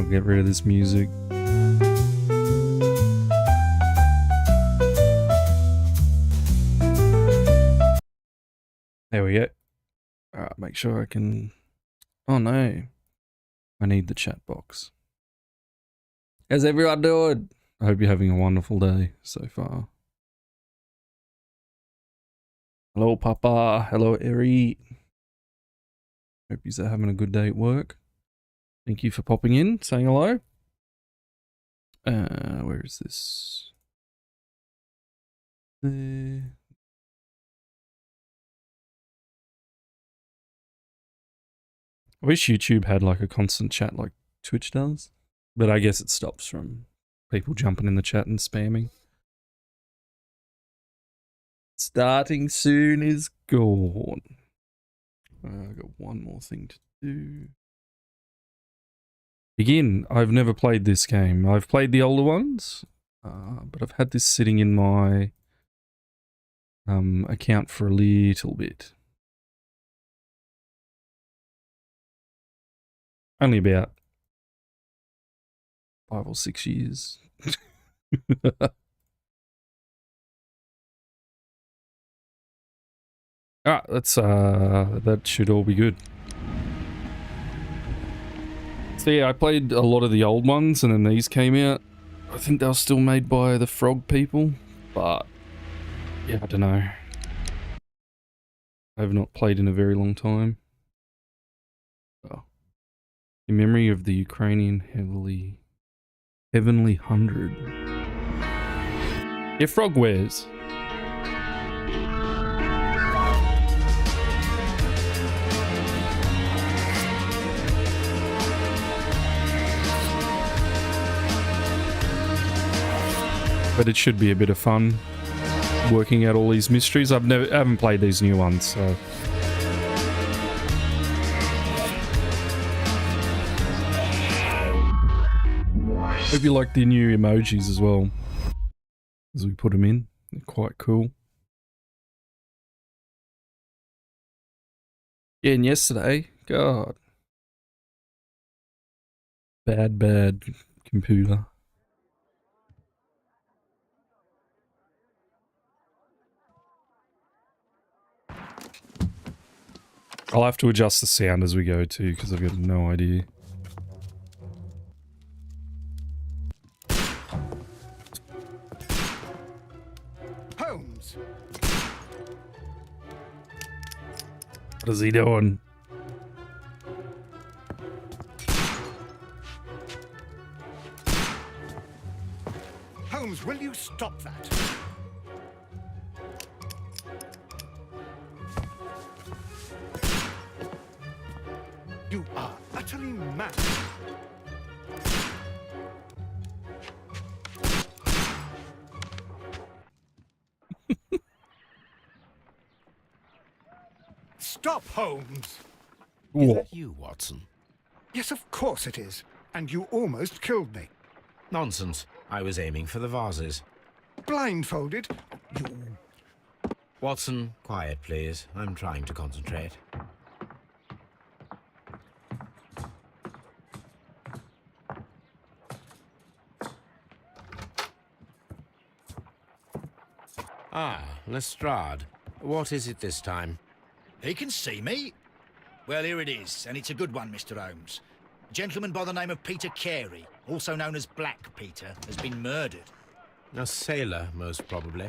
get rid of this music. There we go. Alright, make sure I can... Oh no. I need the chat box. How's everyone doing? I hope you're having a wonderful day so far. Hello, Papa. Hello, Eri. Hope you're having a good day at work. Thank you for popping in, saying hello. Where is this? There. I wish YouTube had like a constant chat like Twitch does, but I guess it stops from people jumping in the chat and spamming. Starting soon is gone. I've got one more thing to do. Begin. I've never played this game. I've played the older ones, but I've had this sitting in my account for a little bit. Only about 5 or 6 years. Alright, that should all be good. So yeah, I played a lot of the old ones and then these came out. I think they were still made by the Frog people, but yeah, I don't know. I have not played in a very long time. Oh. In memory of the Ukrainian Heavenly 100. Yeah, Frog wears. But it should be a bit of fun working out all these mysteries. I haven't played these new ones, so hope you like the new emojis as well, as we put them in. They're quite cool. Yeah, and yesterday, God, bad computer. I'll have to adjust the sound as we go too, because I've got no idea. Holmes! What is he doing? Holmes, will you stop that? You are utterly mad. Stop, Holmes! Is that you, Watson? Yes, of course it is. And you almost killed me. Nonsense. I was aiming for the vases. Blindfolded? You... Watson, quiet, please. I'm trying to concentrate. Ah, Lestrade. What is it this time? He can see me. Well, here it is, and it's a good one, Mr. Holmes. A gentleman by the name of Peter Carey, also known as Black Peter, has been murdered. A sailor, most probably.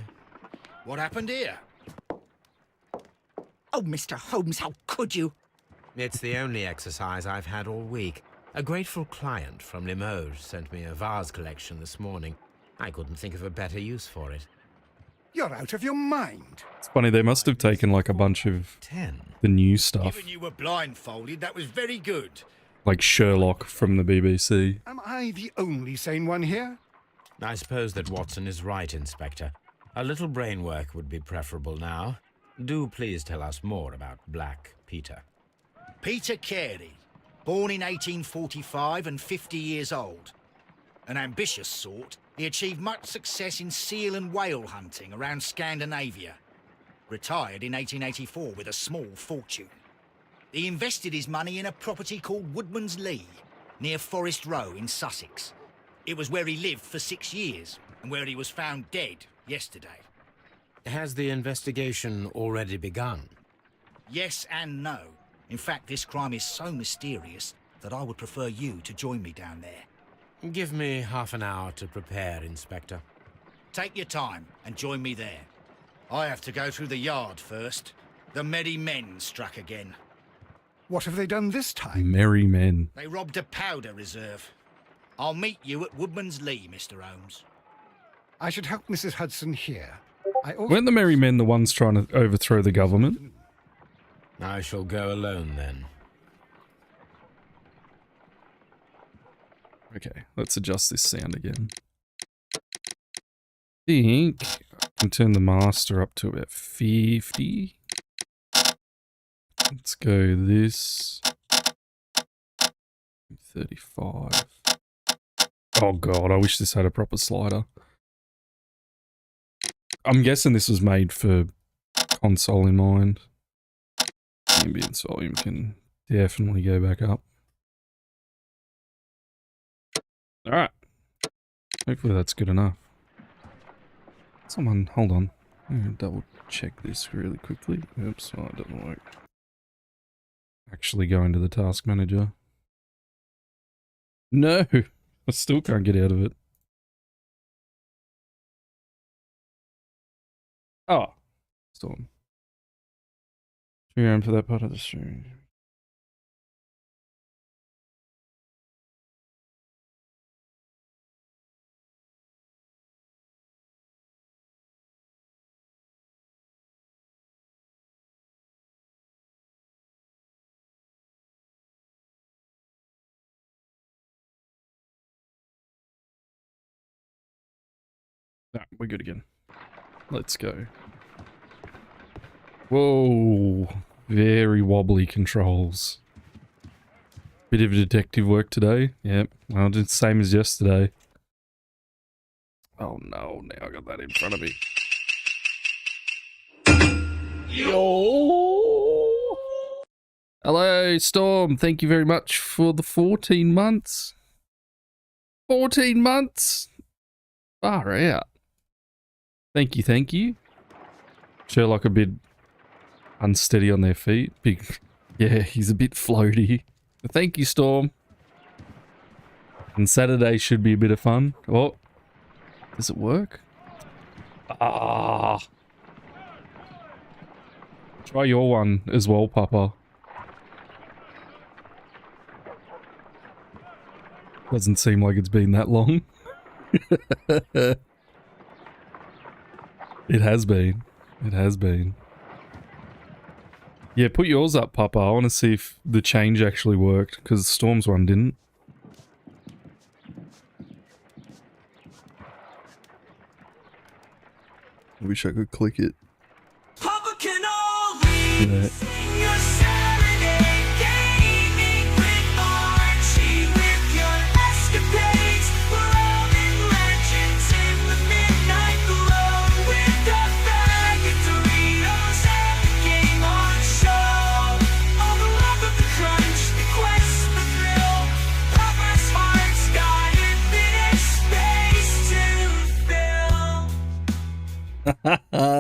What happened here? Oh, Mr. Holmes, how could you? It's the only exercise I've had all week. A grateful client from Limoges sent me a vase collection this morning. I couldn't think of a better use for it. You're out of your mind. It's funny, they must have taken like a bunch of 10. the new stuff. Given you were blindfolded, that was very good. Like Sherlock from the BBC. Am I the only sane one here? I suppose that Watson is right, Inspector. A little brain work would be preferable now. Do please tell us more about Black Peter. Peter Carey, born in 1845 and 50 years old. An ambitious sort, he achieved much success in seal and whale hunting around Scandinavia. Retired in 1884 with a small fortune. He invested his money in a property called Woodman's Lee, near Forest Row in Sussex. It was where he lived for 6 years, and where he was found dead yesterday. Has the investigation already begun? Yes and no. In fact, this crime is so mysterious that I would prefer you to join me down there. Give me half an hour to prepare, Inspector. Take your time and join me there. I have to go through the yard first. The merry men struck again. What have they done this time? Merry men. They robbed a powder reserve. I'll meet you at Woodman's Lee, Mr. Holmes. I should help Mrs. Hudson here. Weren't the merry men the ones trying to overthrow the government? I shall go alone then. Okay, let's adjust this sound again. I think I can turn the master up to about 50. Let's go this. 35. Oh god, I wish this had a proper slider. I'm guessing this was made for console in mind. Ambience volume can definitely go back up. Alright. Hopefully that's good enough. Someone, hold on. I'm gonna double check this really quickly. Oops, oh, it doesn't work. Actually go into the task manager. No! I still can't get out of it. Oh. Storm. Around for that part of the stream. No, we're good again. Let's go. Whoa. Very wobbly controls. Bit of detective work today. Yep. Well, just same as yesterday. Oh no, now I got that in front of me. Yo! Hello, Storm. Thank you very much for the 14 months. 14 months? Far out. Thank you, thank you. Sherlock a bit unsteady on their feet. Yeah, he's a bit floaty. Thank you, Storm. And Saturday should be a bit of fun. Oh, does it work? Ah. Try your one as well, Papa. Doesn't seem like it's been that long. It has been. It has been. Yeah, put yours up, Papa. I want to see if the change actually worked, because Storm's one didn't. I wish I could click it. Papa can always sing your Saturday gaming with Archie with your escapades. We're all in legends in the midnight glow with a bag of Doritos and the game on show. All the love of the crunch, the quest, the thrill. Papa's heart's got infinite space to fill.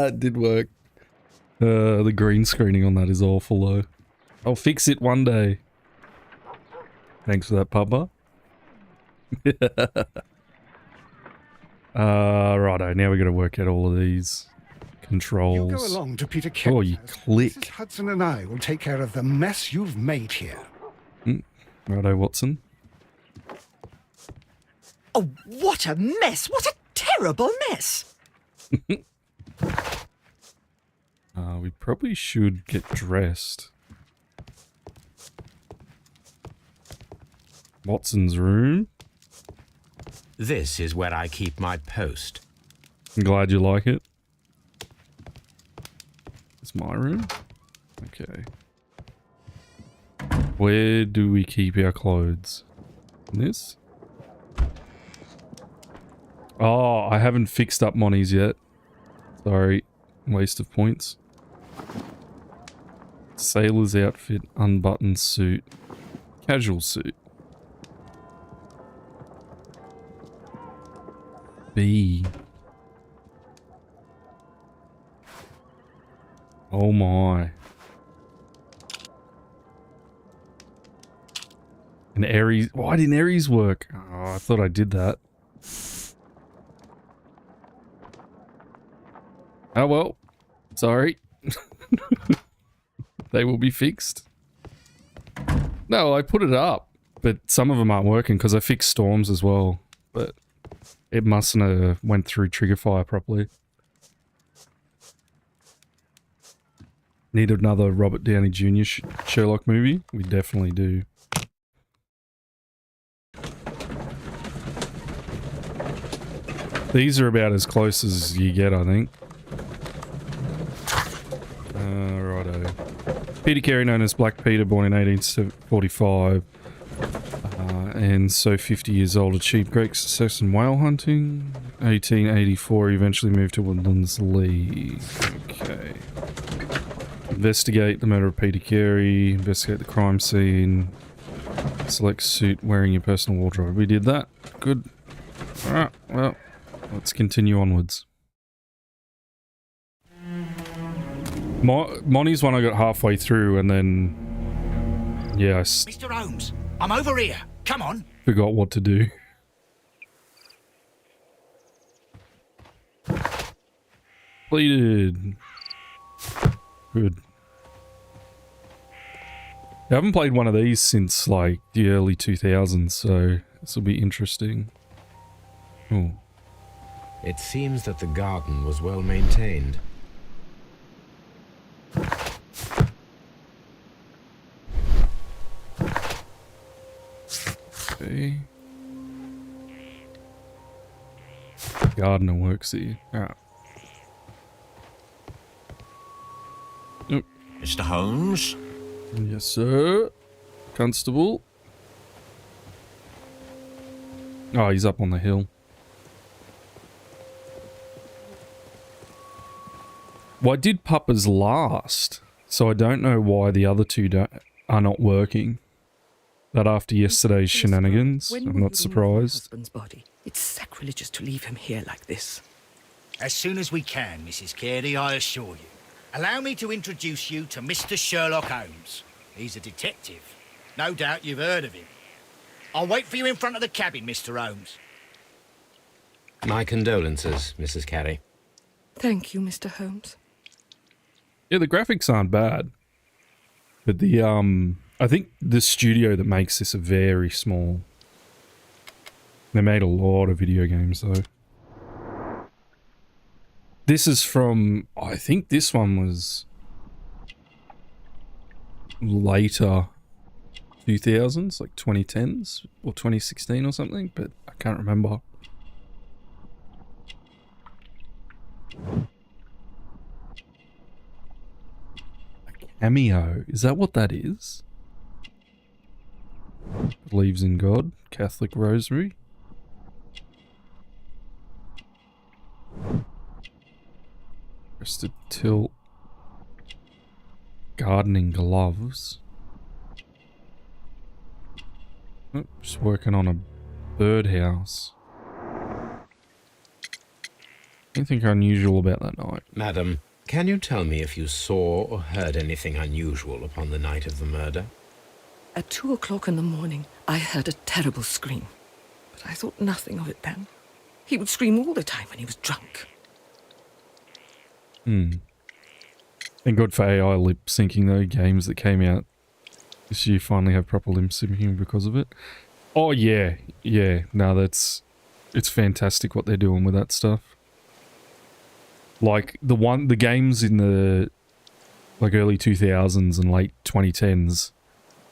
It did work. The green screening on that is awful though. I'll fix it one day. Thanks for that, Papa. Righto, now we got to work out all of these controls. You go along to Peter Kent's Oh, you house. click. Mrs. Hudson and I will take care of the mess you've made here. Righto, Watson. Oh, what a mess! What a terrible mess! We probably should get dressed. Watson's room. This is where I keep my post. I'm glad you like it. It's my room. Okay. Where do we keep our clothes? In this? Oh, I haven't fixed up Monty's yet. Sorry. Waste of points. Sailor's outfit, unbuttoned suit, casual suit. be? Oh my. An Aries. Why didn't Aries work? Oh, I thought I did that. Oh well. Sorry. They will be fixed. No, I put it up, but some of them aren't working because I fixed storms as well. But it mustn't have went through trigger fire properly. Need another Robert Downey Jr. Sherlock movie? We definitely do. These are about as close as you get, I think. Righto. Peter Carey, known as Black Peter, born in 1845, and so 50 years old, achieved great success in whale hunting. 1884, he eventually moved to Woodlands Lee. Okay. Investigate the murder of Peter Carey. Investigate the crime scene. Select suit wearing your personal wardrobe. We did that. Good. Alright, well, let's continue onwards. Monty's one I got halfway through and then... yeah, I Mr. Holmes, I'm over here. Come on. forgot what to do. Completed. Good. I haven't played one of these since like the early 2000s, so this will be interesting. Oh. It seems that the garden was well maintained. Okay. Gardener works here. Alright. Yep. Mr. Holmes? Yes, sir. Constable. Oh, he's up on the hill. Well, I did Puppa's last, so I don't know why the other two are not working. That after yesterday's shenanigans, When I'm will not you remove your surprised. husband's body? It's sacrilegious to leave him here like this. As soon as we can, Mrs. Carey, I assure you. Allow me to introduce you to Mr. Sherlock Holmes. He's a detective. No doubt you've heard of him. I'll wait for you in front of the cabin, Mr. Holmes. My condolences, Mrs. Carey. Thank you, Mr. Holmes. Yeah, the graphics aren't bad. But the, I think the studio that makes this are very small. They made a lot of video games, though. This is from, I think this one was later 2000s, like 2010s or 2016 or something, but I can't remember. Cameo. Is that what that is? Believes in God. Catholic Rosary. Crested tilt. Gardening gloves. Oh, just working on a birdhouse. Anything unusual about that night? Madam, can you tell me if you saw or heard anything unusual upon the night of the murder? At 2 o'clock in the morning, I heard a terrible scream. But I thought nothing of it then. He would scream all the time when he was drunk. Thank God for AI lip syncing though. Games that came out this year finally have proper lip syncing because of it. Oh yeah, yeah. No, it's fantastic what they're doing with that stuff. Like the games in the like early 2000s and late 2010s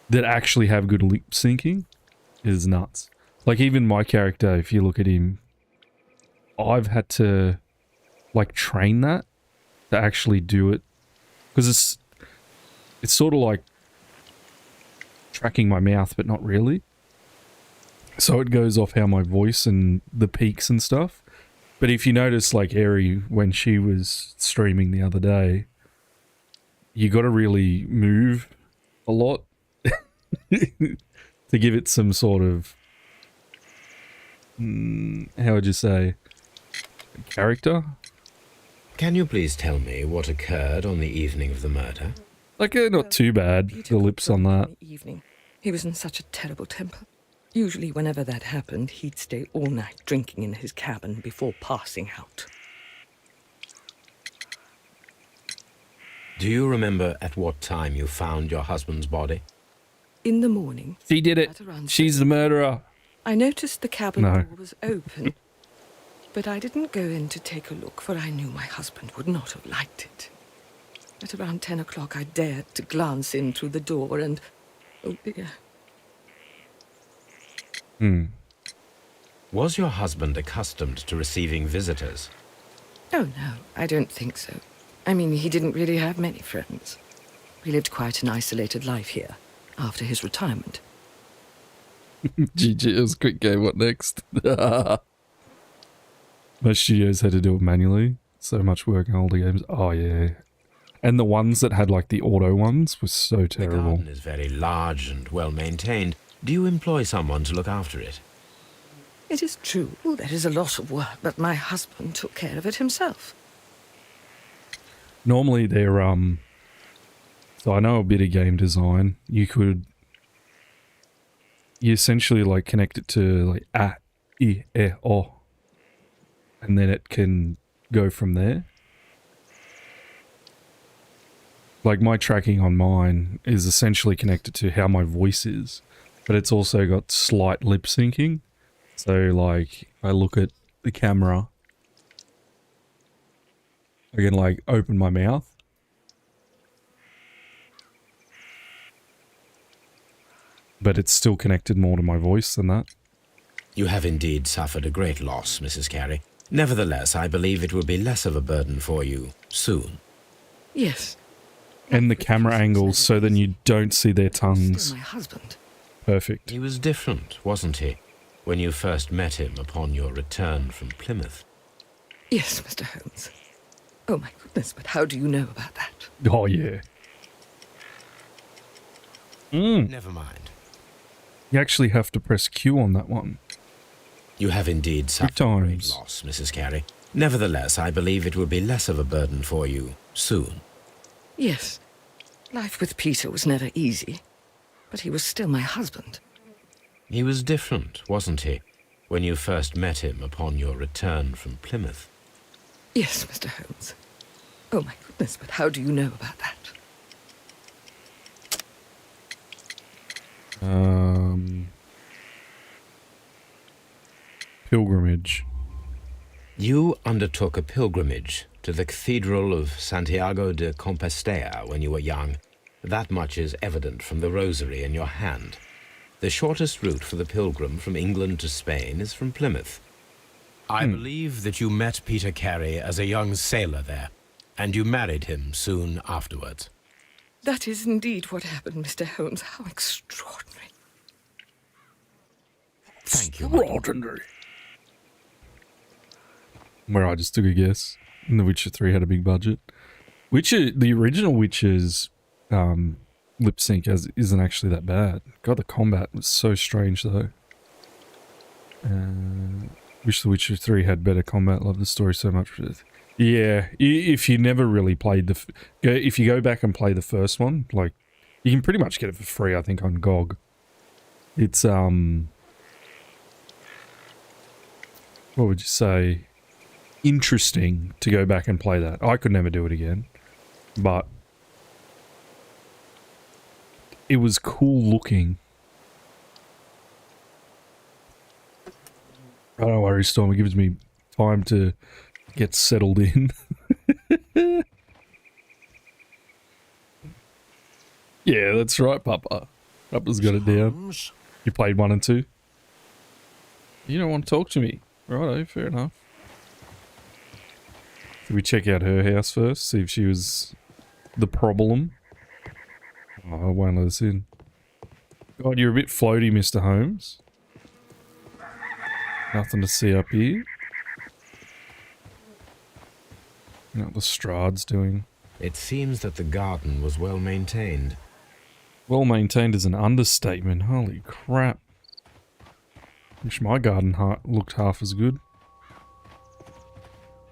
that actually have good lip syncing is nuts. Like even my character, if you look at him, I've had to like train that to actually do it because it's sort of like tracking my mouth but not really, so it goes off how my voice and the peaks and stuff. But if you notice, like Eri, when she was streaming the other day, you got to really move a lot to give it some sort of how would you say, character. Can you please tell me what occurred on the evening of the murder? Like, not too bad. Peter The got lips on drunk that. in the evening. He was in such a terrible temper. Usually, whenever that happened, he'd stay all night drinking in his cabin before passing out. Do you remember at what time you found your husband's body? In the morning, She did it. at around She's the murderer. I noticed the cabin No. door was open, but I didn't go in to take a look, for I knew my husband would not have liked it. At around 10 o'clock, I dared to glance in through the door and... oh dear. Was your husband accustomed to receiving visitors? Oh, no, I don't think so. I mean, he didn't really have many friends. He lived quite an isolated life here, after his retirement. GG, it was a quick game. What next? Most studios had to do it manually. So much work on older games. Oh, yeah. And the ones that had, like, the auto ones were so The terrible. garden is very large and well maintained. Do you employ someone to look after it? It is true, there is a lot of work, but my husband took care of it himself. Normally they're, so I know a bit of game design. You essentially, like, connect it to, like, a, I, e, o. And then it can go from there. Like, my tracking on mine is essentially connected to how my voice is. But it's also got slight lip syncing. So, like, I look at the camera, I can, like, open my mouth. But it's still connected more to my voice than that. You have indeed suffered a great loss, Mrs. Carey. Nevertheless, I believe it will be less of a burden for you soon. Yes. And the camera angles so then you don't see their Still tongues. my husband. Perfect. He was different, wasn't he, when you first met him upon your return from Plymouth? Yes, Mr. Holmes. Oh my goodness, but how do you know about that? Oh, yeah. Never mind. You actually have to press Q on that one. You have indeed suffered a great times. loss, Mrs. Carey. Nevertheless, I believe it will be less of a burden for you soon. Yes. Life with Peter was never easy, but he was still my husband. He was different, wasn't he, when you first met him upon your return from Plymouth? Yes, Mr. Holmes. Oh my goodness, but how do you know about that? Pilgrimage. You undertook a pilgrimage to the Cathedral of Santiago de Compostela when you were young. That much is evident from the rosary in your hand. The shortest route for the pilgrim from England to Spain is from Plymouth. I believe that you met Peter Carey as a young sailor there, and you married him soon afterwards. That is indeed what happened, Mr. Holmes. How extraordinary. Thank you, madam. Extraordinary. Where I just took a guess. And The Witcher 3 had a big budget. The original Witcher's lip sync isn't actually that bad. God, the combat was so strange though. Wish The Witcher 3 had better combat. Love the story so much. Yeah, if you never really played if you go back and play the first one, like, you can pretty much get it for free, I think, on GOG. It's, what would you say? Interesting to go back and play that. I could never do it again, but it was cool looking. I don't worry, Storm. It gives me time to get settled in. Yeah, that's right, Papa. Papa's got it down. You played 1 and 2? You don't want to talk to me. Righto, fair enough. Did we check out her house first? See if she was the problem? Oh, I won't let us in. God, you're a bit floaty, Mr. Holmes. Nothing to see up here. You know what Lestrade's doing. It seems that the garden was well maintained. Well maintained is an understatement. Holy crap. Wish my garden looked half as good.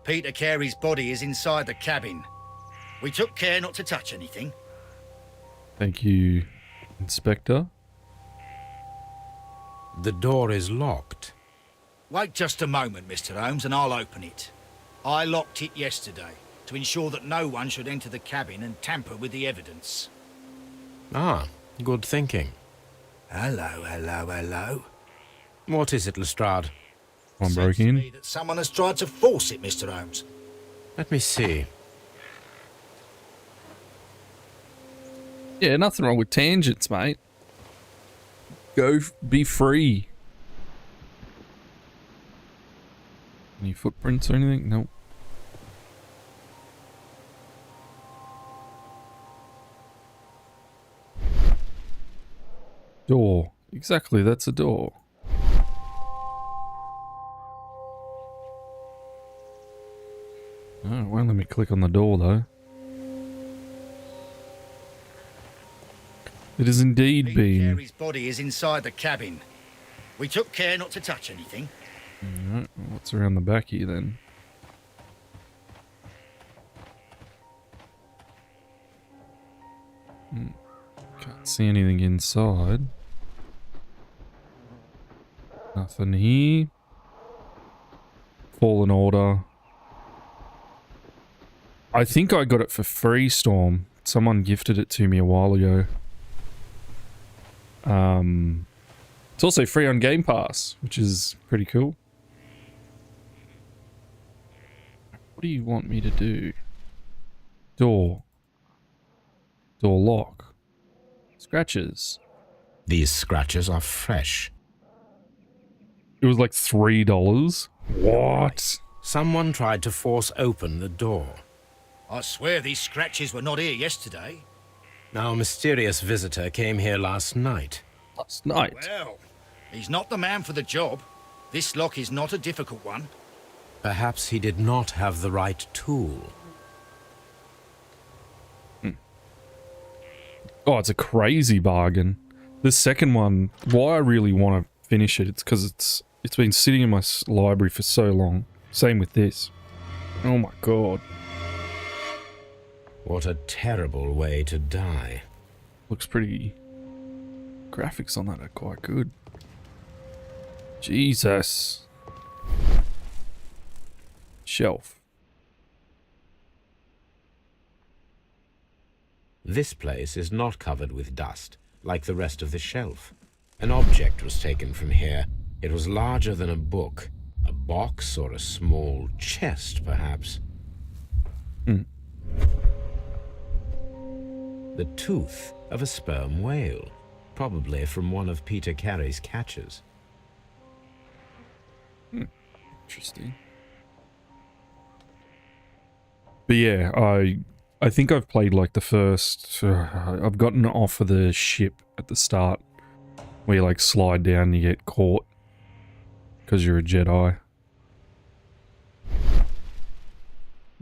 Peter Carey's body is inside the cabin. We took care not to touch anything. Thank you, Inspector. The door is locked. Wait just a moment, Mr. Holmes, and I'll open it. I locked it yesterday to ensure that no one should enter the cabin and tamper with the evidence. Ah, good thinking. Hello, hello, hello. What is it, Lestrade? One Seems broke to in. me that someone has tried to force it, Mr. Holmes. Let me see. Yeah, nothing wrong with tangents, mate. Go be free. Any footprints or anything? Nope. Door. Exactly, that's a door. Oh, well, let me click on the door, though. It has indeed Peter been... Carey's body is inside the cabin. We took care not to touch anything. Alright, what's around the back here, then? Can't see anything inside. Nothing here. Fallen Order. I think I got it for free, Storm. Someone gifted it to me a while ago. It's also free on Game Pass, which is pretty cool. What do you want me to do? Door. Door lock. Scratches. These scratches are fresh. It was like $3. What? Someone tried to force open the door. I swear these scratches were not here yesterday. Our mysterious visitor came here last night. Last night. Well, he's not the man for the job. This lock is not a difficult one. Perhaps he did not have the right tool. Oh, it's a crazy bargain. The second one, why I really want to finish it, it's because it's been sitting in my library for so long. Same with this. Oh my god. What a terrible way to die. Looks pretty... Graphics on that are quite good. Jesus. Shelf. This place is not covered with dust, like the rest of the shelf. An object was taken from here. It was larger than a book. A box or a small chest, perhaps. The tooth of a sperm whale, probably from one of Peter Carey's catches. Interesting. But yeah, I think I've played like the first... I've gotten off of the ship at the start, where you like slide down and you get caught because you're a Jedi.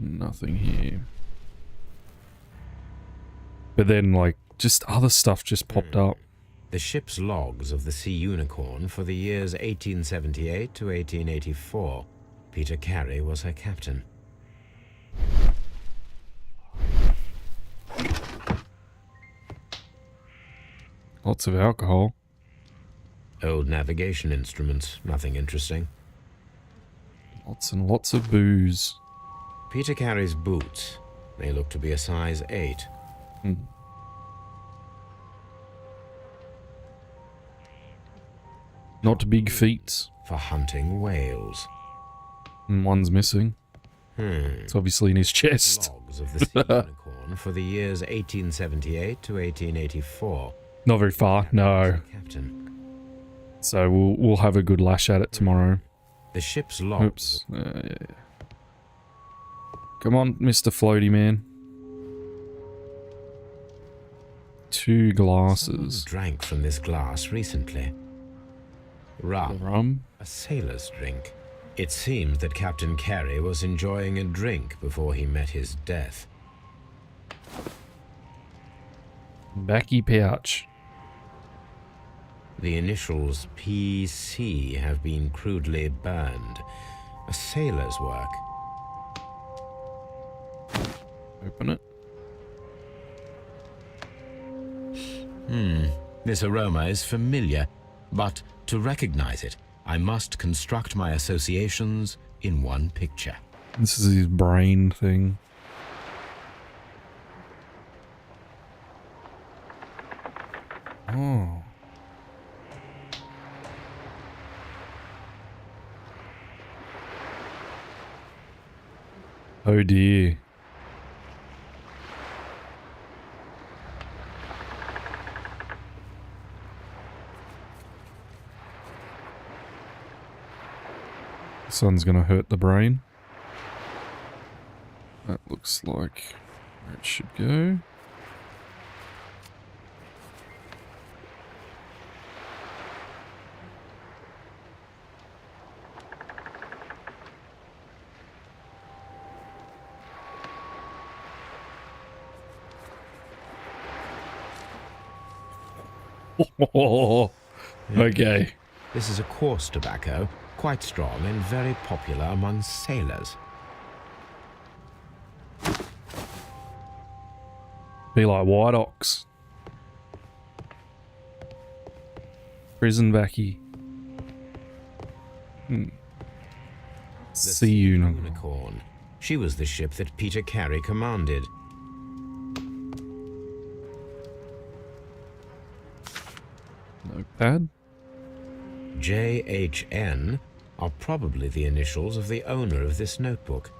Nothing here. But then like just other stuff just popped up. The ship's logs of the Sea Unicorn for the years 1878 to 1884. Peter Carey was her captain. Lots of alcohol. Old navigation instruments, nothing interesting. Lots and lots of booze. Peter Carey's boots. They look to be a size 8. Not big feet. For hunting whales. And one's missing. It's obviously in his chest. Logs of the Sea Unicorn for the years 1878 to 1884. Not very far, no. Captain. So we'll have a good lash at it tomorrow. The ship's logs. Oops. Yeah. Come on, Mr. Floaty Man. 2 glasses. Drank from this glass recently. Rum. Rum? A sailor's drink. It seems that Captain Carey was enjoying a drink before he met his death. Backy pouch. The initials PC have been crudely burned. A sailor's work. Open it. This aroma is familiar, but to recognize it, I must construct my associations in one picture. This is his brain thing. Oh. Oh dear. This one's gonna hurt the brain. That looks like where it should go. Okay. This is a coarse tobacco, quite strong and very popular among sailors. Be like White Ox. Prison Vacky. See you, Unicorn. She was the ship that Peter Carey commanded. Notepad. JHN are probably the initials of the owner of this notebook.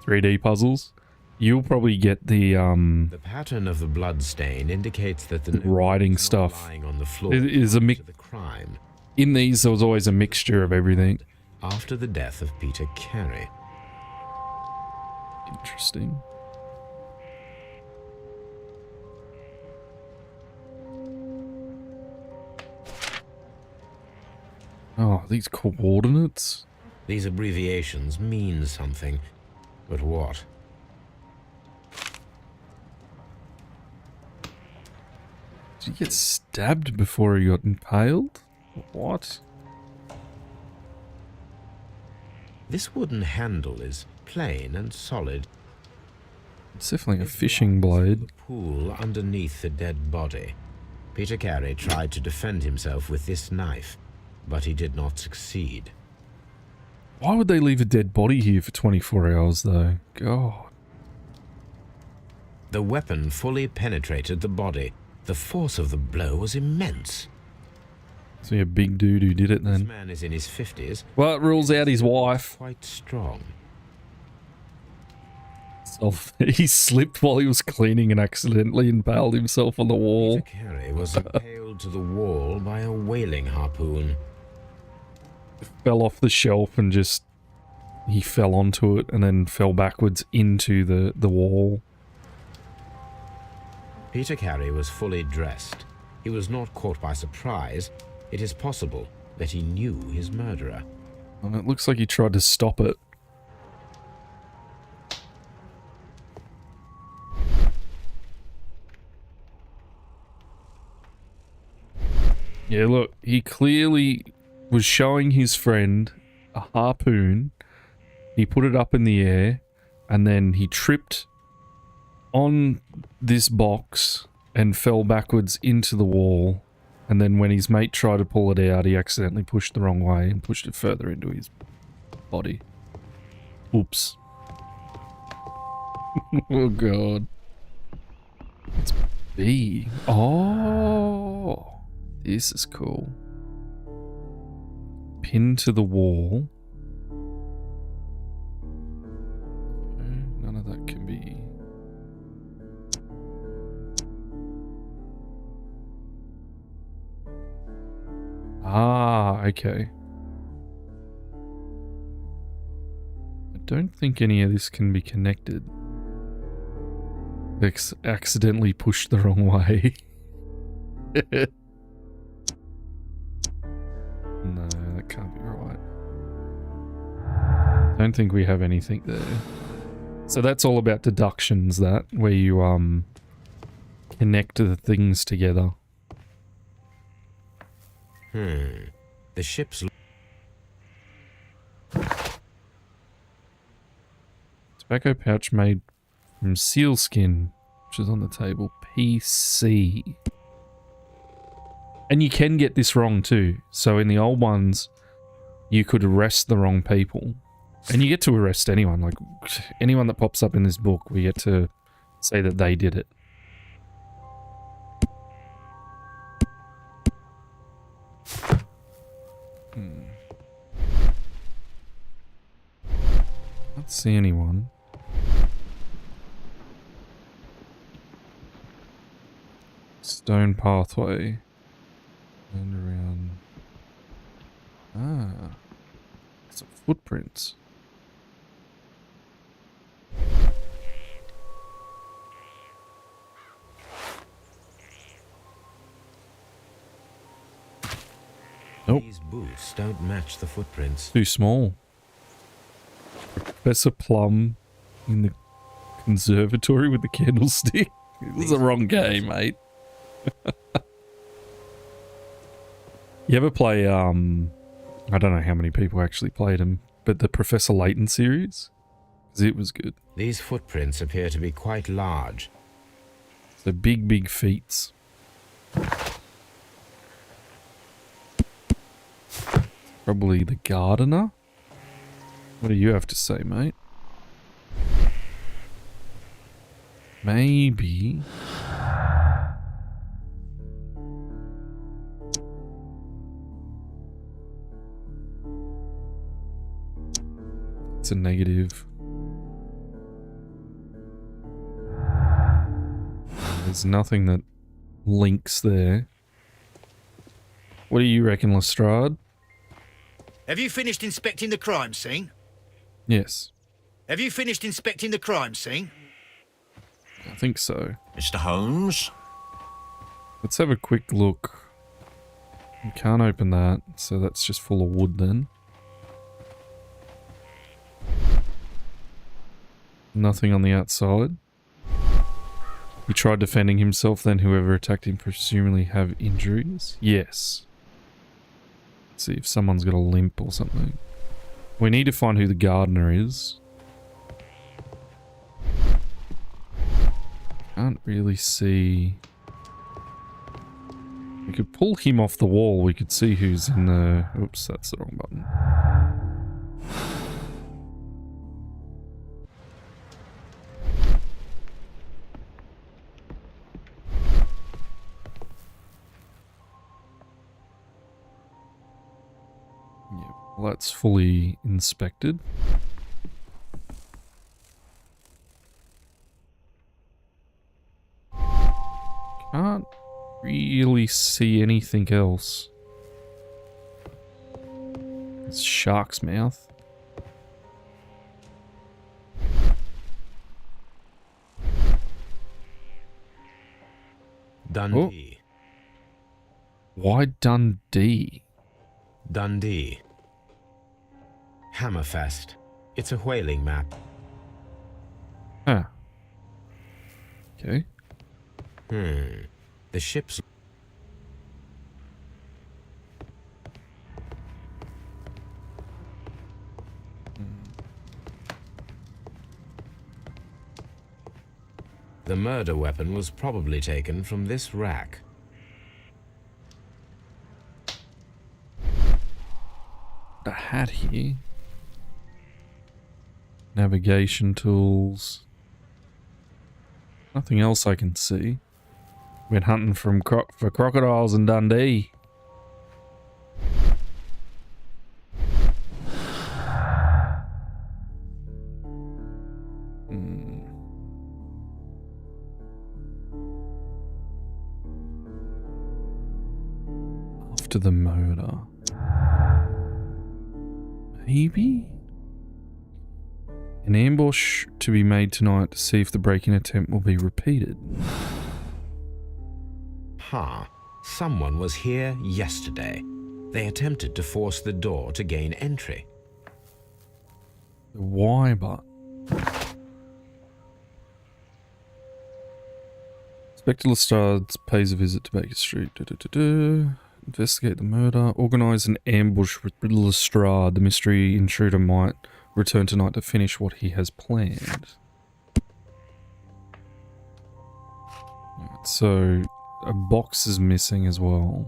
3D puzzles. You'll probably get the The pattern of the blood stain indicates that the writing notebook is not stuff. lying on the floor It is a after mix. the crime In these, there was always a mixture of everything. after the death of Peter Carey. Interesting. Oh, these coordinates. These abbreviations mean something, but what? Did he get stabbed before he got impaled? What? This wooden handle is plain and solid. It's definitely a fishing blade. The pool underneath the dead body. Peter Carey tried to defend himself with this knife, but he did not succeed. Why would they leave a dead body here for 24 hours, though? God. The weapon fully penetrated the body. The force of the blow was immense. So a big dude who did it This then. man is in his 50s, Well, it rules out his wife. quite strong. He slipped while he was cleaning and accidentally impaled himself on the wall. Peter Carey was impaled to the wall by a whaling harpoon. Fell off the shelf and just... He fell onto it and then fell backwards into the wall. Peter Carey was fully dressed. He was not caught by surprise. It is possible that he knew his murderer. And it looks like he tried to stop it. Yeah, look, he clearly was showing his friend a harpoon. He put it up in the air, and then he tripped on this box and fell backwards into the wall. And then when his mate tried to pull it out, he accidentally pushed the wrong way and pushed it further into his body. Oops. Oh god. It's B. Oh, this is cool. Pinned to the wall. None of that can be. Ah, okay. I don't think any of this can be connected. Accidentally pushed the wrong way. No, that can't be right. Don't think we have anything there. So that's all about deductions, that, where you connect the things together. The ship's... Tobacco pouch made from sealskin, which is on the table. PC. And you can get this wrong too. So in the old ones, you could arrest the wrong people. And you get to arrest anyone. Like, anyone that pops up in this book, we get to say that they did it. Can't see anyone. Stone pathway. And around. Ah. Some footprints. Nope. These boots don't match the footprints. Too small. Professor Plum in the conservatory with the candlestick. It was the wrong game, mate. You ever play, I don't know how many people actually played him, but the Professor Layton series? 'Cause it was good. These footprints appear to be quite large. So big feet. Probably the gardener? What do you have to say, mate? Maybe. It's a negative. There's nothing that links there. What do you reckon, Lestrade? Have you finished inspecting the crime scene? Yes, Have you finished inspecting the crime scene? I think so. Mr. Holmes? Let's have a quick look. You can't open that, so that's just full of wood then. Nothing on the outside. He tried defending himself, then whoever attacked him presumably have injuries. Yes. Let's see if someone's got a limp or something. We need to find who the gardener is. Can't really see. We could pull him off the wall. We could see who's in the... Oops, that's the wrong button. Yep, well, that's fully inspected. Can't really see anything else. It's shark's mouth. Dundee. Why Dundee? Dundee. Hammerfest. It's a whaling map. Huh. Okay. The ship's... The murder weapon was probably taken from this rack. A hat here. Navigation tools. Nothing else I can see. Been hunting for crocodiles in Dundee. After the murder. Maybe? An ambush to be made tonight to see if the break-in attempt will be repeated. Someone was here yesterday. They attempted to force the door to gain entry. Why, but? Inspector Lestrade pays a visit to Baker Street. Investigate the murder. Organize an ambush with Lestrade. The mystery intruder might return tonight to finish what he has planned. So, a box is missing as well.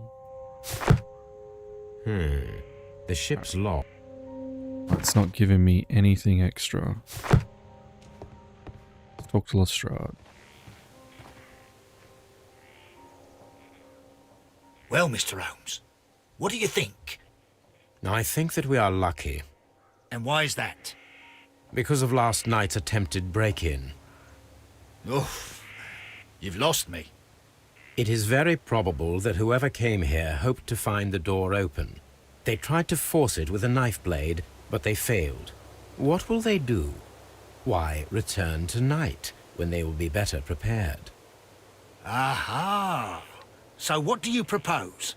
The ship's locked. It's not giving me anything extra. Let's talk to Lestrade. Well, Mr. Holmes, what do you think? I think that we are lucky And why is that? because of last night's attempted break-in. Oof, you've lost me. It is very probable that whoever came here hoped to find the door open. They tried to force it with a knife blade, but they failed. What will they do? Why, return tonight, when they will be better prepared. Aha! So what do you propose?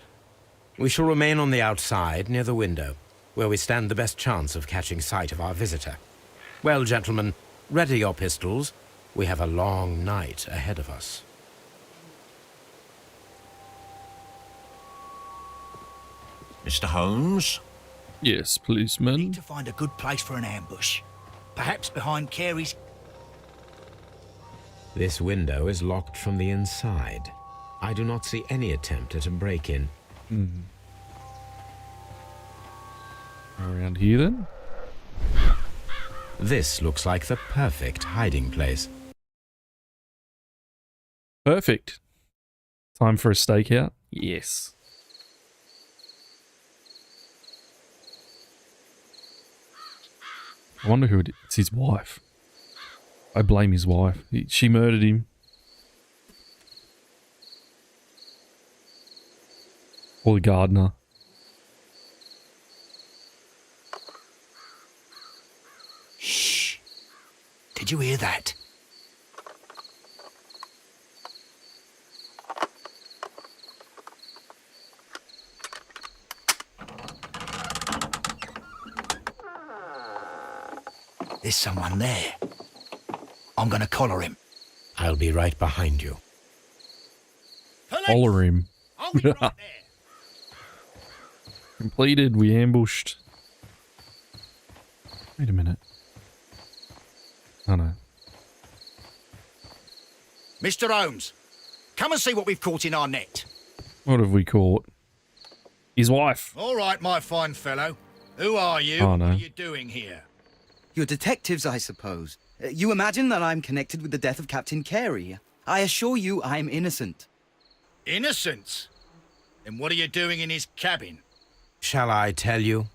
We shall remain on the outside, near the window, where we stand the best chance of catching sight of our visitor. Well, gentlemen, ready your pistols. We have a long night ahead of us. Mr. Holmes? Yes, Need policeman. to find a good place for an ambush. Perhaps behind Carey's... This window is locked from the inside. I do not see any attempt at a break-in. Around here then? This looks like the perfect hiding place. Perfect. Time for a stakeout? Yes. I wonder who it is. It's his wife. I blame his wife. She murdered him. Or the gardener. Shh! Did you hear that? There's someone there. I'm gonna collar him. I'll be right behind you. Collar him. I'll be right there. Completed. We ambushed. Wait a minute. Oh no. Mr. Holmes, come and see what we've caught in our net. What have we caught? His wife. All right, my fine fellow. Who are you? Oh, no. What are you doing here? You're detectives, I suppose. You imagine that I'm connected with the death of Captain Carey. I assure you I'm innocent. Innocent? And what are you doing in his cabin? Shall I tell you?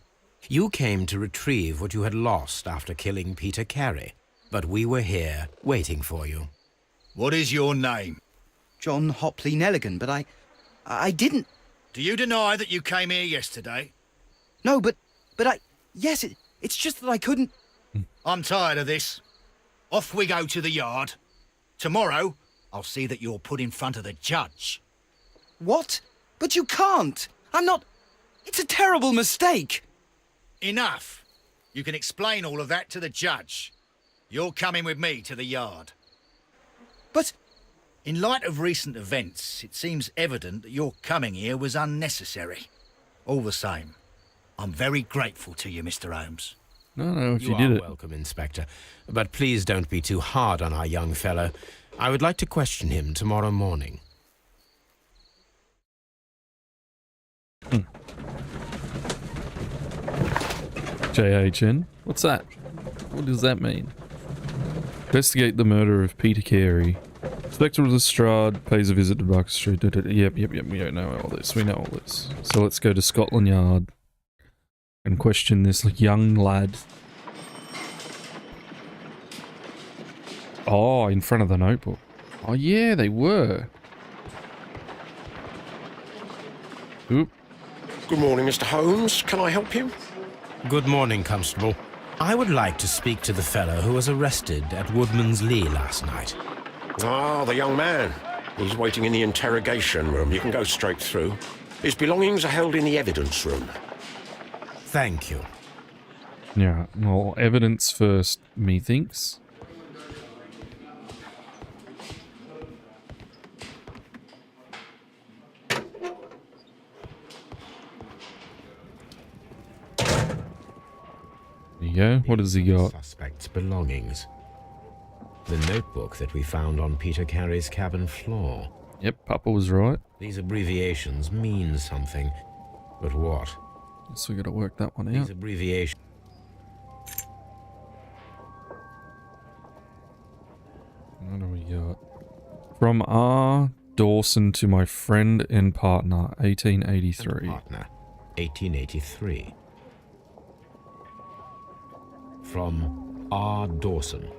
You came to retrieve what you had lost after killing Peter Carey, but we were here waiting for you. What is your name? John Hopley Nelligan, but I didn't... Do you deny that you came here yesterday? No, but yes, it's just that I couldn't... I'm tired of this. Off we go to the yard. Tomorrow, I'll see that you're put in front of the judge. What? But you can't! I'm not... It's a terrible mistake! Enough. You can explain all of that to the judge. You're coming with me to the yard. But... In light of recent events, it seems evident that your coming here was unnecessary. All the same, I'm very grateful to you, Mr. Holmes. No, if you are did it. welcome, Inspector. But please don't be too hard on our young fellow. I would like to question him tomorrow morning. JHN? What's that? What does that mean? Investigate the murder of Peter Carey. Inspector Lestrade pays a visit to Barker Street. Yep. We know all this. We know all this. So let's go to Scotland Yard and question this young lad. Oh, in front of the notebook. Oh yeah, they were. Oop. Good morning, Mr. Holmes. Can I help you? Good morning, Constable. I would like to speak to the fellow who was arrested at Woodman's Lee last night. Ah, the young man. He's waiting in the interrogation room. You can go straight through. His belongings are held in the evidence room. Thank you. Yeah, well, evidence first, methinks. There you go. What has he got? Suspect's belongings. The notebook that we found on Peter Carey's cabin floor. Yep, Papa was right. These abbreviations mean something. But what? So we got to work that one These out. abbreviations... What do we got? From R. Dawson to my friend and partner, 1883. Partner, 1883. From R. Dawson.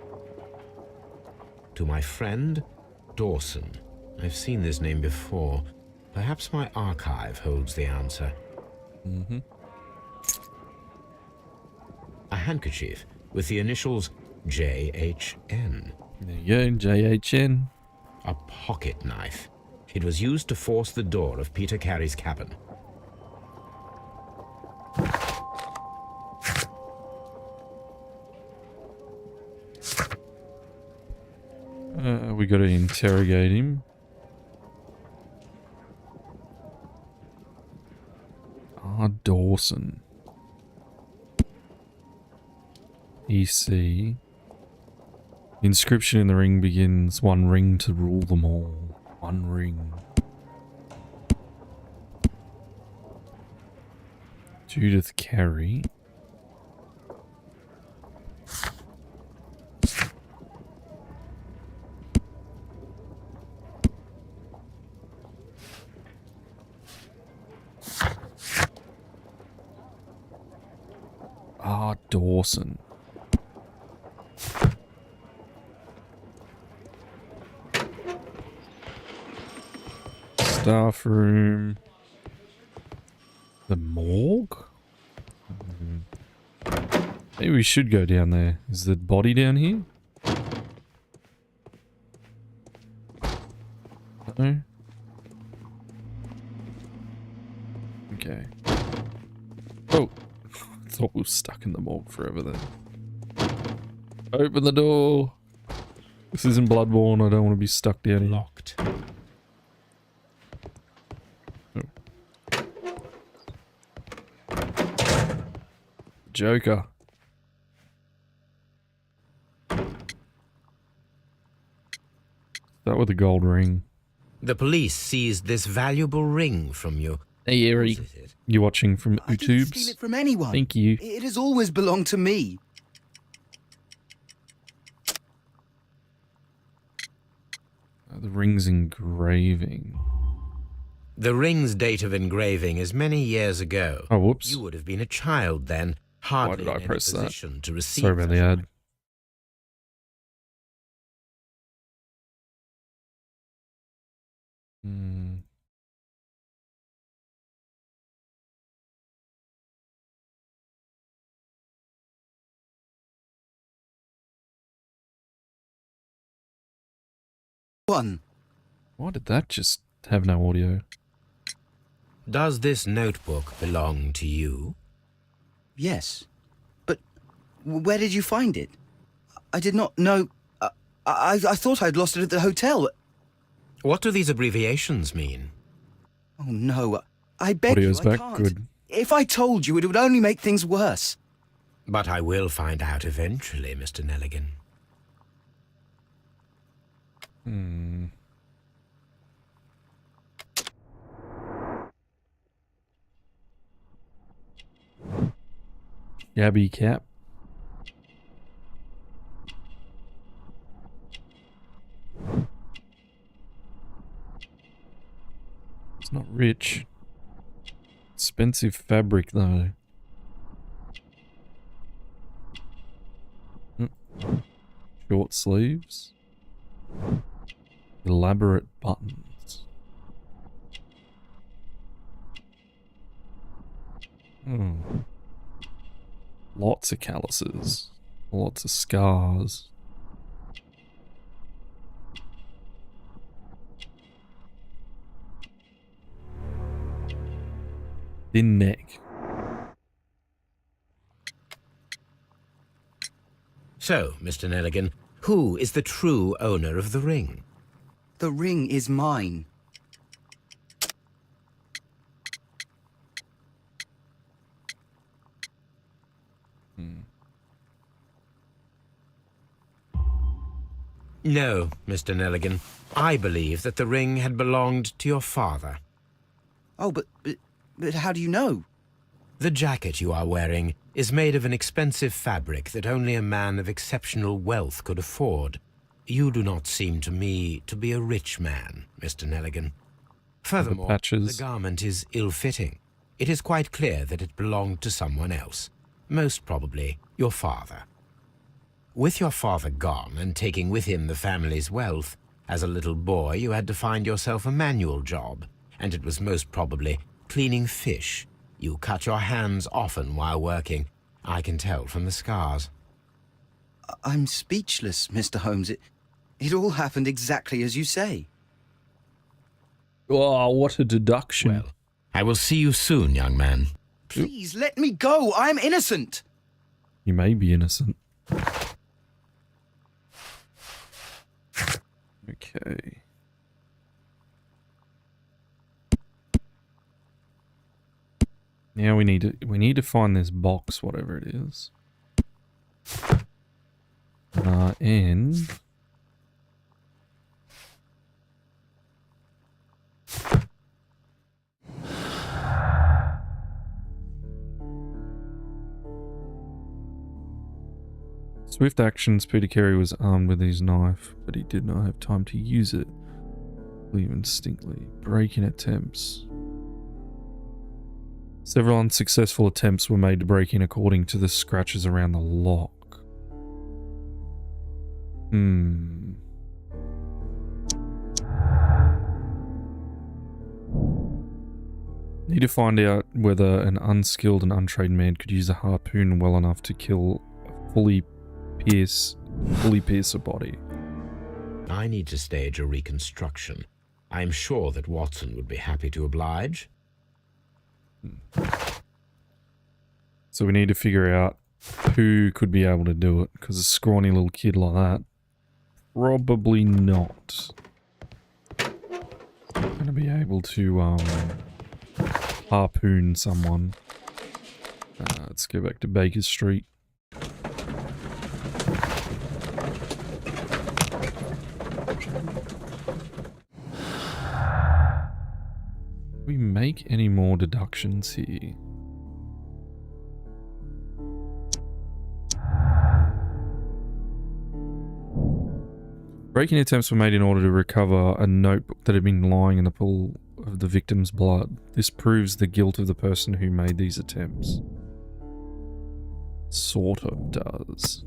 To my friend, Dawson. I've seen this name before. Perhaps my archive holds the answer. Mm-hmm. A handkerchief with the initials JHN. There you go, JHN. A pocket knife. It was used to force the door of Peter Carey's cabin. We got to interrogate him. R. Dawson. EC. Inscription in the ring begins, one ring to rule them all. One ring. Judith Carey. R. Dawson. Staff room. The morgue? Maybe we should go down there. Is the body down here? No? Okay. Oh! I thought we were stuck in the morgue forever then. Open the door! This isn't Bloodborne, I don't want to be stuck down here. Locked. Joker. That with the gold ring. The police seized this valuable ring from you. Hey, Eerie. Whose is it? You watching from I didn't steal YouTube's? it from anyone. Thank you. It has always belonged to me. The ring's engraving. The ring's date of engraving is many years ago. Oh, whoops. You would have been a child then, hardly did I in any press that? position to receive. Sorry about the such a ad. ring. Hmm. One. Why did that just have no audio? Does this notebook belong to you? Yes. But where did you find it? I did not know. I thought I'd lost it at the hotel. What do these abbreviations mean? Oh no. I beg Audio's you, I back. can't. Good. If I told you, it would only make things worse. But I will find out eventually, Mr. Nelligan. Hmm. Shabby cap. It's not rich. Expensive fabric though. Short sleeves. Elaborate buttons. Lots of calluses. Lots of scars. Thin neck. So, Mr. Nelligan, who is the true owner of the ring? The ring is mine. No, Mr. Nelligan. I believe that the ring had belonged to your father. Oh, but how do you know? The jacket you are wearing is made of an expensive fabric that only a man of exceptional wealth could afford. You do not seem to me to be a rich man, Mr. Nelligan. Furthermore, patches. the garment is ill-fitting. It is quite clear that it belonged to someone else, most probably your father. With your father gone and taking with him the family's wealth, as a little boy you had to find yourself a manual job, and it was most probably cleaning fish. You cut your hands often while working. I can tell from the scars. I'm speechless, Mr. Holmes. It all happened exactly as you say. Oh, what a deduction. Well, I will see you soon, young man. Please, let me go. I'm innocent. You may be innocent. Okay. Now we need to find this box, whatever it is. And swift actions. Peter Carey was armed with his knife, but he did not have time to use it. Leave instinctively. Break-in attempts. Several unsuccessful attempts were made to break in according to the scratches around the lock. Need to find out whether an unskilled and untrained man could use a harpoon well enough to kill a fully pierce a body. I need to stage a reconstruction. I am sure that Watson would be happy to oblige. So we need to figure out who could be able to do it, because a scrawny little kid like that, probably not going to be able to harpoon someone. Let's go back to Baker Street. We make any more deductions here? Breaking attempts were made in order to recover a notebook that had been lying in the pool of the victim's blood. This proves the guilt of the person who made these attempts. Sort of does.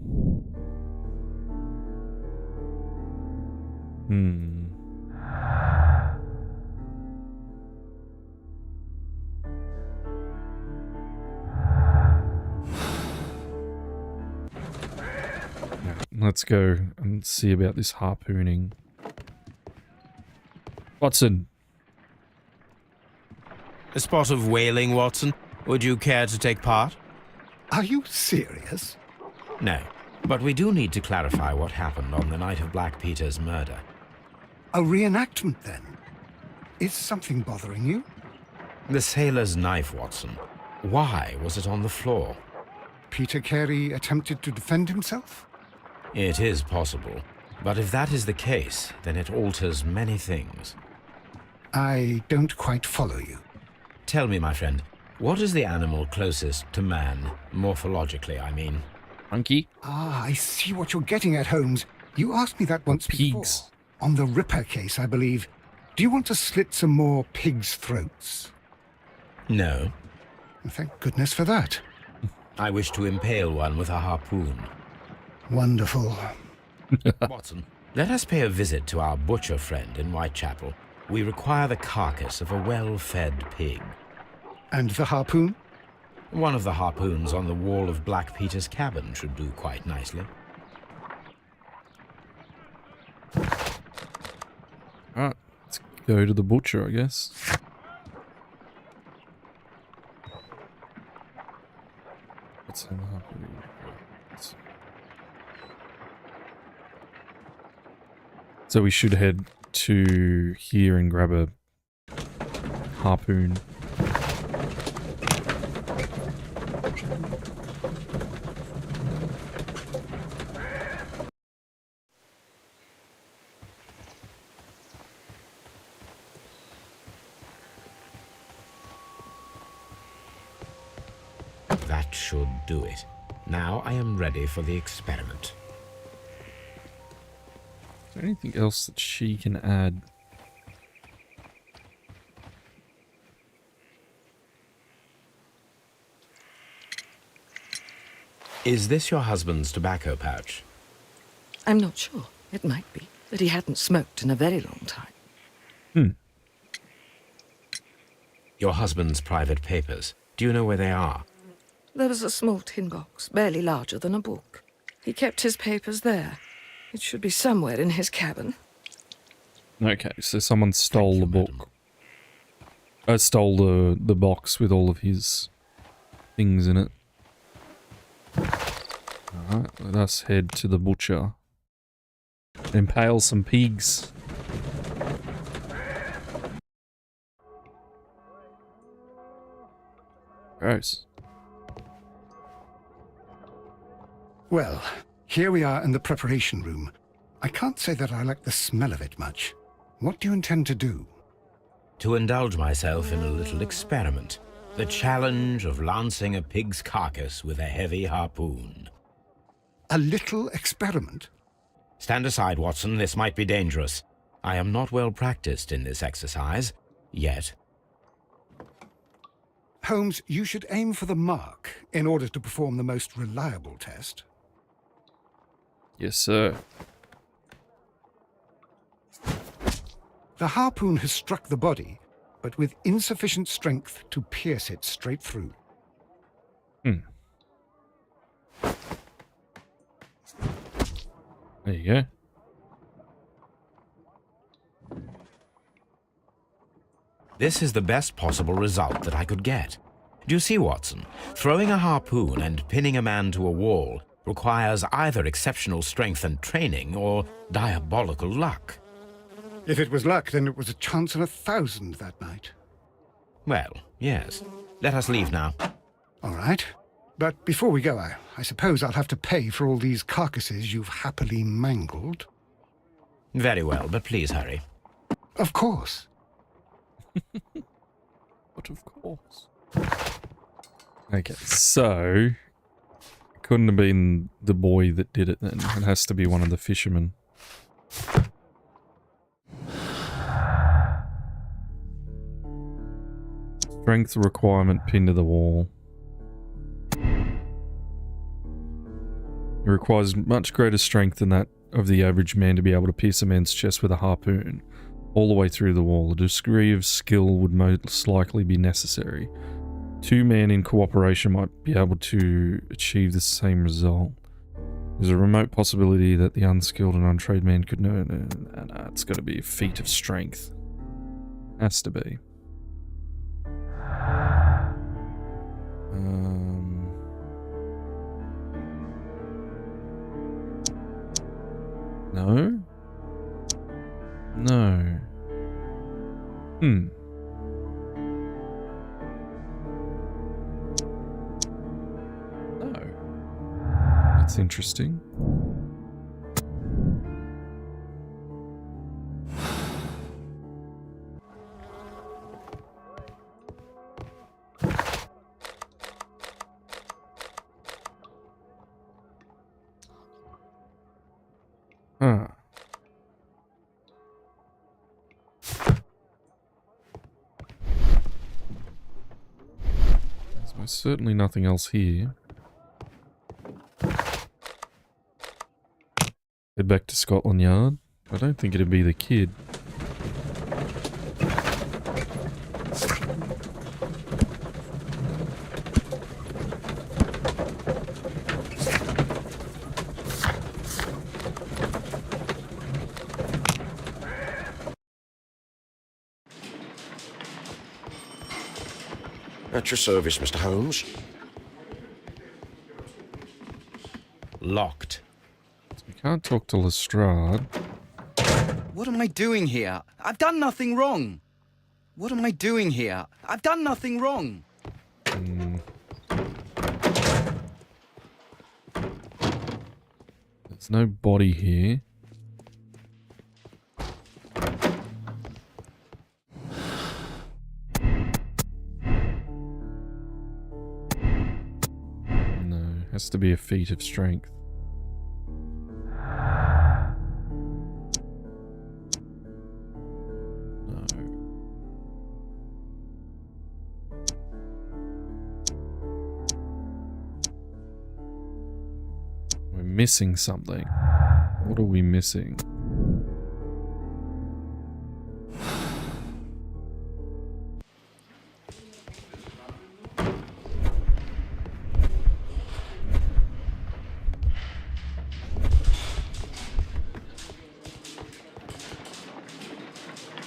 Let's go and see about this harpooning. Watson. A spot of whaling, Watson. Would you care to take part? Are you serious? No, but we do need to clarify what happened on the night of Black Peter's murder. A reenactment, then? Is something bothering you? The sailor's knife, Watson. Why was it on the floor? Peter Carey attempted to defend himself? It is possible. But if that is the case, then it alters many things. I don't quite follow you. Tell me, my friend, what is the animal closest to man, morphologically, I mean? Monkey? Ah, I see what you're getting at, Holmes. You asked me that once before. Pigs. On the Ripper case, I believe. Do you want to slit some more pigs' throats? No. Thank goodness for that. I wish to impale one with a harpoon. Wonderful. Watson, let us pay a visit to our butcher friend in Whitechapel. We require the carcass of a well-fed pig. And the harpoon? One of the harpoons on the wall of Black Peter's cabin should do quite nicely. Alright, let's go to the butcher, I guess. What's in the harpoon? So we should head to here and grab a harpoon. That should do it. Now I am ready for the experiment. Is there anything else that she can add? Is this your husband's tobacco pouch? I'm not sure. It might be, but he hadn't smoked in a very long time. Your husband's private papers. Do you know where they are? There was a small tin box, barely larger than a book. He kept his papers there. It should be somewhere in his cabin. Okay, so someone stole the book. Stole the box with all of his things in it. Alright, let us head to the butcher. Impale some pigs. Gross. Well, here we are in the preparation room. I can't say that I like the smell of it much. What do you intend to do? To indulge myself in a little experiment. The challenge of lancing a pig's carcass with a heavy harpoon. A little experiment? Stand aside, Watson. This might be dangerous. I am not well practiced in this exercise. Yet. Holmes, you should aim for the mark in order to perform the most reliable test. Yes, sir. The harpoon has struck the body, but with insufficient strength to pierce it straight through. There you go. This is the best possible result that I could get. Do you see, Watson? Throwing a harpoon and pinning a man to a wall requires either exceptional strength and training or diabolical luck. If it was luck, then it was a chance in 1,000 that night. Well, yes. Let us leave now. All right. But before we go, I suppose I'll have to pay for all these carcasses you've happily mangled. Very well, but please hurry. Of course. But of course. Okay, so it couldn't have been the boy that did it then. It has to be one of the fishermen. Strength requirement pinned to the wall. It requires much greater strength than that of the average man to be able to pierce a man's chest with a harpoon all the way through the wall. A degree of skill would most likely be necessary. Two men in cooperation might be able to achieve the same result. There's a remote possibility that the unskilled and untrained man could know. No, it's got to be a feat of strength. Has to be. No? No. No. That's interesting. Huh. There's most certainly nothing else here. Head back to Scotland Yard. I don't think it'd be the kid. At your service, Mr. Holmes. Locked. We can't talk to Lestrade. What am I doing here? I've done nothing wrong. What am I doing here? I've done nothing wrong. There's no body here. Has to be a feat of strength. No. We're missing something. What are we missing?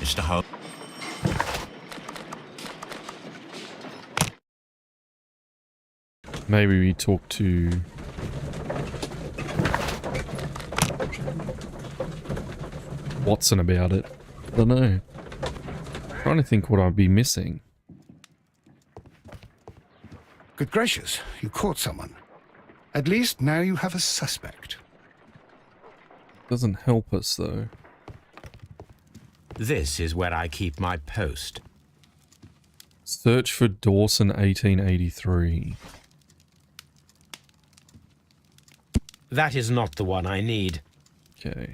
Mr. Holmes. Maybe we talk to... Watson about it. I don't know. Trying to think what I'd be missing. Good gracious, you caught someone. At least now you have a suspect. Doesn't help us though. This is where I keep my post. Search for Dawson 1883. That is not the one I need. Okay.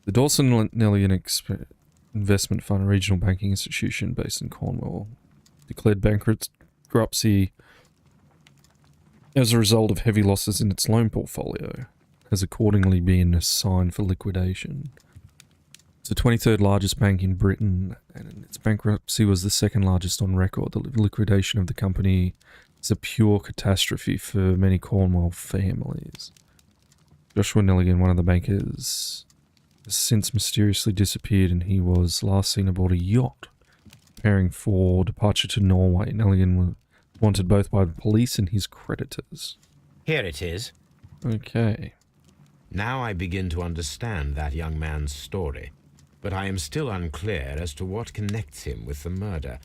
The Dawson Nelligan Investment Fund, a regional banking institution based in Cornwall, declared bankruptcy as a result of heavy losses in its loan portfolio, has accordingly been assigned for liquidation. It's the 23rd largest bank in Britain, and its bankruptcy was the second largest on record. The liquidation of the company is a pure catastrophe for many Cornwall families. Joshua Nelligan, one of the bankers, has since mysteriously disappeared, and he was last seen aboard a yacht preparing for departure to Norway. Nelligan was wanted both by the police and his creditors. Here it is. Okay. Now I begin to understand that young man's story, but I am still unclear as to what connects him with the murder.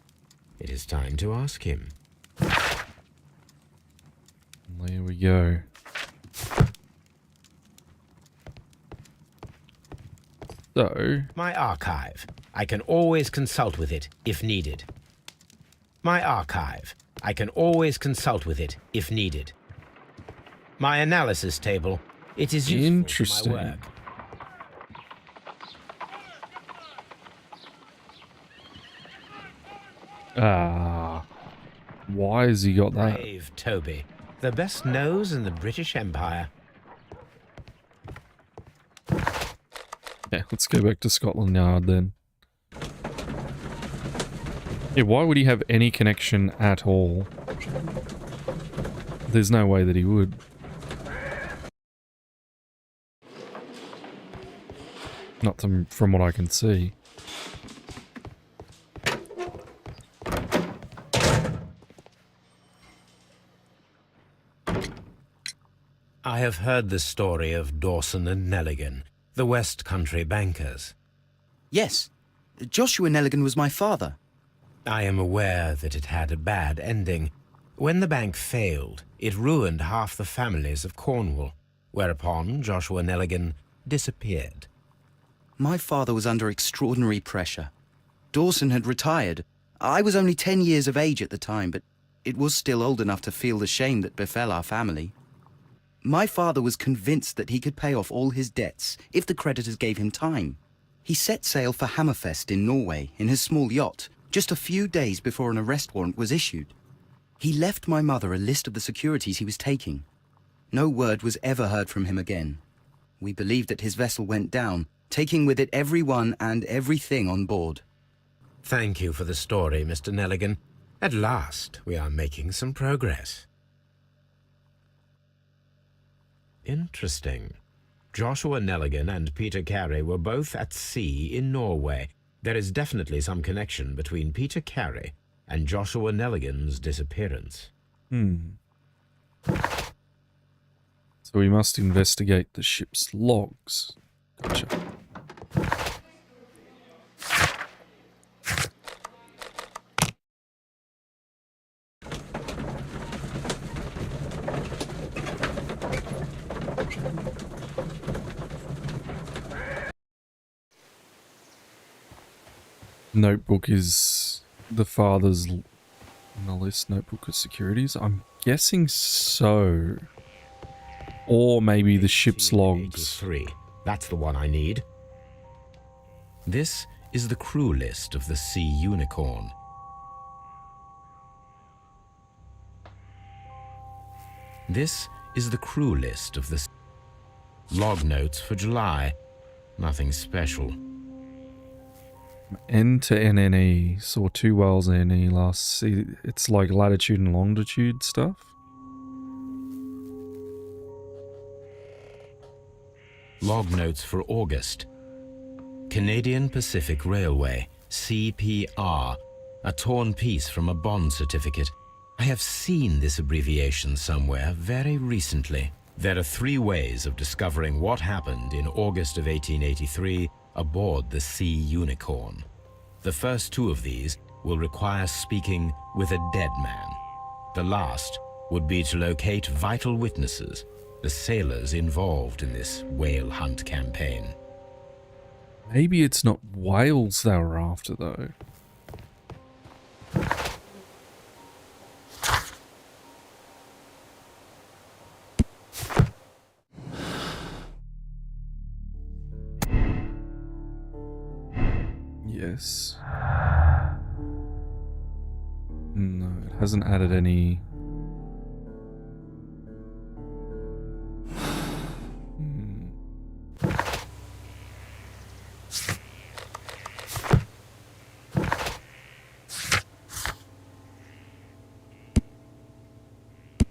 It is time to ask him. There we go. So, My archive. I can always consult with it if needed. My archive. I can always consult with it if needed. My analysis table. It is useful Interesting. for my work. Why has he got that? Brave Toby. The best nose in the British Empire. Yeah, let's go back to Scotland Yard then. Yeah, why would he have any connection at all? There's no way that he would. Not from what I can see. I have heard the story of Dawson and Nelligan, the West Country bankers. Yes, Joshua Nelligan was my father. I am aware that it had a bad ending. When the bank failed, it ruined half the families of Cornwall, whereupon Joshua Nelligan disappeared. My father was under extraordinary pressure. Dawson had retired. I was only 10 years of age at the time, but it was still old enough to feel the shame that befell our family. My father was convinced that he could pay off all his debts if the creditors gave him time. He set sail for Hammerfest in Norway in his small yacht, just a few days before an arrest warrant was issued. He left my mother a list of the securities he was taking. No word was ever heard from him again. We believe that his vessel went down, taking with it everyone and everything on board. Thank you for the story, Mr. Nelligan. At last, we are making some progress. Interesting. Joshua Nelligan and Peter Carey were both at sea in Norway. There is definitely some connection between Peter Carey and Joshua Nelligan's disappearance. So we must investigate the ship's logs. Gotcha. Notebook is the father's in the list notebook of securities? I'm guessing so. Or maybe the ship's logs. 83. That's the one I need. This is the crew list of the Sea Unicorn. This is the crew list of the log notes for July. Nothing special. N to NNE. Saw 2 whales NE last. See, it's like latitude and longitude stuff. Log notes for August. Canadian Pacific Railway, CPR, a torn piece from a bond certificate. I have seen this abbreviation somewhere very recently. There are 3 ways of discovering what happened in August of 1883 aboard the Sea Unicorn. The first 2 of these will require speaking with a dead man. The last would be to locate vital witnesses, the sailors involved in this whale hunt campaign. Maybe it's not whales they were after, though. Yes. No, it hasn't added any.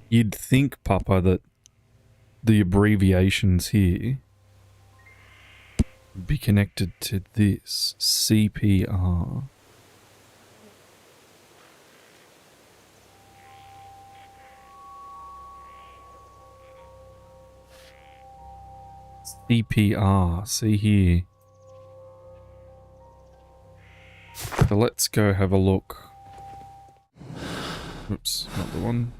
You'd think, Papa, that the abbreviations here would be connected to this CPR. CPR, see here. So let's go have a look. Oops, not the one.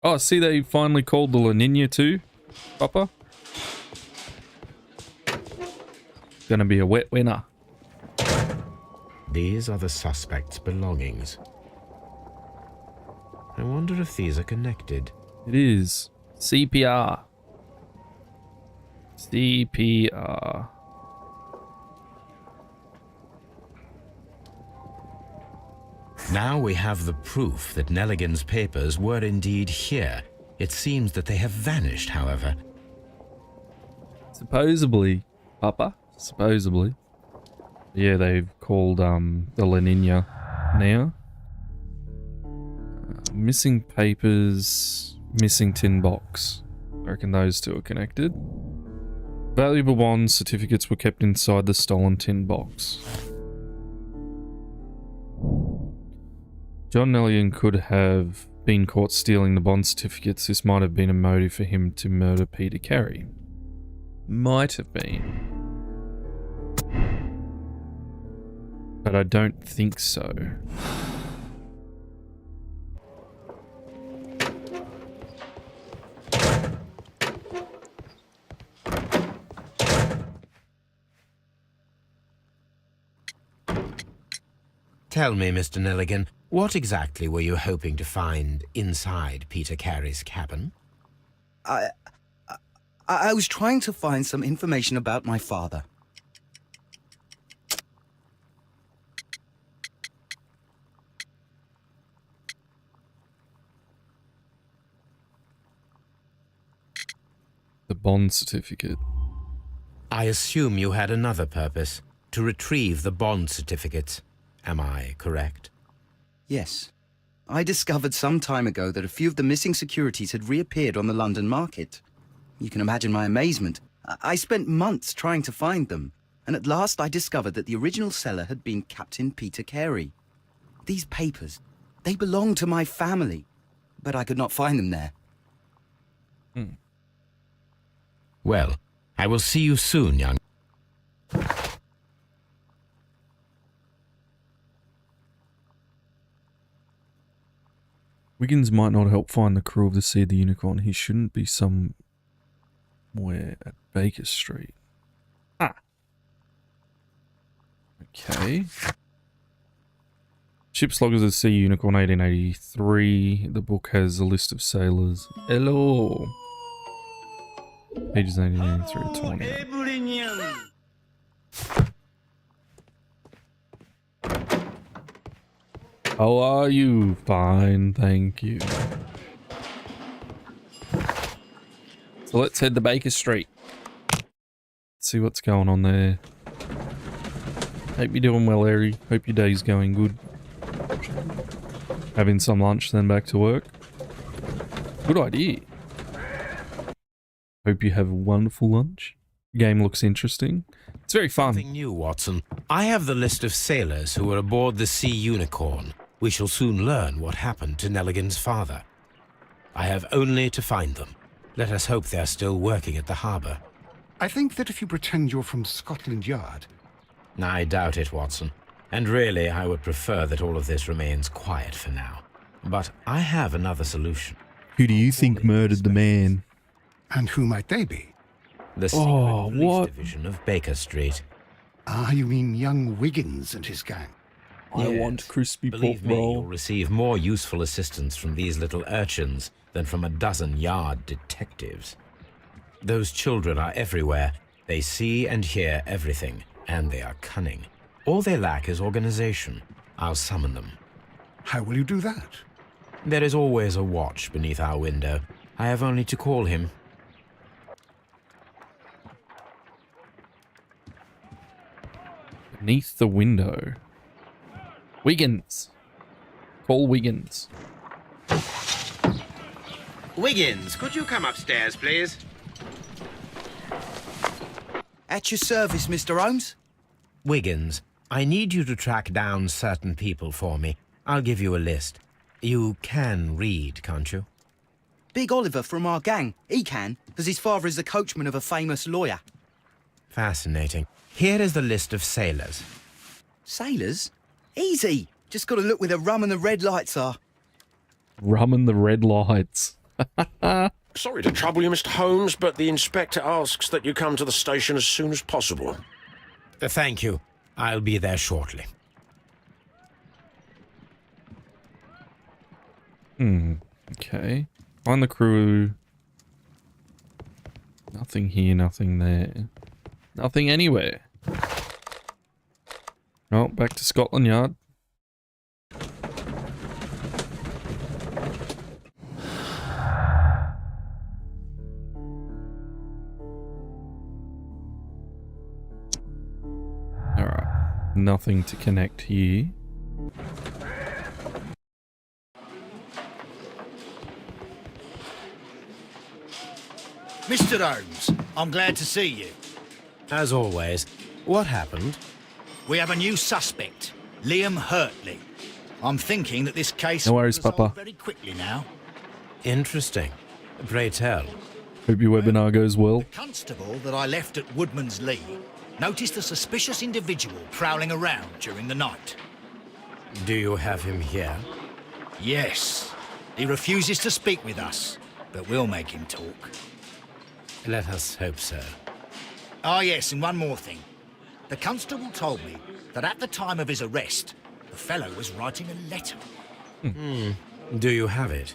Oh, see, they finally called the La Nina too, Papa. Gonna be a wet winter. These are the suspect's belongings. I wonder if these are connected. It is. CPR. CPR. Now we have the proof that Nelligan's papers were indeed here. It seems that they have vanished, however. Supposedly, Papa. Supposedly. Yeah, they've called the La Nina now. Missing papers, missing tin box. I reckon those 2 are connected. Valuable bond certificates were kept inside the stolen tin box. John Nelligan could have been caught stealing the bond certificates. This might have been a motive for him to murder Peter Carey. Might have been. But I don't think so. Tell me, Mr. Nelligan, what exactly were you hoping to find inside Peter Carey's cabin? I was trying to find some information about my father. The bond certificate. I assume you had another purpose, to retrieve the bond certificates. Am I correct? Yes. I discovered some time ago that a few of the missing securities had reappeared on the London market. You can imagine my amazement. I spent months trying to find them, and at last I discovered that the original seller had been Captain Peter Carey. These papers, they belonged to my family, but I could not find them there. Well, I will see you soon, young. Wiggins might not help find the crew of the Sea of the Unicorn. He shouldn't be somewhere at Baker Street. Ah. Okay. Ship's log of the Sea Unicorn 1883. The book has a list of sailors. Hello. Pages 1883 to 28. How are you? Fine, thank you. So let's head to Baker Street. See what's going on there. Hope you're doing well, Larry. Hope your day's going good. Having some lunch, then back to work. Good idea. Hope you have a wonderful lunch. Game looks interesting. It's very fun. Something new, Watson. I have the list of sailors who were aboard the Sea Unicorn. We shall soon learn what happened to Nelligan's father. I have only to find them. Let us hope they're still working at the harbour. I think that if you pretend you're from Scotland Yard... I doubt it, Watson. And really, I would prefer that all of this remains quiet for now. But I have another solution. Who do you think murdered the man? And who might they be? The secret police division of Baker Street. Ah, you mean young Wiggins and his gang? I want crispy pork Believe me, roll. you'll receive more useful assistance from these little urchins than from a dozen yard detectives. Those children are everywhere. They see and hear everything, and they are cunning. All they lack is organization. I'll summon them. How will you do that? There is always a watch beneath our window. I have only to call him. Beneath the window. Wiggins. Call Wiggins. Wiggins, could you come upstairs, please? At your service, Mr. Holmes. Wiggins, I need you to track down certain people for me. I'll give you a list. You can read, can't you? Big Oliver from our gang. He can, because his father is the coachman of a famous lawyer. Fascinating. Here is the list of sailors. Sailors? Easy. Just got to look where the rum and the red lights are. Rum and the red lights. Sorry to trouble you, Mr. Holmes, but the inspector asks that you come to the station as soon as possible. Thank you. I'll be there shortly. Okay. Find the crew. Nothing here, nothing there. Nothing anywhere. Oh, back to Scotland Yard. Alright. Nothing to connect here. Mr. Holmes, I'm glad to see you. As always, what happened? We have a new suspect, Liam Hurtley. I'm thinking that this case No worries, will resolve Papa. very quickly now. Interesting. Pray tell. Hope your webinar goes well. The constable that I left at Woodman's Lee noticed a suspicious individual prowling around during the night. Do you have him here? Yes, he refuses to speak with us, but we'll make him talk. Let us hope so. Ah, yes, and one more thing. The constable told me that at the time of his arrest, the fellow was writing a letter. Do you have it?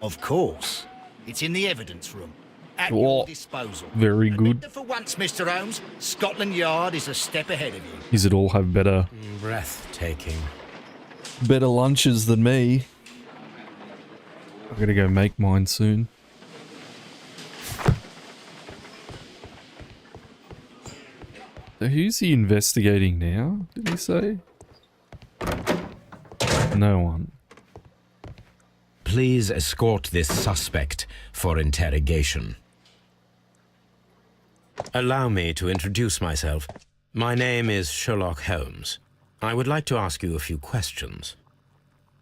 Of course. It's in the evidence room. At Oh, your disposal. very good. Admit that for once, Mr. Holmes, Scotland Yard is a step ahead of you. Does it all have better Breathtaking. lunches than me? I'm gonna go make mine soon. So who's he investigating now, did he say? No one. Please escort this suspect for interrogation. Allow me to introduce myself. My name is Sherlock Holmes. I would like to ask you a few questions.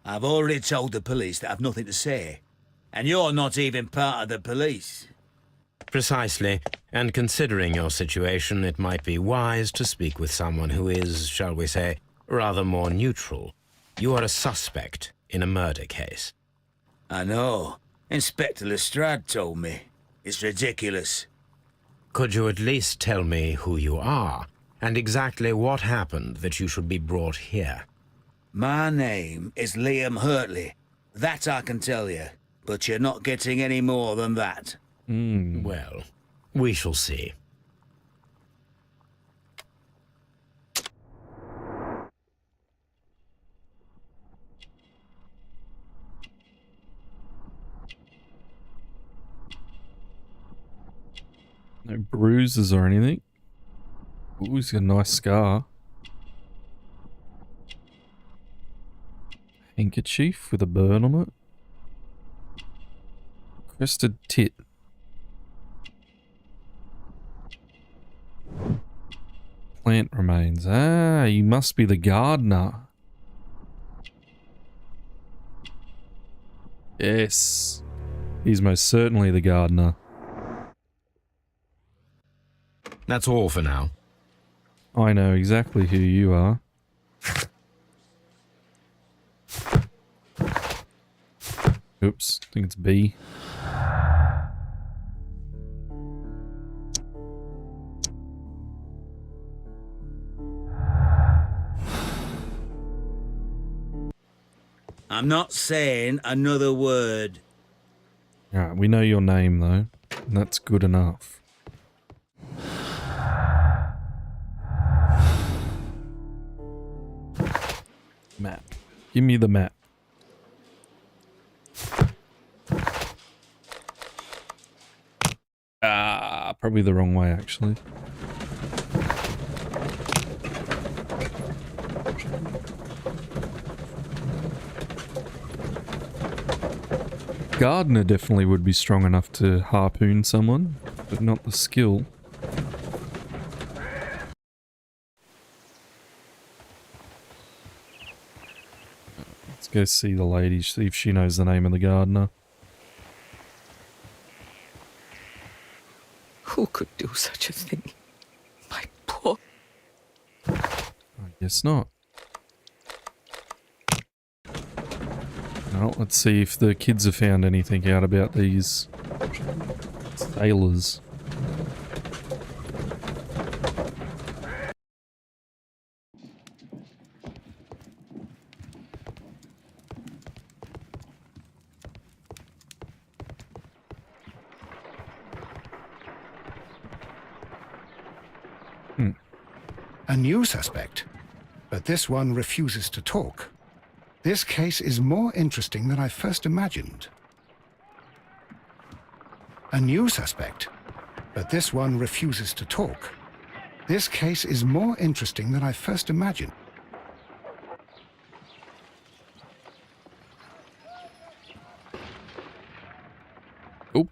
I've already told the police that I've nothing to say. And you're not even part of the police. Precisely, and considering your situation, it might be wise to speak with someone who is, shall we say, rather more neutral. You are a suspect in a murder case. I know. Inspector Lestrade told me. It's ridiculous. Could you at least tell me who you are, and exactly what happened that you should be brought here? My name is Liam Hurtley. That I can tell you. But you're not getting any more than that. Well, we shall see. No bruises or anything. Ooh, he's got a nice scar. Handkerchief with a burn on it. Crested tit. Plant remains. Ah, you must be the gardener. Yes. He's most certainly the gardener. That's all for now. I know exactly who you are. Oops, I think it's B. I'm not saying another word. Alright, we know your name though, and that's good enough. Map. Give me the map. Ah, probably the wrong way actually. Gardener definitely would be strong enough to harpoon someone, but not the skill. Let's go see the lady, see if she knows the name of the gardener. Who could do such a thing? My poor... I guess not. Well, let's see if the kids have found anything out about these sailors. A new suspect, but this one refuses to talk. This case is more interesting than I first imagined. A new suspect, but this one refuses to talk. This case is more interesting than I first imagined. Oh.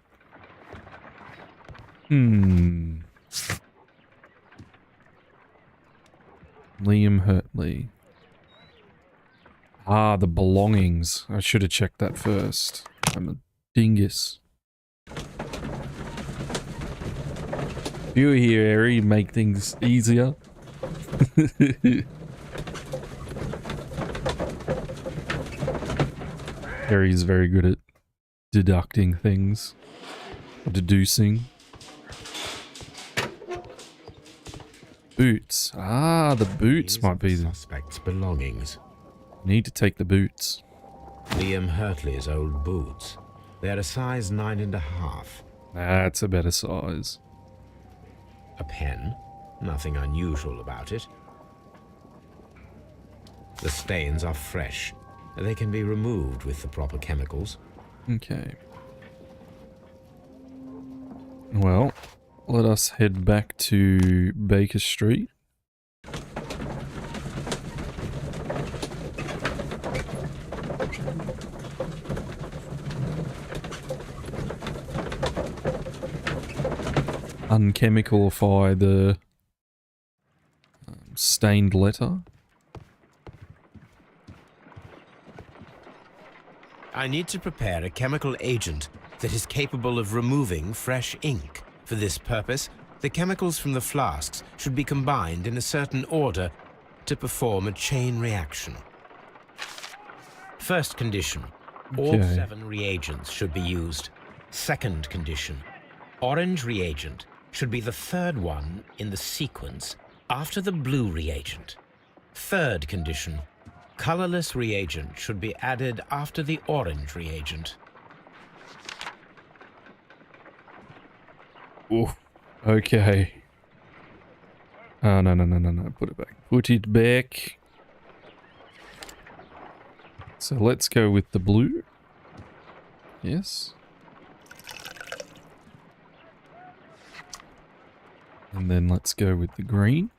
Liam Hurtley. Ah, the belongings. I should have checked that first. I'm a dingus. If you were here, Harry, you'd make things easier. Harry's very good at deducting things. Deducing. Boots. Ah, the boots These might are be the the... suspect's belongings. Need to take the boots. Liam Hurtley's old boots. They're a size 9.5. That's a better size. A pen. Nothing unusual about it. The stains are fresh. They can be removed with the proper chemicals. Okay. Well, let us head back to Baker Street. Unchemicalify the stained letter. I need to prepare a chemical agent that is capable of removing fresh ink. For this purpose, the chemicals from the flasks should be combined in a certain order to perform a chain reaction. First condition, All Okay. 7 reagents should be used. Second condition. Orange reagent should be the third one in the sequence after the blue reagent. Third condition. Colorless reagent should be added after the orange reagent. Ooh. Okay. Oh, no. Put it back. Put it back. So let's go with the blue. Yes. And then let's go with the green.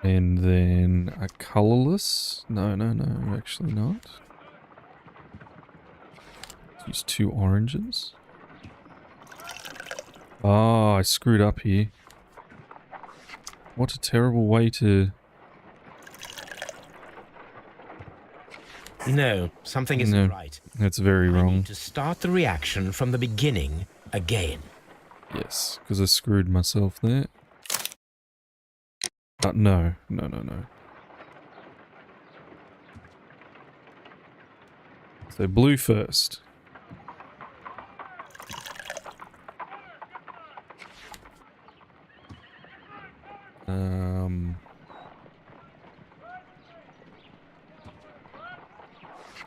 And then a colorless. No, actually not. Let's use 2 oranges. Oh, I screwed up here. What a terrible way to... No, something isn't right. That's very I wrong. need to start the reaction from the beginning again. Yes, because I screwed myself there. No. So blue first.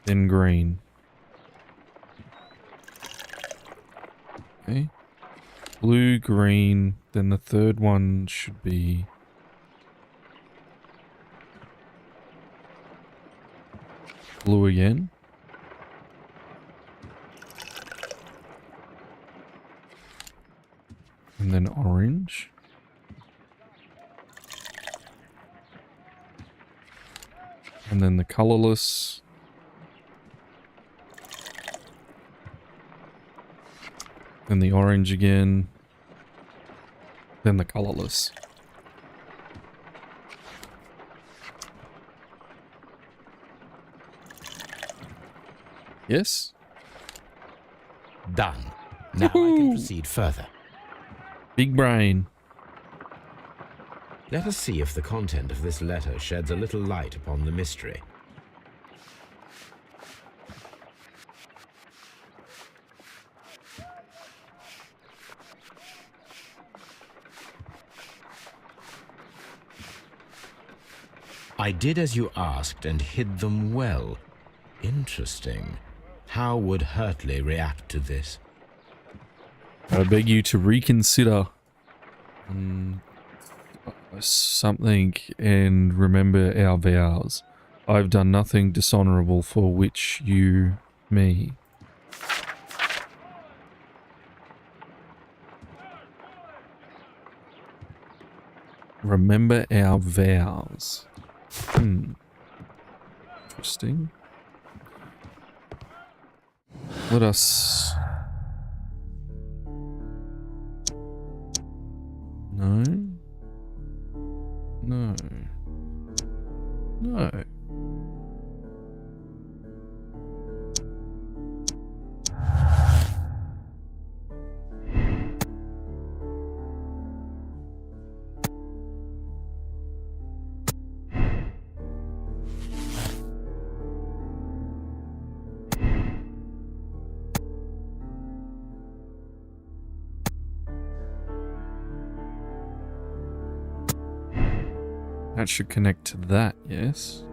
Then green. Okay. Blue, green, then the third one should be blue again. And then orange. And then the colorless. Then the orange again. Then the colorless. Yes? Done. Now I can proceed further. Big brain. Let us see if the content of this letter sheds a little light upon the mystery. I did as you asked and hid them well. Interesting. How would Hurtley react to this? I beg you to reconsider something and remember our vows. I've done nothing dishonorable for which you me. Remember our vows. Interesting. Let us... No. No. No. That should connect to that, yes?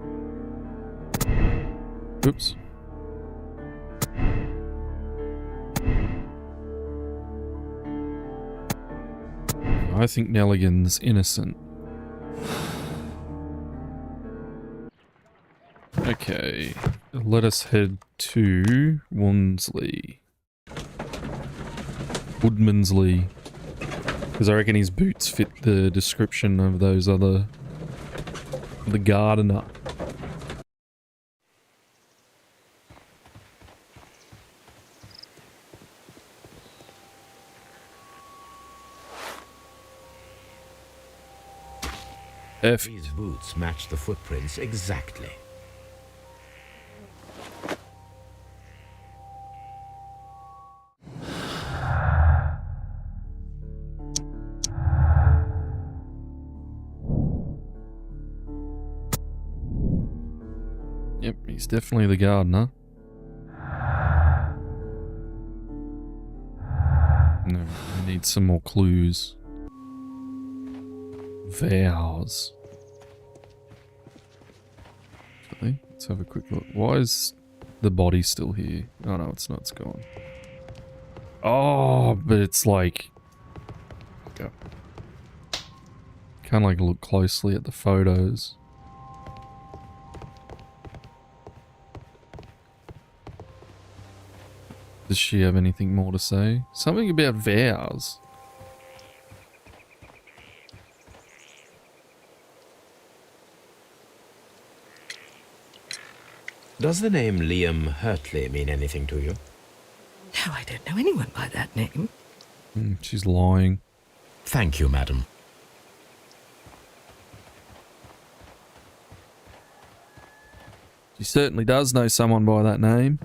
Oops. I think Nelligan's innocent. Okay, let us head to Woodmansley. Because I reckon his boots fit the description of those other... the gardener. These boots match the footprints exactly. Yep, he's definitely the gardener. No, we need some more clues. Vows. Okay, let's have a quick look. Why is the body still here? Oh no, it's not. It's gone. Oh, but it's like... Go. Can't like look closely at the photos. Does she have anything more to say? Something about vows. Does the name Liam Hurtley mean anything to you? No, I don't know anyone by that name. She's lying. Thank you, madam. She certainly does know someone by that name.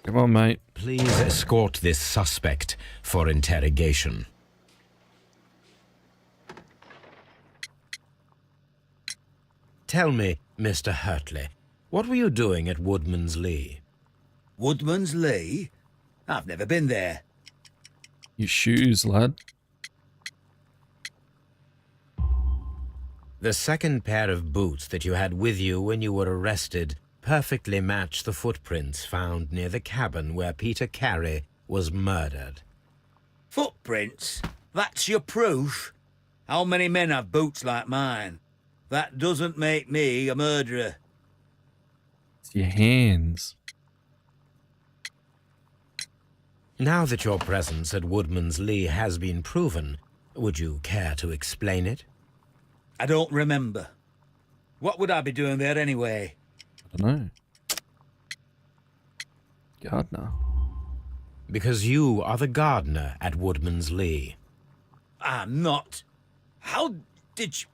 Come on, mate. Please escort this suspect for interrogation. Tell me, Mr. Hurtley, what were you doing at Woodman's Lee? Woodman's Lee? I've never been there. Your shoes, lad. The second pair of boots that you had with you when you were arrested perfectly match the footprints found near the cabin where Peter Carey was murdered. Footprints? That's your proof? How many men have boots like mine? That doesn't make me a murderer. It's your hands. Now that your presence at Woodman's Lee has been proven, would you care to explain it? I don't remember. What would I be doing there anyway? I don't know. Gardener. Because you are the gardener at Woodman's Lee. I'm not. How did you...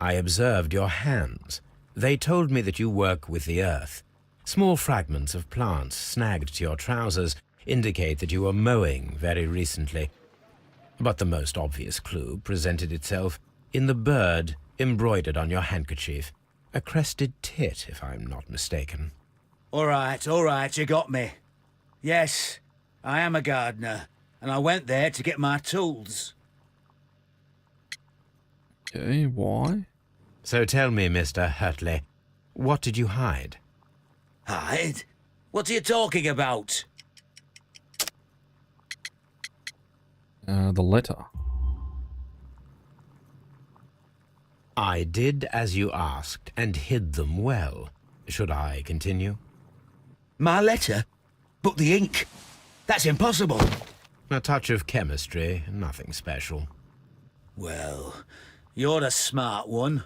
I observed your hands. They told me that you work with the earth. Small fragments of plants snagged to your trousers indicate that you were mowing very recently. But the most obvious clue presented itself in the bird embroidered on your handkerchief. A crested tit, if I'm not mistaken. All right, you got me. Yes, I am a gardener, and I went there to get my tools. Okay, why? So tell me, Mr. Hurtley, what did you hide? Hide? What are you talking about? The letter. I did as you asked and hid them well. Should I continue? My letter? But the ink? That's impossible. A touch of chemistry, nothing special. Well, you're a smart one.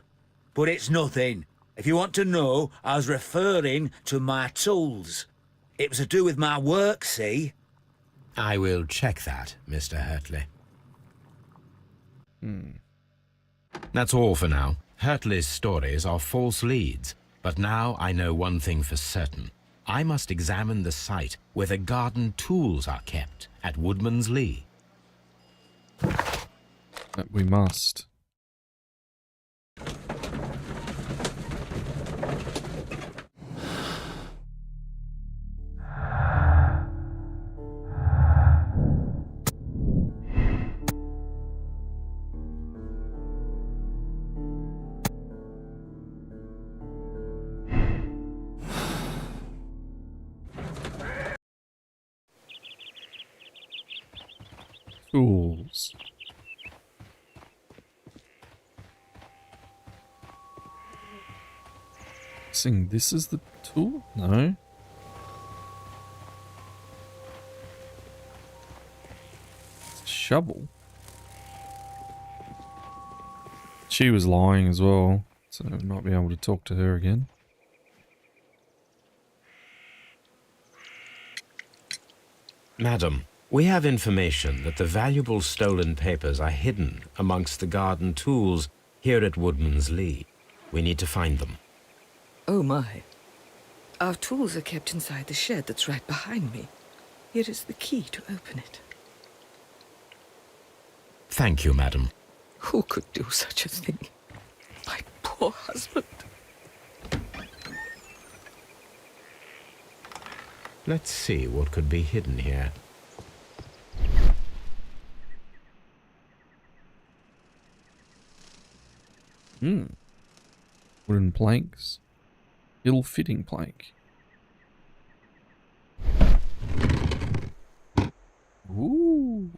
But it's nothing. If you want to know, I was referring to my tools. It was to do with my work, see? I will check that, Mr. Hurtley. That's all for now. Hurtley's stories are false leads, but now I know one thing for certain. I must examine the site where the garden tools are kept at Woodman's Lee. That we must. Tools. Guessing this is the tool? No. It's a shovel. She was lying as well, so I might be able to talk to her again. Madam, we have information that the valuable stolen papers are hidden amongst the garden tools Here at Woodman's Lee. We need to find them. Oh, my. Our tools are kept inside the shed that's right behind me. Here is the key to open it. Thank you, madam. Who could do such a thing? My poor husband. Let's see what could be hidden here. Wooden planks. Ill-fitting plank. Ooh.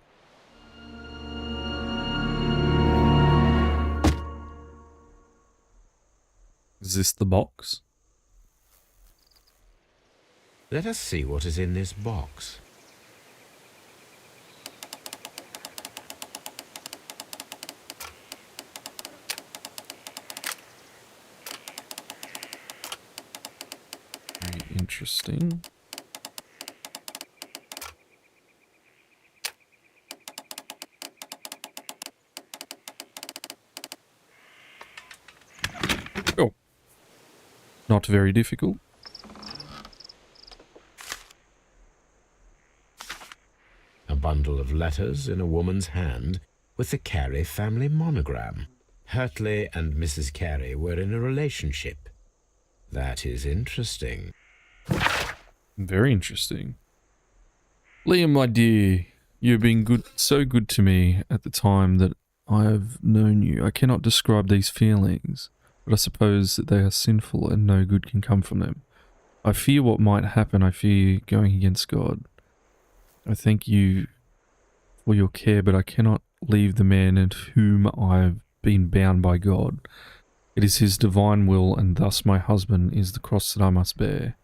Is this the box? Let us see what is in this box. Very interesting. Oh. Not very difficult. A bundle of letters in a woman's hand with the Carey family monogram. Hurtley and Mrs. Carey were in a relationship. That is interesting. Very interesting. Liam, my dear, you've been good, so good to me at the time that I have known you. I cannot describe these feelings, but I suppose that they are sinful and no good can come from them. I fear what might happen. I fear going against God. I thank you for your care, but I cannot leave the man at whom I have been bound by God. It is his divine will, and thus my husband is the cross that I must bear.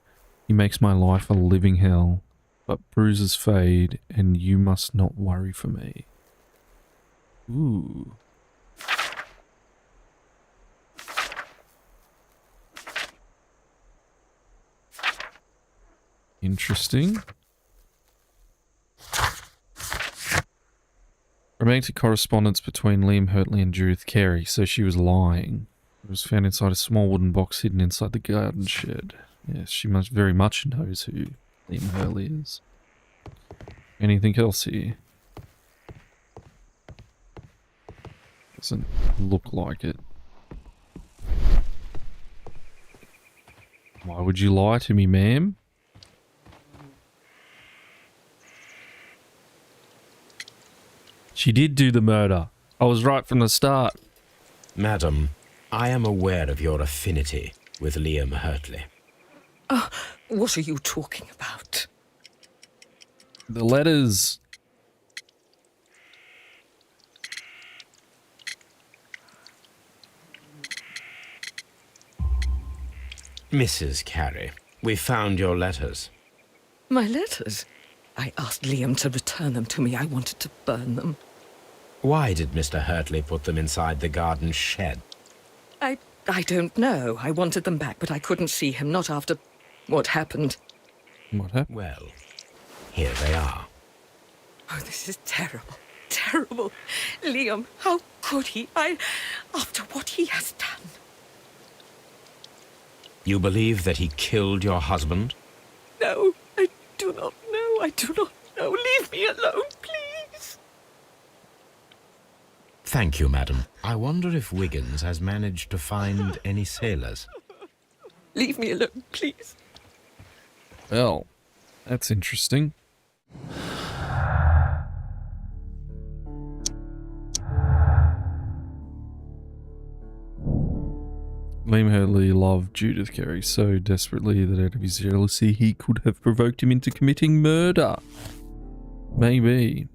He makes my life a living hell, but bruises fade, and you must not worry for me. Ooh. Interesting. Romantic correspondence between Liam Hurtley and Judith Carey, so she was lying. It was found inside a small wooden box hidden inside the garden shed. Yes, she must very much knows who Liam Hurley is. Anything else here? Doesn't look like it. Why would you lie to me, ma'am? She did do the murder. I was right from the start. Madam, I am aware of your affinity with Liam Hurtley. What are you talking about? The letters. Mrs. Carey, we found your letters. My letters? I asked Liam to return them to me. I wanted to burn them. Why did Mr. Hurtley put them inside the garden shed? I don't know. I wanted them back, but I couldn't see him, not after what happened. What happened? Well, here they are. Oh, this is terrible. Terrible. Liam, how could he? After what he has done. You believe that he killed your husband? No, I do not know. I do not know. Leave me alone, please. Thank you, madam. I wonder if Wiggins has managed to find any sailors. Leave me alone, please. Well, that's interesting. Liam Hurtley loved Judith Carey so desperately that out of his jealousy he could have provoked him into committing murder. Maybe.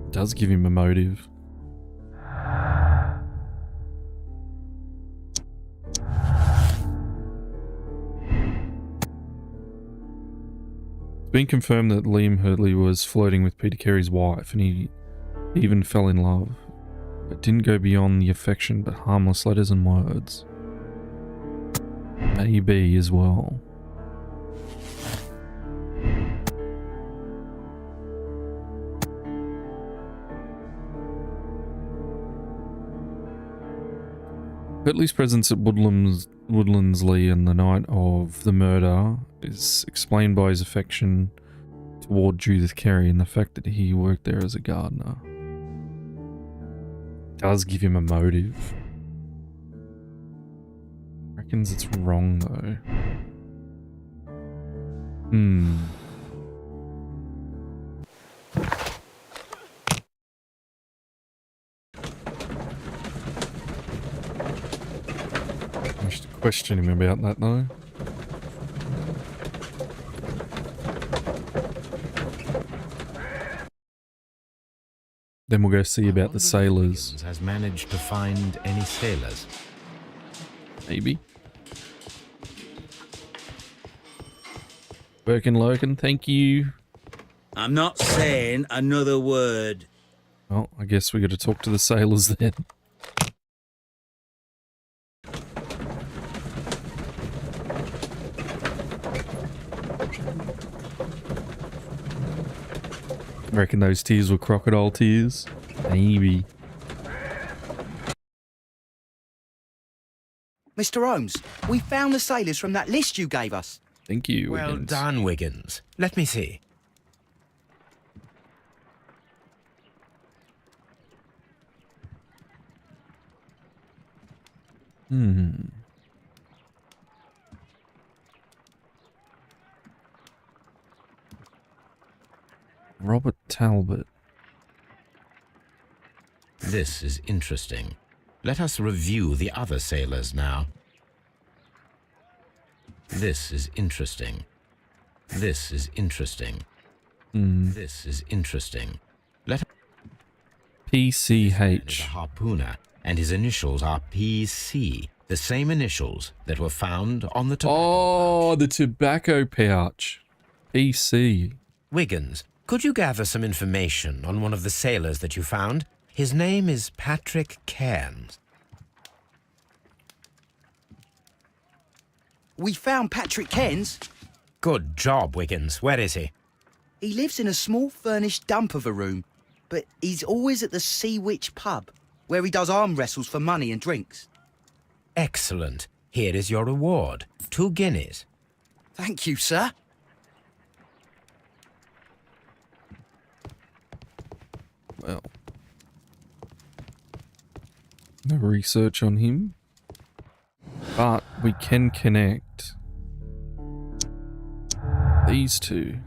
It does give him a motive. It's been confirmed that Liam Hurtley was flirting with Peter Carey's wife, and he even fell in love. It didn't go beyond the affection but harmless letters and words. Maybe as well. Whitley's presence at Woodlands Lee on the night of the murder is explained by his affection toward Judith Carey and the fact that he worked there as a gardener. Does give him a motive. Reckons it's wrong though. I should question him about that though. Then we'll go see about the sailors. Has managed to find any sailors? Maybe. Birkin Lurkin, thank you. I'm not saying another word. Well, I guess we got to talk to the sailors then. I reckon those tears were crocodile tears. Maybe. Mr. Holmes, we found the sailors from that list you gave us. Thank you, Well Wiggins. done, Wiggins. Let me see. Robert Talbot. This is interesting. Let us review the other sailors now. This is interesting. This is interesting. This is interesting. Let is a PCH. harpooner, and his initials are PC, the same initials that were found on the tobacco. Oh, the tobacco pouch. PC. Wiggins, could you gather some information on one of the sailors that you found? His name is Patrick Cairns. We found Patrick Cairns. Good job, Wiggins. Where is he? He lives in a small furnished dump of a room, but he's always at the Sea Witch pub, where he does arm wrestles for money and drinks. Excellent. Here is your reward. 2 guineas. Thank you, sir. Well. No research on him. But we can connect these two.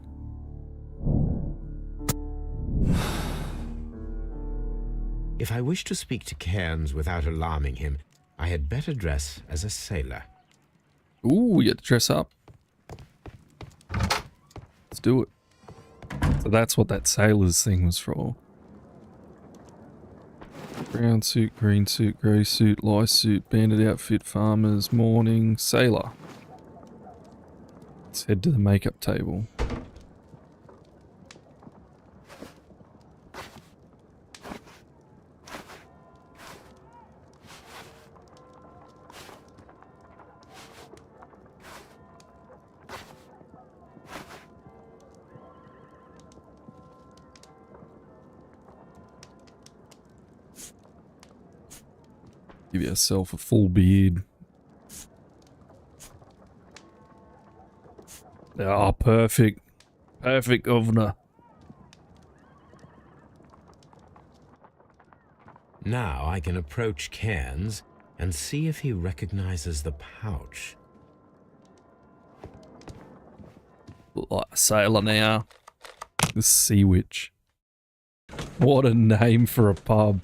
If I wish to speak to Cairns without alarming him, I had better dress as a sailor. Ooh, we get to dress up. Let's do it. So that's what that sailor's thing was for. Brown suit, green suit, grey suit, light suit, bandit outfit, farmers, morning, sailor. Let's head to the makeup table. Give yourself a full beard. Oh, perfect. Perfect, governor. Now I can approach Cairns and see if he recognizes the pouch. Look like a sailor now. The Sea Witch. What a name for a pub.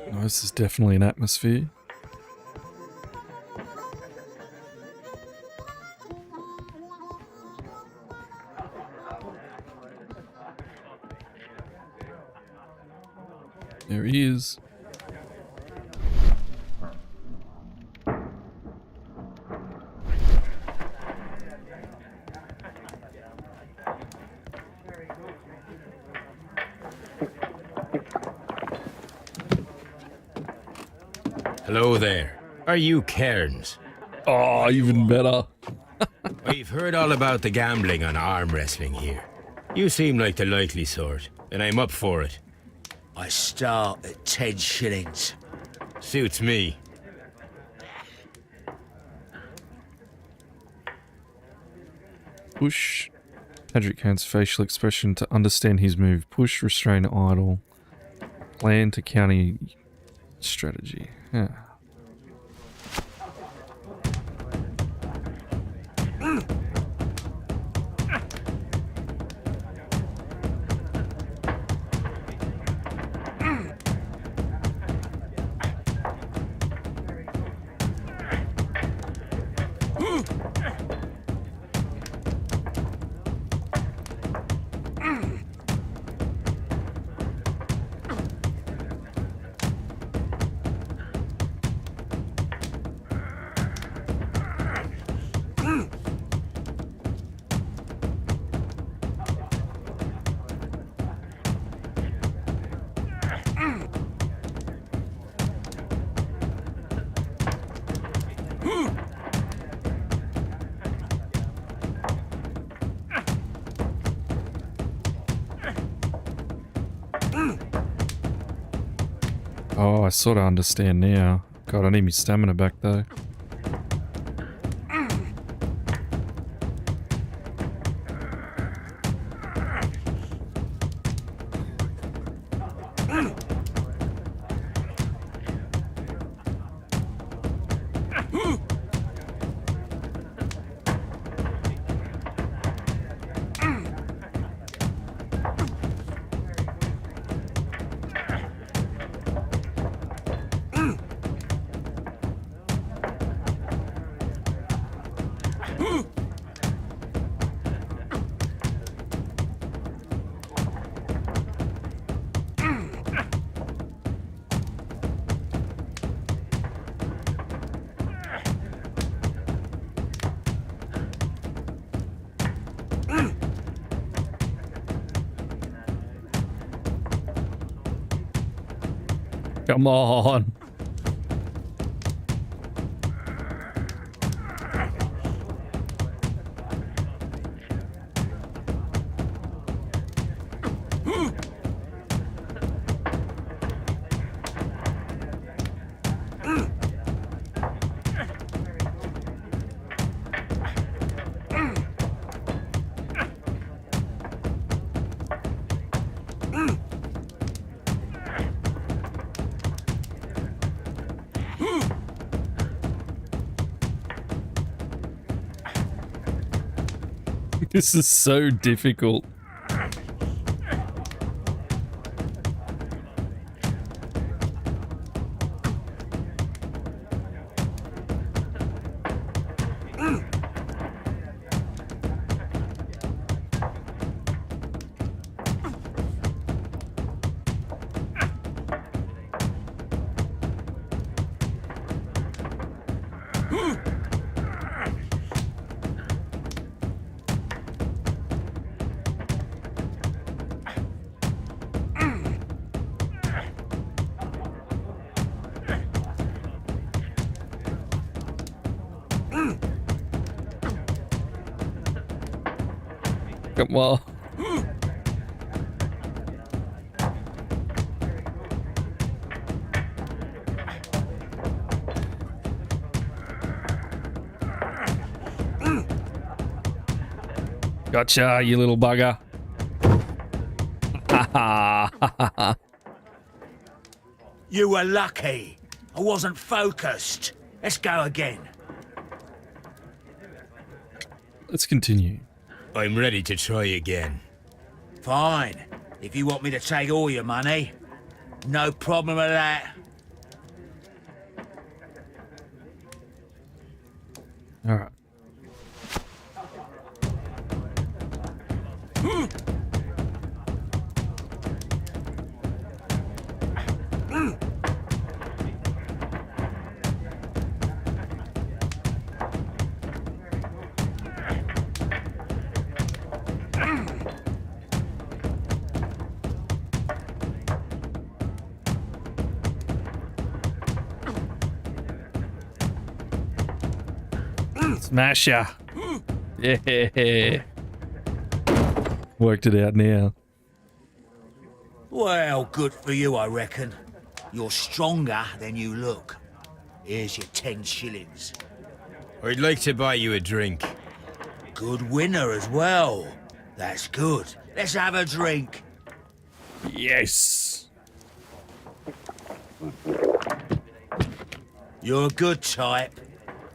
Oh, this is definitely an atmosphere. There he is. Hello there. Are you Cairns? Oh, even better. We've heard all about the gambling and arm wrestling here. You seem like the likely sort, and I'm up for it. I start at 10 shillings. Suits me. Push Patrick Hand's facial expression to understand his move. Push, restrain, idle. Plan to counter strategy. Yeah. Oh, I sort of understand now. God, I need my stamina back though. Come on. This is so difficult. Come on. Gotcha, you little bugger. You were lucky. I wasn't focused. Let's go again. Let's continue. I'm ready to try again. Fine. If you want me to take all your money, no problem with that. All right. Smasher. Yeah. Worked it out now. Well, good for you, I reckon. You're stronger than you look. Here's your 10 shillings. I'd like to buy you a drink. Good winner as well. That's good. Let's have a drink. Yes. You're a good type.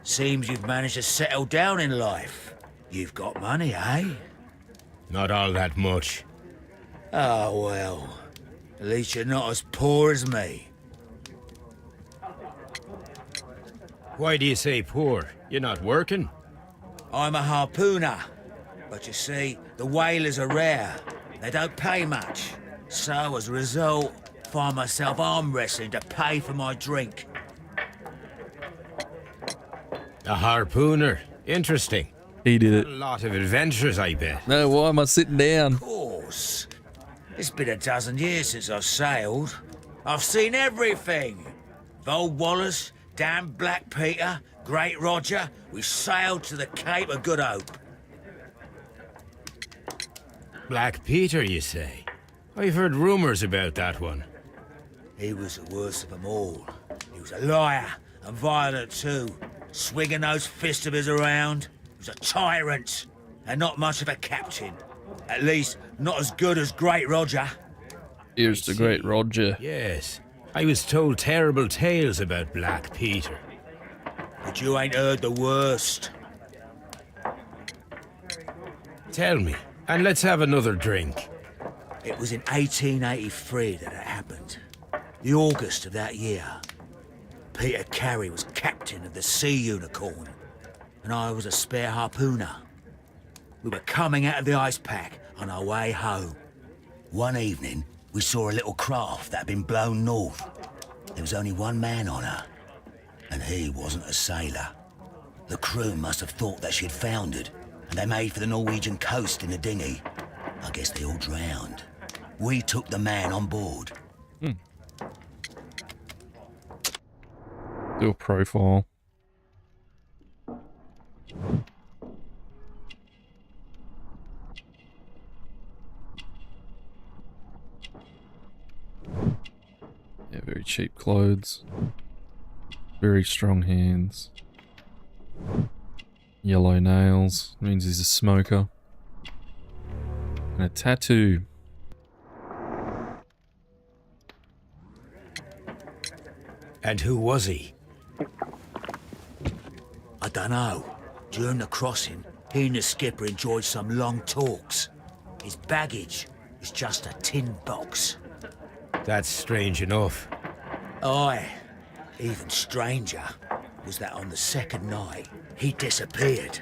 Seems you've managed to settle down in life. You've got money, eh? Not all that much. Oh, well. At least you're not as poor as me. Why do you say poor? You're not working? I'm a harpooner. But you see, the whalers are rare. They don't pay much. So, as a result, find myself arm wrestling to pay for my drink. A harpooner. Interesting. He did A it. lot of adventures, I bet. No, why am I sitting down? Of course. It's been a dozen years since I've sailed. I've seen everything. Old Wallace, damn Black Peter, Great Roger. We sailed to the Cape of Good Hope. Black Peter, you say? I've heard rumors about that one. He was the worst of them all. He was a liar and violent too, swinging those fists of his around. He was a tyrant and not much of a captain. At least, not as good as Great Roger. Here's the great Roger. Yes. I was told terrible tales about Black Peter. But you ain't heard the worst. Tell me, and let's have another drink. It was in 1883 that it happened. The August of that year. Peter Carey was captain of the Sea Unicorn, and I was a spare harpooner. We were coming out of the ice pack on our way home. One evening, we saw a little craft that had been blown north. There was only one man on her, and he wasn't a sailor. The crew must have thought that she'd foundered, and they made for the Norwegian coast in a dinghy. I guess they all drowned. We took the man on board. Do a profile. Yeah, very cheap clothes. Very strong hands. Yellow nails. Means he's a smoker. And a tattoo. And who was he? I dunno. During the crossing, he and the skipper enjoyed some long talks. His baggage was just a tin box. That's strange enough. Aye. Even stranger was that on the second night, he disappeared.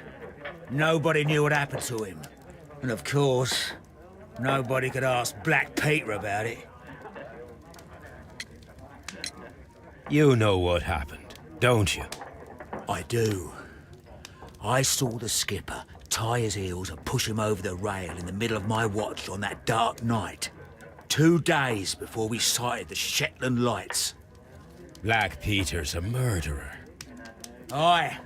Nobody knew what happened to him. And of course, nobody could ask Black Peter about it. You know what happened, don't you? I do. I saw the skipper tie his heels and push him over the rail in the middle of my watch on that dark night. 2 days before we sighted the Shetland lights. Black Peter's a murderer. Aye.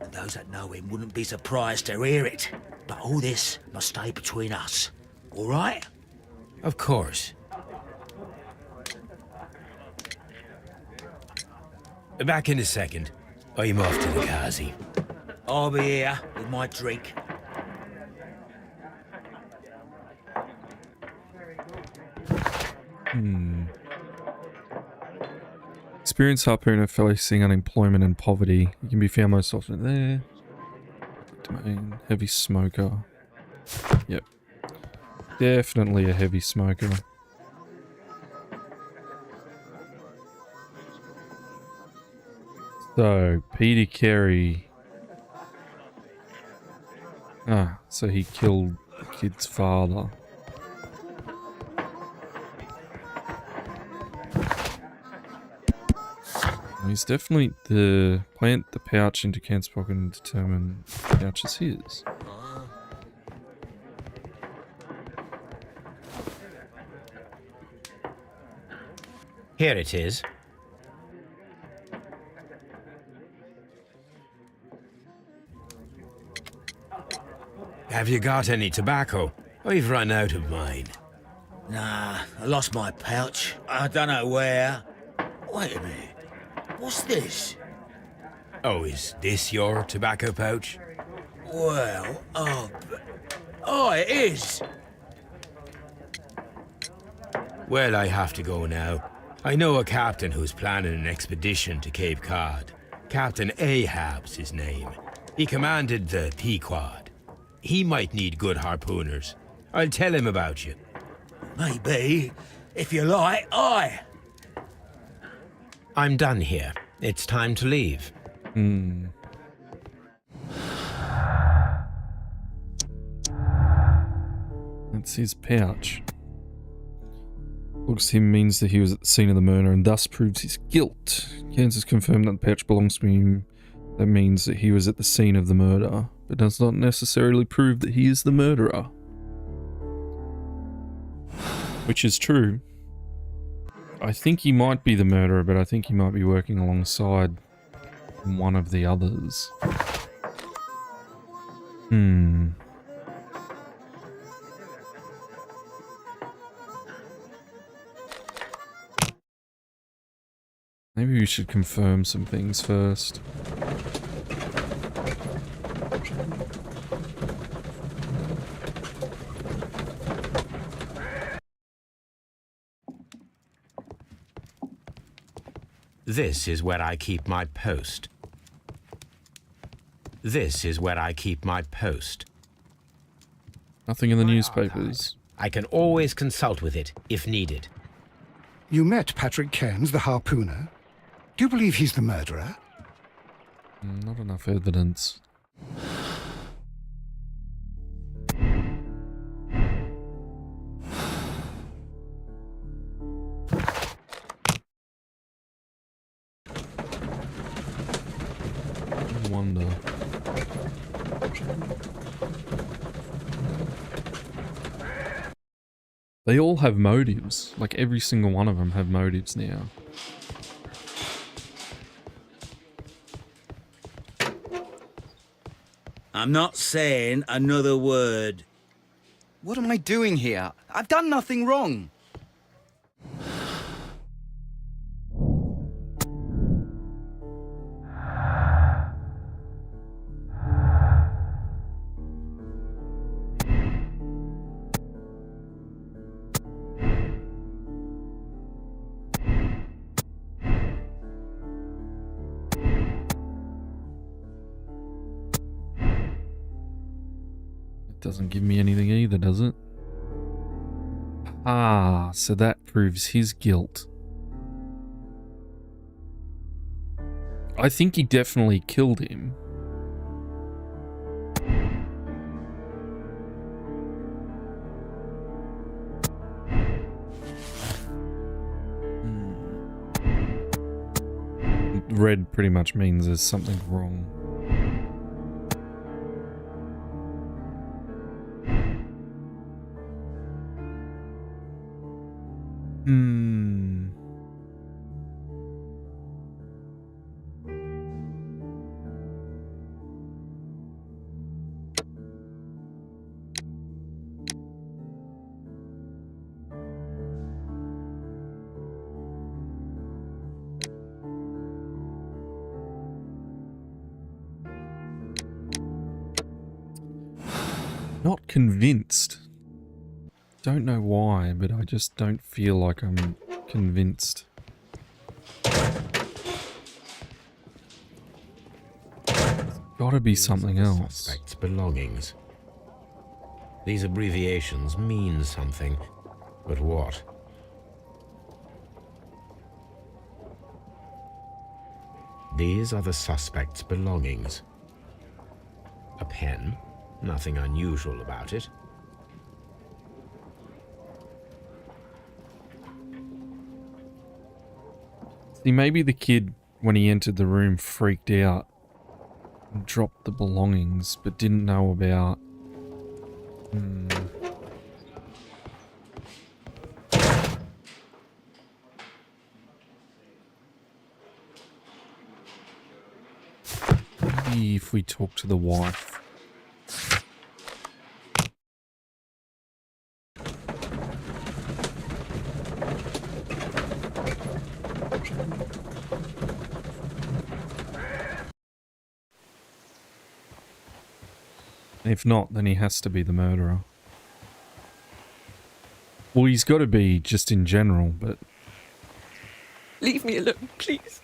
And those that know him wouldn't be surprised to hear it. But all this must stay between us. All right? Of course. Back in a second. I'm off to the Kazi. I'll be here with my drink. Experienced harpooner facing unemployment and poverty. You can be found most often there. Domain, heavy smoker. Yep. Definitely a heavy smoker. So, Peter Carey. Ah, so he killed the kid's father. He's definitely the plant the pouch into Kent's pocket and determine the pouch is his. Here it is. Have you got any tobacco? I've run out of mine. Nah, I lost my pouch. I don't know where. Wait a minute. What's this? Oh, is this your tobacco pouch? Well, oh, it is. Well, I have to go now. I know a captain who's planning an expedition to Cape Cod. Captain Ahab's his name. He commanded the Pequod. He might need good harpooners. I'll tell him about you. Maybe. If you like, aye. I'm done here. It's time to leave. That's his pouch. Looks to him means that he was at the scene of the murder and thus proves his guilt. Kansas confirmed that the pouch belongs to him. That means that he was at the scene of the murder, but does not necessarily prove that he is the murderer. Which is true. I think he might be the murderer, but I think he might be working alongside one of the others. Maybe we should confirm some things first. This is where I keep my post. This is where I keep my post. Nothing in the newspapers. I can always consult with it if needed. You met Patrick Cairns, the harpooner. Do you believe he's the murderer? Not enough evidence. I wonder. They all have motives. Like every single one of them have motives now. I'm not saying another word. What am I doing here? I've done nothing wrong. Doesn't give me anything either, does it? Ah, so that proves his guilt. I think he definitely killed him. Red pretty much means there's something wrong. Not convinced. Don't know why, but I just don't feel like I'm convinced. There's gotta be something else. Suspect's belongings. These abbreviations mean something, but what? These are the suspect's belongings. A pen, nothing unusual about it. See, maybe the kid, when he entered the room, freaked out and dropped the belongings, but didn't know about... Maybe if we talk to the wife. If not, then he has to be the murderer. Well, he's got to be just in general, but... Leave me alone, please.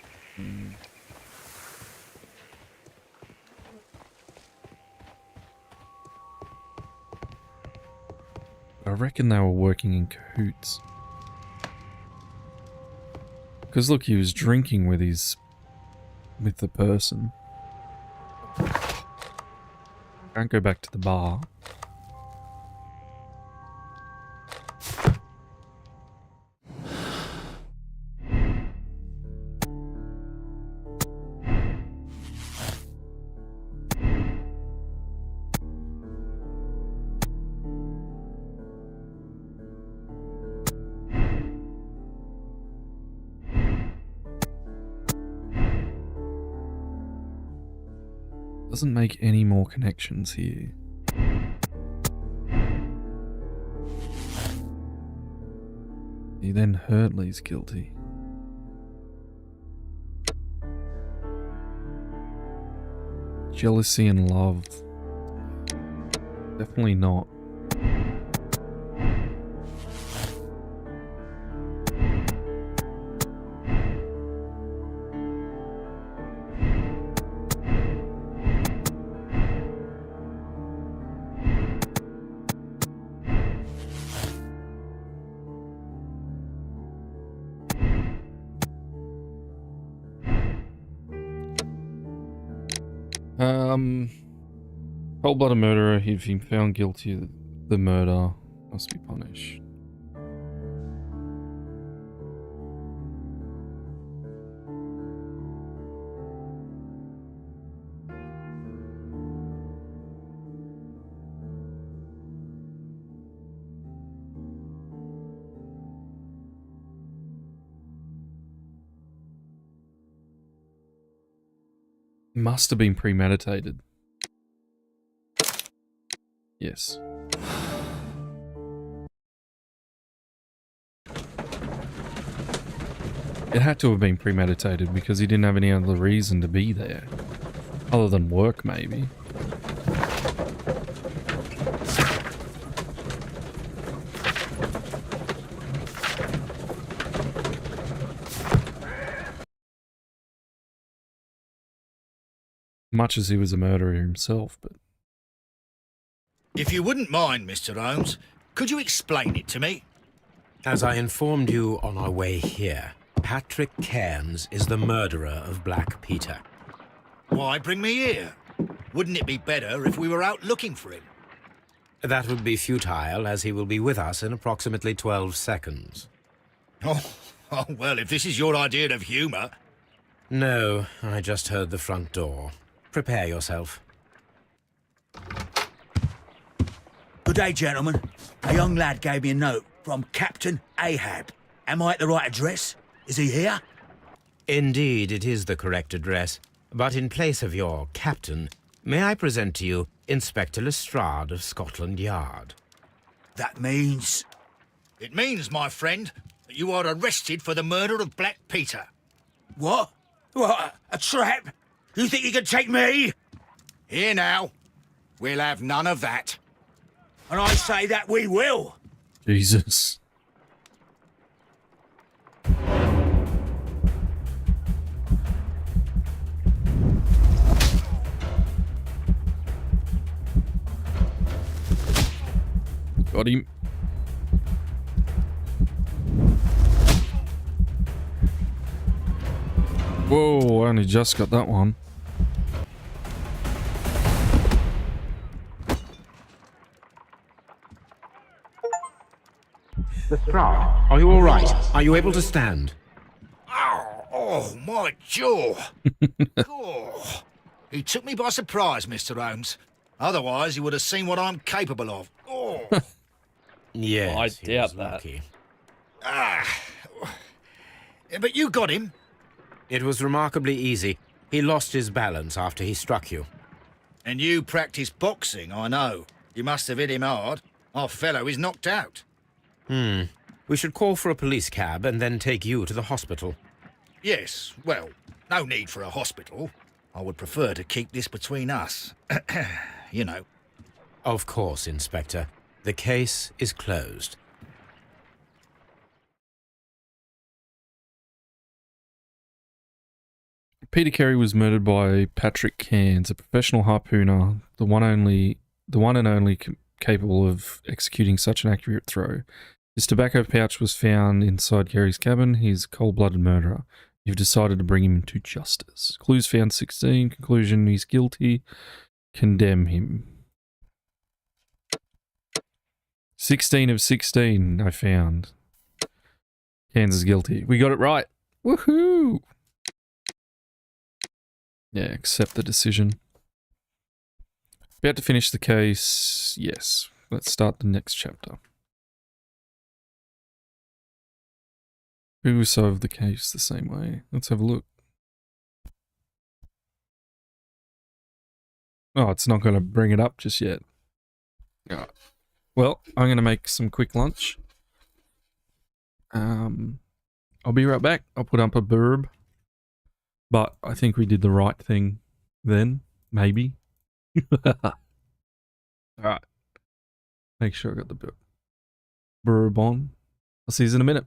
I reckon they were working in cahoots. Because look, he was drinking with the person. Can't go back to the bar. Doesn't make any more connections here. He then Hurtley's guilty. Jealousy and love. Definitely not. Cold-blooded murderer, if he found guilty of the murder, must be punished. Must have been premeditated. Yes. It had to have been premeditated because he didn't have any other reason to be there. Other than work, maybe. Much as he was a murderer himself, but... If you wouldn't mind, Mr. Holmes, could you explain it to me? As I informed you on our way here, Patrick Cairns is the murderer of Black Peter. Why bring me here? Wouldn't it be better if we were out looking for him? That would be futile, as he will be with us in approximately 12 seconds. Oh, well, if this is your idea of humour... No, I just heard the front door. Prepare yourself. Good day, gentlemen. A young lad gave me a note from Captain Ahab. Am I at the right address? Is he here? Indeed, it is the correct address. But in place of your captain, may I present to you Inspector Lestrade of Scotland Yard? That means... It means, my friend, that you are arrested for the murder of Black Peter. What? What? A trap? You think you can take me? Here now. We'll have none of that. And I say that we will. Jesus. Got him. Whoa, I only just got that one. Lestrade, are you all right? Are you able to stand? Oh, my jaw. Oh. He took me by surprise, Mr. Holmes. Otherwise, he would have seen what I'm capable of. Oh. Yes, I he was doubt that. lucky. But you got him. It was remarkably easy. He lost his balance after he struck you. And you practice boxing, I know. You must have hit him hard. Our fellow is knocked out. We should call for a police cab and then take you to the hospital. Yes, well, no need for a hospital. I would prefer to keep this between us. You know. Of course, Inspector. The case is closed. Peter Carey was murdered by Patrick Cairns, a professional harpooner, the one and only capable of executing such an accurate throw. His tobacco pouch was found inside Carey's cabin. He's a cold-blooded murderer. You've decided to bring him to justice. Clues found 16. Conclusion, he's guilty. Condemn him. 16 of 16 I found. Cairns is guilty. We got it right. Woohoo! Yeah, accept the decision. About to finish the case. Yes. Let's start the next chapter. Who solved the case the same way? Let's have a look. Oh, it's not going to bring it up just yet. Alright. Well, I'm going to make some quick lunch. I'll be right back. I'll put up a burb. But I think we did the right thing then. Maybe. Alright. Make sure I got the burb on. I'll see you in a minute.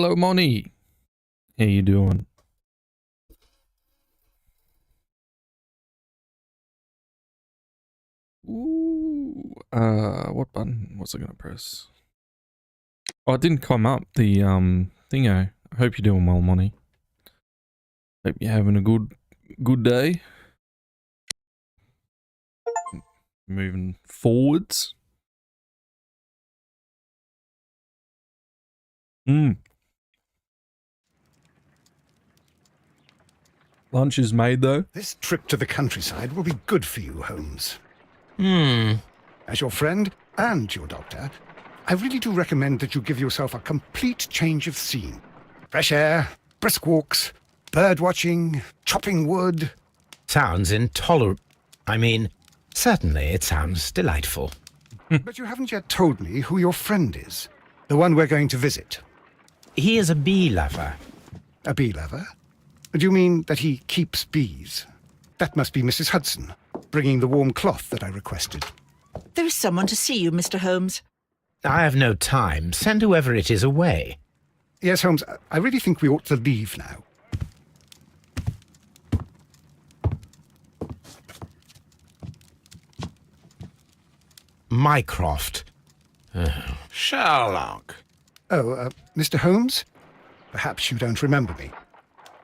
Hello, Monty. How you doing? Ooh, what button was I gonna press? Oh, it didn't come up, the thingo. I hope you're doing well, Monty. Hope you're having a good day. Moving forwards. Lunch is made, though. This trip to the countryside will be good for you, Holmes. As your friend and your doctor, I really do recommend that you give yourself a complete change of scene. Fresh air, brisk walks, bird watching, chopping wood. Sounds intolerable. I mean, certainly it sounds delightful. But you haven't yet told me who your friend is, the one we're going to visit. He is a bee lover. A bee lover? Do you mean that he keeps bees? That must be Mrs. Hudson, bringing the warm cloth that I requested. There is someone to see you, Mr. Holmes. I have no time. Send whoever it is away. Yes, Holmes, I really think we ought to leave now. Mycroft. Sherlock. Oh, Mr. Holmes? Perhaps you don't remember me.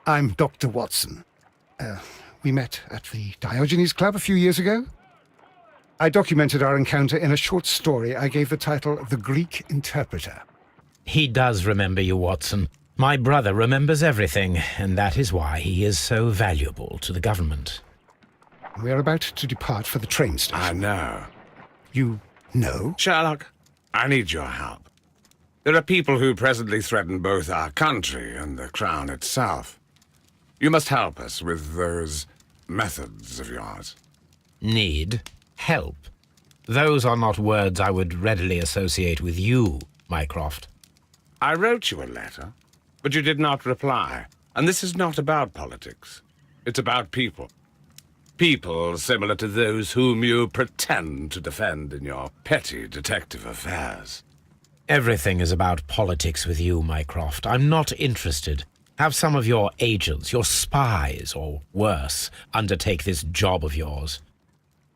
I'm Dr. Watson. We met at the Diogenes Club a few years ago. I documented our encounter in a short story I gave the title The Greek Interpreter. He does remember you, Watson. My brother remembers everything, and that is why he is so valuable to the government. We're about to depart for the train station. I know. You know? Sherlock, I need your help. There are people who presently threaten both our country and the Crown itself. You must help us with those methods of yours. Need? Help? Those are not words I would readily associate with you, Mycroft. I wrote you a letter, but you did not reply. And this is not about politics. It's about people. People similar to those whom you pretend to defend in your petty detective affairs. Everything is about politics with you, Mycroft. I'm not interested. Have some of your agents, your spies, or worse, undertake this job of yours.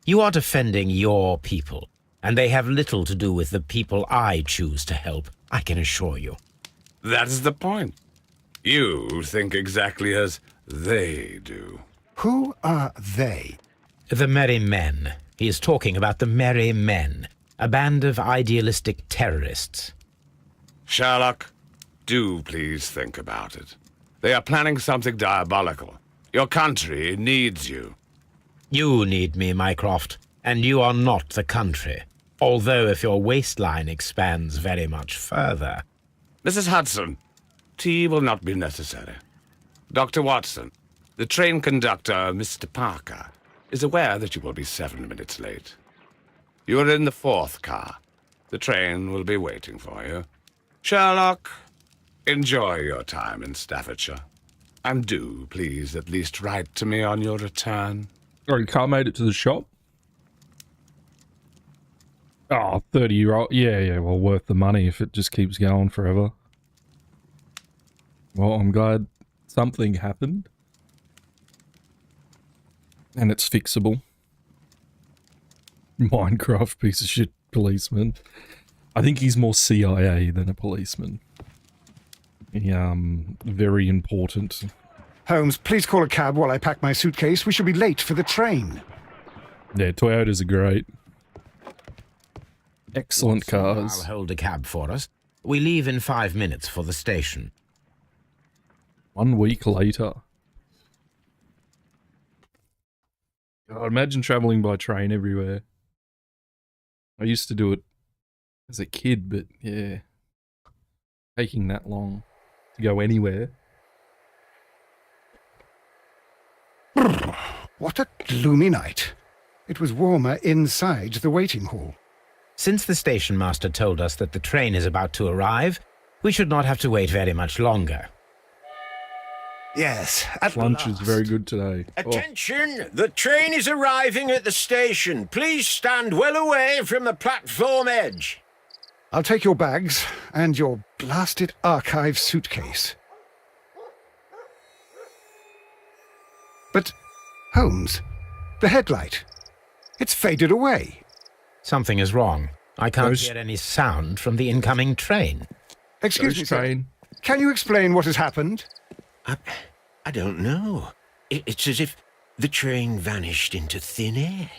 You are defending your people, and they have little to do with the people I choose to help, I can assure you. That is the point. You think exactly as they do. Who are they? The Merry Men. He is talking about the Merry Men, a band of idealistic terrorists. Sherlock, do please think about it. They are planning something diabolical. Your country needs you. You need me, Mycroft, and you are not the country. Although if your waistline expands very much further. Mrs. Hudson, tea will not be necessary. Dr. Watson, the train conductor, Mr. Parker, is aware that you will be 7 minutes late. You are in the 4th car. The train will be waiting for you. Sherlock, enjoy your time in Staffordshire. And do, please, at least write to me on your return. Oh, your car made it to the shop? Oh, 30-year-old. Yeah, well, worth the money if it just keeps going forever. Well, I'm glad something happened. And it's fixable. Minecraft piece of shit policeman. I think he's more CIA than a policeman. Very important. Holmes, please call a cab while I pack my suitcase. We should be late for the train. Yeah, Toyotas are great. Excellent cars. I'll hold a cab for us. We leave in 5 minutes for the station. 1 week later. God, imagine traveling by train everywhere. I used to do it as a kid, but yeah. Taking that long to go anywhere. What a gloomy night. It was warmer inside the waiting hall. Since the station master told us that the train is about to arrive, we should not have to wait very much longer. Yes, at Lunch last. is very good today. Attention! The train is arriving at the station. Please stand well away from the platform edge. I'll take your bags and your blasted archive suitcase. But, Holmes, the headlight. It's faded away. Something is wrong. I can't Ghost- hear any sound from the incoming train. Excuse me, Ghost sir. train. Can you explain what has happened? I don't know. It's as if the train vanished into thin air.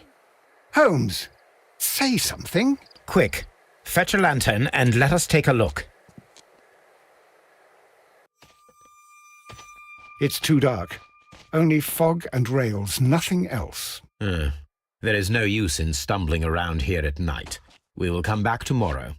Holmes, say something. Quick, fetch a lantern and let us take a look. It's too dark. Only fog and rails, nothing else. There is no use in stumbling around here at night. We will come back tomorrow.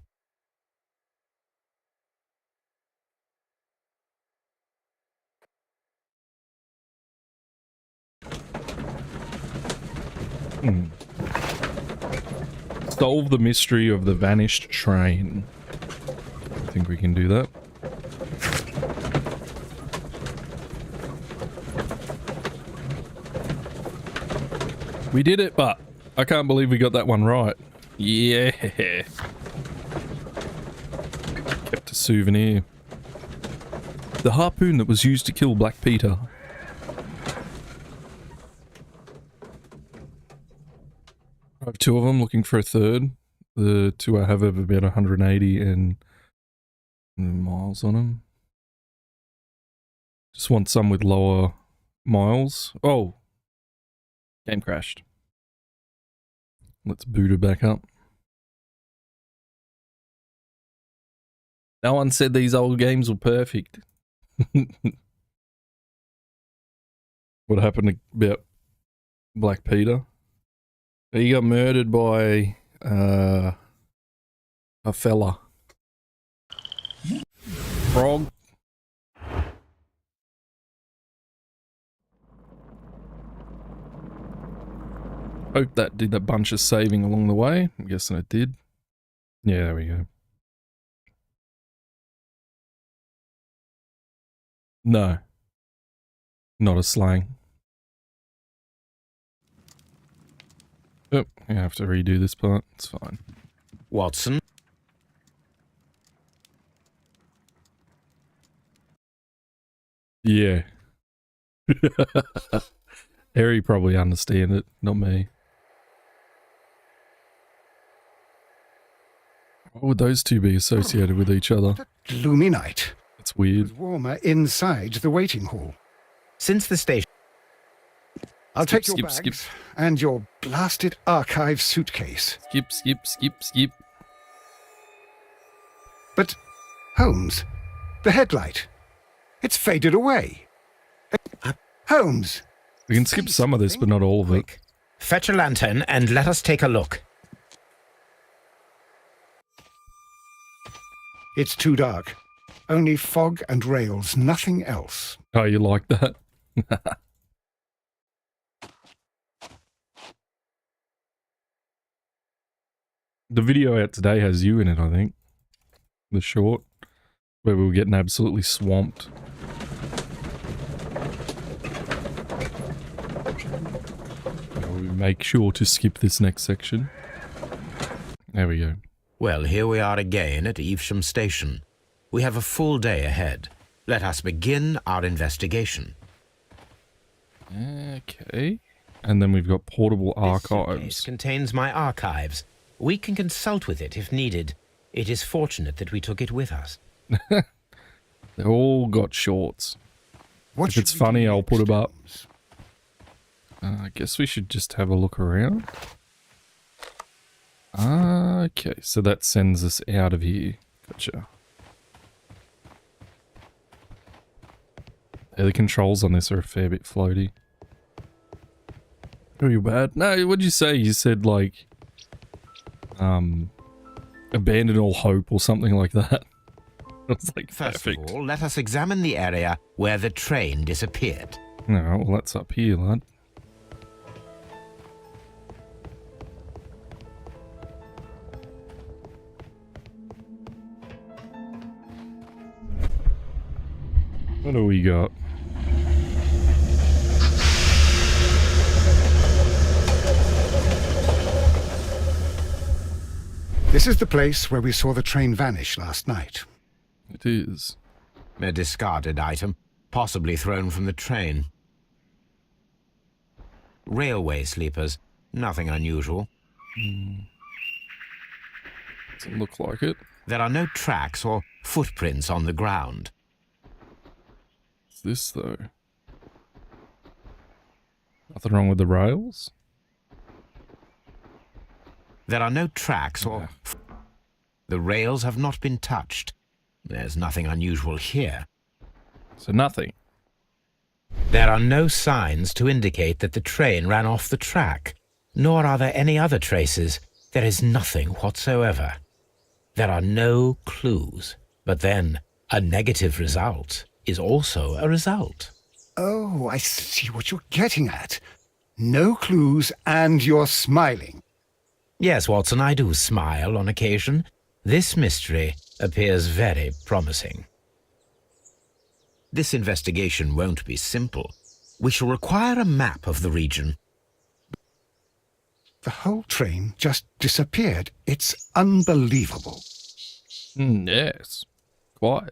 Solve the mystery of the vanished train. I think we can do that. We did it, but I can't believe we got that one right. Yeah. Kept a souvenir. The harpoon that was used to kill Black Peter. I have two of them, looking for a third. The two I have have about 180 and miles on them. Just want some with lower miles. Oh, game crashed. Let's boot it back up. No one said these old games were perfect. What happened about Black Peter? He got murdered by a fella. Frog. Hope that did a bunch of saving along the way. I'm guessing it did. Yeah, there we go. No. Not a slang. Oh, I have to redo this part. It's fine. Watson? Yeah. Harry probably understand it, not me. Why would those two be associated with each other? Gloomy night. It's It weird. was warmer inside the waiting hall. Since the station... I'll Skip, take your skip, bags skip. and your blasted archive suitcase. Skip. But, Holmes, the headlight. It's faded away. Holmes, We can skip some of this, but not all of it. Quick, fetch a lantern and let us take a look. it's too dark. Only fog and rails, nothing else. Oh, you like that? The video out today has you in it, I think. The short, where we were getting absolutely swamped. We make sure to skip this next section. There we go. Well, here we are again at Evesham Station. We have a full day ahead. Let us begin our investigation. Okay. And then we've got portable This suitcase archives. contains my archives. We can consult with it if needed. It is fortunate that we took it with us. They all got shorts. What If should it's we funny, do I'll put next, 'em up. Holmes? I guess we should just have a look around. Okay, so that sends us out of here. Gotcha. Yeah, the controls on this are a fair bit floaty. Oh, you bad? No, what'd you say? You said, like, abandon all hope or something like that. It's like, First perfect. of all, let us examine the area where the train disappeared. No, well, that's up here, lad. What do we got? This is the place where we saw the train vanish last night. It is. A discarded item, possibly thrown from the train. Railway sleepers, nothing unusual. Doesn't look like it. There are no tracks or footprints on the ground. What's this, though? Nothing wrong with the rails? There are no tracks or... The rails have not been touched. There's nothing unusual here. So nothing. There are no signs to indicate that the train ran off the track, nor are there any other traces. There is nothing whatsoever. There are no clues. But then, a negative result is also a result. Oh, I see what you're getting at. No clues, and you're smiling. Yes, Watson, I do smile on occasion. This mystery appears very promising. This investigation won't be simple. We shall require a map of the region. The whole train just disappeared. It's unbelievable. Yes. Quite.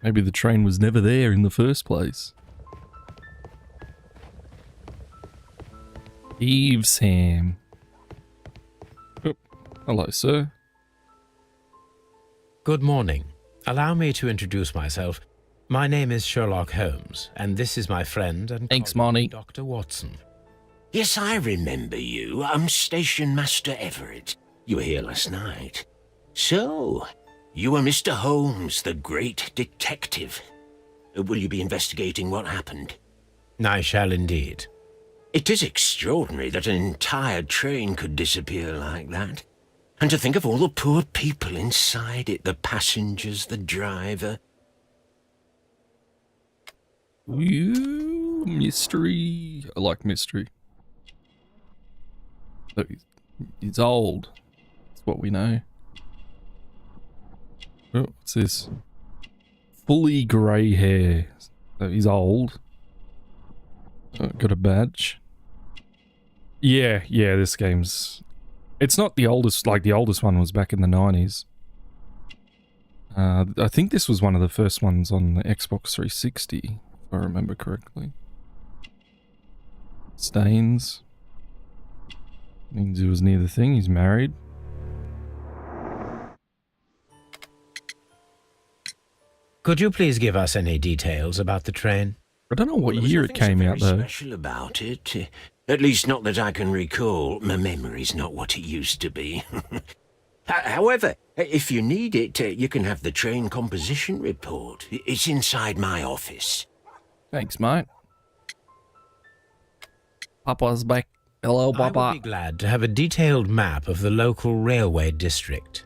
Maybe the train was never there in the first place. Evesham. Oh, hello, sir. Good morning. Allow me to introduce myself. My name is Sherlock Holmes, and this is my friend and Thanks, colleague, Monty. Dr. Watson. Yes, I remember you. I'm Station Master Everett. You were here last night. So, you are Mr. Holmes, the great detective. Will you be investigating what happened? I shall indeed. It is extraordinary that an entire train could disappear like that. And to think of all the poor people inside it, the passengers, the driver. Ooh, mystery. I like mystery. So he's old. That's what we know. Oh, what's this? Fully grey hair. So he's old. Got a badge. Yeah, this game's... It's not the oldest, like the oldest one was back in the 90s. I think this was one of the first ones on the Xbox 360, if I remember correctly. Stains. Means he was near the thing, he's married. Could you please give us any details about the train? I don't know what Well, there was year it nothing so came out, very though. special about it. At least not that I can recall. My memory's not what it used to be. However, if you need it, you can have the train composition report. It's inside my office. Thanks, mate. Papa's back. Hello, I would Papa. be glad to have a detailed map of the local railway district.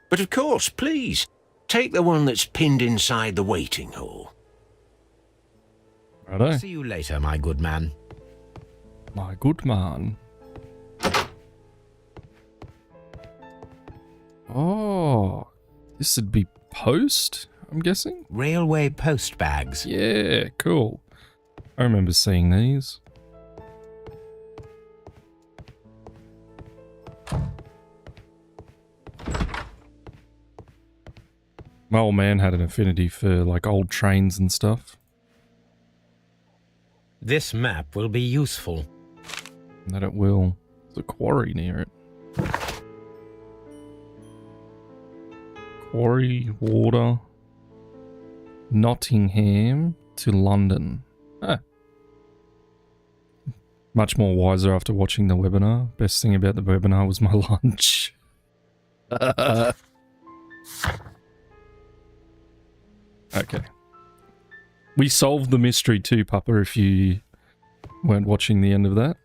But of course, please, take the one that's pinned inside the waiting hall. Righto. See you later, my good man. My good man. Oh, this would be post, I'm guessing? Railway post bags. Yeah, cool. I remember seeing these. My old man had an affinity for like old trains and stuff. This map will be useful. That it will. There's a quarry near it. Quarry, water, Nottingham to London. Ah. Much more wiser after watching the webinar. Best thing about the webinar was my lunch. Okay. We solved the mystery too, Papa, if you weren't watching the end of that.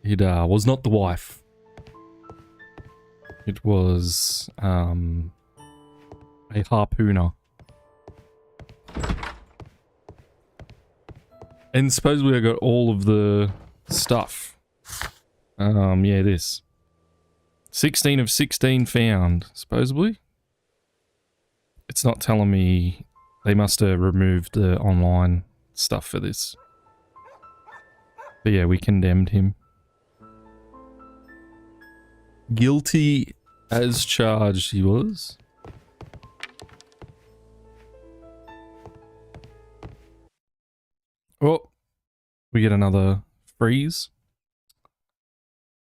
It was not the wife. It was a harpooner. And supposedly I got all of the stuff. Yeah, this. 16 of 16 found, supposedly. It's not telling me. They must have removed the online stuff for this. But yeah, we condemned him. Guilty as charged he was. Oh, we get another freeze.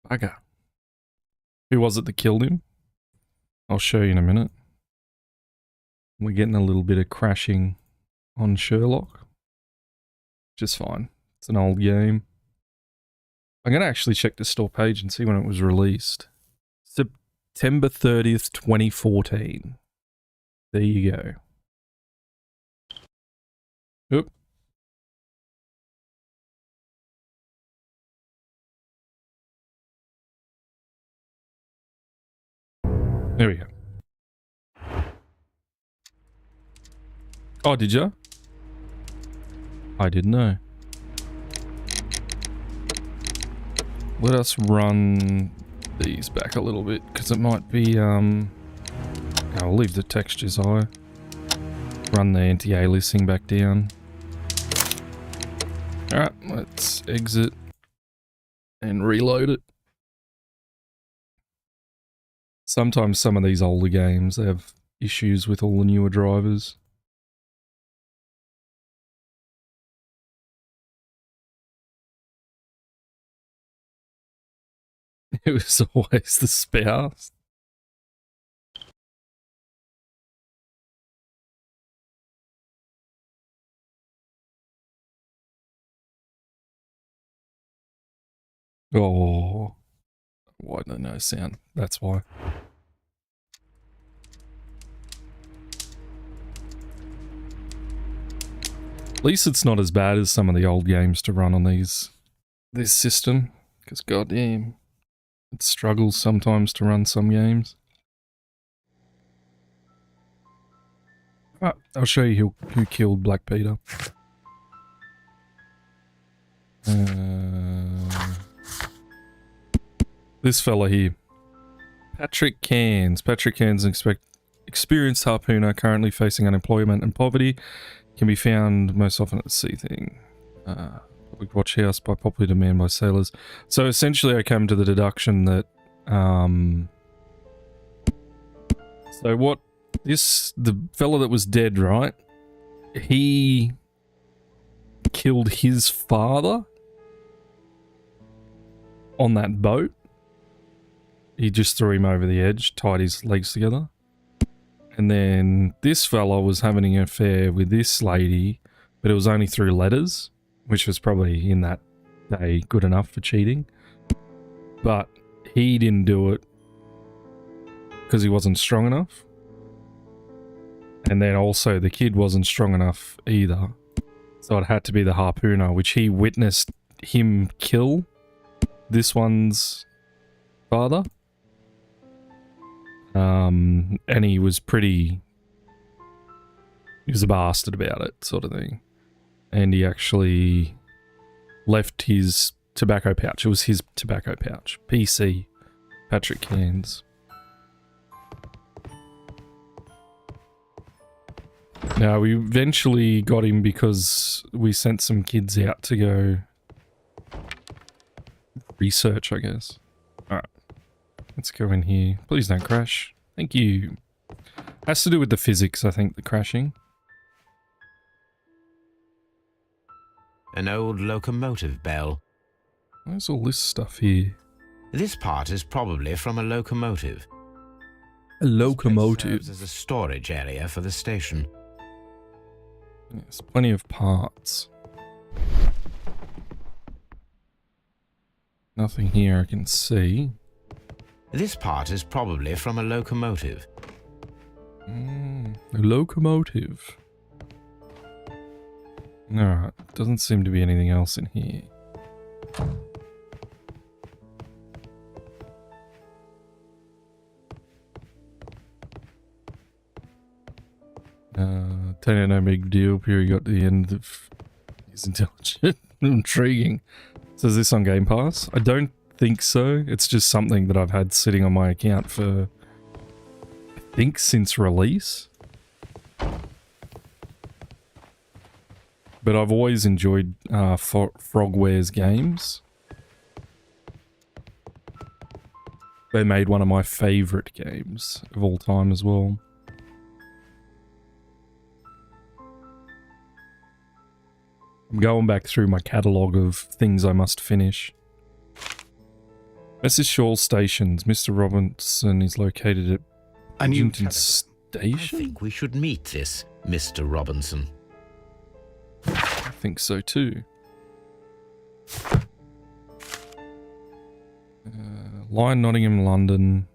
Bugger. Who was it that killed him? I'll show you in a minute. We're getting a little bit of crashing on Sherlock. Just fine. It's an old game. I'm going to actually check the store page and see when it was released. September 30th, 2014. There you go. Oop. There we go. Oh, did you? I didn't know. Let us run these back a little bit, because it might be, I'll leave the textures high. Run the anti-aliasing back down. Alright, let's exit and reload it. Sometimes some of these older games have issues with all the newer drivers. It was always the spouse. Oh, why did I know sound? That's why. At least it's not as bad as some of the old games to run on this system, because goddamn, it struggles sometimes to run some games. I'll show you who killed Black Peter. This fella here. Patrick Cairns. Patrick Cairns, experienced harpooner, currently facing unemployment and poverty. Can be found most often at the sea thing. Public watch house by popular demand by sailors. So essentially I came to the deduction that so what the fella that was dead, right? He killed his father on that boat. He just threw him over the edge, tied his legs together. And then this fella was having an affair with this lady, but it was only through letters, which was probably in that day good enough for cheating. But he didn't do it because he wasn't strong enough. And then also the kid wasn't strong enough either. So it had to be the harpooner, which he witnessed him kill this one's father. And he was a bastard about it, sort of thing. And he actually left his tobacco pouch. It was his tobacco pouch. PC. Patrick Cairns. Now, we eventually got him because we sent some kids out to go research, I guess. Alright. Let's go in here. Please don't crash. Thank you. Has to do with the physics, I think, the crashing. An old locomotive bell. Where's all this stuff here? This part is probably from a locomotive. A locomotive. Serves as a storage area for the station. Yes, plenty of parts. Nothing here I can see. This part is probably from a locomotive. A locomotive. Alright, doesn't seem to be anything else in here. Tell you no big deal. Perry got to the end of his intelligent. Intriguing. So is this on Game Pass? I don't think so. It's just something that I've had sitting on my account for, I think, since release. But I've always enjoyed Frogware's games. They made one of my favourite games of all time as well. I'm going back through my catalogue of things I must finish. Mrs. Shaw's stations. Mr. Robinson is located at A new Paddington telephone. I Station? think we should meet this Mr. Robinson. I think so too. Line Nottingham, London.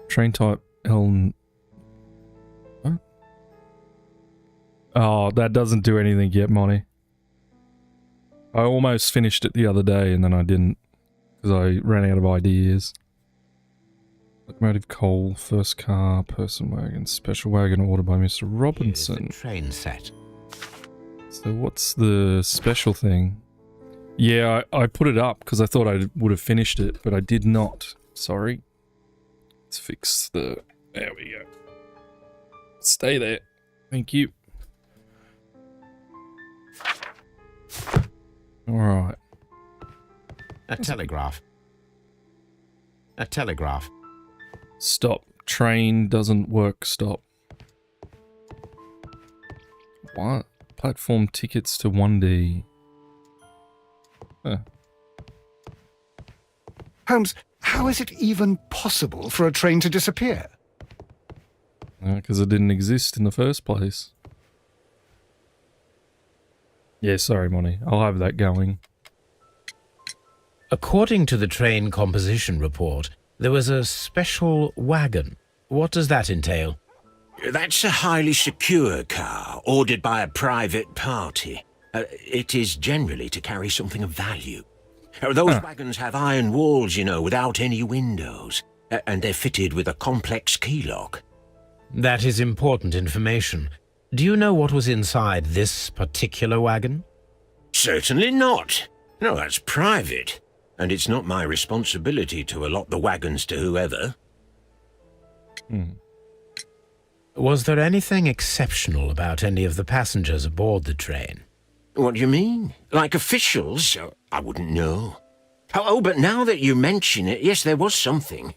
Train type L. What? Oh, that doesn't do anything yet, Monty. I almost finished it the other day and then I didn't because I ran out of ideas. Locomotive coal, first car, person wagon, special wagon ordered by Mr. Robinson. Here's the train set. So what's the special thing? Yeah, I put it up because I thought I would have finished it, but I did not. Sorry. Let's fix the... There we go. Stay there. Thank you. Alright. A telegraph. A telegraph. Stop. Train doesn't work. Stop. What? Platform tickets to 1D. Huh. Holmes, how is it even possible for a train to disappear? Because it didn't exist in the first place. Yeah, sorry, Monty. I'll have that going. According to the train composition report, there was a special wagon. What does that entail? That's a highly secure car, ordered by a private party. It is generally to carry something of value. Those wagons have iron walls, you know, without any windows. And they're fitted with a complex key lock. That is important information. Do you know what was inside this particular wagon? Certainly not. No, that's private. And it's not my responsibility to allot the wagons to whoever. Was there anything exceptional about any of the passengers aboard the train? What do you mean? Like officials? I wouldn't know. Oh, but now that you mention it, yes, there was something.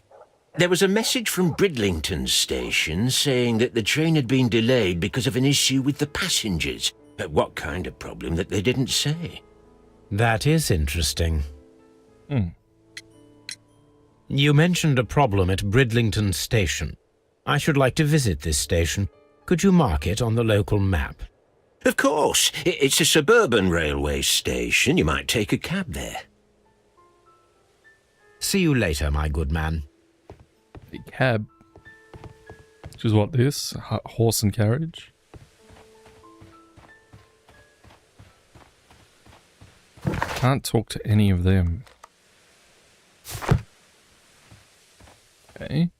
There was a message from Bridlington station saying that the train had been delayed because of an issue with the passengers. What kind of problem that they didn't say? That is interesting. You mentioned a problem at Bridlington station. I should like to visit this station. Could you mark it on the local map? Of course. It's a suburban railway station. You might take a cab there. See you later, my good man. A cab. Which is what this? Horse and carriage? Can't talk to any of them. Okay.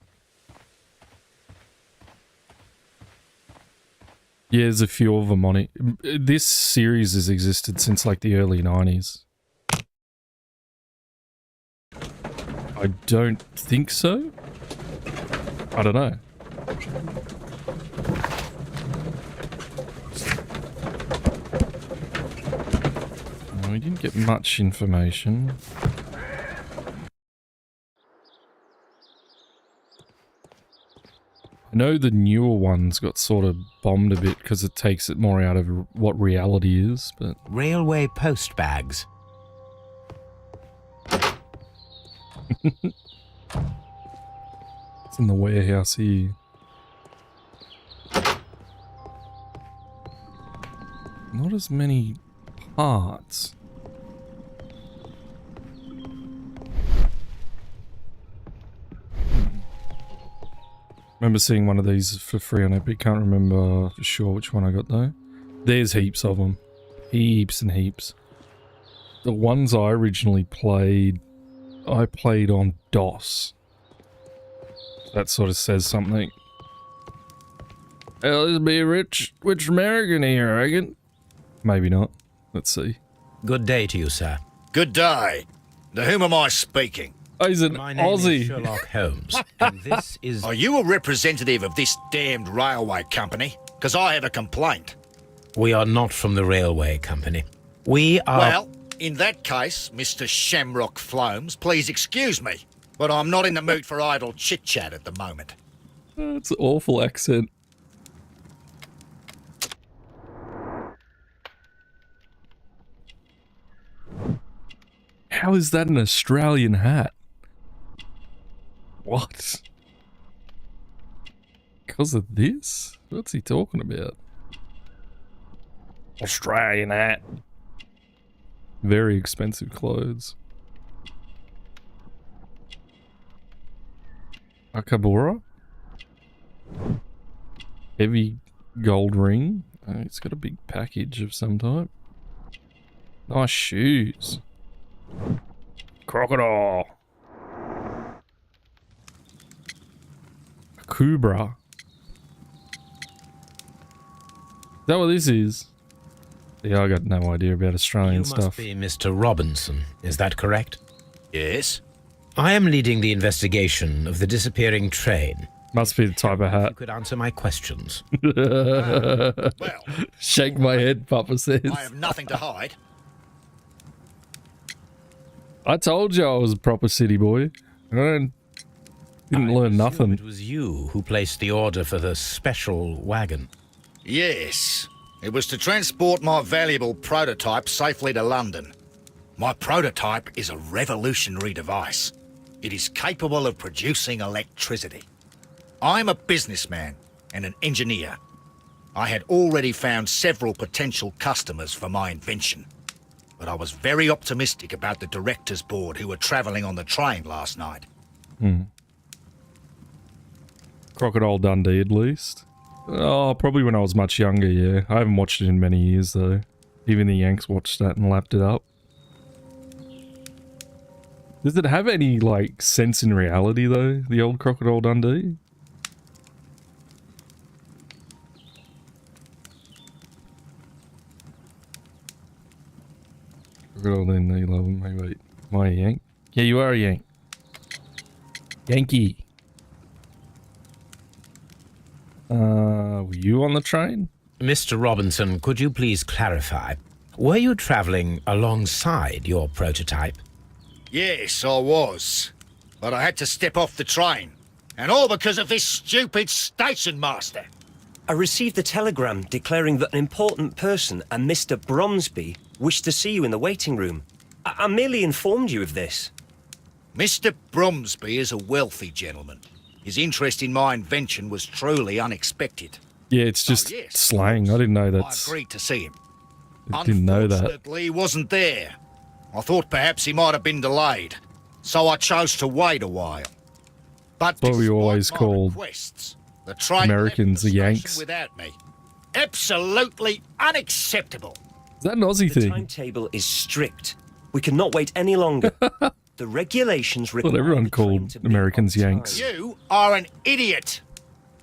Yeah, there's a few of them on it. This series has existed since like the early 90s. I don't think so. I don't know. No, we didn't get much information. I know the newer ones got sort of bombed a bit because it takes it more out of what reality is, but... Railway post bags. It's in the warehouse here. Not as many parts. Remember seeing one of these for free on Epic. Can't remember for sure which one I got though. There's heaps of them. Heaps and heaps. The ones I originally played, I played on DOS. That sort of says something. Hell, this be a rich American here, I reckon. Maybe not. Let's see. Good day to you, sir. Good day. To whom am I speaking? Oh, he's an My name Aussie. is Sherlock Holmes, and this is... Are you a representative of this damned railway company? Because I have a complaint. We are not from the railway company. We are... Well, in that case, Mr. Shamrock Flomes, please excuse me, but I'm not in the mood for idle chit-chat at the moment. That's an awful accent. How is that an Australian hat? What? Because of this? What's he talking about? Australian hat. Very expensive clothes. Akabura? Heavy gold ring. Oh, it's got a big package of some type. Nice shoes. Crocodile. Kubra. Is that what this is? Yeah, I got no idea about Australian You stuff. must be Mr. Robinson, is that correct? Yes? I am leading the investigation of the disappearing train. Must be the type of You hat. could answer my questions. Well, Shake my head, Papa says. I have nothing to hide. I told you I was a proper city boy. Didn't learn nothing. It was you who placed the order for the special wagon. Yes. It was to transport my valuable prototype safely to London. My prototype is a revolutionary device. It is capable of producing electricity. I'm a businessman and an engineer. I had already found several potential customers for my invention, but I was very optimistic about the directors' board who were travelling on the train last night. Crocodile Dundee, at least. Oh, probably when I was much younger, yeah. I haven't watched it in many years, though. Even the Yanks watched that and lapped it up. Does it have any, like, sense in reality, though? The old Crocodile Dundee? Crocodile Dundee, love him. Hey, wait. Am I a Yank? Yeah, you are a Yank. Yankee. Were you on the train? Mr. Robinson, could you please clarify? Were you travelling alongside your prototype? Yes, I was. But I had to step off the train. And all because of this stupid station master. I received a telegram declaring that an important person, a Mr. Bromsby, wished to see you in the waiting room. I merely informed you of this. Mr. Bromsby is a wealthy gentleman. His interest in my invention was truly unexpected. Yeah, it's just Oh, yes, slang. I didn't know I that's... agreed to see him. I didn't know that. Unfortunately, he wasn't there. I thought perhaps he might have been delayed, so I chose to wait a while. But What we despite always my called requests, the train Americans left the the Yanks. station without me. Absolutely unacceptable. Is that an Aussie The thing? timetable is strict. We cannot wait any longer. The regulations require Well, everyone the train called to be Americans on time. Yanks. You are an idiot.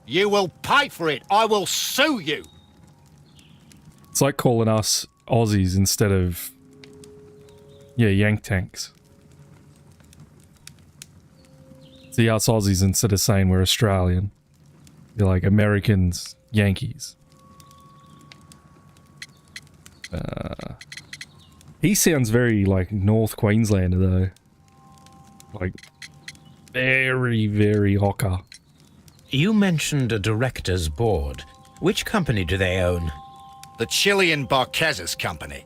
You will pay for it. I will sue you. It's like calling us Aussies instead of... Yeah, Yank tanks. See, us Aussies, instead of saying we're Australian, you're like Americans, Yankees. He sounds very, like, North Queenslander, though. Like, very, very hawker. You mentioned a director's board. Which company do they own? The Chilean Barcazas Company.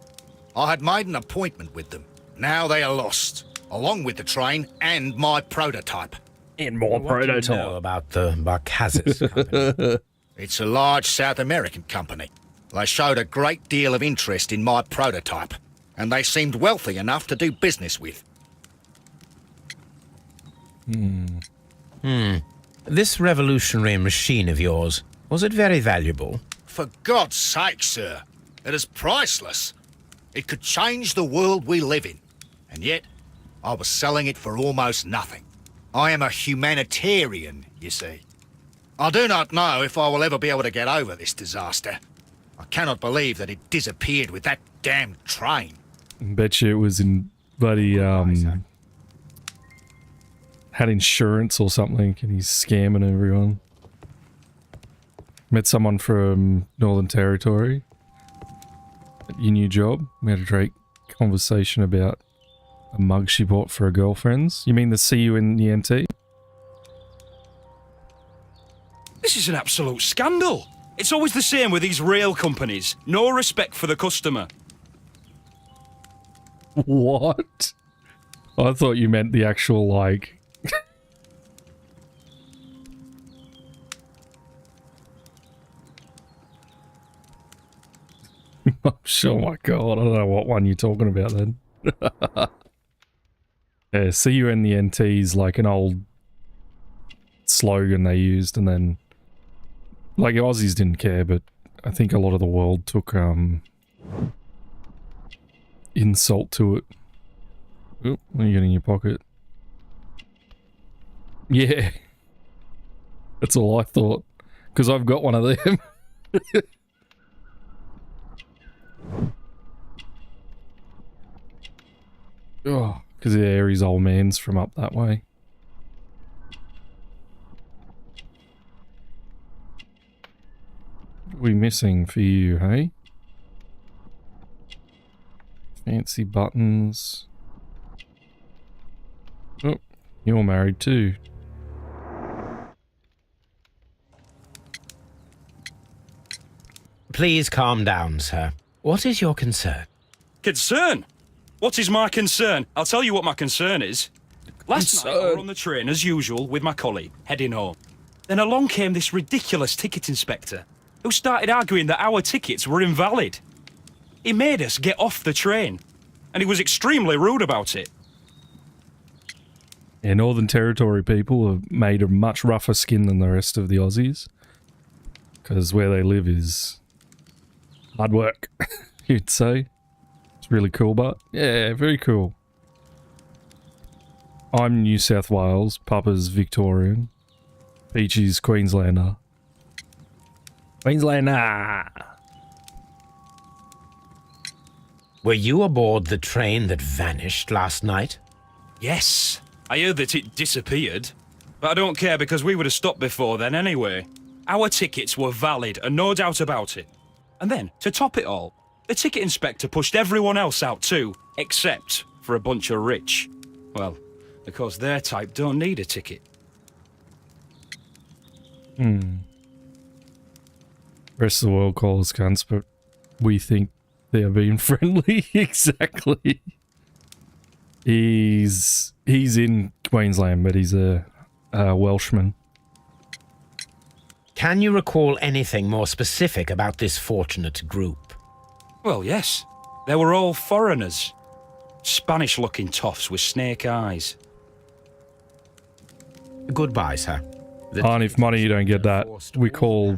I had made an appointment with them. Now they are lost, along with the train and my prototype. In more What do you know about the Barcazas company? It's a large South American company. They showed a great deal of interest in my prototype, and they seemed wealthy enough to do business with. This revolutionary machine of yours, was it very valuable? For God's sake, sir, it is priceless. It could change the world we live in. And yet, I was selling it for almost nothing. I am a humanitarian, you see. I do not know if I will ever be able to get over this disaster. I cannot believe that it disappeared with that damn train. Bet you it was in bloody, had insurance or something and he's scamming everyone. Met someone from Northern Territory. your new job. We had a great conversation about a mug she bought for her girlfriends. You mean the see you in the NT? This is an absolute scandal. It's always the same with these rail companies. No respect for the customer. What? I thought you meant the actual, like... Oh my god, I don't know what one you're talking about then. Yeah, see you in the NT is like an old slogan they used, and then like Aussies didn't care, but I think a lot of the world took insult to it. Oop, what are you getting in your pocket? Yeah. That's all I thought. Because I've got one of them. Oh, because Aries old man's from up that way. What are we missing for you, hey? Fancy buttons. Oh, you're married too. Please calm down, sir. What is your concern? Concern? What is my concern? I'll tell you what my concern is. Last night I was on the train as usual with my colleague, heading home. Then along came this ridiculous ticket inspector who started arguing that our tickets were invalid. He made us get off the train, and he was extremely rude about it. Yeah, Northern Territory people are made of much rougher skin than the rest of the Aussies. Because where they live is hard work, you'd say. It's really cool, but yeah, very cool. I'm New South Wales, Papa's Victorian, Peachy's Queenslander. Queenslander! Were you aboard the train that vanished last night? Yes, I heard that it disappeared. But I don't care because we would have stopped before then anyway. Our tickets were valid and no doubt about it. And then, to top it all, the ticket inspector pushed everyone else out too, except for a bunch of rich. Well, because their type don't need a ticket. Rest of the world calls cunts, but we think they are being friendly. Exactly. He's in Queensland, but he's a Welshman. Can you recall anything more specific about this fortunate group? Well, yes. They were all foreigners. Spanish-looking toffs with snake eyes. Goodbye, sir. And if money you don't get that, we call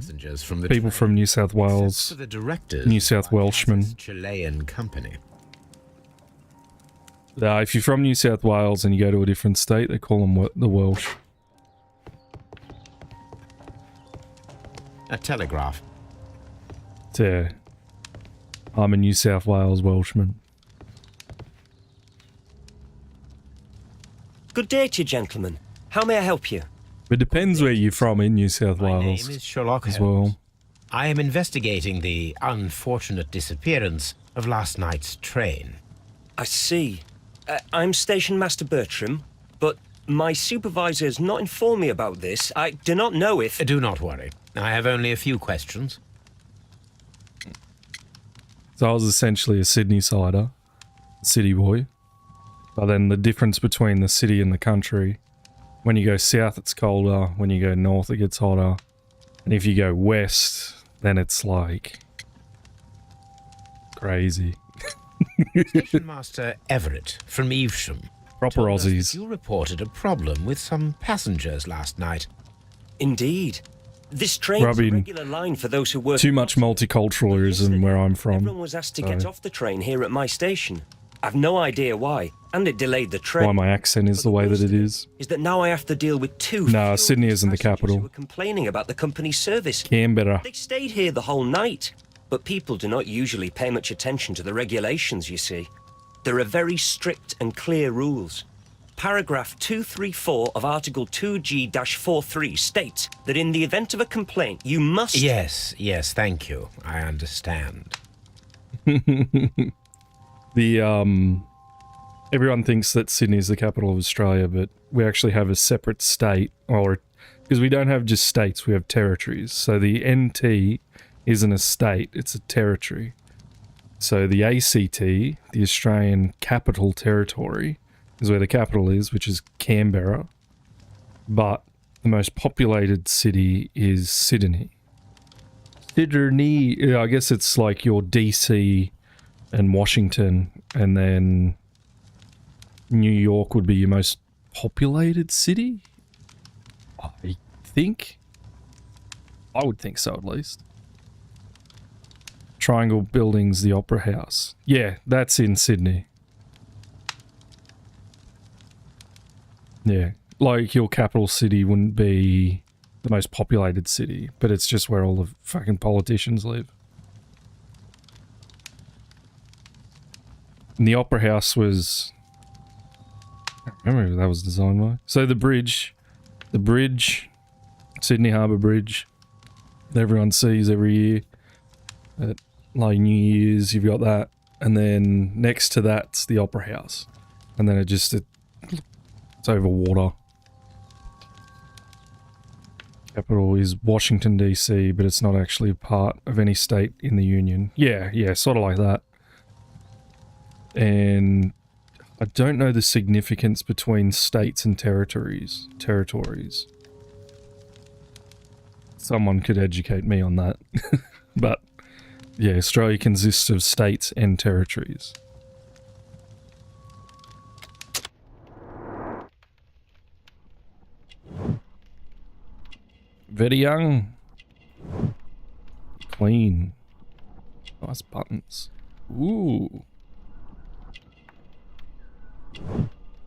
people from New South Wales New South Welshmen. Chilean company. If you're from New South Wales and you go to a different state, they call them the Welsh. A telegraph. Yeah. I'm a New South Wales Welshman. Good day to you, gentlemen. How may I help you? It depends where you're from in New South My Wales. name is Sherlock as Holmes. well. I am investigating the unfortunate disappearance of last night's train. I see. I'm Station Master Bertram, but my supervisor has not informed me about this. I do not know if... Do not worry. I have only a few questions. So I was essentially a Sydney-sider, city boy. But then the difference between the city and the country, when you go south it's colder, when you go north it gets hotter, and if you go west, then it's like crazy. Station Master Everett from Evesham. Proper Aussies. You reported a problem with some passengers last night. Indeed. This train is a Rubbing regular line for those who work... too much multiculturalism where I'm from. Everyone was asked to get off the train here at my station. I've no idea why, and it delayed the train. Why my accent is the way that it is. Is that now I have to deal with two... No, Sydney isn't the who capital. were complaining about the company's service. Canberra. They stayed here the whole night, but people do not usually pay much attention to the regulations, you see. There are very strict and clear rules. Paragraph 234 of Article 2G-43 states that in the event of a complaint, you must... Yes, thank you. I understand. The everyone thinks that Sydney is the capital of Australia, but we actually have a separate state, or because we don't have just states, we have territories. So the NT isn't a state, it's a territory. So the ACT, the Australian Capital Territory, is where the capital is, which is Canberra. But the most populated city is Sydney. Sydney, I guess it's like your DC and Washington, and then New York would be your most populated city? I think. I would think so, at least. Triangle Buildings, the Opera House. Yeah, that's in Sydney. Yeah, like your capital city wouldn't be the most populated city, but it's just where all the fucking politicians live. And the Opera House was... I don't remember who that was designed by. So the bridge, Sydney Harbour Bridge, that everyone sees every year at like New Year's, you've got that, and then next to that's the Opera House, and then it's over water. Capital is Washington DC, but it's not actually a part of any state in the Union. Yeah, sort of like that. And I don't know the significance between states and territories. Someone could educate me on that. But yeah, Australia consists of states and territories. Very young. Clean. Nice buttons. Ooh.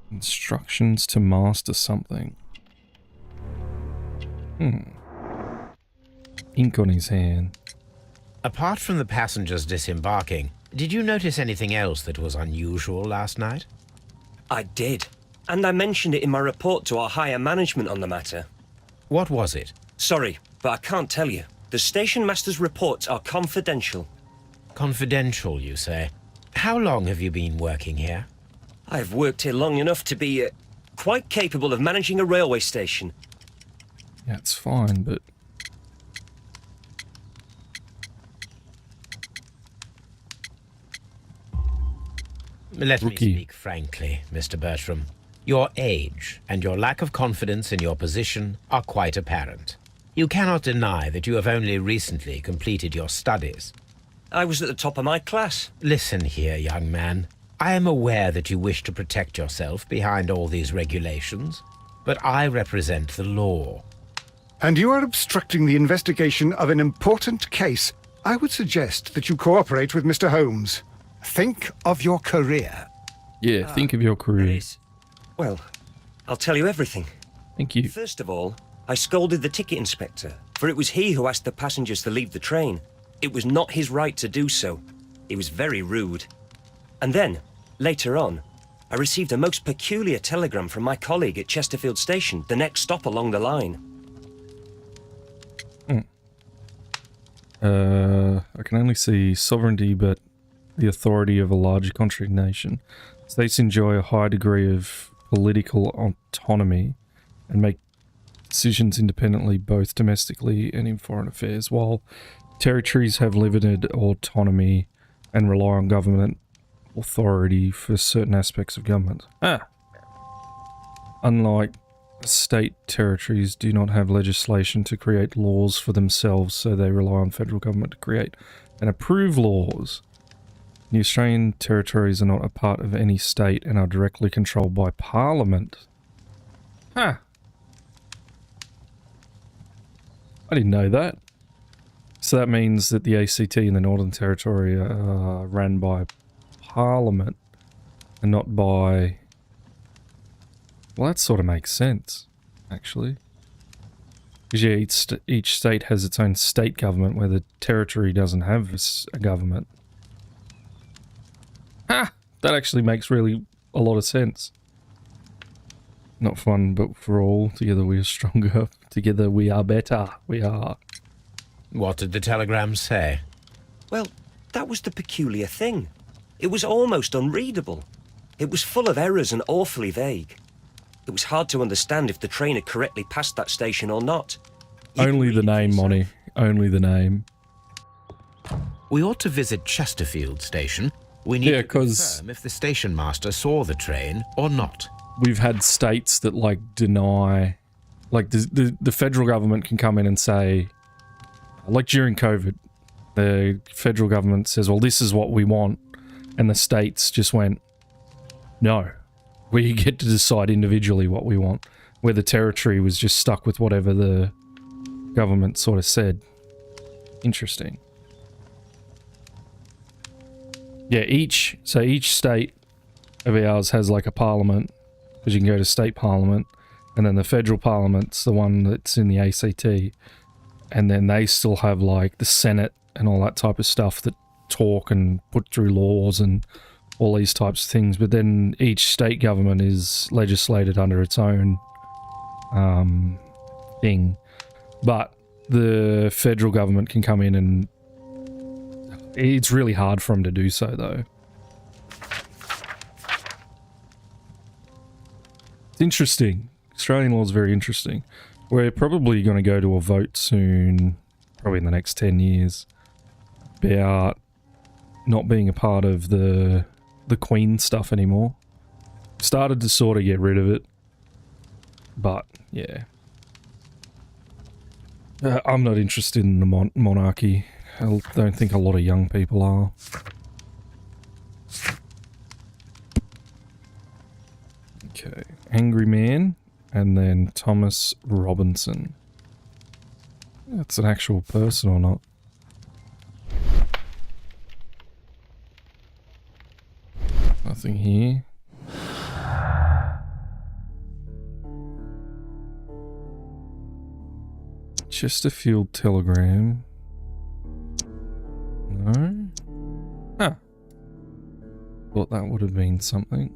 Instructions to master something. Ink on his hand. Apart from the passengers disembarking, did you notice anything else that was unusual last night? I did. And I mentioned it in my report to our higher management on the matter. What was it? Sorry, but I can't tell you. The station master's reports are confidential. Confidential, you say? How long have you been working here? I've worked here long enough to be quite capable of managing a railway station. Yeah, it's fine, but... Let me speak frankly, Mr. Bertram. Your age and your lack of confidence in your position are quite apparent. You cannot deny that you have only recently completed your studies. I was at the top of my class. Listen here, young man. I am aware that you wish to protect yourself behind all these regulations, but I represent the law. And you are obstructing the investigation of an important case. I would suggest that you cooperate with Mr. Holmes. Think of your career. Yeah, think of your career. Well, I'll tell you everything. Thank you. First of all, I scolded the ticket inspector, for it was he who asked the passengers to leave the train. It was not his right to do so. He was very rude. And then, later on, I received a most peculiar telegram from my colleague at Chesterfield Station, the next stop along the line. I can only see sovereignty, but the authority of a larger country nation. States enjoy a high degree of political autonomy and make decisions independently both domestically and in foreign affairs, while territories have limited autonomy and rely on government authority for certain aspects of government. Unlike state, territories do not have legislation to create laws for themselves, so they rely on federal government to create and approve laws. The Australian territories are not a part of any state and are directly controlled by Parliament. I didn't know that. So that means that the ACT and the Northern Territory are ran by Parliament and not by... Well, that sort of makes sense, actually. Because yeah, each state has its own state government, where the territory doesn't have a government. That actually makes really a lot of sense. Not fun, but for all. Together we are stronger. Together we are better. We are. What did the telegram say? Well, That was the peculiar thing. It was almost unreadable. It was full of errors and awfully vague. It was hard to understand if the train had correctly passed that station or not. Only the name, Monty. Only the name. We ought to visit Chesterfield Station. We need to confirm if the station master saw the train or not. We've had states that, like, deny... Like, the federal government can come in and say... Like, during COVID, the federal government says, well, this is what we want. And the states just went, no. We get to decide individually what we want. Where the territory was just stuck with whatever the government sort of said. Interesting. Yeah, each state of ours has like a parliament, because you can go to state parliament, and then the federal parliament's the one that's in the ACT, and then they still have like the Senate and all that type of stuff that talk and put through laws and all these types of things, but then each state government is legislated under its own thing. But the federal government can come in and it's really hard for them to do so, though. It's interesting. Australian law is very interesting. We're probably going to go to a vote soon, probably in the next 10 years, about not being a part of the Queen stuff anymore. Started to sort of get rid of it, but yeah. I'm not interested in the monarchy. I don't think a lot of young people are. Okay, Angry Man, and then Thomas Robinson. That's an actual person or not? Nothing here. Chesterfield Telegram. No? Huh. Thought that would have been something.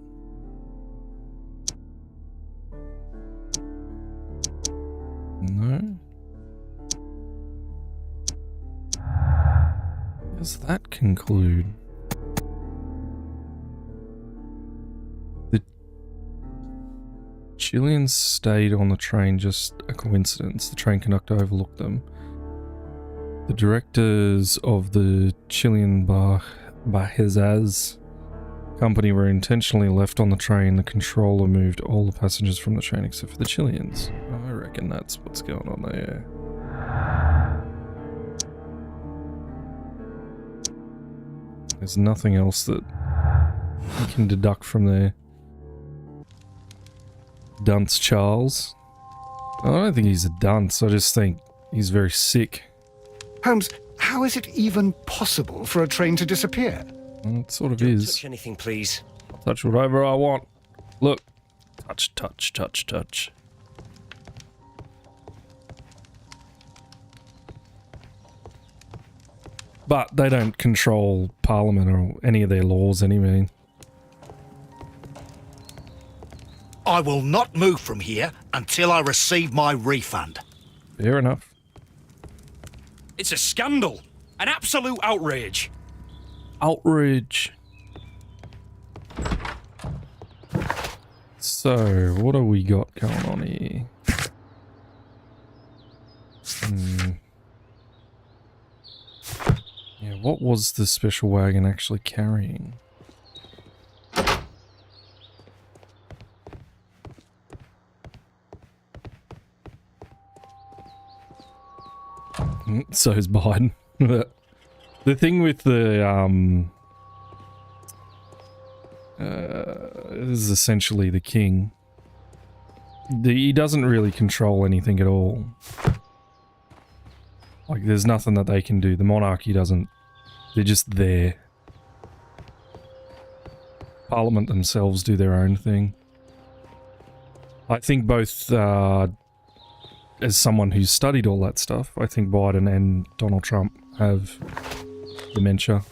No? Does that conclude? The Chileans stayed on the train, just a coincidence. The train conductor overlooked them. The directors of the Chilean Bajezas company were intentionally left on the train. The controller moved all the passengers from the train except for the Chileans. I reckon that's what's going on there. There's nothing else that you can deduct from there. Dunce Charles. I don't think he's a dunce, I just think he's very sick. Holmes, how is it even possible for a train to disappear? Well, it sort of Don't is. touch anything, please. I'll touch whatever I want. Look. Touch, touch, touch, touch. But they don't control Parliament or any of their laws anyway. I will not move from here until I receive my refund. Fair enough. It's a scandal. An absolute outrage. Outrage. So, what do we got going on here? Yeah, what was the special wagon actually carrying? So is Biden. The thing with the, this is essentially the king. He doesn't really control anything at all. Like, there's nothing that they can do. The monarchy doesn't. They're just there. Parliament themselves do their own thing. I think both, as someone who's studied all that stuff, I think Biden and Donald Trump have dementia.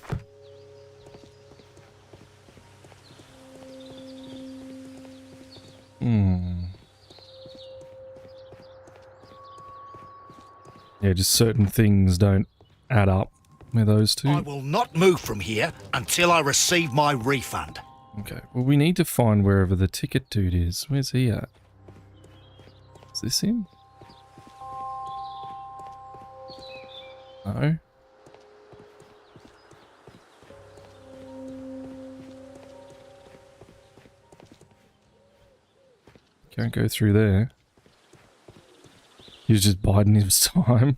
Yeah, just certain things don't add up Where those two? I will not move from here until I receive my refund. Okay, well we need to find wherever the ticket dude is. Where's he at? Is this him? No. Can't go through there. He's just biding his time.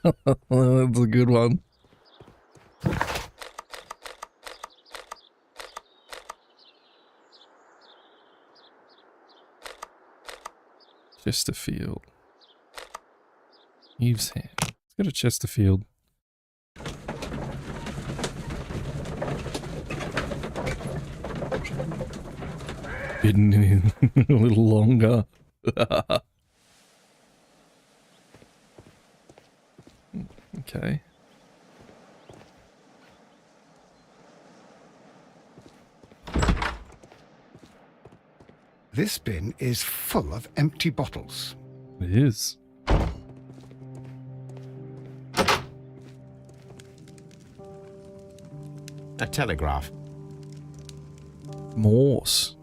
That's a good one. Chesterfield. Eve's hand. Let's go to Chesterfield. Been a little longer. Okay. This bin is full of empty bottles. It is. A telegraph. Morse.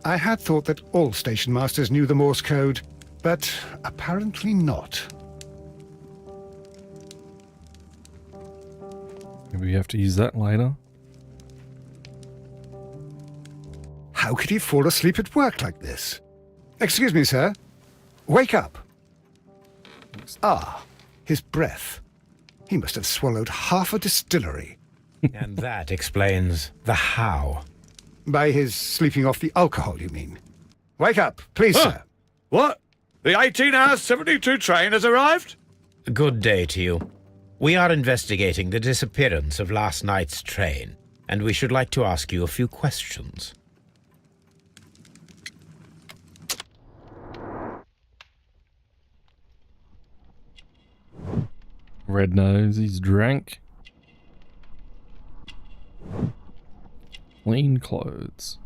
I had thought that all station masters knew the Morse code, but apparently not. Maybe we have to use that later. How could he fall asleep at work like this? Excuse me, sir. Wake up. Ah, his breath. He must have swallowed half a distillery. And that explains the how. By his sleeping off the alcohol, you mean? Wake up, please, sir. What? The 18-hour 72 train has arrived? Good day to you. We are investigating the disappearance of last night's train, and we should like to ask you a few questions. Red nose, he's drank. Clean clothes.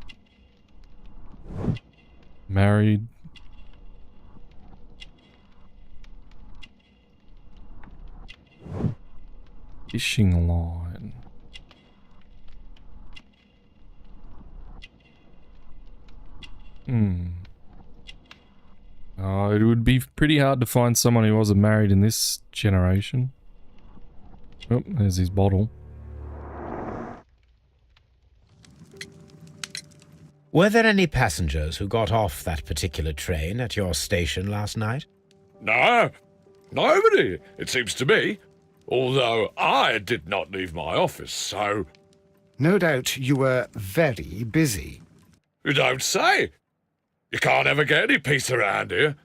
Married. Fishing line. It would be pretty hard to find someone who wasn't married in this generation. Oh, there's his bottle. Were there any passengers who got off that particular train at your station last night? No, nobody, it seems to me. Although I did not leave my office, so... No doubt you were very busy. You don't say. You can't ever get any peace around here.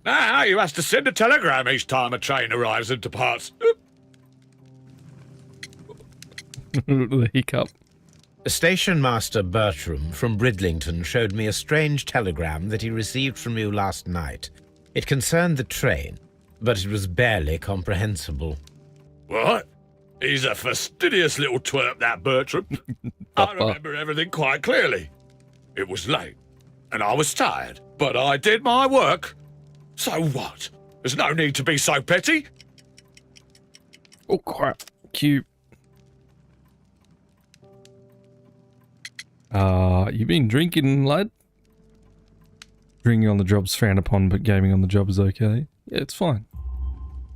Now you have to send a telegram each time a train arrives and departs. The hiccup. Station Master Bertram from Bridlington showed me a strange telegram that he received from you last night. It concerned the train, but it was barely comprehensible. What? He's a fastidious little twerp, that Bertram. I remember everything quite clearly. It was late, and I was tired, but I did my work. So what? There's no need to be so petty. Oh crap. Cute. You been drinking, lad? Drinking on the job's frowned upon, but gaming on the job is okay. Yeah, it's fine.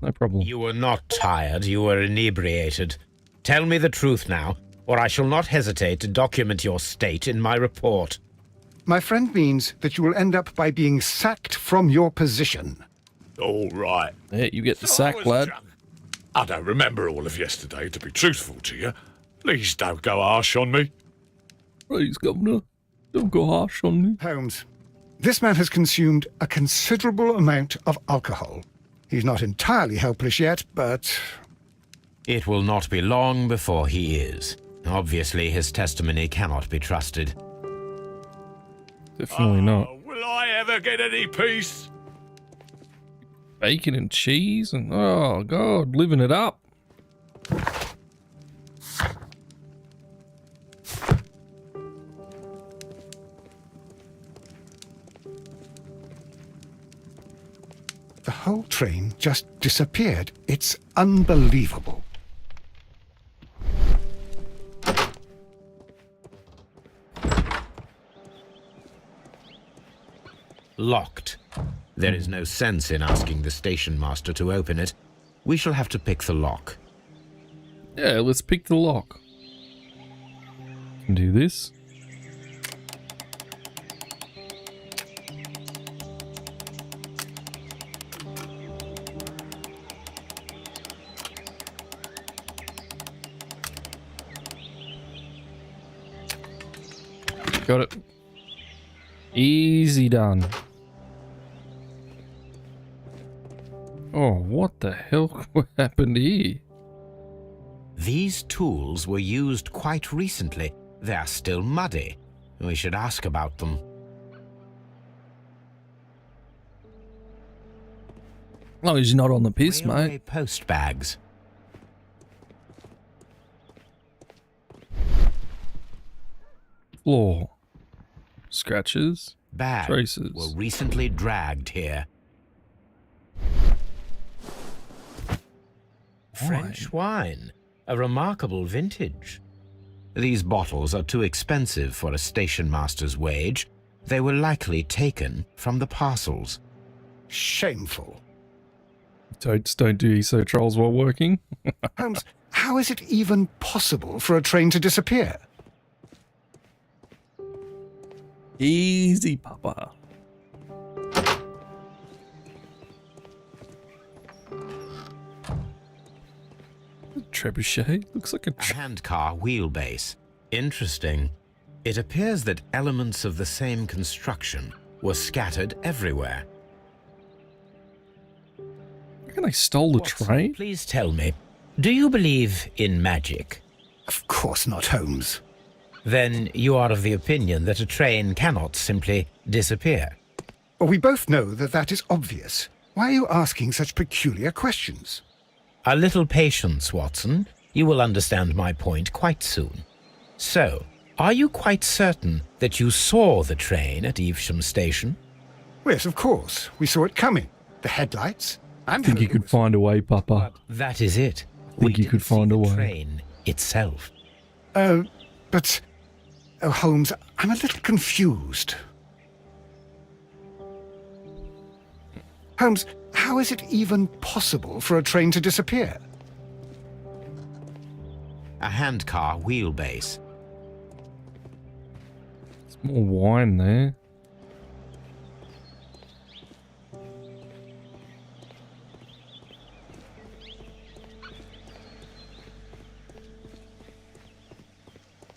No problem. You were not tired, you were inebriated. Tell me the truth now, or I shall not hesitate to document your state in my report. My friend means that you will end up by being sacked from your position. All right. Yeah, you get the So I sack, was lad. drunk. I don't remember all of yesterday, to be truthful to you. Please don't go harsh on me. Please, Governor, don't go harsh on me. Holmes, this man has consumed a considerable amount of alcohol. He's not entirely helpless yet, but... It will not be long before he is. Obviously, his testimony cannot be trusted. Definitely not. Will I ever get any peace? Bacon and cheese and, oh God, living it up. The whole train just disappeared. It's unbelievable. Locked. There is no sense in asking the station master to open it. We shall have to pick the lock. Yeah, let's pick the lock. Can do this. Got it. Easy done. Oh, what the hell happened here? These tools were used quite recently. They are still muddy. We should ask about them. As long as you're not on the piss, Railway mate. post bags. Floor. Scratches. Bags Traces. were recently dragged here. French wine. A remarkable vintage. These bottles are too expensive for a station master's wage. They were likely taken from the parcels. Shameful. Totes don't do ESO trolls while working. Holmes, how is it even possible for a train to disappear? Easy, Papa. Trebuchet? Looks like a handcar wheelbase. Interesting. It appears that elements of the same construction were scattered everywhere. reckon they stole the train? Please tell me, do you believe in magic? Of course not, Holmes. Then you are of the opinion that a train cannot simply disappear. Well, we both know that that is obvious. Why are you asking such peculiar questions? A little patience, Watson. You will understand my point quite soon. So, are you quite certain that you saw the train at Evesham Station? Yes, of course. We saw it coming. The headlights. I think you could find a way, Papa. That is it. I think you could find a way. Train itself. But... Oh, Holmes, I'm a little confused. Holmes, how is it even possible for a train to disappear? A handcar wheelbase. There's more wine there.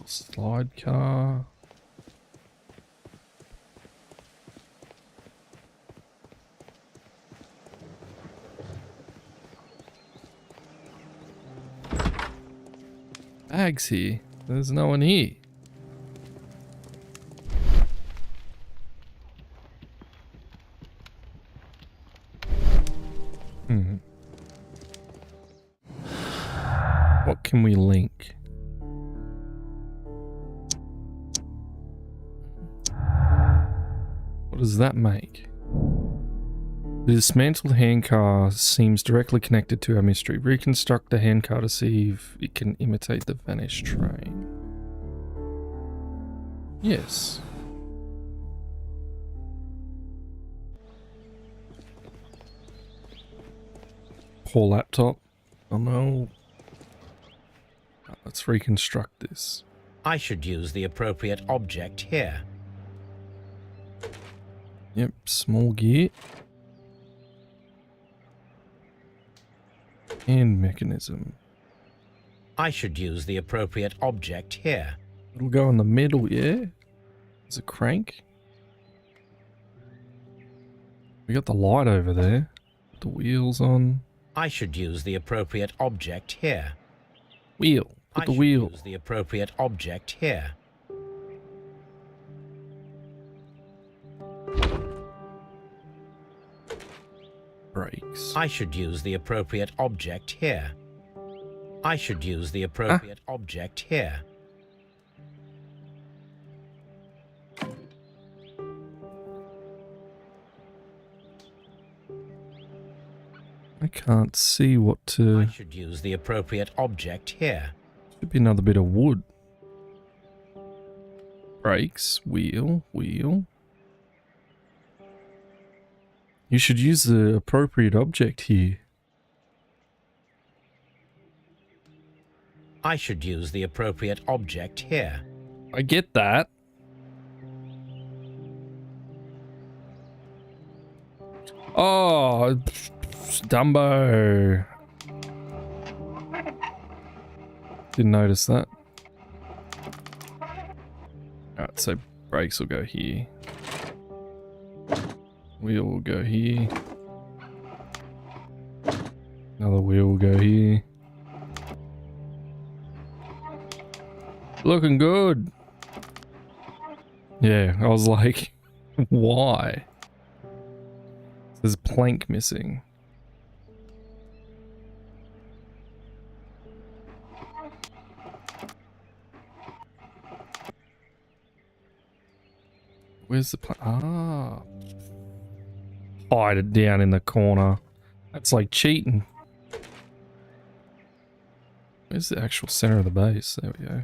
Slide car. Bags here. There's no one here. What can we link? What does that make? The dismantled handcar seems directly connected to our mystery. Reconstruct the handcar to see if it can imitate the vanished train. Yes. Poor laptop. Oh no. Let's reconstruct this. I should use the appropriate object here. Yep, small gear. And mechanism. I should use the appropriate object here. It'll go in the middle, yeah? There's a crank. We got the light over there. The wheels on. I should use the appropriate object here. Wheel. Put the wheel. Use the appropriate object here. Brakes. I should use the appropriate object here. I should use the appropriate object here. I can't see what to... I should use the appropriate object here. Should be another bit of wood. Brakes, wheel. You should use the appropriate object here. I should use the appropriate object here. I get that. Oh, Dumbo. Didn't notice that. Alright, so brakes will go here. Wheel will go here. Another wheel will go here. Looking good. Yeah, I was like, why? There's a plank missing. Where's the plank? Ah. Hide it down in the corner. That's like cheating. Where's the actual center of the base? There we go.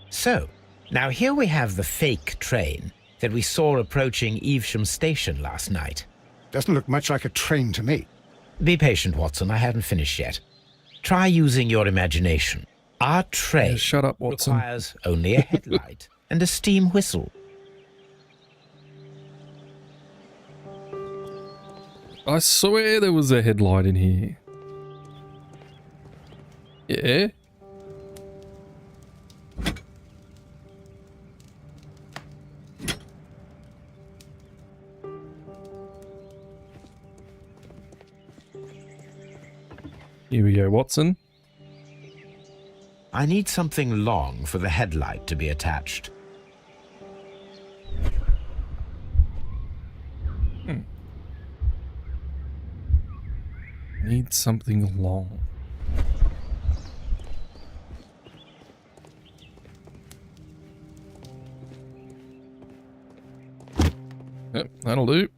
So, now here we have the fake train that we saw approaching Evesham Station last night. Doesn't look much like a train to me. Be patient, Watson. I haven't finished yet. Try using your imagination. Our train shut up, Watson. Requires only a headlight and a steam whistle. I swear there was a headlight in here. Yeah? Here we go, Watson. I need something long for the headlight to be attached. Need something long. Yep, that'll do.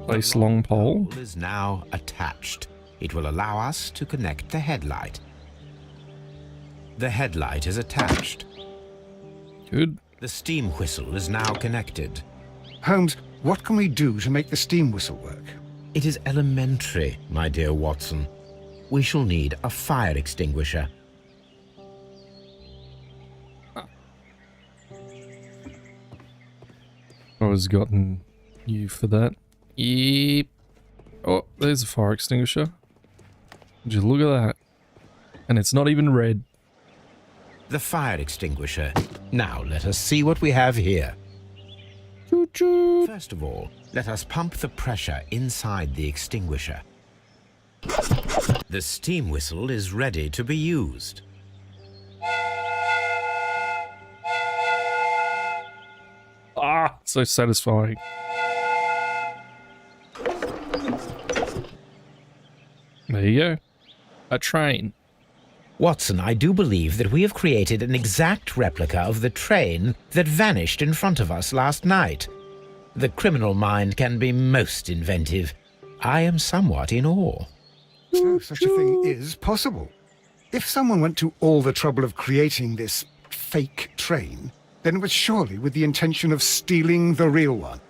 Place long pole. The is now attached. It will allow us to connect the headlight. The headlight is attached. Good. The steam whistle is now connected. Holmes, what can we do to make the steam whistle work? It is elementary, my dear Watson. We shall need a fire extinguisher. I was gotten you for that. Yep. Oh, there's a fire extinguisher. Would you look at that? And it's not even red. The fire extinguisher. Now let us see what we have here. Choo-choo. First of all, let us pump the pressure inside the extinguisher. The steam whistle is ready to be used. Ah, so satisfying. There you go. A train. Watson, I do believe that we have created an exact replica of the train that vanished in front of us last night. The criminal mind can be most inventive. I am somewhat in awe. So such a thing is possible. If someone went to all the trouble of creating this fake train, then it was surely with the intention of stealing the real one.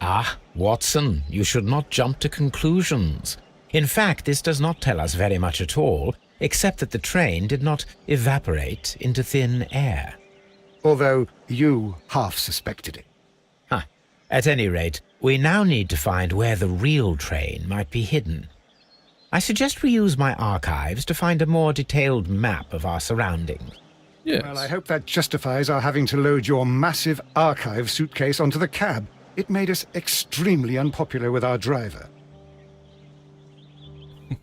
Ah, Watson, you should not jump to conclusions. In fact, this does not tell us very much at all, except that the train did not evaporate into thin air. Although you half suspected it. Huh. At any rate, we now need to find where the real train might be hidden. I suggest we use my archives to find a more detailed map of our surroundings. Yes. Well, I hope that justifies our having to load your massive archive suitcase onto the cab. It made us extremely unpopular with our driver.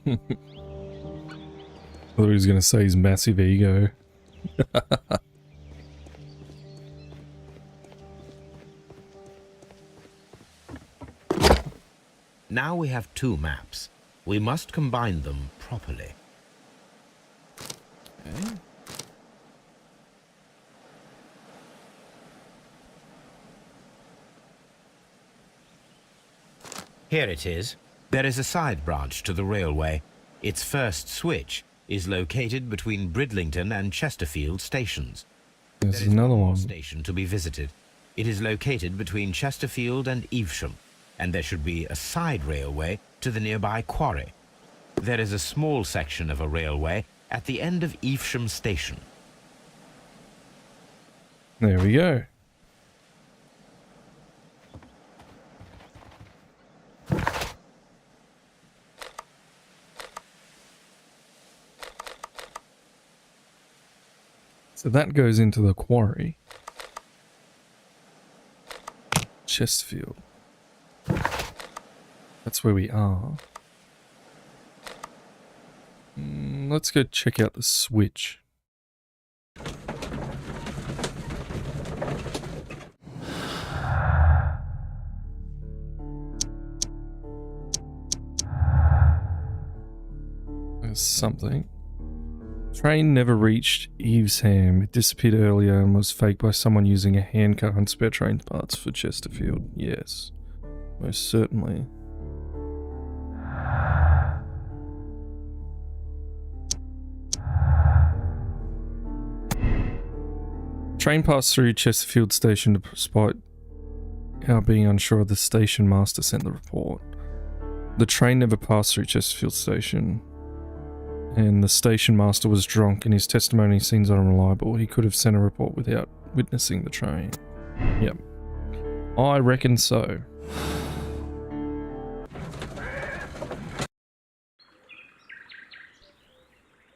I thought he was going to say his massive ego. Now we have two maps. We must combine them properly. Okay. Here it is. There is a side branch to the railway. Its first switch is located between Bridlington and Chesterfield stations. There's There is another more one. station to be visited. It is located between Chesterfield and Evesham, and there should be a side railway to the nearby quarry. There is a small section of a railway at the end of Evesham station. There we go. So that goes into the quarry. Chesterfield. That's where we are. Let's go check out the switch. There's something. Train never reached Evesham. It disappeared earlier and was faked by someone using a handcar and spare train parts for Chesterfield. Yes, most certainly. Train passed through Chesterfield station despite our being unsure. The station master sent the report. The train never passed through Chesterfield station, and the station master was drunk and his testimony seems unreliable. He could have sent a report without witnessing the train. Yep. I reckon so.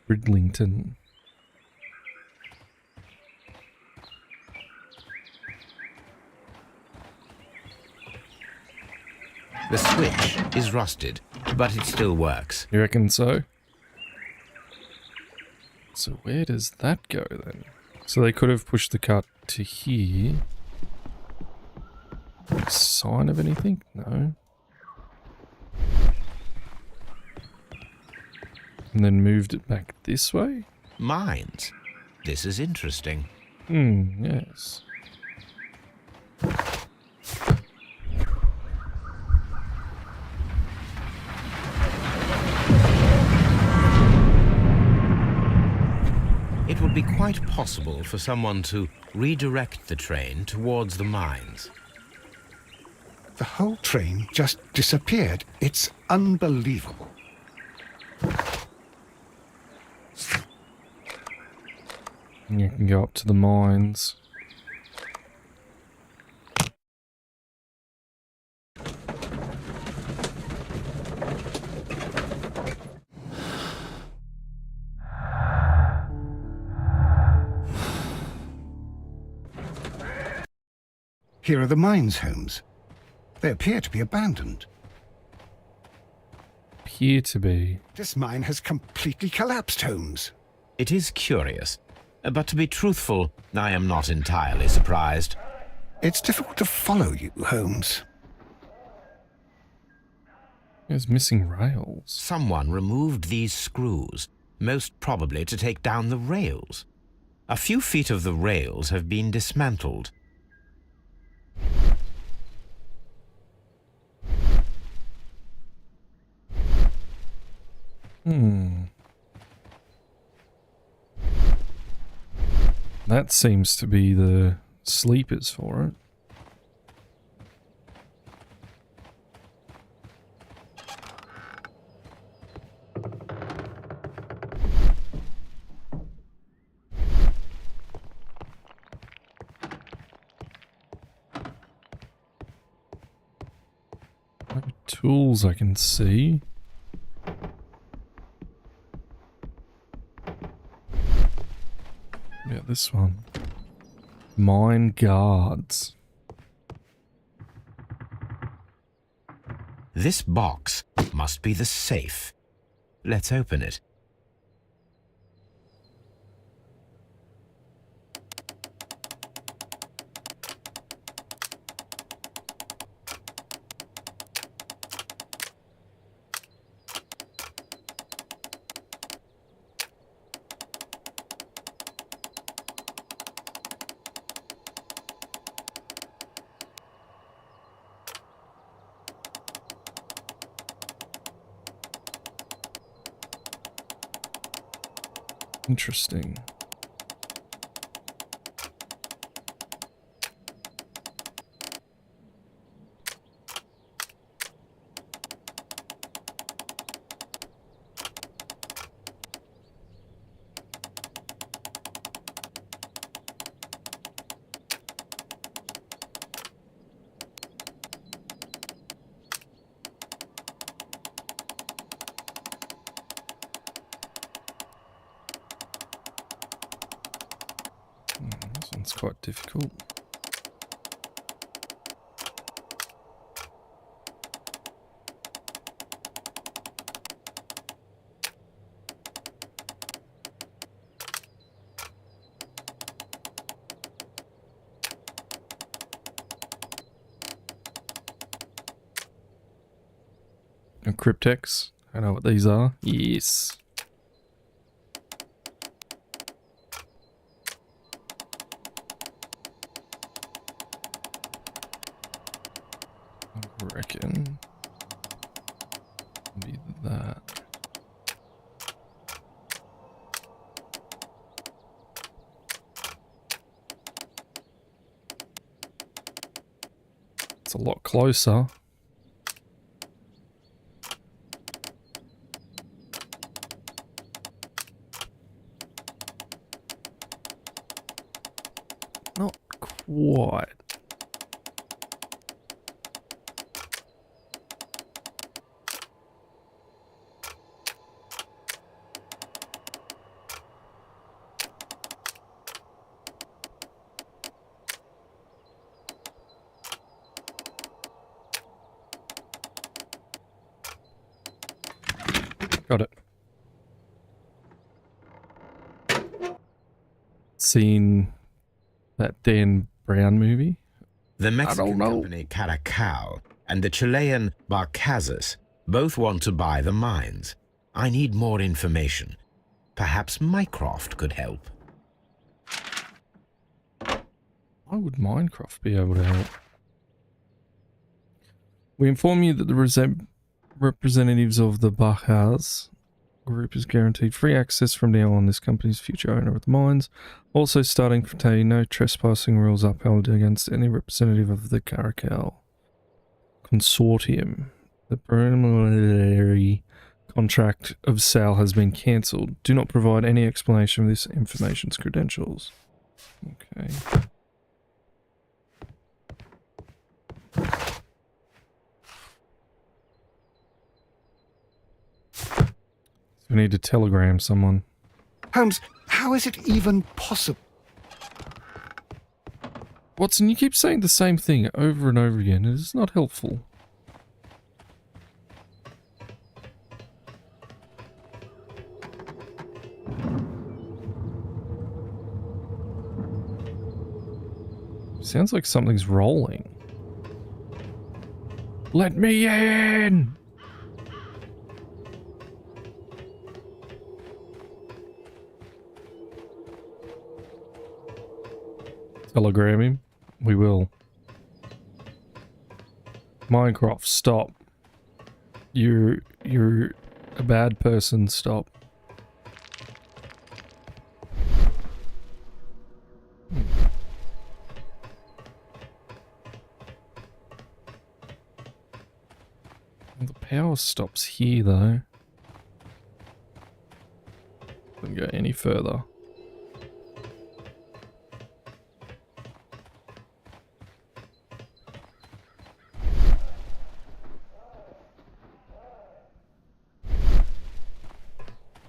Bridlington. The switch is rusted, but it still works. You reckon so? So where does that go then? So they could have pushed the cart to here. Sign of anything? No. And then moved it back this way? Mines. This is interesting. Yes. It would be quite possible for someone to redirect the train towards the mines. The whole train just disappeared. It's unbelievable. You can go up to the mines. Here are the mines, Holmes. They appear to be abandoned. Appear to be. This mine has completely collapsed, Holmes. It is curious, but to be truthful, I am not entirely surprised. It's difficult to follow you, Holmes. There's missing rails. Someone removed these screws, most probably to take down the rails. A few feet of the rails have been dismantled. That seems to be the sleepers for it. Tools I can see. Yeah, this one. Mine guards. This box must be the safe. Let's open it. Interesting. This one's quite difficult. And cryptex. I know what these are. Yes. I reckon be that. It's a lot closer. Not quite. Got it. Seen that Dan Brown movie? The Mexican know. company Caracal and the Chilean Barcazas both want to buy the mines. I need more information. Perhaps Mycroft could help. Why would Minecraft be able to help? We inform you that the representatives of the Bajaz group is guaranteed free access from now on. This company's future owner of the mines. Also, starting from today, no trespassing rules upheld against any representative of the Caracal consortium. The preliminary contract of sale has been cancelled. Do not provide any explanation of this information's credentials. Okay. We need to telegram someone. Holmes, how is it even possible? Watson, you keep saying the same thing over and over again. It is not helpful. Sounds like something's rolling. Let me in! Telegram him. We will. Minecraft, stop. You're a bad person, stop. The power stops here though. Doesn't go any further.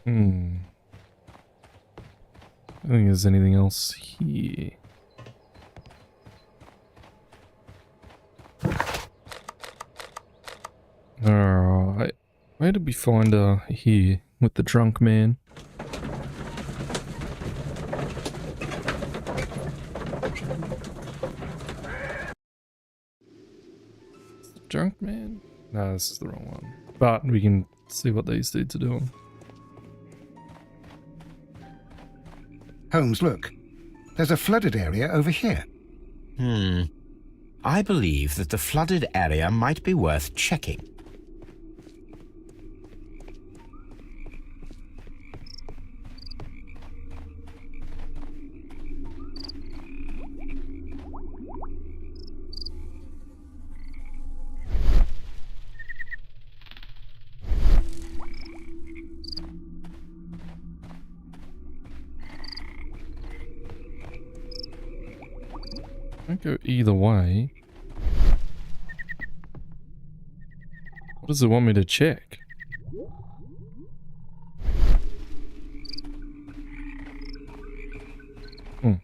I don't think there's anything else here. Alright. Where did we find her here with the drunk man? Drunk man? No, this is the wrong one. But we can see what these dudes are doing. Holmes, look. There's a flooded area over here. I believe that the flooded area might be worth checking. Can't go either way. What does it want me to check? Hmm.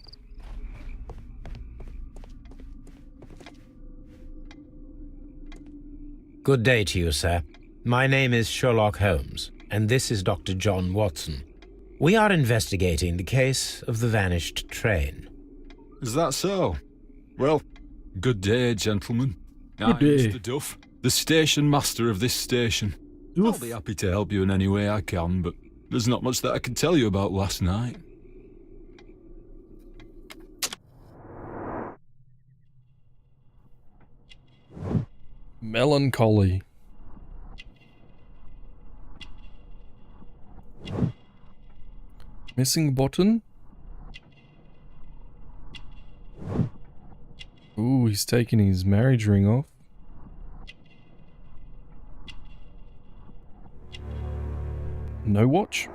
Good day to you, sir. My name is Sherlock Holmes, and this is Dr. John Watson. We are investigating the case of the vanished train. Is that so? Well, good day, gentlemen. Good I'm day. Mr. Duff, the station master of this station. I'll be happy to help you in any way I can, but there's not much that I can tell you about last night. Melancholy. Missing button? Ooh, he's taking his marriage ring off. No watch?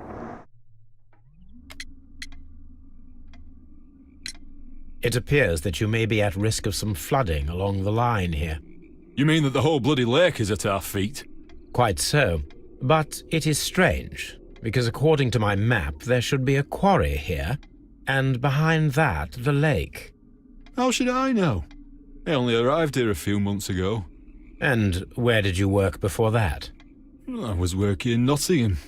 It appears that you may be at risk of some flooding along the line here. You mean that the whole bloody lake is at our feet? Quite so. But it is strange, because according to my map, there should be a quarry here, and behind that, the lake. How should I know? I only arrived here a few months ago. And where did you work before that? I was working in Nottingham,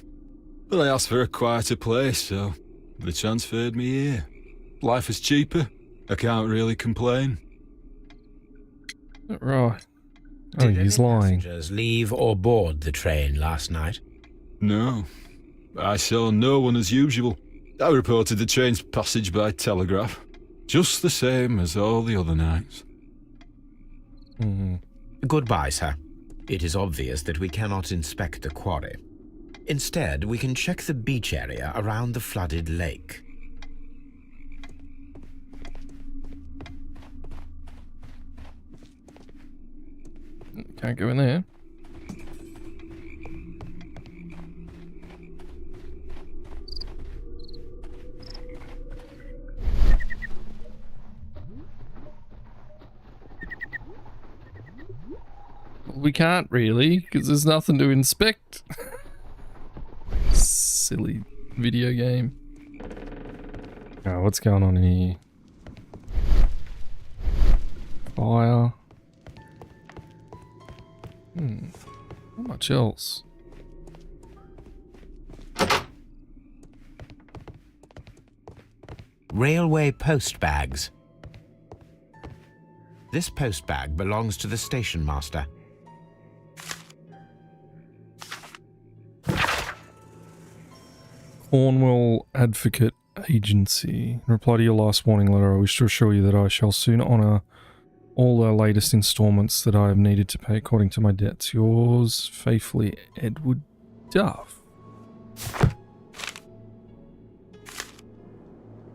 but I asked for a quieter place, so they transferred me here. Life is cheaper. I can't really complain. Right. Oh, Did he's any lying. passengers leave or board the train last night? No. I saw no one as usual. I reported the train's passage by telegraph. Just the same as all the other nights. Goodbye, sir. It is obvious that we cannot inspect the quarry. Instead, we can check the beach area around the flooded lake. Can't go in there. We can't really, because there's nothing to inspect. Silly video game. Oh, what's going on here? Fire. Not much else. Railway post bags. This post bag belongs to the station master. Cornwall Advocate Agency. In reply to your last warning letter, I wish to assure you that I shall soon honour all the latest instalments that I have needed to pay according to my debts. Yours faithfully, Edward Duff.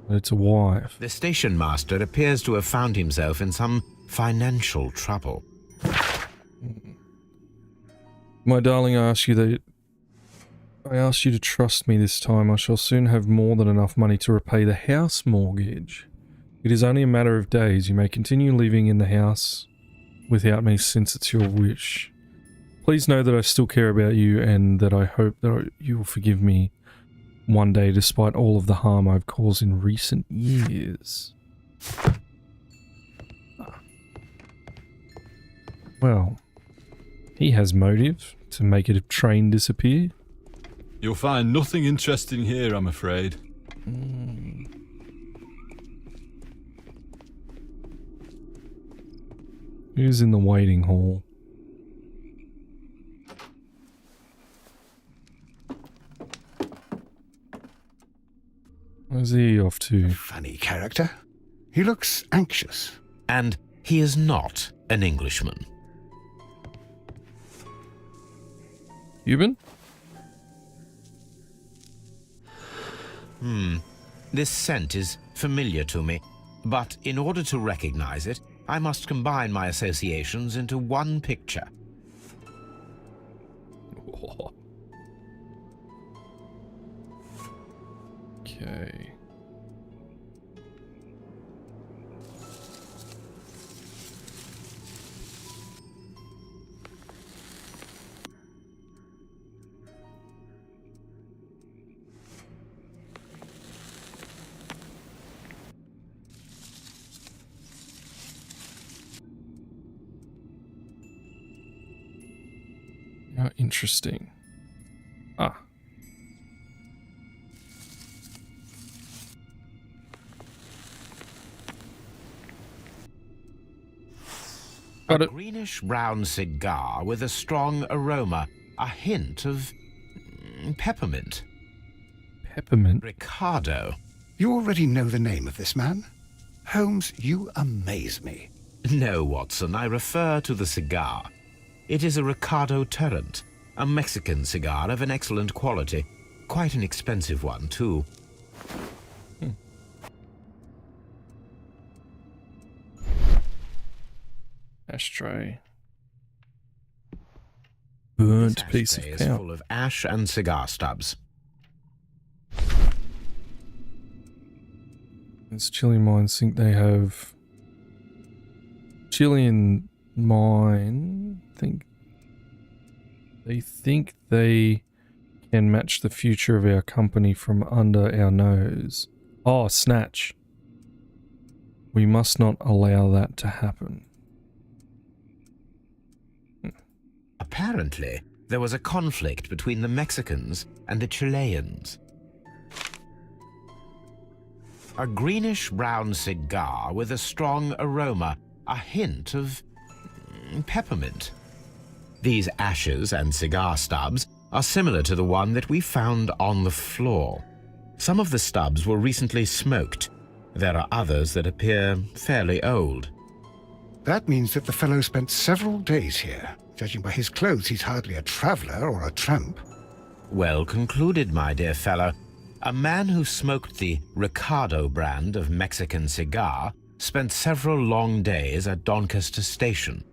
But it's a wife. The station master appears to have found himself in some financial trouble. My darling, I ask you to trust me this time. I shall soon have more than enough money to repay the house mortgage. It is only a matter of days. You may continue living in the house without me since it's your wish. Please know that I still care about you and that I hope that you will forgive me one day despite all of the harm I've caused in recent years. Well, he has motive to make a train disappear. You'll find nothing interesting here, I'm afraid. Who's in the waiting hall? Where's he off to? Funny character. He looks anxious. And he is not an Englishman. Cuban? This scent is familiar to me, but in order to recognize it, I must combine my associations into one picture. Okay. interesting. Ah. A greenish-brown cigar with a strong aroma, a hint of peppermint. Peppermint? Ricardo. You already know the name of this man? Holmes, you amaze me. No, Watson, I refer to the cigar. It is a Ricardo Turrent, a Mexican cigar of an excellent quality. Quite an expensive one, too. Ashtray. Burnt piece of Ashtray cow. is full of ash and cigar stubs. It's Chilean mines think they have... Chilean mine think they can match the future of our company from under our nose. Oh, snatch. We must not allow that to happen. Apparently, there was a conflict between the Mexicans and the Chileans. A greenish-brown cigar with a strong aroma, a hint of peppermint. These ashes and cigar stubs are similar to the one that we found on the floor. Some of the stubs were recently smoked. There are others that appear fairly old. That means that the fellow spent several days here. Judging by his clothes, he's hardly a traveller or a tramp. Well concluded, my dear fellow. A man who smoked the Ricardo brand of Mexican cigar spent several long days at Doncaster Station.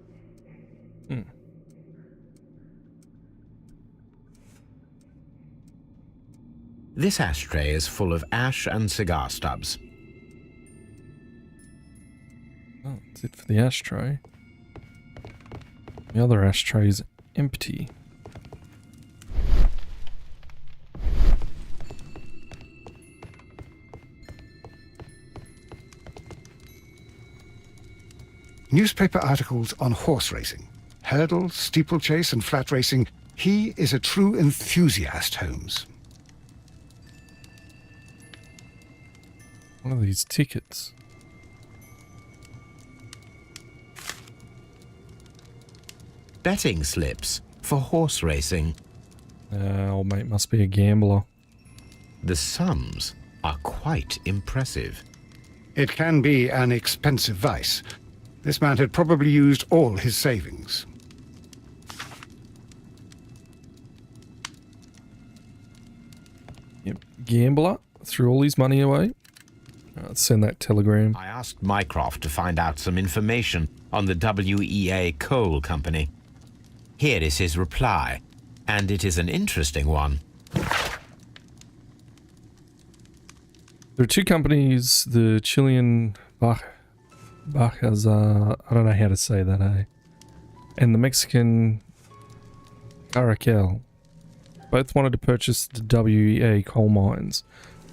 This ashtray is full of ash and cigar stubs. Oh, that's it for the ashtray. The other ashtray is empty. Newspaper articles on horse racing. Hurdle, steeplechase, and flat racing. He is a true enthusiast, Holmes. What are these tickets? Betting slips for horse racing. Old mate must be a gambler. The sums are quite impressive. It can be an expensive vice. This man had probably used all his savings. Yep. Gambler threw all his money away. Let's send that telegram. I asked Mycroft to find out some information on the WEA Coal Company. Here is his reply, and it is an interesting one. There are two companies, the Chilean Bajazar, I don't know how to say that, eh? And the Mexican Caracal. Both wanted to purchase the WEA coal mines.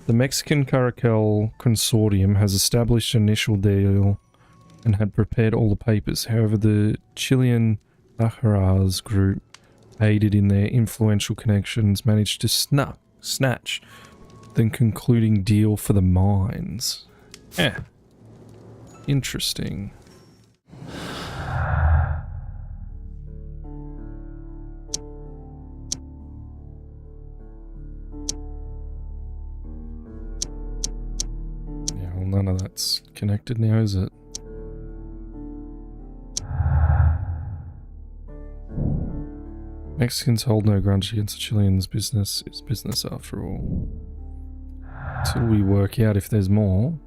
The Mexican Caracal Consortium has established an initial deal and had prepared all the papers. However, the Chilean Bajaraz group, aided in their influential connections, managed to snatch the concluding deal for the mines. Interesting. Yeah, well, none of that's connected now, is it? Mexicans hold no grudge against the Chileans. Business is business after all. Till we work out if there's more.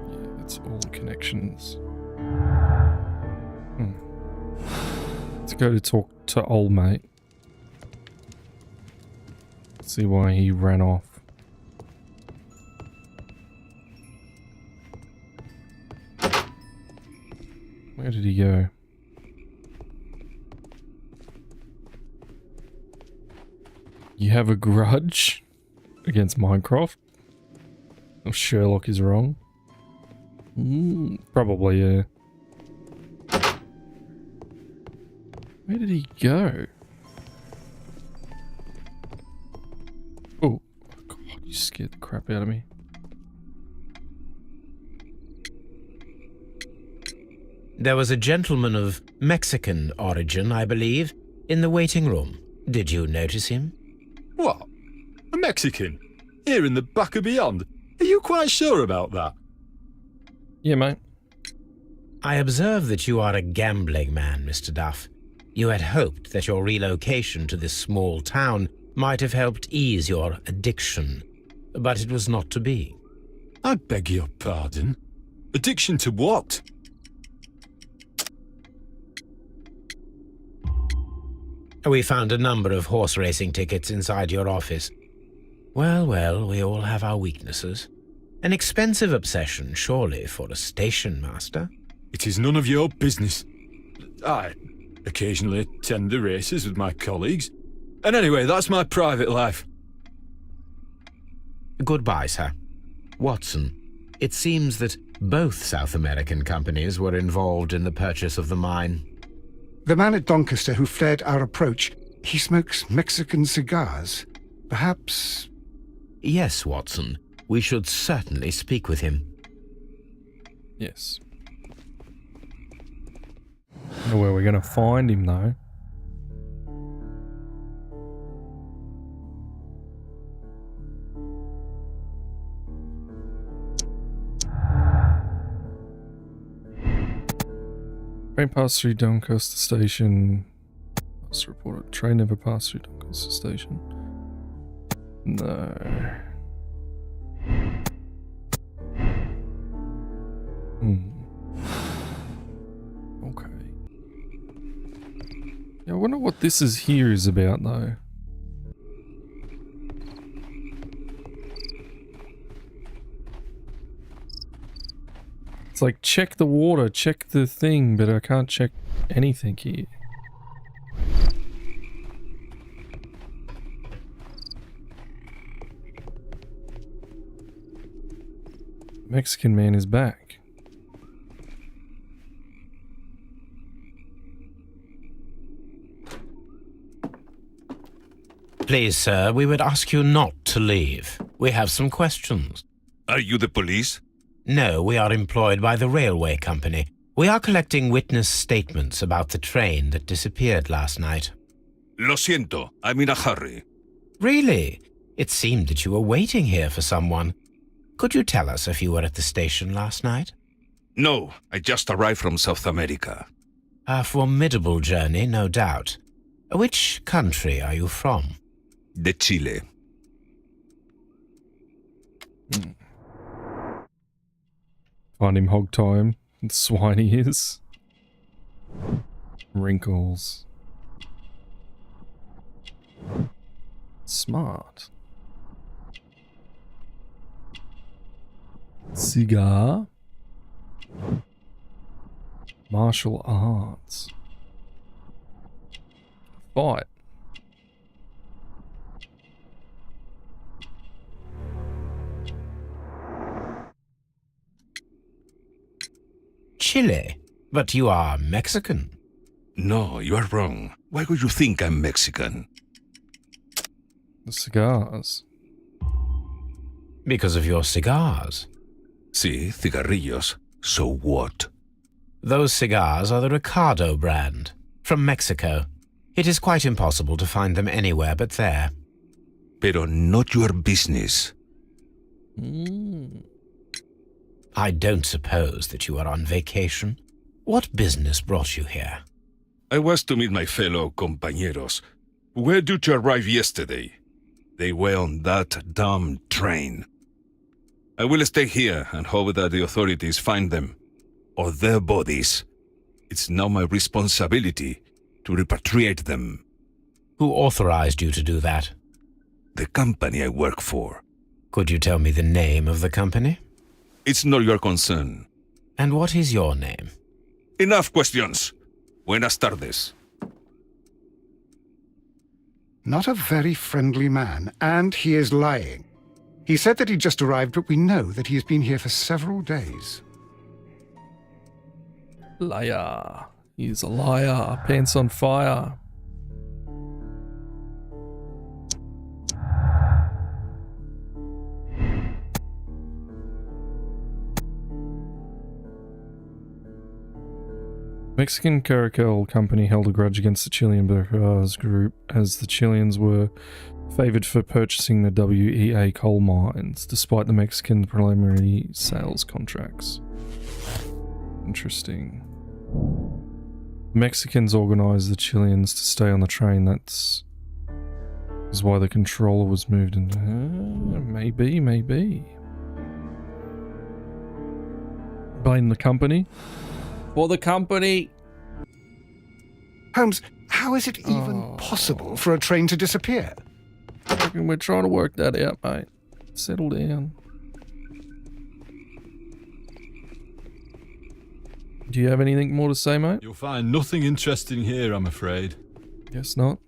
Yeah, that's all connections. Let's go to talk to old mate. See why he ran off. We Where did he go? You have a grudge against Minecraft? Or Sherlock is wrong? Probably, yeah. Where did he go? Oh, God, you scared the crap out of me. There was a gentleman of Mexican origin, I believe, in the waiting room. Did you notice him? What? A Mexican? Here in the back of beyond? Are you quite sure about that? Yeah, mate. I observe that you are a gambling man, Mr. Duff. You had hoped that your relocation to this small town might have helped ease your addiction, but it was not to be. I beg your pardon? Addiction to what? We found a number of horse racing tickets inside your office. Well, we all have our weaknesses. An expensive obsession, surely, for a station master. It is none of your business. I occasionally attend the races with my colleagues. And anyway, that's my private life. Goodbye, sir. Watson, it seems that both South American companies were involved in the purchase of the mine. The man at Doncaster who flared our approach, he smokes Mexican cigars. Perhaps... Yes, Watson. We should certainly speak with him. Yes. I know where we're going to find him, though. Train passed through Doncaster Station. Must report train never passed through Doncaster Station. No. Okay. Yeah, I wonder what this is here is about, though. It's like, check the water, check the thing, but I can't check anything here. Mexican man is back. Please, sir, we would ask you not to leave. We have some questions. Are you the police? No, we are employed by the railway company. We are collecting witness statements about the train that disappeared last night. Lo siento, I'm in a hurry. Really? It seemed that you were waiting here for someone. Could you tell us if you were at the station last night? No, I just arrived from South America. A formidable journey, no doubt. Which country are you from? De Chile. Find him hog time. Swine he is. Wrinkles. Smart. Cigar. Martial arts. Fight. Chile? But you are Mexican. No, you are wrong. Why would you think I'm Mexican? The cigars. Because of your cigars. Sí, cigarrillos. So what? Those cigars are the Ricardo brand, from Mexico. It is quite impossible to find them anywhere but there. Pero not your business. I don't suppose that you are on vacation. What business brought you here? I was to meet my fellow compañeros, who were due to arrive yesterday. They were on that damn train. I will stay here and hope that the authorities find them, or their bodies. It's now my responsibility to repatriate them. Who authorized you to do that? The company I work for. Could you tell me the name of the company? It's not your concern. And what is your name? Enough questions. Buenas tardes. Not a very friendly man, and he is lying. He said that he just arrived, but we know that he has been here for several days. Liar. He's a liar. Pants on fire. Mexican Caracal Company held a grudge against the Chilean Bourgeois group as the Chileans were favoured for purchasing the WEA coal mines, despite the Mexican preliminary sales contracts. Interesting. The Mexicans organised the Chileans to stay on the train. That's why the controller was moved into... maybe. Blame the company? For the company. Holmes, how is it even possible for a train to disappear? I reckon we're trying to work that out, mate. Settle down. Do you have anything more to say, mate? You'll find nothing interesting here, I'm afraid. Guess not.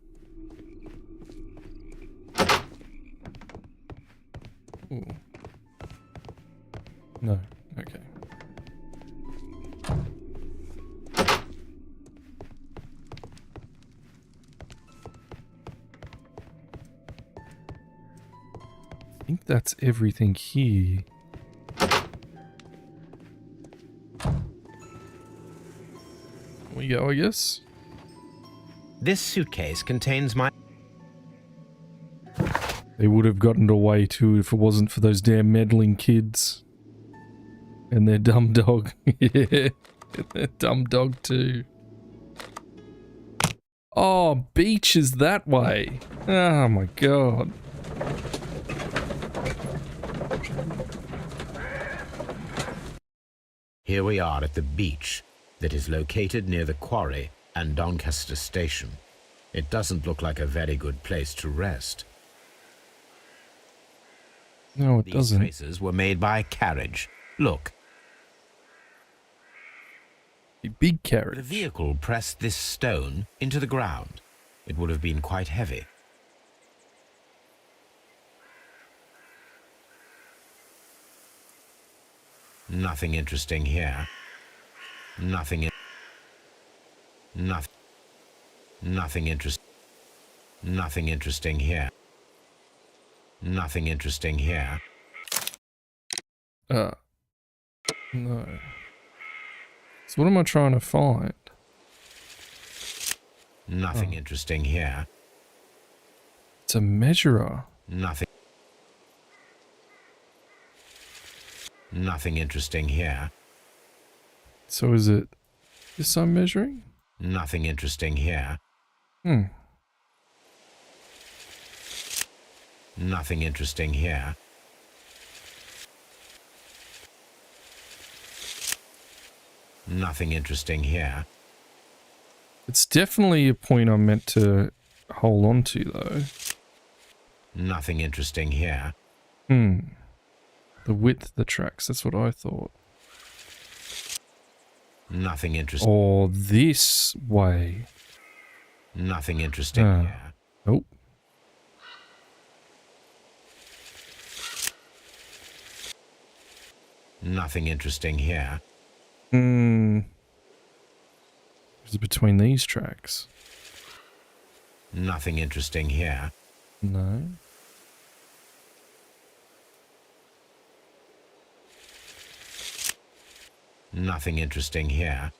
Ooh. No. Okay. I think that's everything here. We go, I guess. This suitcase contains my... They would have gotten away too if it wasn't for those damn meddling kids. And their dumb dog. Yeah. Their dumb dog too. Oh, beach is that way. Oh my god. Here we are at the beach that is located near the quarry and Doncaster Station. It doesn't look like a very good place to rest. No, it doesn't. These traces were made by a carriage. Look. A big carriage. The vehicle pressed this stone into the ground. It would have been quite heavy. Nothing interesting here. Nothing interesting here. Nothing interesting here. No. So what am I trying to find? Nothing interesting here. It's a measurer. Nothing interesting here. So is it this I'm measuring? Nothing interesting here. Nothing interesting here. Nothing interesting here. It's definitely a point I'm meant to hold on to, though. Nothing interesting here. The width of the tracks, that's what I thought. Nothing interesting. Or this way. Nothing interesting here. Nope. Nothing interesting here. Is it between these tracks? Nothing interesting here. No. Nothing interesting here.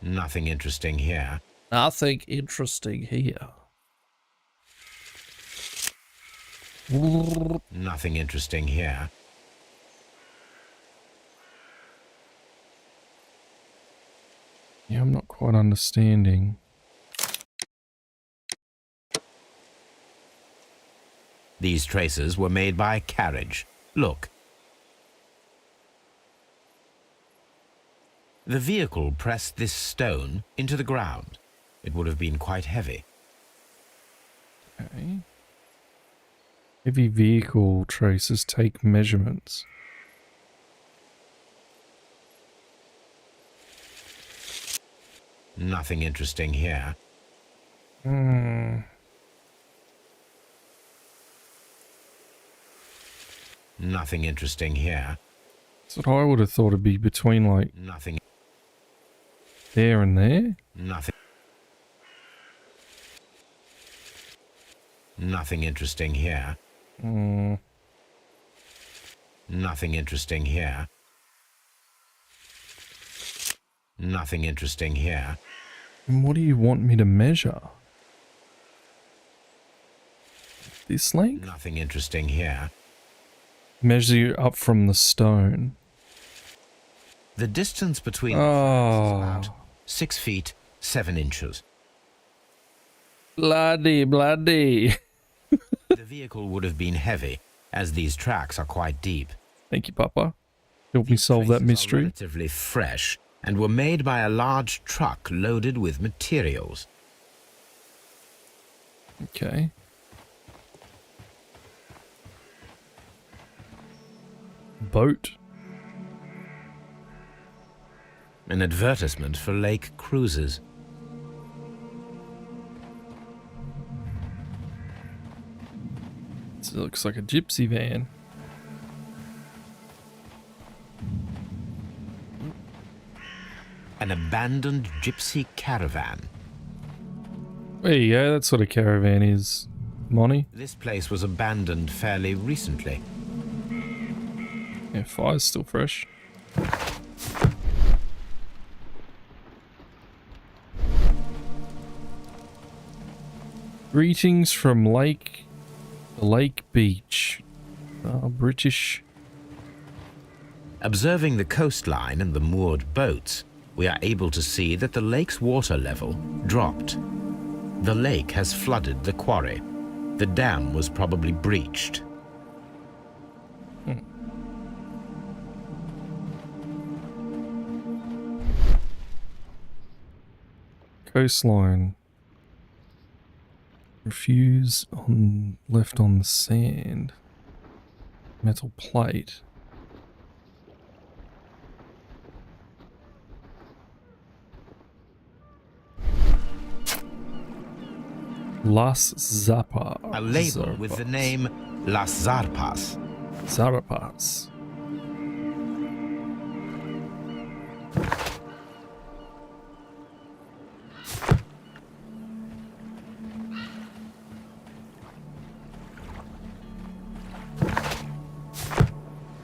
Nothing interesting here. Nothing interesting here. Nothing interesting here. Yeah, I'm not quite understanding. These traces were made by a carriage. Look. The vehicle pressed this stone into the ground. It would have been quite heavy. Okay. Heavy vehicle traces take measurements. Nothing interesting here. Nothing interesting here. That's what I would have thought it'd be between, like, Nothing. there and there. Nothing. Nothing interesting here. Nothing interesting here. Nothing interesting here. And what do you want me to measure? This length? Nothing interesting here. Measure you up from the stone. The distance between the tracks is about 6 feet, 7 inches. Bloody. The vehicle would have been heavy, as these tracks are quite deep. Thank you, Papa. Help me solve that mystery. Relatively fresh, and were made by a large truck loaded with materials. Okay. Boat. An advertisement for lake cruises. It looks like a gypsy van. An abandoned gypsy caravan. There you go, that's what a caravan is, Monty. This place was abandoned fairly recently. Yeah, fire's still fresh. Greetings from Lake Beach. British. Observing the coastline and the moored boats, we are able to see that the lake's water level dropped. The lake has flooded the quarry. The dam was probably breached. Coastline. Refuse on left on the sand. Metal plate. Las Zarpas. A label with the name Las Zarpas. Zarpas.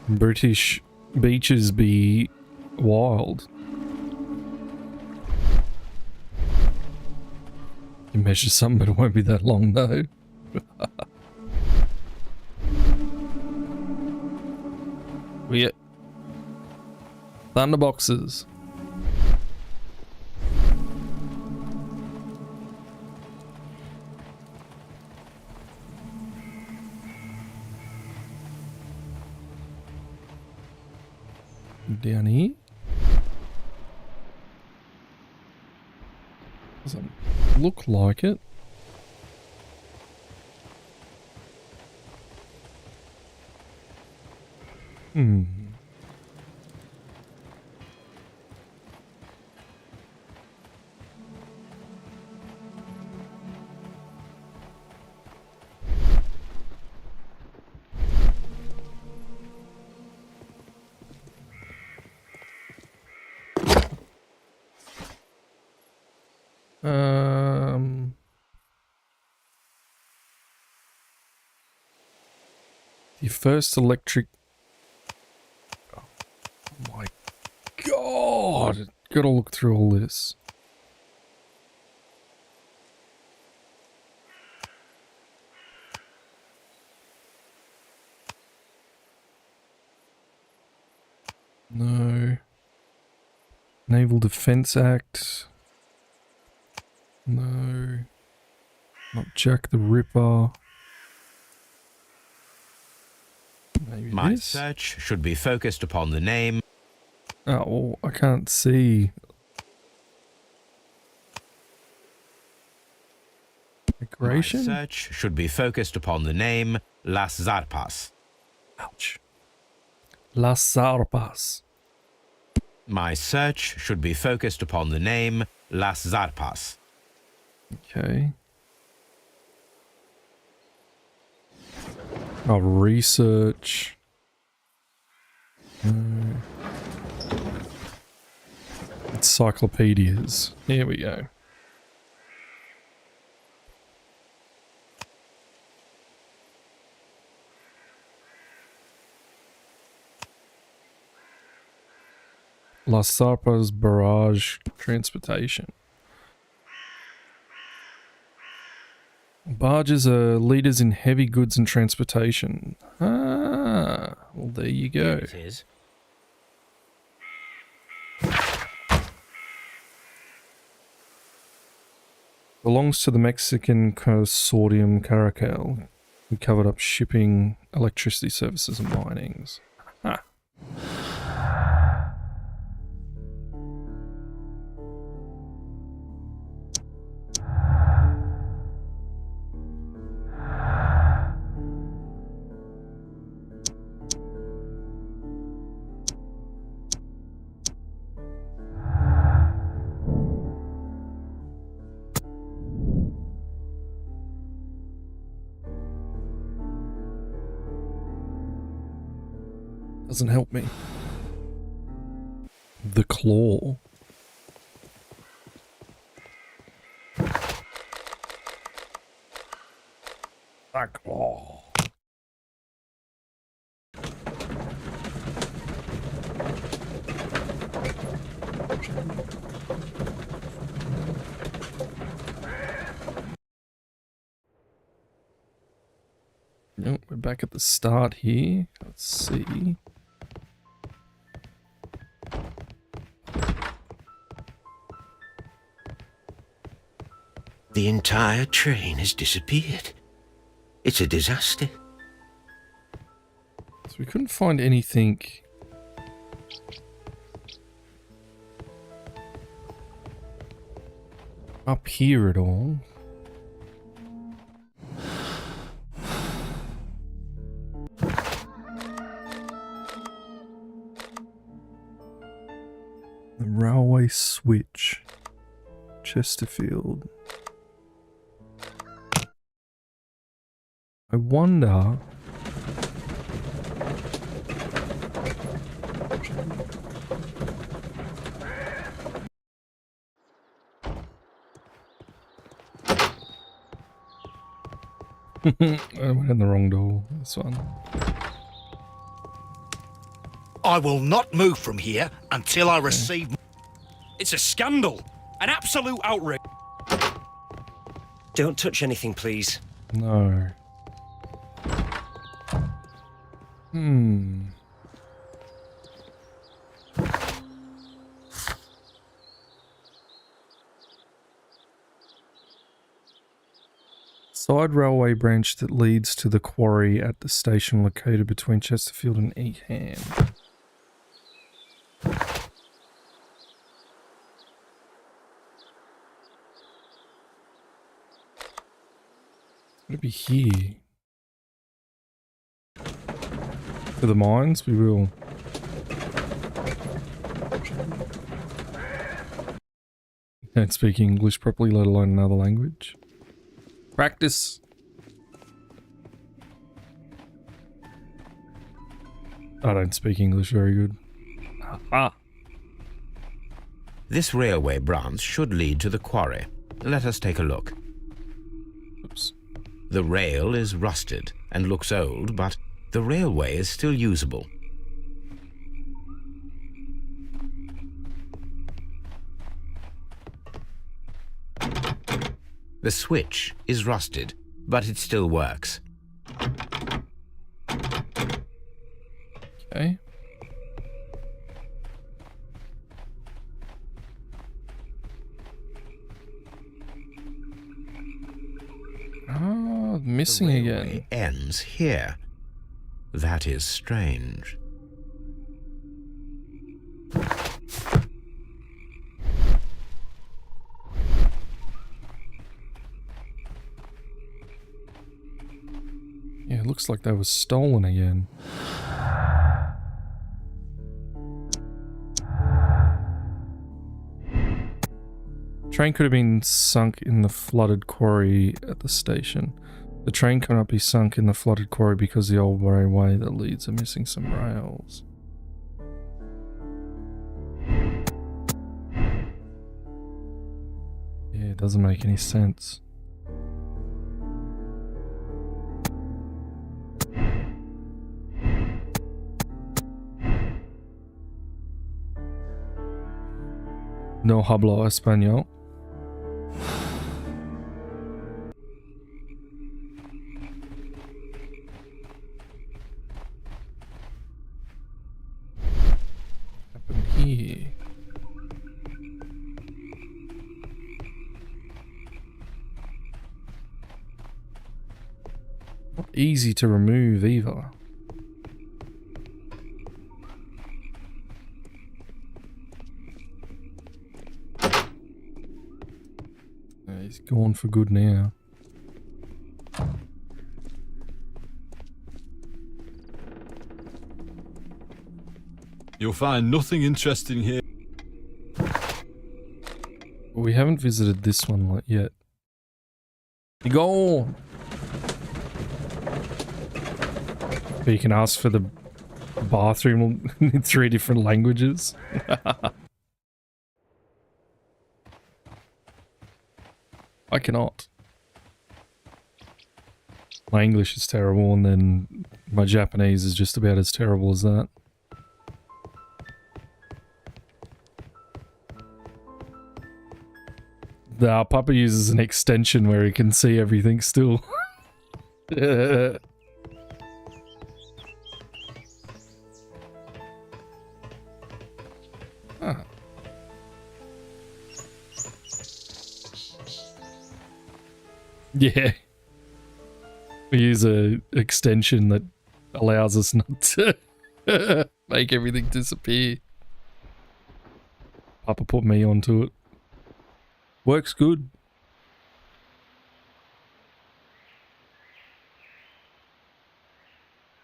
British beaches be wild. You measure something, but it won't be that long though. We get thunderboxes. Down here. Doesn't look like it. The first electric. Oh my god! Gotta look through all this. No. Naval Defense Act. No. Not Jack the Ripper. Maybe My this? search should be focused upon the name. Oh, well, I can't see. Migration? My search should be focused upon the name Las Zarpas. Ouch. Las Zarpas. My search should be focused upon the name Las Zarpas. Okay. Oh, research. Encyclopedias. Here we go. Las Zarpas Barrage Transportation. Barges are leaders in heavy goods and transportation. Ah, well, there you go. Here it is. Belongs to the Mexican consortium Caracal, who covered up shipping, electricity services, and minings. Ha. Doesn't help me. The claw. The claw. Nope, we're back at the start here. Let's see. The entire train has disappeared. It's a disaster. So we couldn't find anything up here at all. The railway switch. Chesterfield. I wonder... I went in the wrong door. This one. I will not move from here until I receive... It's a scandal! An absolute outrage! Don't touch anything, please. No. Side railway branch that leads to the quarry at the station located between Chesterfield and Egham. It'll be here. For the mines, we will. Can't speak English properly, let alone another language. Practice. I don't speak English very good. Ah. This railway branch should lead to the quarry. Let us take a look. Oops. The rail is rusted and looks old, but the railway is still usable. The switch is rusted, but it still works. Okay. Ah, missing The again. railway ends here. That is strange. Yeah, it looks like they were stolen again. Train could have been sunk in the flooded quarry at the station. The train cannot be sunk in the flooded quarry because the old railway that leads are missing some rails. Yeah, it doesn't make any sense. No hablo español. What happened here? Not easy to remove either. He's gone for good now. You'll find nothing interesting here. We haven't visited this one yet. You go. You can ask for the bathroom in 3 different languages. I cannot. My English is terrible, and then my Japanese is just about as terrible as that. Our Papa uses an extension where he can see everything still. Ah. Yeah. We use a extension that allows us not to make everything disappear. Papa put me onto it. Works good.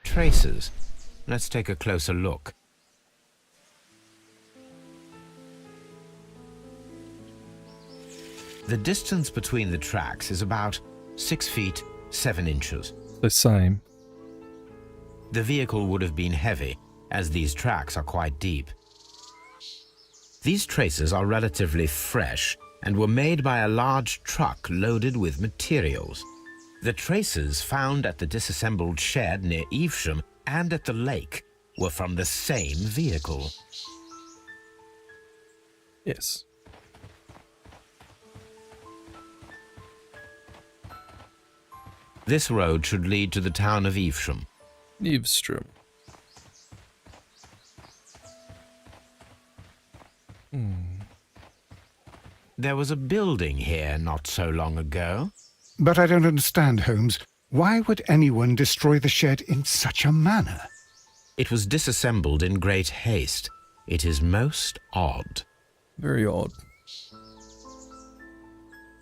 Traces. Let's take a closer look. The distance between the tracks is about 6 feet 7 inches. The same. The vehicle would have been heavy, as these tracks are quite deep. These traces are relatively fresh and were made by a large truck loaded with materials. The traces found at the disassembled shed near Evesham and at the lake were from the same vehicle. Yes. This road should lead to the town of Evesham. Evesham. There was a building here not so long ago. But I don't understand, Holmes. Why would anyone destroy the shed in such a manner? It was disassembled in great haste. It is most odd. Very odd.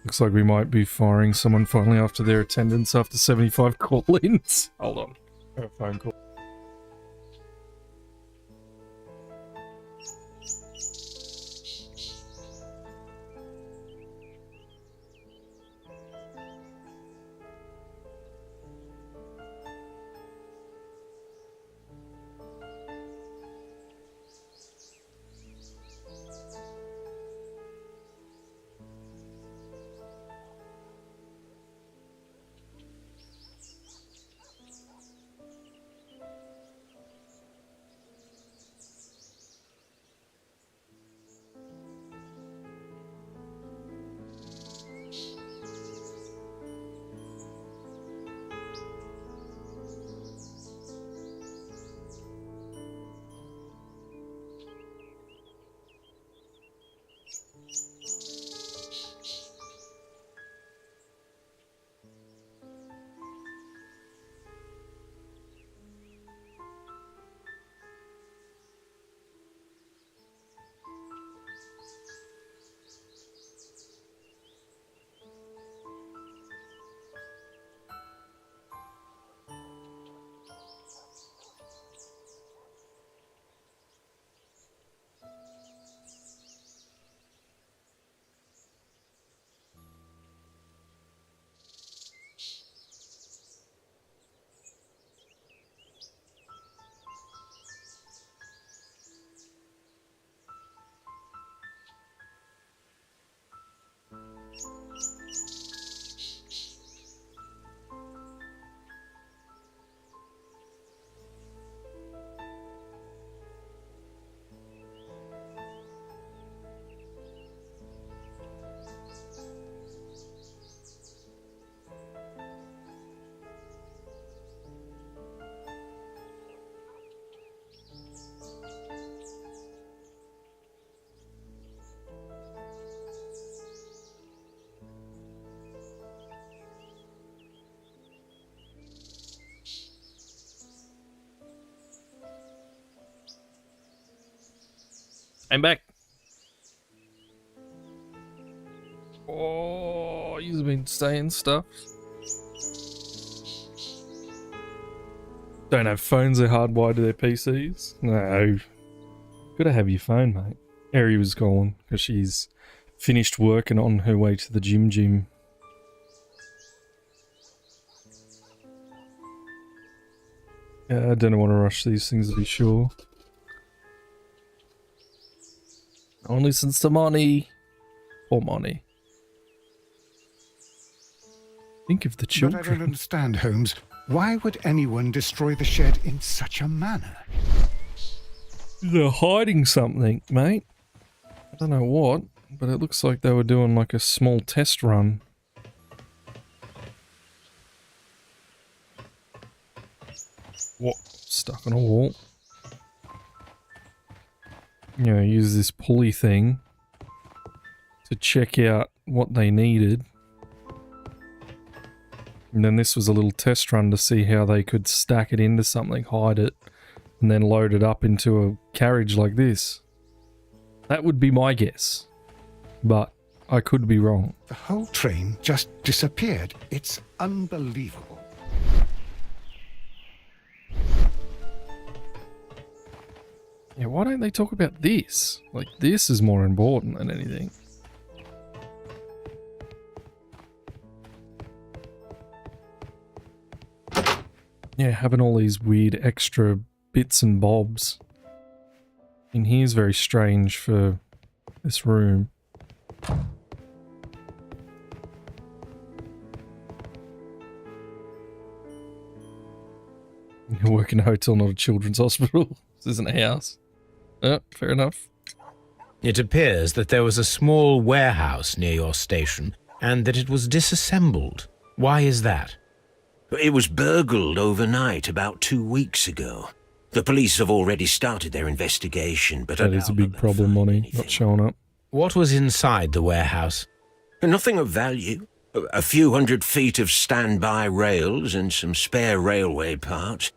Looks like we might be firing someone finally after their attendance after 75 call-ins. Hold on. I have a phone call. I'm back. Oh, you've been saying stuff. Don't have phones, they're hardwired to their PCs. No. Gotta have your phone, mate. Eri was calling because she's finished work and on her way to the gym. Yeah, I don't want to rush these things to be sure. No one listens to money. Or money. Think of the children. But I don't understand, Holmes. Why would anyone destroy the shed in such a manner? They're hiding something, mate. I don't know what, but it looks like they were doing like a small test run. What? Stuck on a wall. You know, use this pulley thing to check out what they needed. And then this was a little test run to see how they could stack it into something, hide it, and then load it up into a carriage like this. That would be my guess. But I could be wrong. The whole train just disappeared. It's unbelievable. Yeah, why don't they talk about this? Like, this is more important than anything. Yeah, having all these weird extra bits and bobs in here is very strange for this room. You work in a hotel, not a children's hospital. This isn't a house. Oh, fair enough. It appears that there was a small warehouse near your station and that it was disassembled. Why is that? It was burgled overnight about 2 weeks ago. The police have already started their investigation, but that is a big problem, Monty, not showing up. What was inside the warehouse? Nothing of value. A few 100 feet of standby rails and some spare railway parts.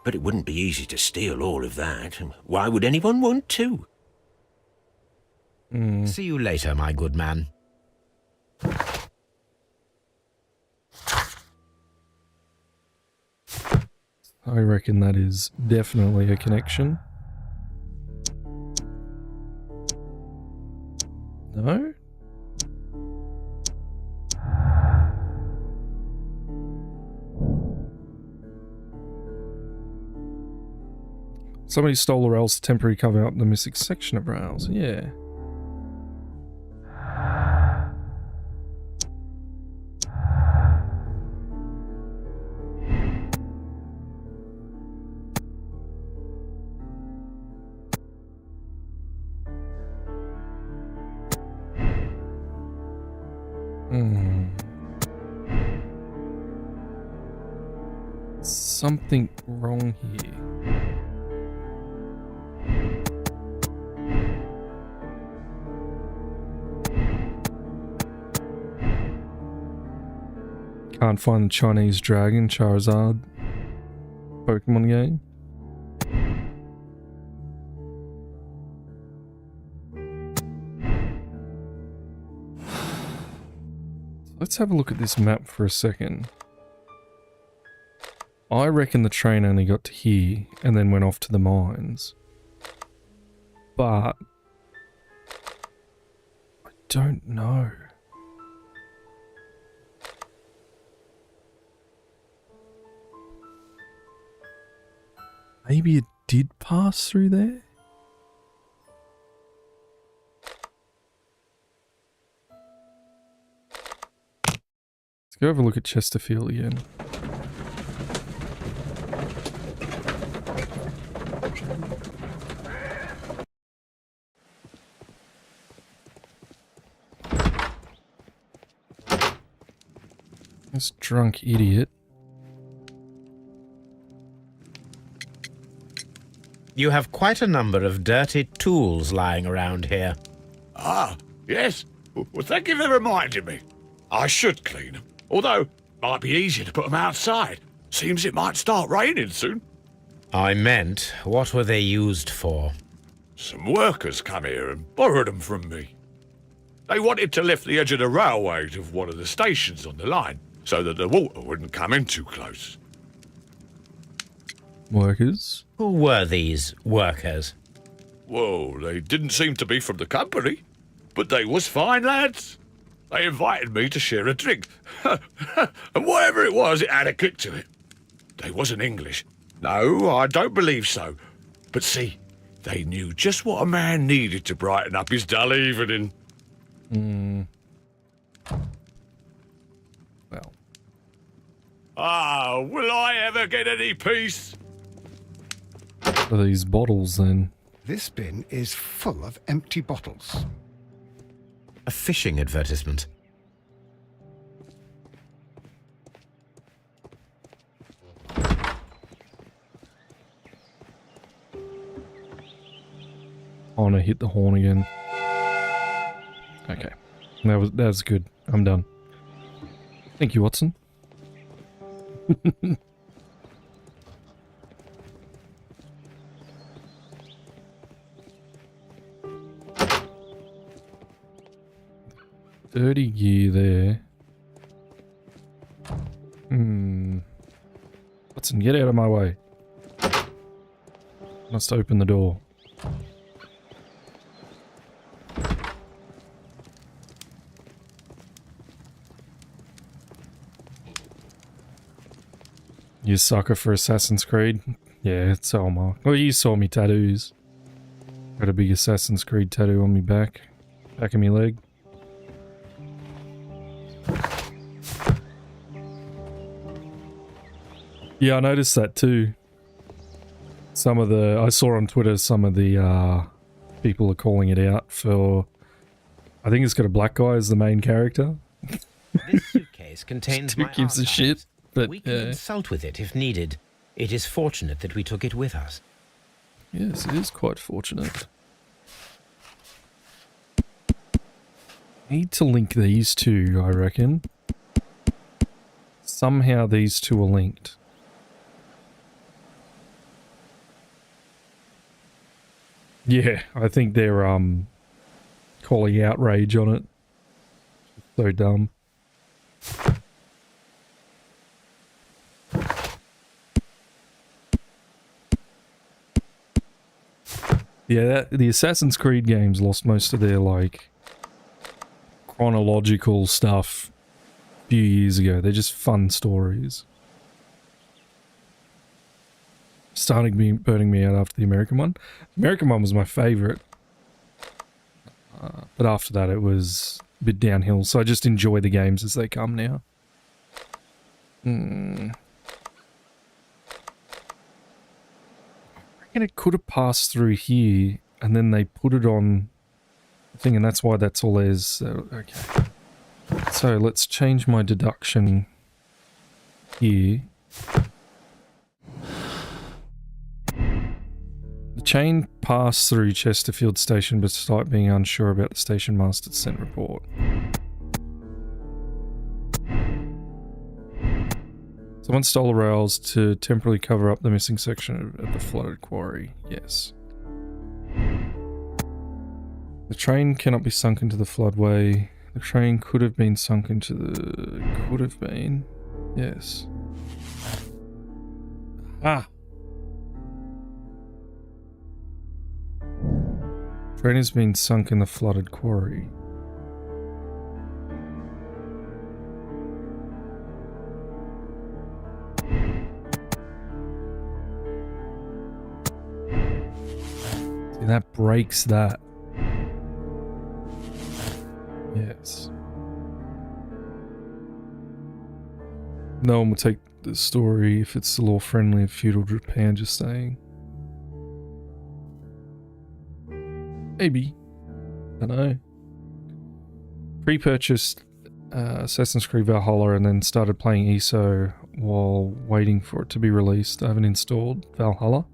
But it wouldn't be easy to steal all of that. Why would anyone want to? See you later, my good man. I reckon that is definitely a connection. No? Somebody stole the rails to temporarily cover up the missing section of rails. Yeah. Something wrong here. Can't find the Chinese dragon Charizard Pokemon game. Let's have a look at this map for a second. I reckon the train only got to here and then went off to the mines. But I don't know. Maybe it did pass through there? Let's go have a look at Chesterfield again. This drunk idiot. You have quite a number of dirty tools lying around here. Ah, yes. Well, thank you for reminding me. I should clean them. Although, might be easier to put them outside. Seems it might start raining soon. I meant, what were they used for? Some workers come here and borrowed them from me. They wanted to lift the edge of the railway to one of the stations on the line, so that the water wouldn't come in too close. Workers? Who were these workers? Well, they didn't seem to be from the company, but they was fine lads. They invited me to share a drink, and whatever it was, it had a kick to it. They wasn't English. No, I don't believe so. But see, they knew just what a man needed to brighten up his dull evening. Well. Ah, will I ever get any peace? What are these bottles then? This bin is full of empty bottles. A fishing advertisement. Oh no, hit the horn again. Okay. That's good. I'm done. Thank you, Watson. Dirty gear there. Watson, get out of my way. Must open the door. You sucker for Assassin's Creed? Yeah, so am I. Well, you saw me tattoos. Got a big Assassin's Creed tattoo on me back of me leg. Yeah, I noticed that too. I saw on Twitter some of the people are calling it out for, I think it's got a black guy as the main character. This suitcase contains Who my gives a archives. shit? But We can consult with it if needed. It is fortunate that we took it with us. Yes, it is quite fortunate. Need to link these two, I reckon. Somehow these two are linked. Yeah, I think they're calling outrage on it. So dumb. Yeah, the Assassin's Creed games lost most of their, like, chronological stuff a few years ago. They're just fun stories. Started burning me out after the American one. The American one was my favourite. But after that it was a bit downhill, so I just enjoy the games as they come now. I reckon it could have passed through here, and then they put it on the thing, and that's why that's all there is. Okay. So let's change my deduction here. The chain passed through Chesterfield Station despite being unsure about the station master's sent report. Someone stole the rails to temporarily cover up the missing section of the flooded quarry. Yes. The train cannot be sunk into the floodway. The train could have been sunk into the... Could have been. Yes. Ah! Train has been sunk in the flooded quarry. See, that breaks that. Yes. No one will take the story if it's the law friendly of feudal Japan, just saying. Maybe. I don't know. Pre-purchased Assassin's Creed Valhalla and then started playing ESO while waiting for it to be released. I haven't installed Valhalla.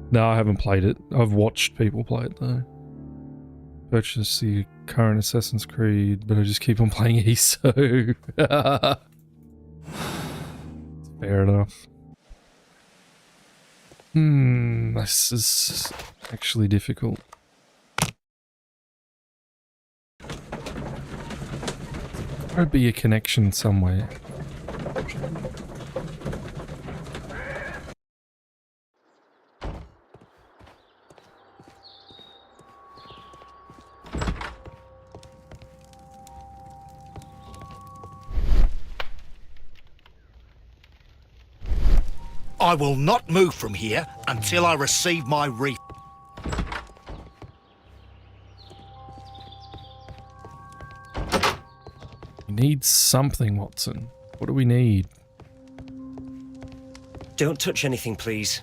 No, I haven't played it. I've watched people play it though. Purchased the current Assassin's Creed, but I just keep on playing ESO. Fair enough. This is actually difficult. Gotta be a connection somewhere. I will not move from here until I receive my refund. We need something, Watson. What do we need? Don't touch anything, please.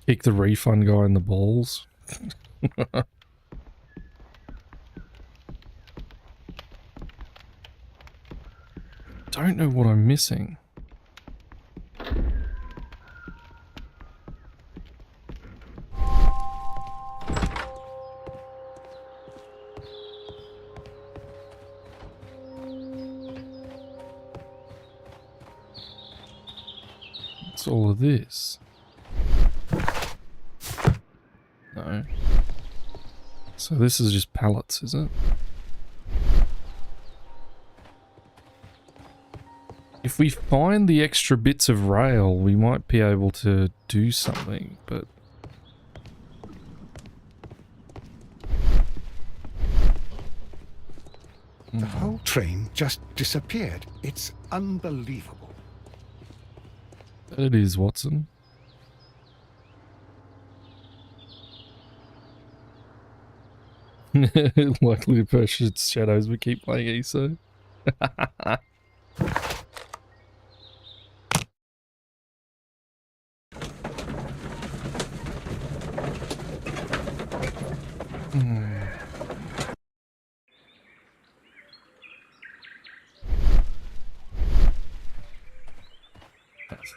Kick the refund guy in the balls. Don't know what I'm missing. What's all of this? No. So this is just pallets, is it? If we find the extra bits of rail, we might be able to do something, but... The whole train just disappeared. It's unbelievable. It is, Watson. Likely to purchase shadows, we keep playing ESO.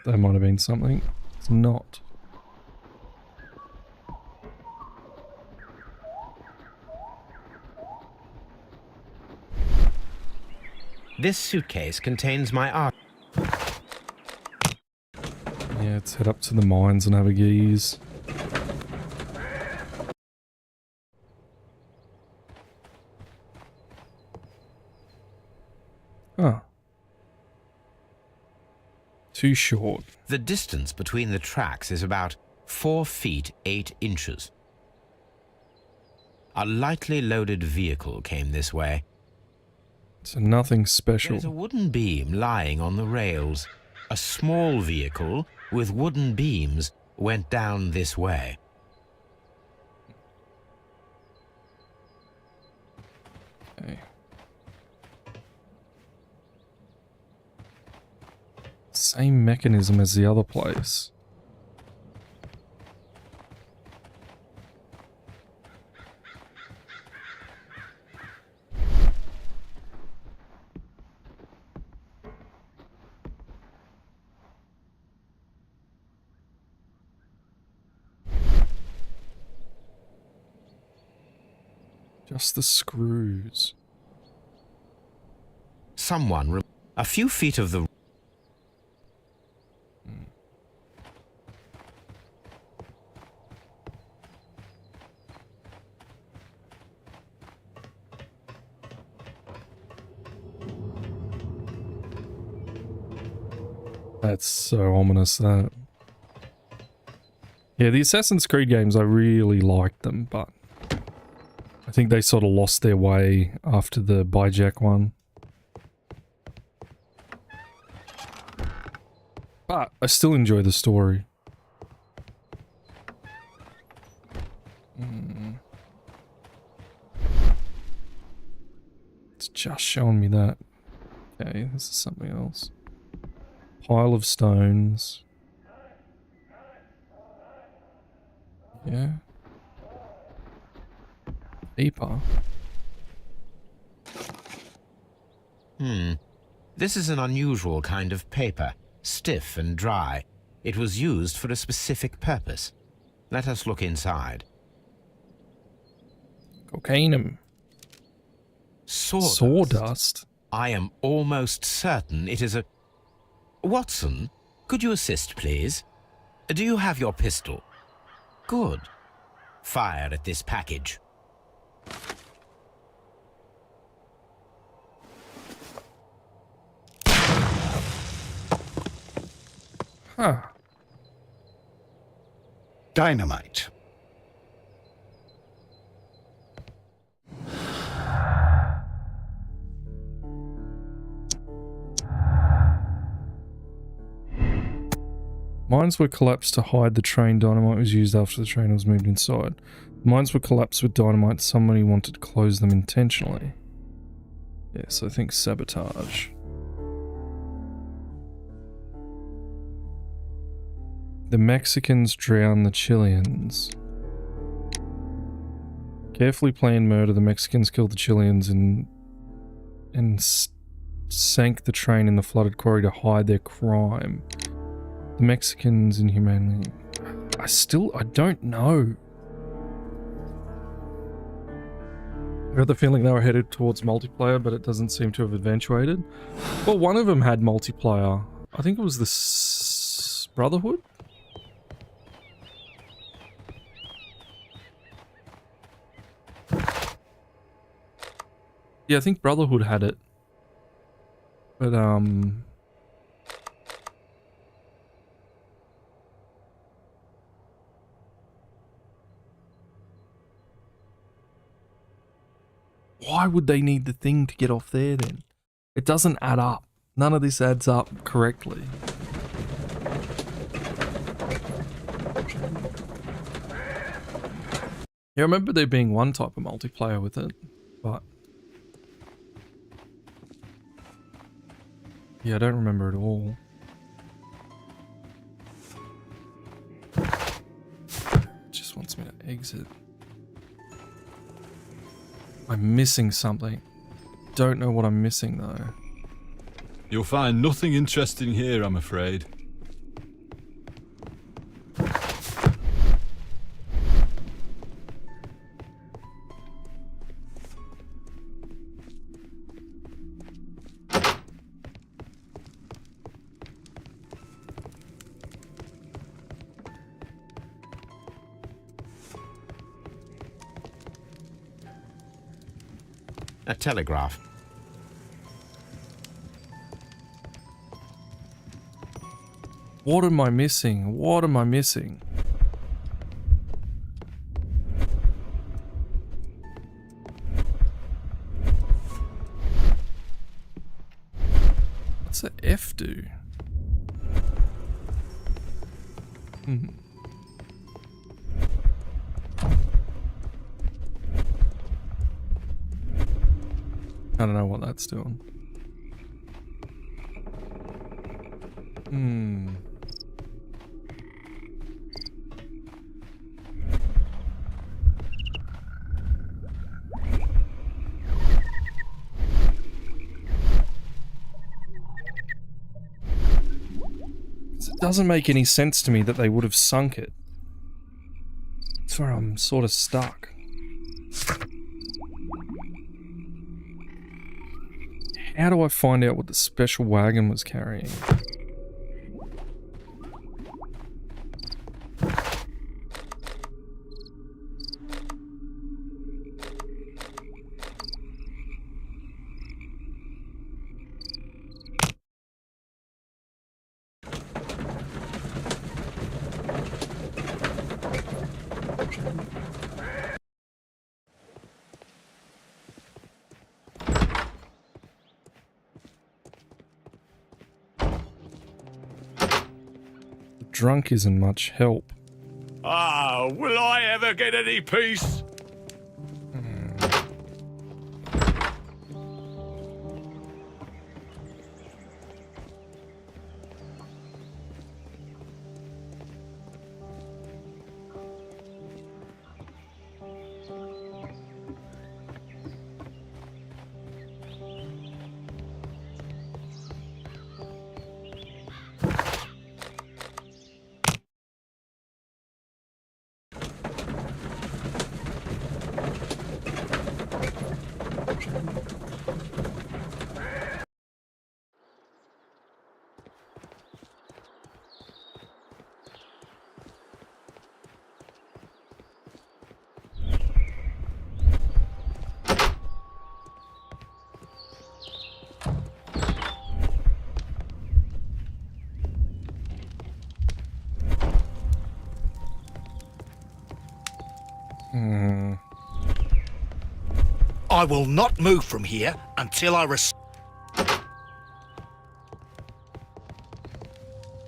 That might have been something. It's not. This suitcase contains my art. Yeah, let's head up to the mines and have a gaze. Oh. Too short. The distance between the tracks is about 4 feet 8 inches. A lightly loaded vehicle came this way. So nothing special. There's a wooden beam lying on the rails. A small vehicle with wooden beams went down this way. Okay. Same mechanism as the other place. Just the screws. Someone, a few feet of the... That's so ominous, that. Yeah, the Assassin's Creed games, I really liked them, but I think they sort of lost their way after the Bijak one. But I still enjoy the story. It's just showing me that. Okay, this is something else. Pile of stones. Yeah. Paper. This is an unusual kind of paper, stiff and dry. It was used for a specific purpose. Let us look inside. Cocaine. Sawdust? Sawdust? I am almost certain it is a... Watson, could you assist, please? Do you have your pistol? Good. Fire at this package. Huh. Dynamite. Mines were collapsed to hide the train. Dynamite was used after the train was moved inside. Mines were collapsed with dynamite. Somebody wanted to close them intentionally. Yes, I think sabotage. The Mexicans drown the Chileans. Carefully planned murder. The Mexicans killed the Chileans and sank the train in the flooded quarry to hide their crime. The Mexicans inhumanely... I don't know. I got the feeling they were headed towards multiplayer, but it doesn't seem to have eventuated. Well, one of them had multiplayer. I think it was the Brotherhood? Yeah, I think Brotherhood had it. But, why would they need the thing to get off there then? It doesn't add up. None of this adds up correctly. Yeah, I remember there being one type of multiplayer with it, but... yeah, I don't remember at all. It just wants me to exit. I'm missing something. Don't know what I'm missing though. You'll find nothing interesting here, I'm afraid. A telegraph. What am I missing? What am I missing? What's the F do? I don't know what that's doing. It doesn't make any sense to me that they would have sunk it. That's where I'm sort of stuck. How do I find out what the special wagon was carrying? Drunk isn't much help. Ah, will I ever get any peace? I will not move from here until I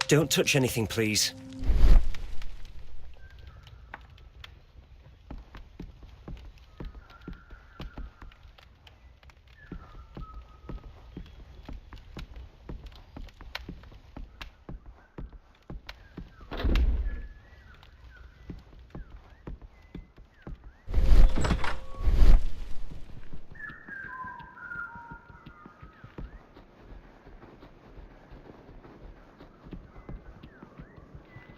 Don't touch anything, please.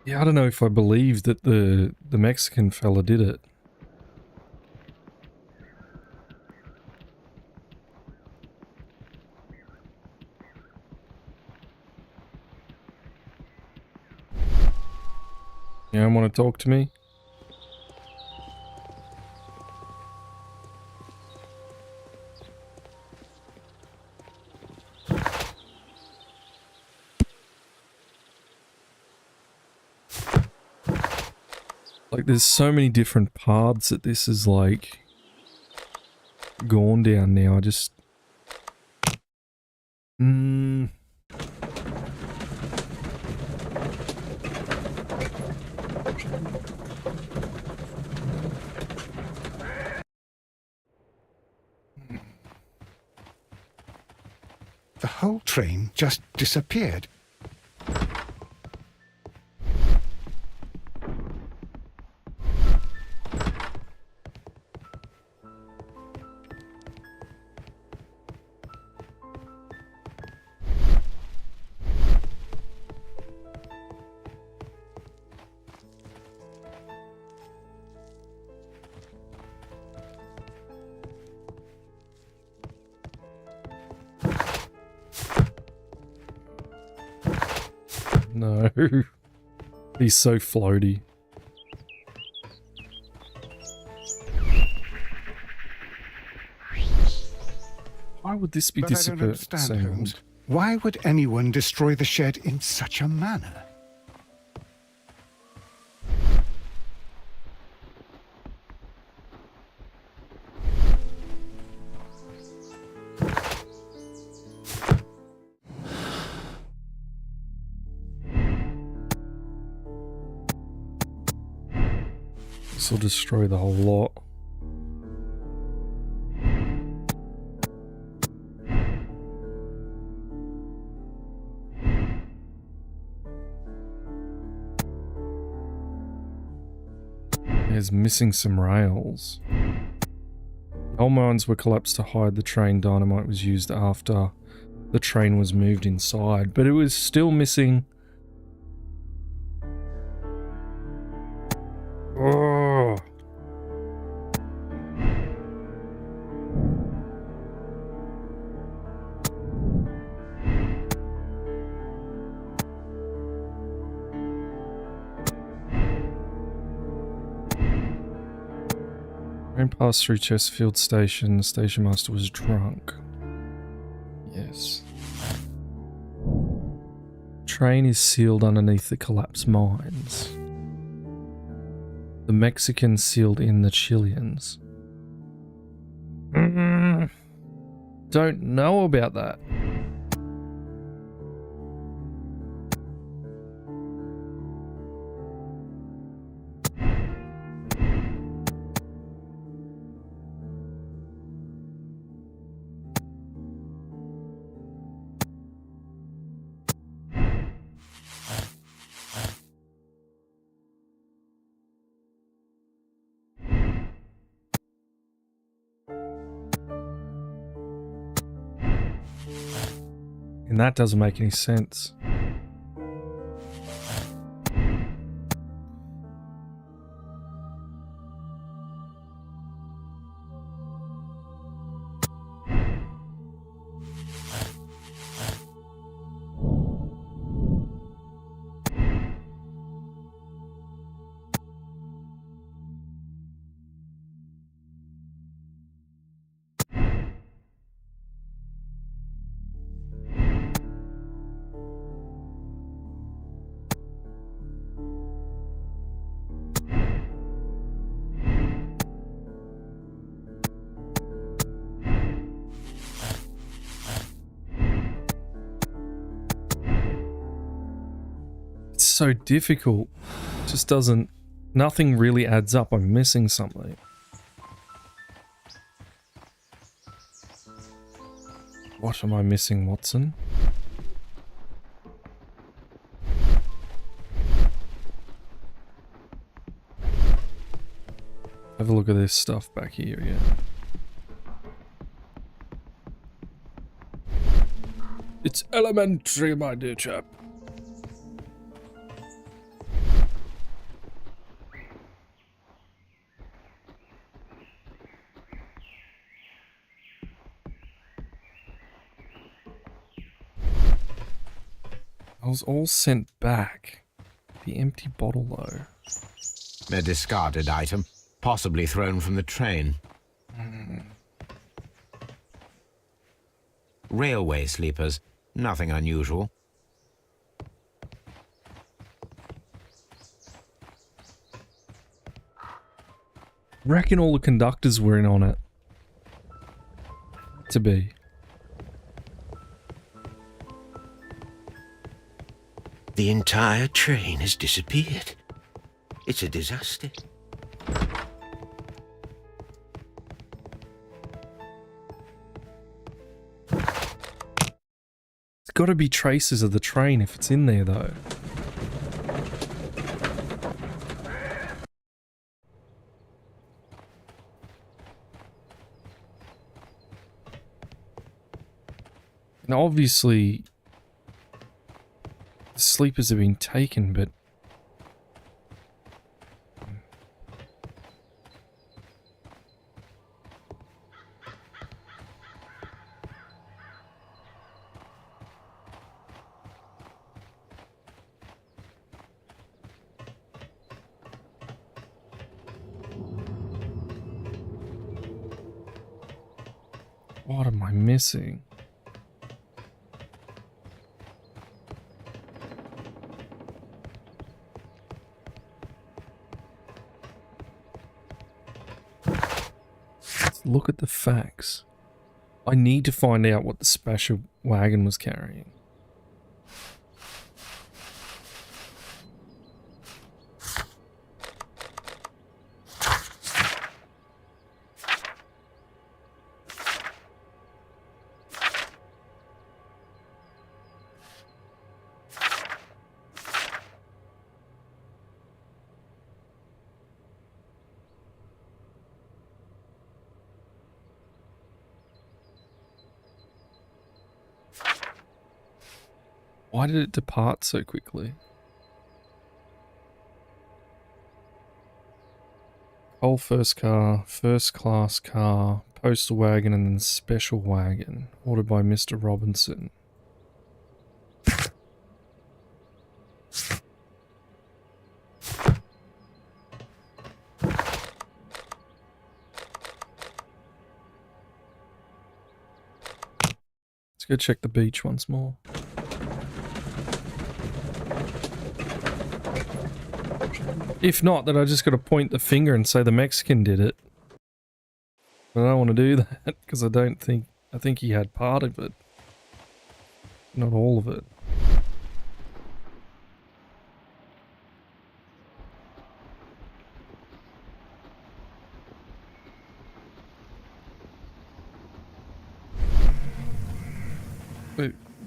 Yeah, I don't know if I believe that the Mexican fella did it. You don't want to talk to me? Like, there's so many different paths that this is, like, gone down now. I just... The whole train just disappeared. No. He's so floaty. Why would this be But I don't understand, Holmes. Why would anyone destroy the shed in such a manner? This will destroy the whole lot. It's missing some rails. Coal mines were collapsed to hide the train. Dynamite was used after the train was moved inside, but it was still missing. Oh. Train passed through Chesterfield Station. The station master was drunk. Yes. Train is sealed underneath the collapsed mines. The Mexicans sealed in the Chileans. Don't know about that. And that doesn't make any sense. so difficult. It just doesn't... Nothing really adds up. I'm missing something. What am I missing, Watson? Have a look at this stuff back here again. It's elementary, my dear chap. I was all sent back. The empty bottle, though. A discarded item, possibly thrown from the train. Railway sleepers, nothing unusual. Reckon all the conductors were in on it. To be. The entire train has disappeared. It's a disaster. There's got to be traces of the train if it's in there, though. And obviously, the sleepers have been taken, but... What am I missing? Let's look at the facts. I need to find out what the special wagon was carrying. Why did it depart so quickly? Coal first car, first class car, postal wagon, and then special wagon. Ordered by Mr. Robinson. Let's go check the beach once more. If not, then I just got to point the finger and say the Mexican did it. But I don't want to do that because I think he had part of it. Not all of it.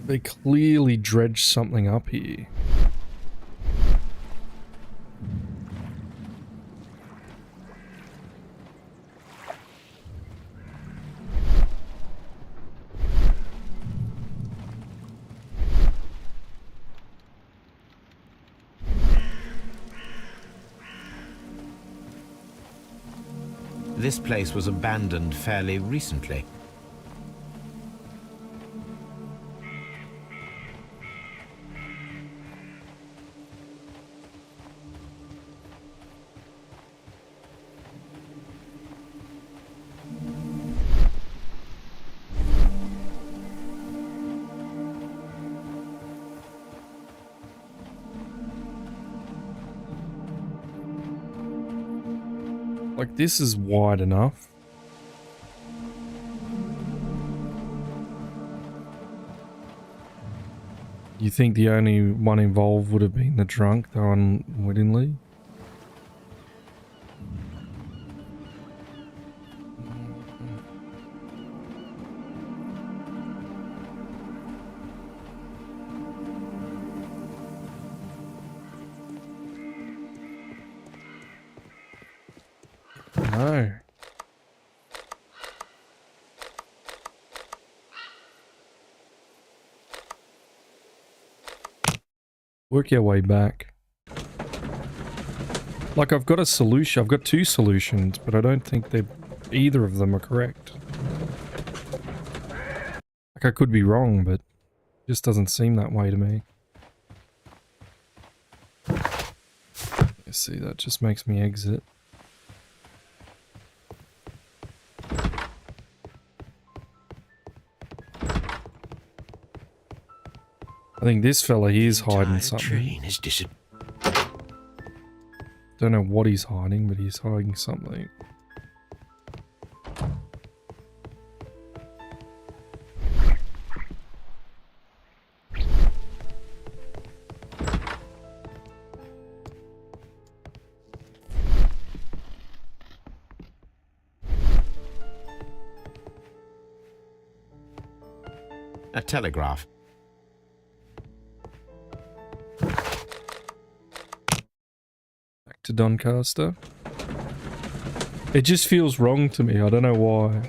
They clearly dredged something up here. This place was abandoned fairly recently. Like, this is wide enough. You think the only one involved would have been the drunk, though unwittingly? No. Work your way back. Like, I've got a solution. I've got two solutions, but I don't think either of them are correct. Like, I could be wrong, but it just doesn't seem that way to me. You see, that just makes me exit. I think this fella here's hiding something. Don't know what he's hiding, but he's hiding something. A telegraph. Back to Doncaster. It just feels wrong to me. I don't know why.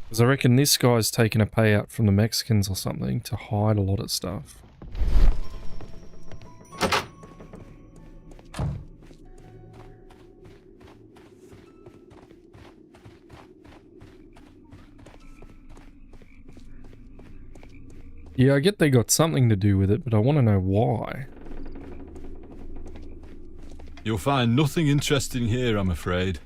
Because I reckon this guy's taking a payout from the Mexicans or something to hide a lot of stuff. Yeah, I get they got something to do with it, but I want to know why. You'll find nothing interesting here, I'm afraid.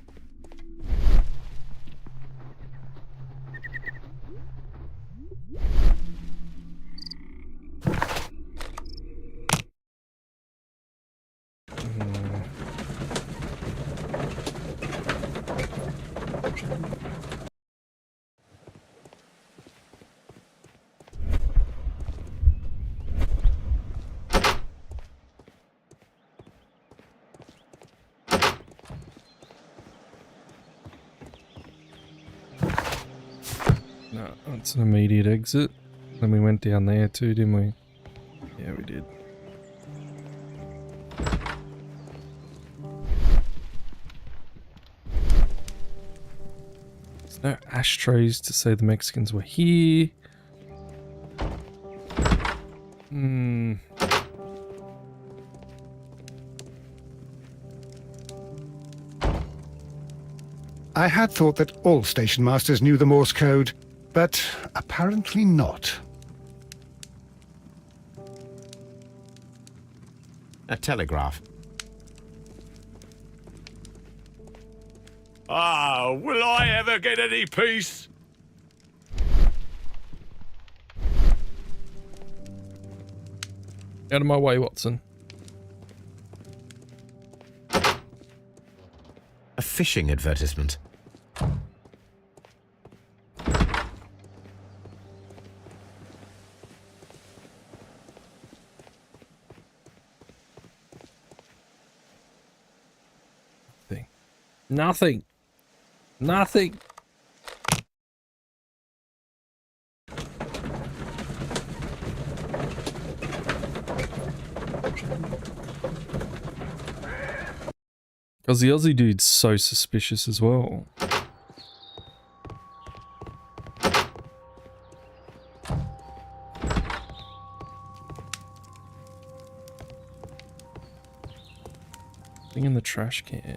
No, that's an immediate exit. Then we went down there too, didn't we? Yeah, we did. There's no ashtrays to say the Mexicans were here. I had thought that all station masters knew the Morse code, but apparently not. A telegraph. Ah, will I ever get any peace? Out of my way, Watson. A fishing advertisement. Nothing. Nothing. Because the Aussie dude's so suspicious as well. Thing in the trash can.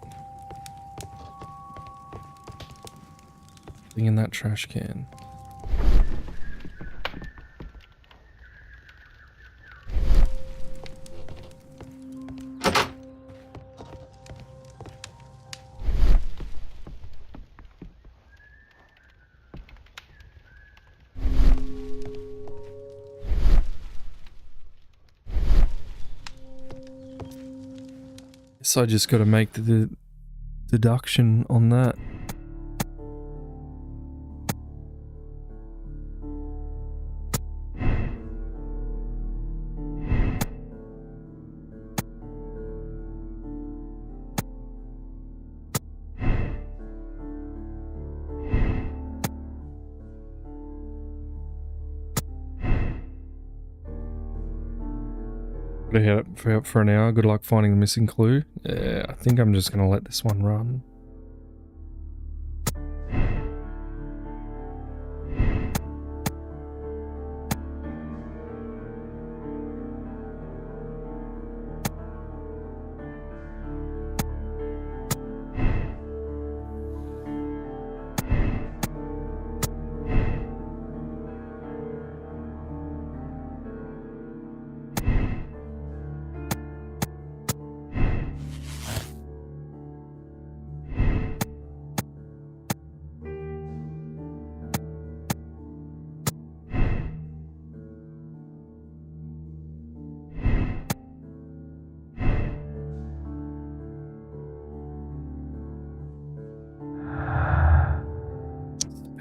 Thing in that trash can. guess I just got to make the deduction on that. Gotta head up for an hour. Good luck finding the missing clue. Yeah, I think I'm just gonna let this one run.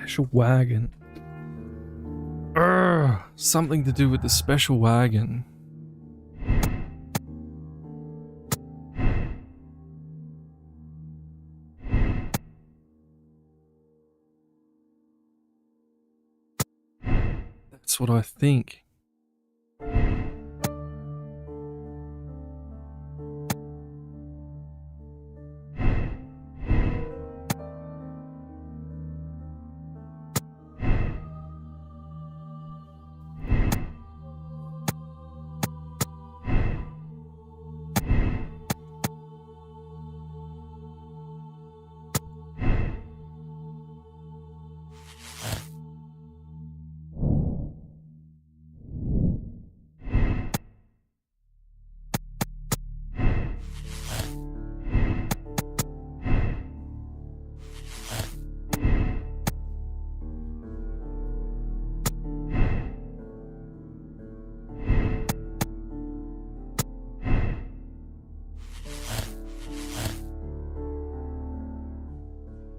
Special wagon. Something to do with the special wagon. That's what I think.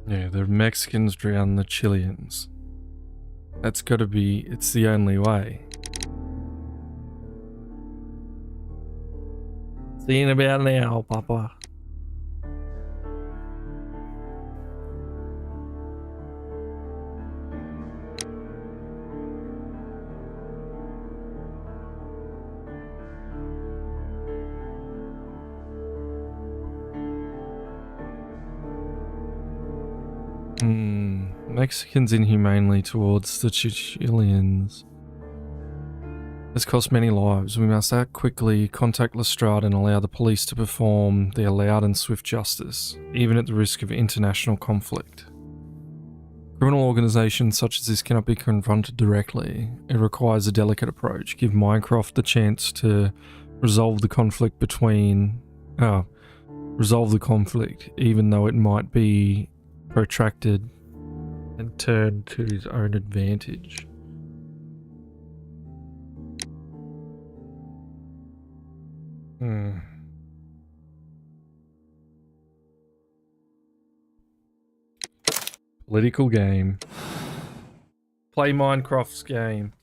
Yeah, the Mexicans drown the Chileans. That's gotta be, it's the only way. Seeing about now, Papa. Mexicans inhumanely towards the Chileans. This cost many lives. We must act quickly, contact Lestrade and allow the police to perform their loud and swift justice, even at the risk of international conflict. Criminal organizations such as this cannot be confronted directly. It requires a delicate approach. Give Mycroft the chance to resolve the conflict even though it might be protracted, and turn to his own advantage. Political game. Play Minecraft's game.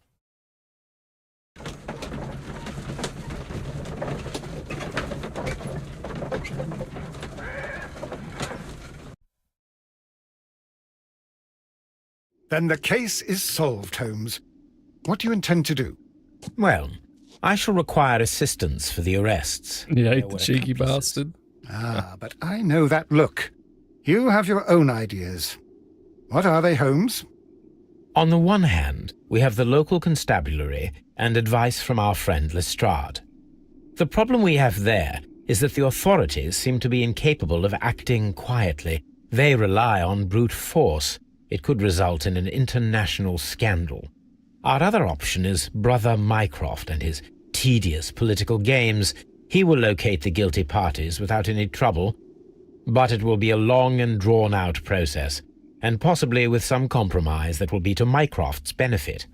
Then the case is solved, Holmes. What do you intend to do? Well, I shall require assistance for the arrests. Yeah, the cheeky bastard. But I know that look. You have your own ideas. What are they, Holmes? On the one hand, we have the local constabulary and advice from our friend Lestrade. The problem we have there is that the authorities seem to be incapable of acting quietly. They rely on brute force. It could result in an international scandal. Our other option is Brother Mycroft and his tedious political games. He will locate the guilty parties without any trouble, but it will be a long and drawn-out process, and possibly with some compromise that will be to Mycroft's benefit.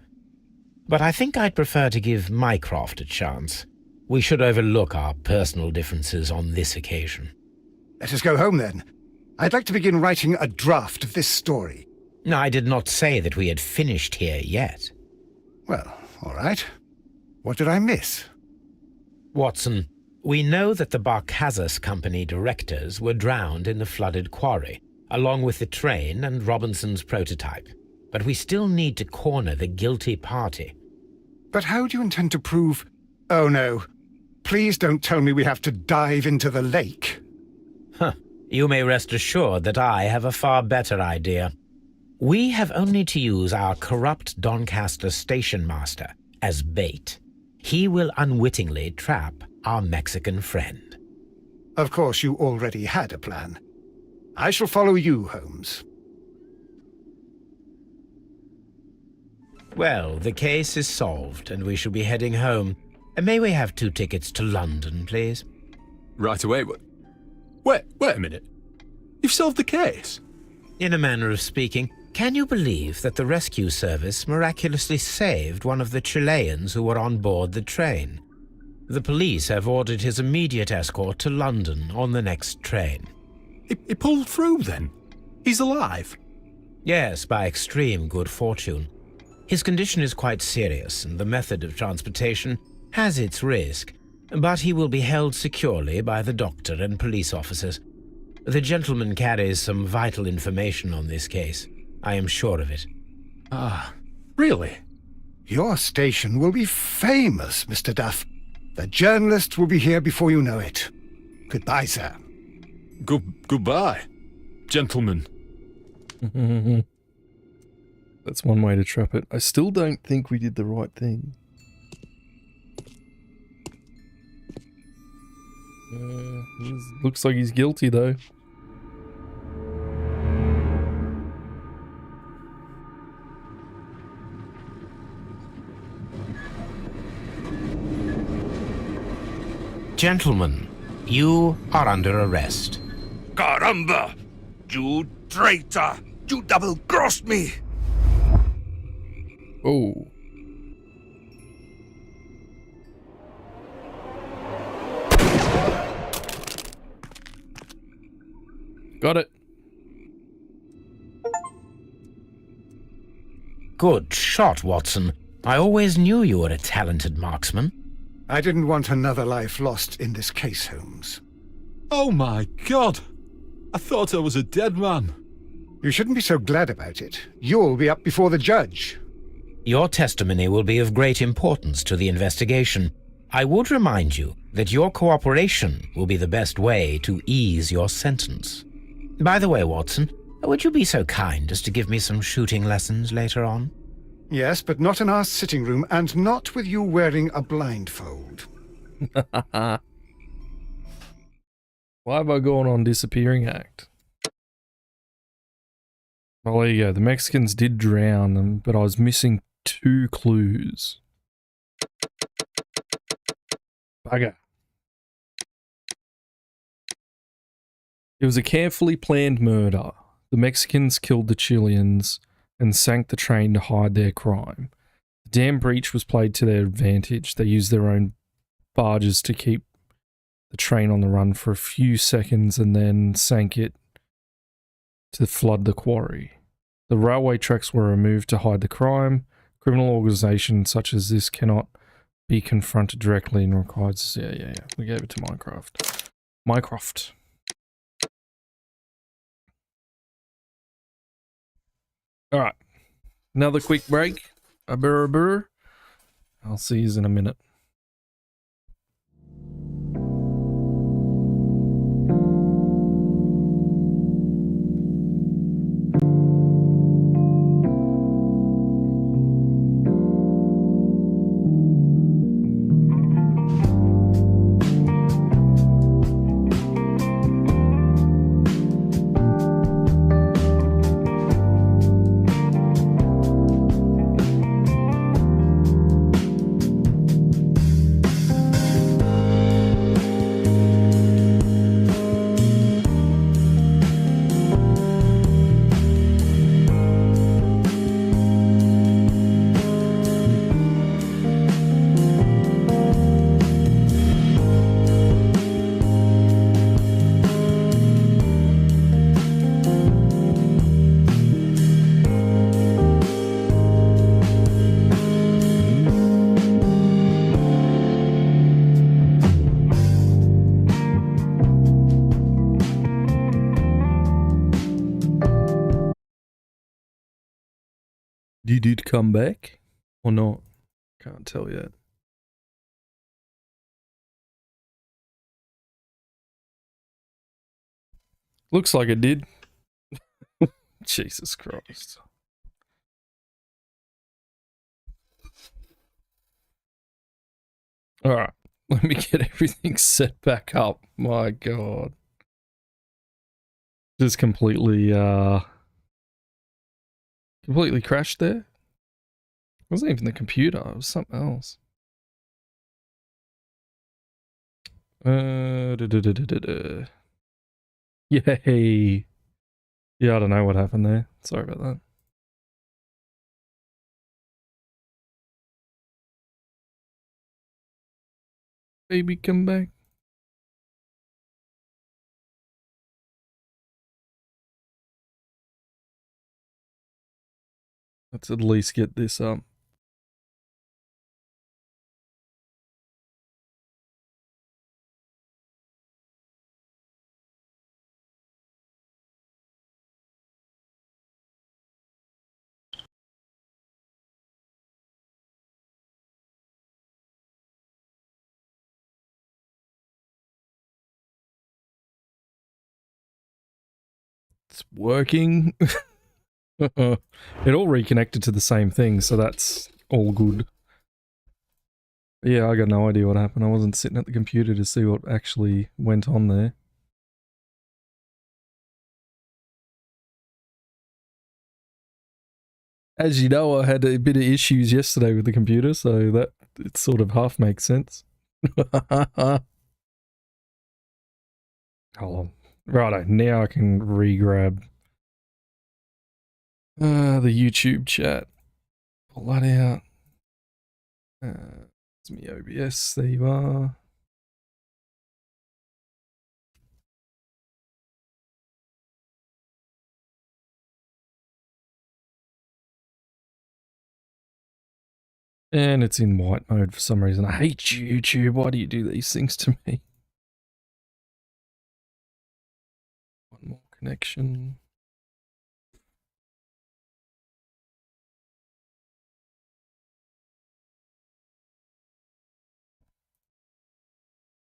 But I think I'd prefer to give Mycroft a chance. We should overlook our personal differences on this occasion. Let us go home then. I'd like to begin writing a draft of this story. I did not say that we had finished here yet. Well, all right. What did I miss? Watson, we know that the Barkazas Company directors were drowned in the flooded quarry, along with the train and Robinson's prototype. But we still need to corner the guilty party. But how do you intend to prove... Oh, no. Please don't tell me we have to dive into the lake. You may rest assured that I have a far better idea. We have only to use our corrupt Doncaster station master as bait. He will unwittingly trap our Mexican friend. Of course, you already had a plan. I shall follow you, Holmes. Well, the case is solved, and we shall be heading home. May we have 2 tickets to London, please? Right away. Wait a minute. You've solved the case? In a manner of speaking, can you believe that the rescue service miraculously saved one of the Chileans who were on board the train? The police have ordered his immediate escort to London on the next train. He pulled through, then? He's alive? Yes, by extreme good fortune. His condition is quite serious, and the method of transportation has its risk, but he will be held securely by the doctor and police officers. The gentleman carries some vital information on this case. I am sure of it. Ah, really? Your station will be famous, Mr. Duff. The journalists will be here before you know it. Goodbye, sir. Goodbye, gentlemen. That's one way to trap it. I still don't think we did the right thing. Looks like he's guilty, though. Gentlemen, you are under arrest. Caramba! You traitor! You double-crossed me! Oh. Got it. Good shot, Watson. I always knew you were a talented marksman. I didn't want another life lost in this case, Holmes. Oh my God! I thought I was a dead man. You shouldn't be so glad about it. You'll be up before the judge. Your testimony will be of great importance to the investigation. I would remind you that your cooperation will be the best way to ease your sentence. By the way, Watson, would you be so kind as to give me some shooting lessons later on? Yes, but not in our sitting room, and not with you wearing a blindfold. Why have I gone on disappearing act? Well, there you go. The Mexicans did drown them, but I was missing 2 clues. Bugger. It was a carefully planned murder. The Mexicans killed the Chileans and sank the train to hide their crime. The dam breach was played to their advantage. They used their own barges to keep the train on the run for a few seconds and then sank it to flood the quarry. The railway tracks were removed to hide the crime. Criminal organizations such as this cannot be confronted directly and requires... Yeah. We gave it to Minecraft. Alright. Another quick break. I'll see you in a minute. Did it come back or not? Can't tell yet. Looks like it did. Jesus Christ. Alright, let me get everything set back up. My God. Just completely crashed there. It wasn't even the computer, it was something else. Yay. Yeah, I don't know what happened there. Sorry about that. Baby, come back. Let's at least get this up. It's working. It all reconnected to the same thing, so that's all good. Yeah, I got no idea what happened. I wasn't sitting at the computer to see what actually went on there. As you know, I had a bit of issues yesterday with the computer, so that it sort of half makes sense. Hold on. Righto, now I can re-grab the YouTube chat. Pull that out. It's me OBS, there you are. And it's in white mode for some reason. I hate YouTube. Why do you do these things to me? One more connection.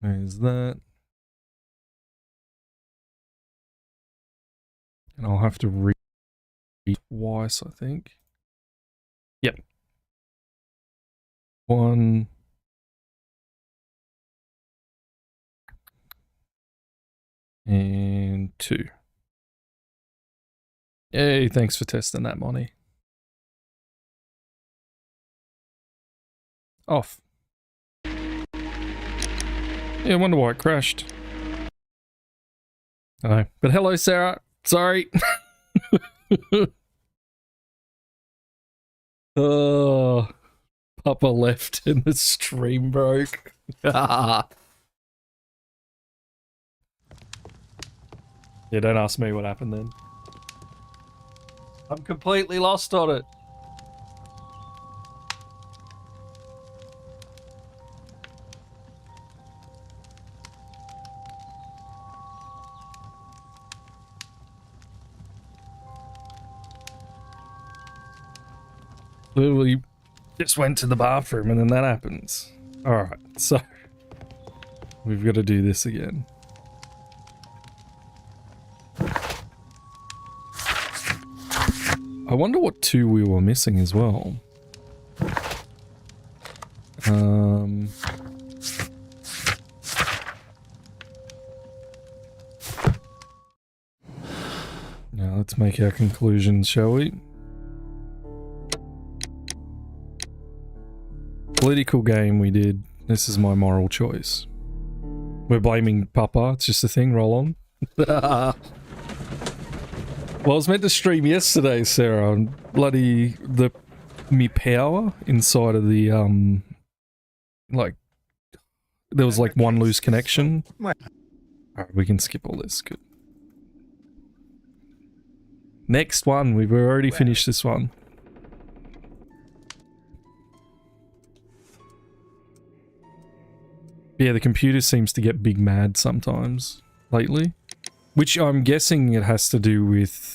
There's that. And I'll have to read twice, I think. Yep. 1. And 2. Hey, thanks for testing that, Monty. Off. Yeah, I wonder why it crashed. I know. But hello, Sarah. Sorry. Oh, Papa left and the stream broke. Yeah, don't ask me what happened then. I'm completely lost on it. Literally just went to the bathroom and then that happens. Alright, so we've got to do this again. I wonder what 2 we were missing as well. Now let's make our conclusions, shall we? Political game we did. This is my moral choice. We're blaming Papa. It's just a thing. Roll on. Well, I was meant to stream yesterday, Sarah, and bloody me power inside of the like there was like one loose connection. Alright, we can skip all this. Good. Next one. We've already finished this one. Yeah, the computer seems to get big mad sometimes lately. Which I'm guessing it has to do with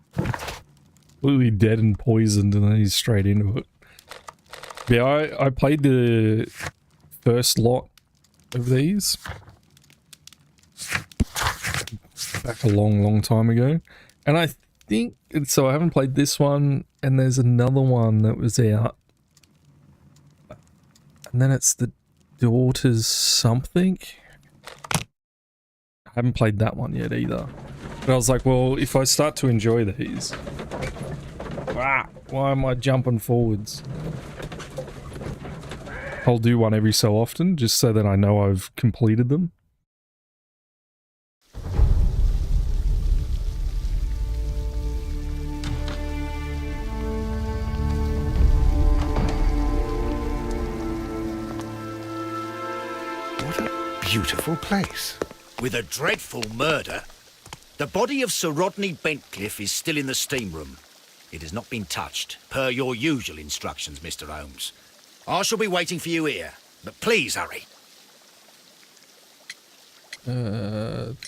completely dead and poisoned, and then he's straight into it. Yeah, I played the first lot of these back a long time ago, and I think so. I haven't played this one, and there's another one that was out, and then it's the Daughters something. I haven't played that one yet either, but I was like, well, if I start to enjoy these, why am I jumping forwards? I'll do one every so often, just so that I know I've completed them. What a beautiful place. With a dreadful murder. The body of Sir Rodney Bentcliffe is still in the steam room. It has not been touched, per your usual instructions, Mr. Holmes. I shall be waiting for you here, but please hurry.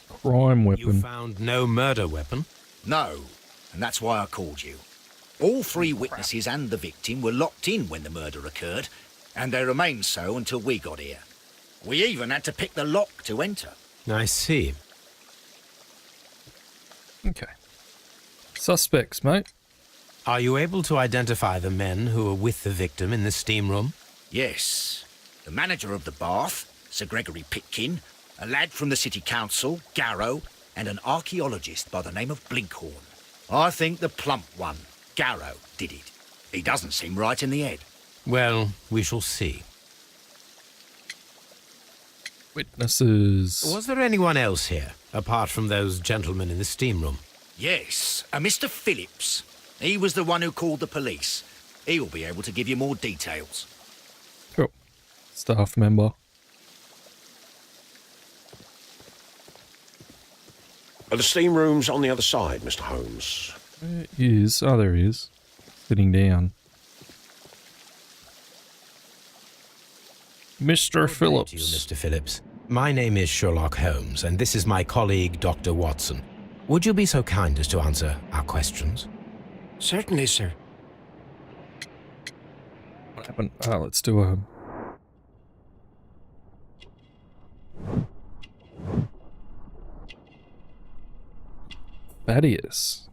Crime weapon. You found no murder weapon? No, and that's why I called you. All three witnesses and the victim were locked in when the murder occurred, and they remained so until we got here. We even had to pick the lock to enter. I see. Okay. Suspects, mate. Are you able to identify the men who were with the victim in the steam room? Yes. The manager of the bath, Sir Gregory Pitkin, a lad from the city council, Garrow, and an archaeologist by the name of Blinkhorn. I think the plump one, Garrow, did it. He doesn't seem right in the head. Well, we shall see. Witnesses. Was there anyone else here, apart from those gentlemen in the steam room? Yes, a Mr. Phillips. He was the one who called the police. He'll be able to give you more details. Cool. Staff member. Are the steam rooms on the other side, Mr. Holmes? There is. Oh, there he is. Sitting down. Mr. Phillips. To you, Mr. Phillips. My name is Sherlock Holmes, and this is my colleague, Dr. Watson. Would you be so kind as to answer our questions? Certainly, sir. What happened? Let's do a... Thaddeus.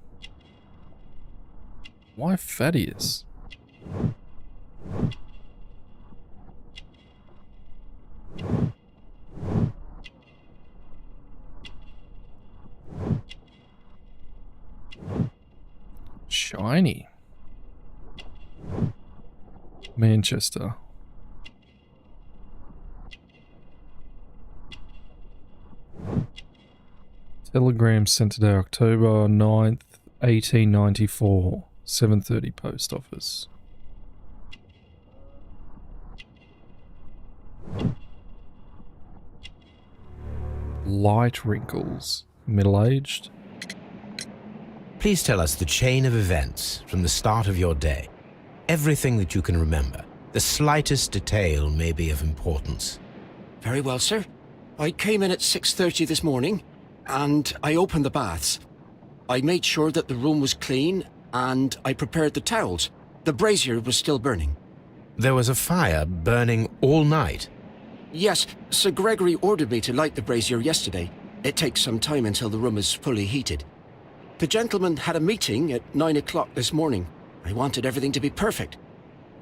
Why Thaddeus? Shiny. Manchester. Telegram sent today, October 9th, 1894. 7:30 post office. Light wrinkles. Middle-aged. Please tell us the chain of events from the start of your day. Everything that you can remember. The slightest detail may be of importance. Very well, sir. I came in at 6:30 this morning, and I opened the baths. I made sure that the room was clean, and I prepared the towels. The brazier was still burning. There was a fire burning all night. Yes, Sir Gregory ordered me to light the brazier yesterday. It takes some time until the room is fully heated. The gentleman had a meeting at 9 o'clock this morning. I wanted everything to be perfect.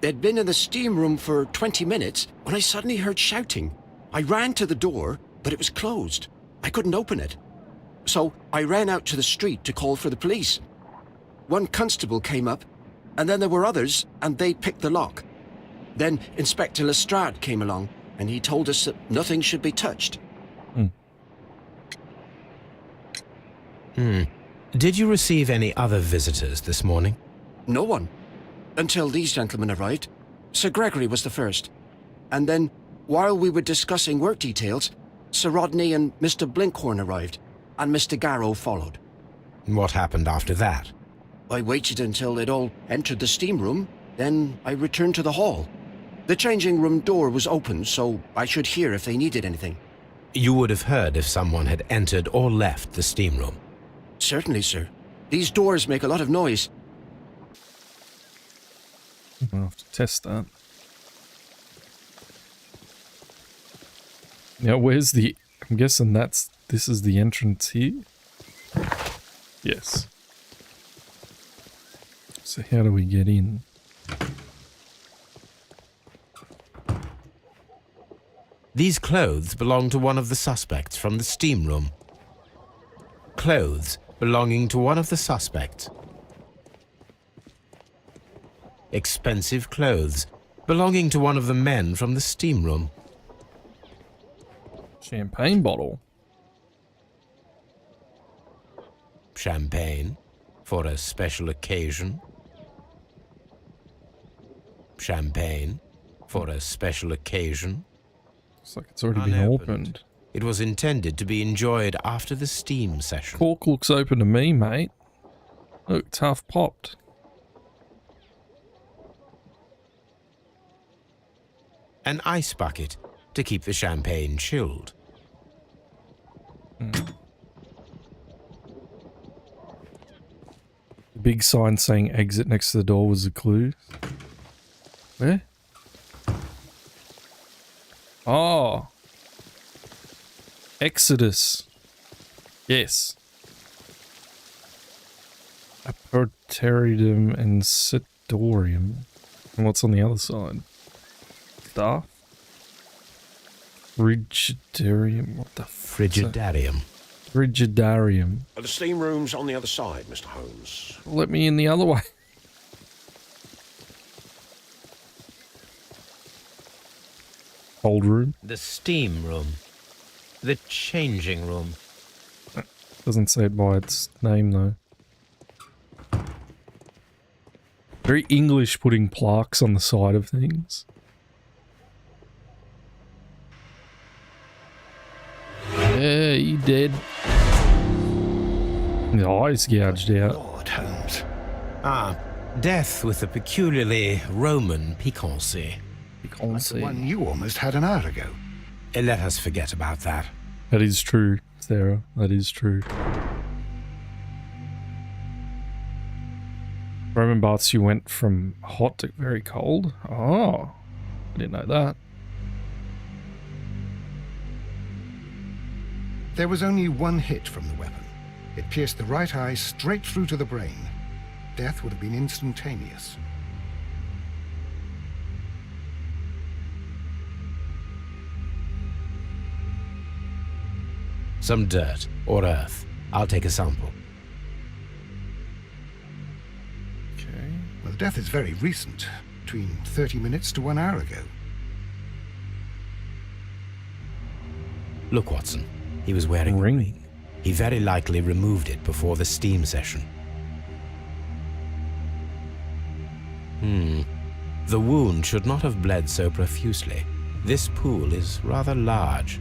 They'd been in the steam room for 20 minutes when I suddenly heard shouting. I ran to the door, but it was closed. I couldn't open it. So I ran out to the street to call for the police. One constable came up, and then there were others, and they picked the lock. Then Inspector Lestrade came along, and he told us that nothing should be touched. Did you receive any other visitors this morning? No one. Until these gentlemen arrived. Sir Gregory was the first. And then, while we were discussing work details, Sir Rodney and Mr. Blinkhorn arrived, and Mr. Garrow followed. What happened after that? I waited until they'd all entered the steam room, then I returned to the hall. The changing room door was open, so I should hear if they needed anything. You would have heard if someone had entered or left the steam room. Certainly, sir. These doors make a lot of noise. I'll have to test that. Now, where's the... I'm guessing this is the entrance here? Yes. So how do we get in? These clothes belong to one of the suspects from the steam room. Clothes belonging to one of the suspects. Expensive clothes belonging to one of the men from the steam room. Champagne bottle. Champagne for a special occasion. Champagne for a special occasion. Looks like it's already been opened. It was intended to be enjoyed after the steam session. Cork looks open to me, mate. Look, it's half popped. An ice bucket to keep the champagne chilled. The big sign saying exit next to the door was a clue. Where? Oh. Exodus. Yes. Apoterium and Sidorium. And what's on the other side? Staff? Frigidarium. What the Frigidarium. Frigidarium. Are the steam rooms on the other side, Mr. Holmes? Let me in the other way. Cold room. The steam room. The changing room. Doesn't say it by its name though. Very English putting plaques on the side of things. Yeah, you dead. The eyes gouged out. Lord Holmes. Ah, death with a peculiarly Roman piquancy. Like the one you almost had an hour ago. Let us forget about that. That is true, Sarah. That is true. Roman baths, you went from hot to very cold. Oh, I didn't know that. There was only one hit from the weapon. It pierced the right eye straight through to the brain. Death would have been instantaneous. Some dirt or earth. I'll take a sample. Okay. Well, the death is very recent, between 30 minutes to 1 hour ago. Look, Watson. He was wearing a ring. He very likely removed it before the steam session. The wound should not have bled so profusely. This pool is rather large.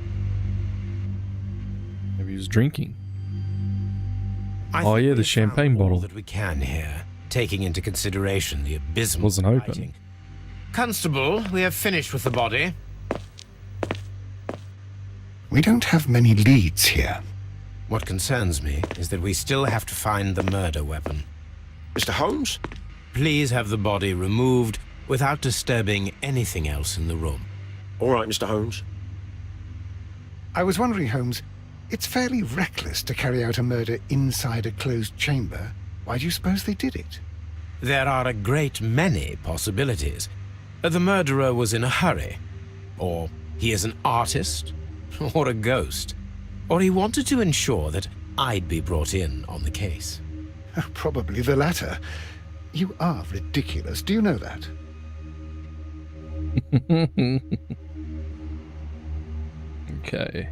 Maybe he was drinking. I Oh think yeah, we the have champagne found all bottle. that we can here, taking into consideration the abysmal Wasn't open. lighting. Constable, we have finished with the body. We don't have many leads here. What concerns me is that we still have to find the murder weapon. Mr. Holmes? Please have the body removed without disturbing anything else in the room. All right, Mr. Holmes. I was wondering, Holmes, it's fairly reckless to carry out a murder inside a closed chamber. Why do you suppose they did it? There are a great many possibilities. The murderer was in a hurry. Or he is an artist. Or a ghost. Or he wanted to ensure that I'd be brought in on the case. Probably the latter. You are ridiculous. Do you know that? Okay.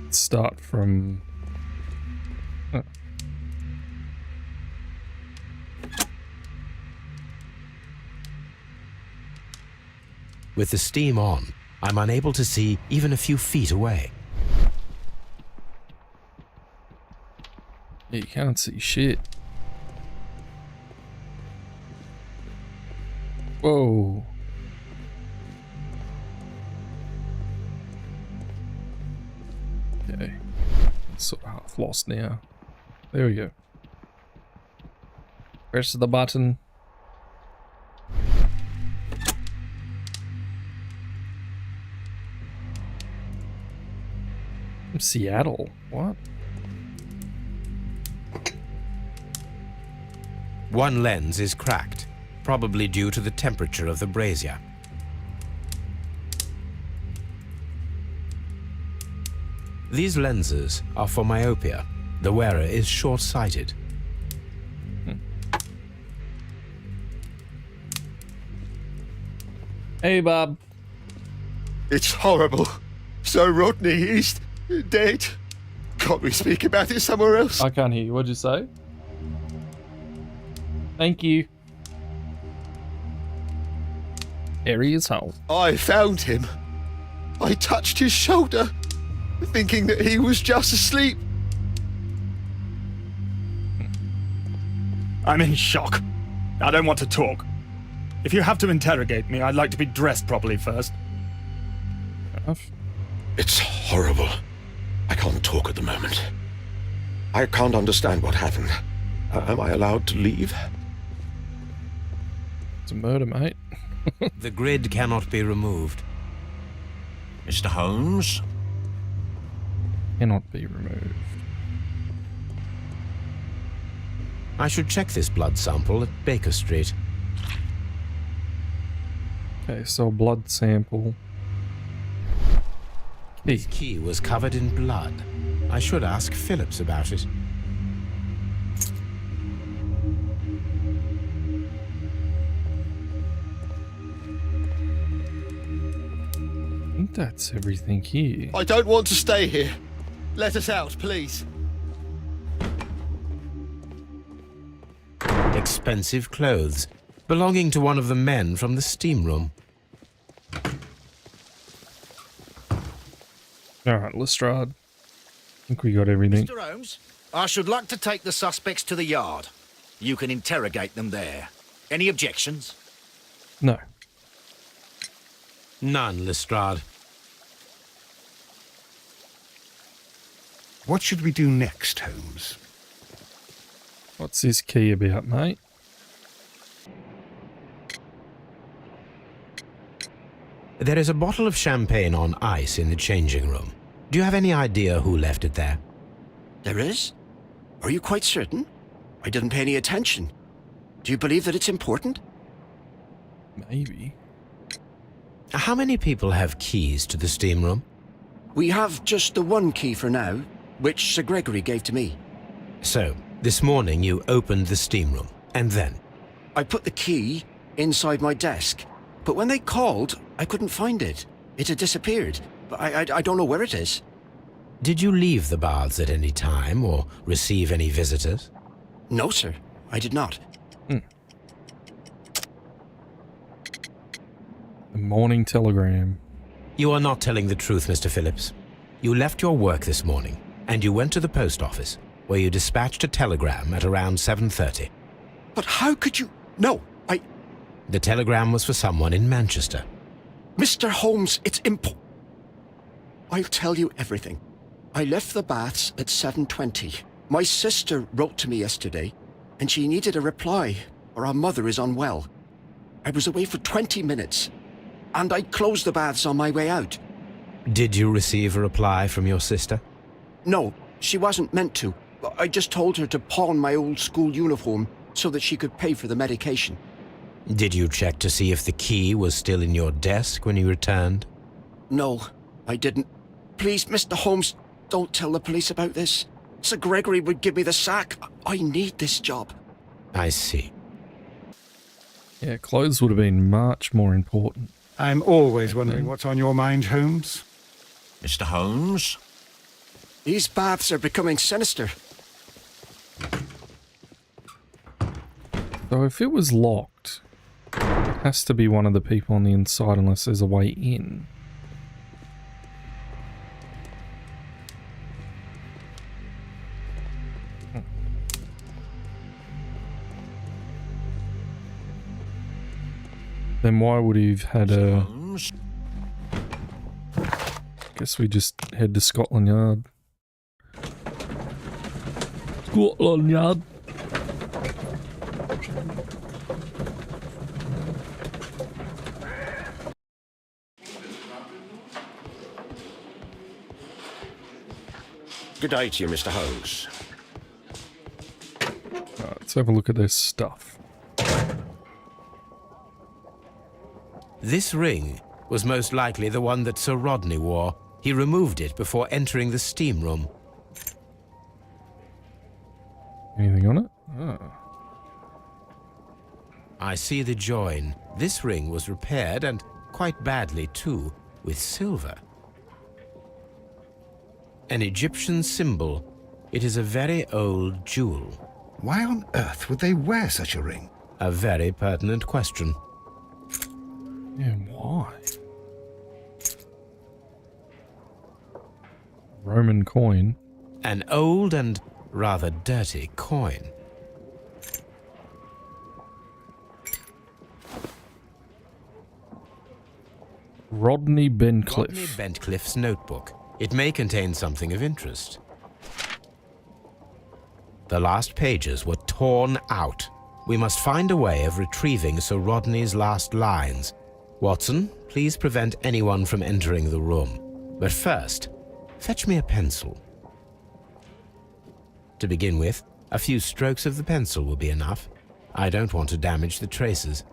Let's start from... Oh. With the steam on, I'm unable to see even a few feet away. Yeah, you can't see shit. Whoa. Okay. Sort of half lost now. There we go. Press the button. Seattle. What? One lens is cracked, probably due to the temperature of the brazier. These lenses are for myopia. The wearer is short-sighted. Hey, Bob. It's horrible. So Rodney, he's dead. Can't we speak about it somewhere else? I can't hear you. What'd you say? Thank you. Harry is home. I found him. I touched his shoulder, thinking that he was just asleep. I'm in shock. I don't want to talk. If you have to interrogate me, I'd like to be dressed properly first. It's horrible. I can't talk at the moment. I can't understand what happened. Am I allowed to leave? It's a murder, mate. The grid cannot be removed. Mr. Holmes? Cannot be removed. I should check this blood sample at Baker Street. Okay, so blood sample. His key was covered in blood. I should ask Phillips about it. I think that's everything here. I don't want to stay here. Let us out, please. Expensive clothes, belonging to one of the men from the steam room. Alright, Lestrade. I think we got everything. Mr. Holmes, I should like to take the suspects to the yard. You can interrogate them there. Any objections? No. None, Lestrade. What should we do next, Holmes? What's this key about, mate? There is a bottle of champagne on ice in the changing room. Do you have any idea who left it there? There is? Are you quite certain? I didn't pay any attention. Do you believe that it's important? Maybe. How many people have keys to the steam room? We have just the one key for now, which Sir Gregory gave to me. So, this morning you opened the steam room, and then? I put the key inside my desk, but when they called, I couldn't find it. It had disappeared, but I don't know where it is. Did you leave the baths at any time, or receive any visitors? No, sir, I did not. The morning telegram. You are not telling the truth, Mr. Phillips. You left your work this morning, and you went to the post office, where you dispatched a telegram at around 7:30. But how could you... No, The telegram was for someone in Manchester. Mr. Holmes, it's I'll tell you everything. I left the baths at 7:20. My sister wrote to me yesterday, and she needed a reply, or our mother is unwell. I was away for 20 minutes, and I closed the baths on my way out. Did you receive a reply from your sister? No, she wasn't meant to. I just told her to pawn my old school uniform so that she could pay for the medication. Did you check to see if the key was still in your desk when you returned? No, I didn't. Please, Mr. Holmes, don't tell the police about this. Sir Gregory would give me the sack. I need this job. I see. Yeah, clothes would have been much more important. I'm always wondering what's on your mind, Holmes. Mr. Holmes? These baths are becoming sinister. So if it was locked, it has to be one of the people on the inside unless there's a way in. Then why would he have had a... Guess we just head to Scotland Yard. Scotland Yard. Good day to you, Mr. Holmes. Alright, let's have a look at this stuff. This ring was most likely the one that Sir Rodney wore. He removed it before entering the steam room. Anything on it? Oh. I see the join. This ring was repaired, and quite badly too, with silver. An Egyptian symbol. It is a very old jewel. Why on earth would they wear such a ring? A very pertinent question. Yeah, why? Roman coin. An old and rather dirty coin. Rodney Bencliffe. Rodney Bencliffe's notebook. It may contain something of interest. The last pages were torn out. We must find a way of retrieving Sir Rodney's last lines. Watson, please prevent anyone from entering the room. But first, fetch me a pencil. To begin with, a few strokes of the pencil will be enough. I don't want to damage the traces.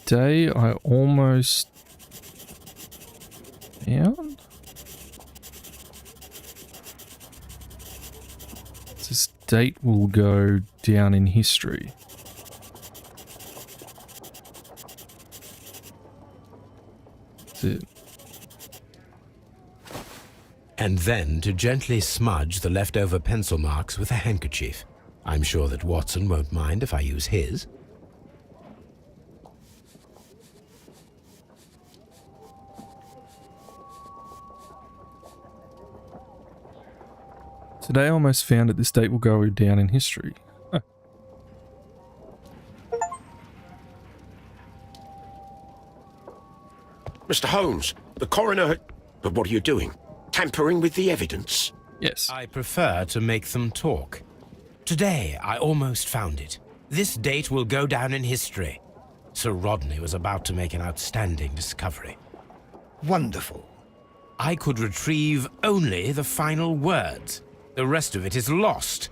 Today I almost found. This date will go down in history. That's it. And then to gently smudge the leftover pencil marks with a handkerchief. I'm sure that Watson won't mind if I use his. Today I almost found that this date will go down in history. Huh. Mr. Holmes, the coroner had... But what are you doing? Tampering with the evidence? Yes. I prefer to make them talk. Today I almost found it. This date will go down in history. Sir Rodney was about to make an outstanding discovery. Wonderful. I could retrieve only the final words. The rest of it is lost.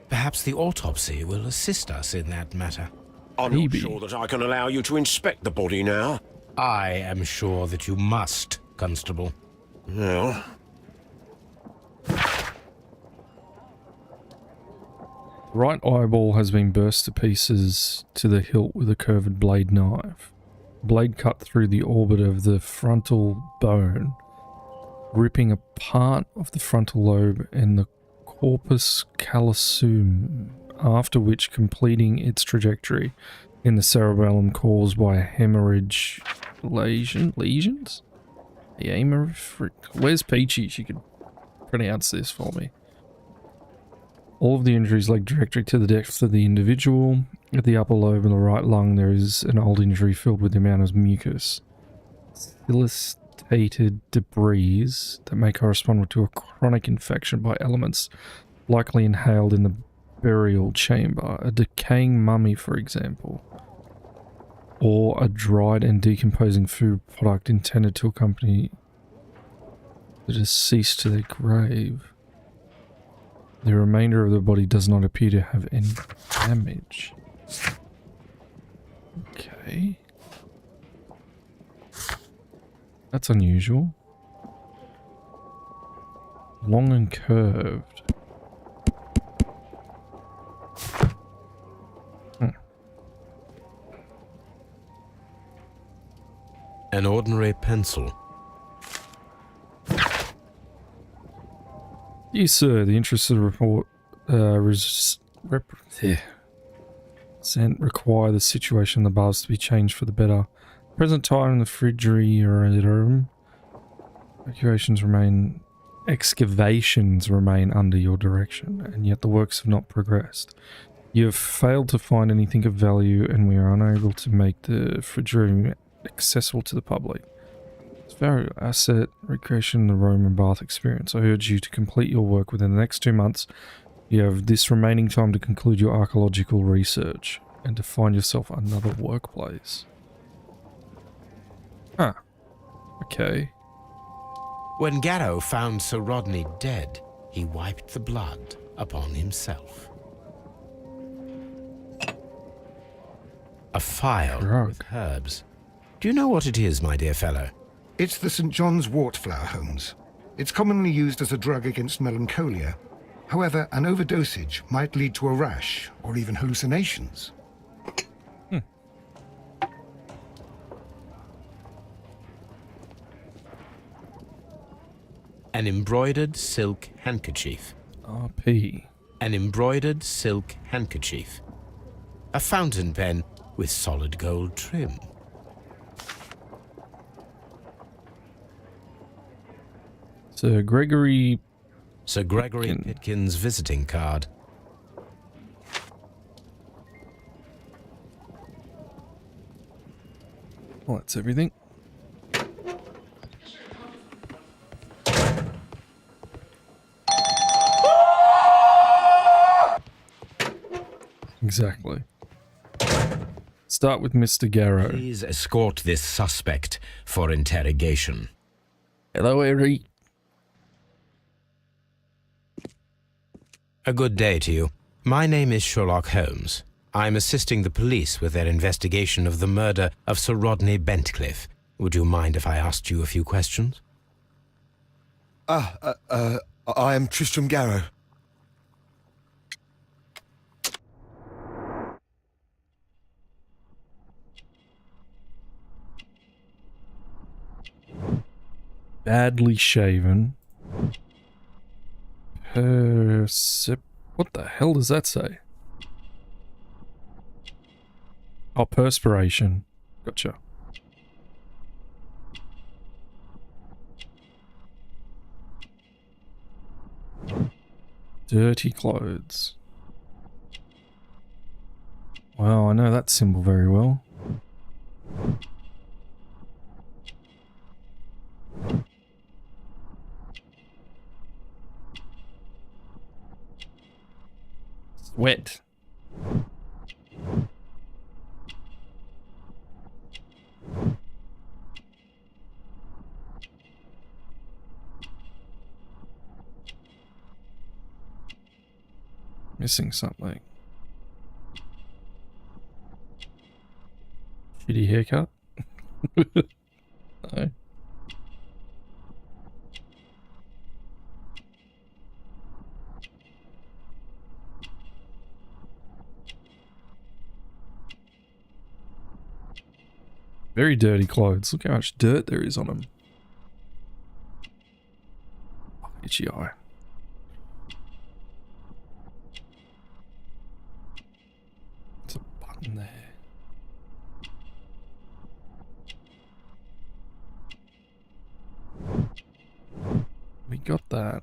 Perhaps the autopsy will assist us in that matter. I'm not sure that I can allow you to inspect the body now. I am sure that you must, Constable. Well... Right eyeball has been burst to pieces to the hilt with a curved blade knife. Blade cut through the orbit of the frontal bone, ripping a part of the frontal lobe and the corpus callosum, after which completing its trajectory in the cerebellum caused by a hemorrhage lesions? Where's Peachy? She could pronounce this for me. All of the injuries led directly to the depth of the individual. At the upper lobe of the right lung there is an old injury filled with the amount of mucus. Silicated debris that may correspond to a chronic infection by elements likely inhaled in the burial chamber. A decaying mummy, for example. Or a dried and decomposing food product intended to accompany the deceased to their grave. The remainder of the body does not appear to have any damage. Okay. That's unusual. Long and curved. An ordinary pencil. Yes, sir. The interests of the report require the situation in the baths to be changed for the better. Present time in the refrigerator. Excavations remain under your direction, and yet the works have not progressed. You have failed to find anything of value, and we are unable to make the refrigerator accessible to the public. As Value asset, recreation, the Roman bath experience. I urge you to complete your work within the next 2 months. You have this remaining time to conclude your archaeological research and to find yourself another workplace. Huh. Okay. When Garrow found Sir Rodney dead, he wiped the blood upon himself. A phial with herbs. Do you know what it is, my dear fellow? It's the St. John's wort flower, Holmes. It's commonly used as a drug against melancholia. However, an overdosage might lead to a rash or even hallucinations. An embroidered silk handkerchief. RP. An embroidered silk handkerchief. A fountain pen with solid gold trim. Sir Gregory Pitkin's visiting card. Well, that's everything. Exactly. Start with Mr. Garrow. Please escort this suspect for interrogation. Hello, Harry. A good day to you. My name is Sherlock Holmes. I'm assisting the police with their investigation of the murder of Sir Rodney Bentcliffe. Would you mind if I asked you a few questions? I am Tristram Garrow. Badly shaven. What the hell does that say? Oh, perspiration. Gotcha. Dirty clothes. Wow, I know that symbol very well. Sweat. Missing something. Shitty haircut? No. Very dirty clothes. Look how much dirt there is on them. Oh, itchy eye. There's a button there. We got that.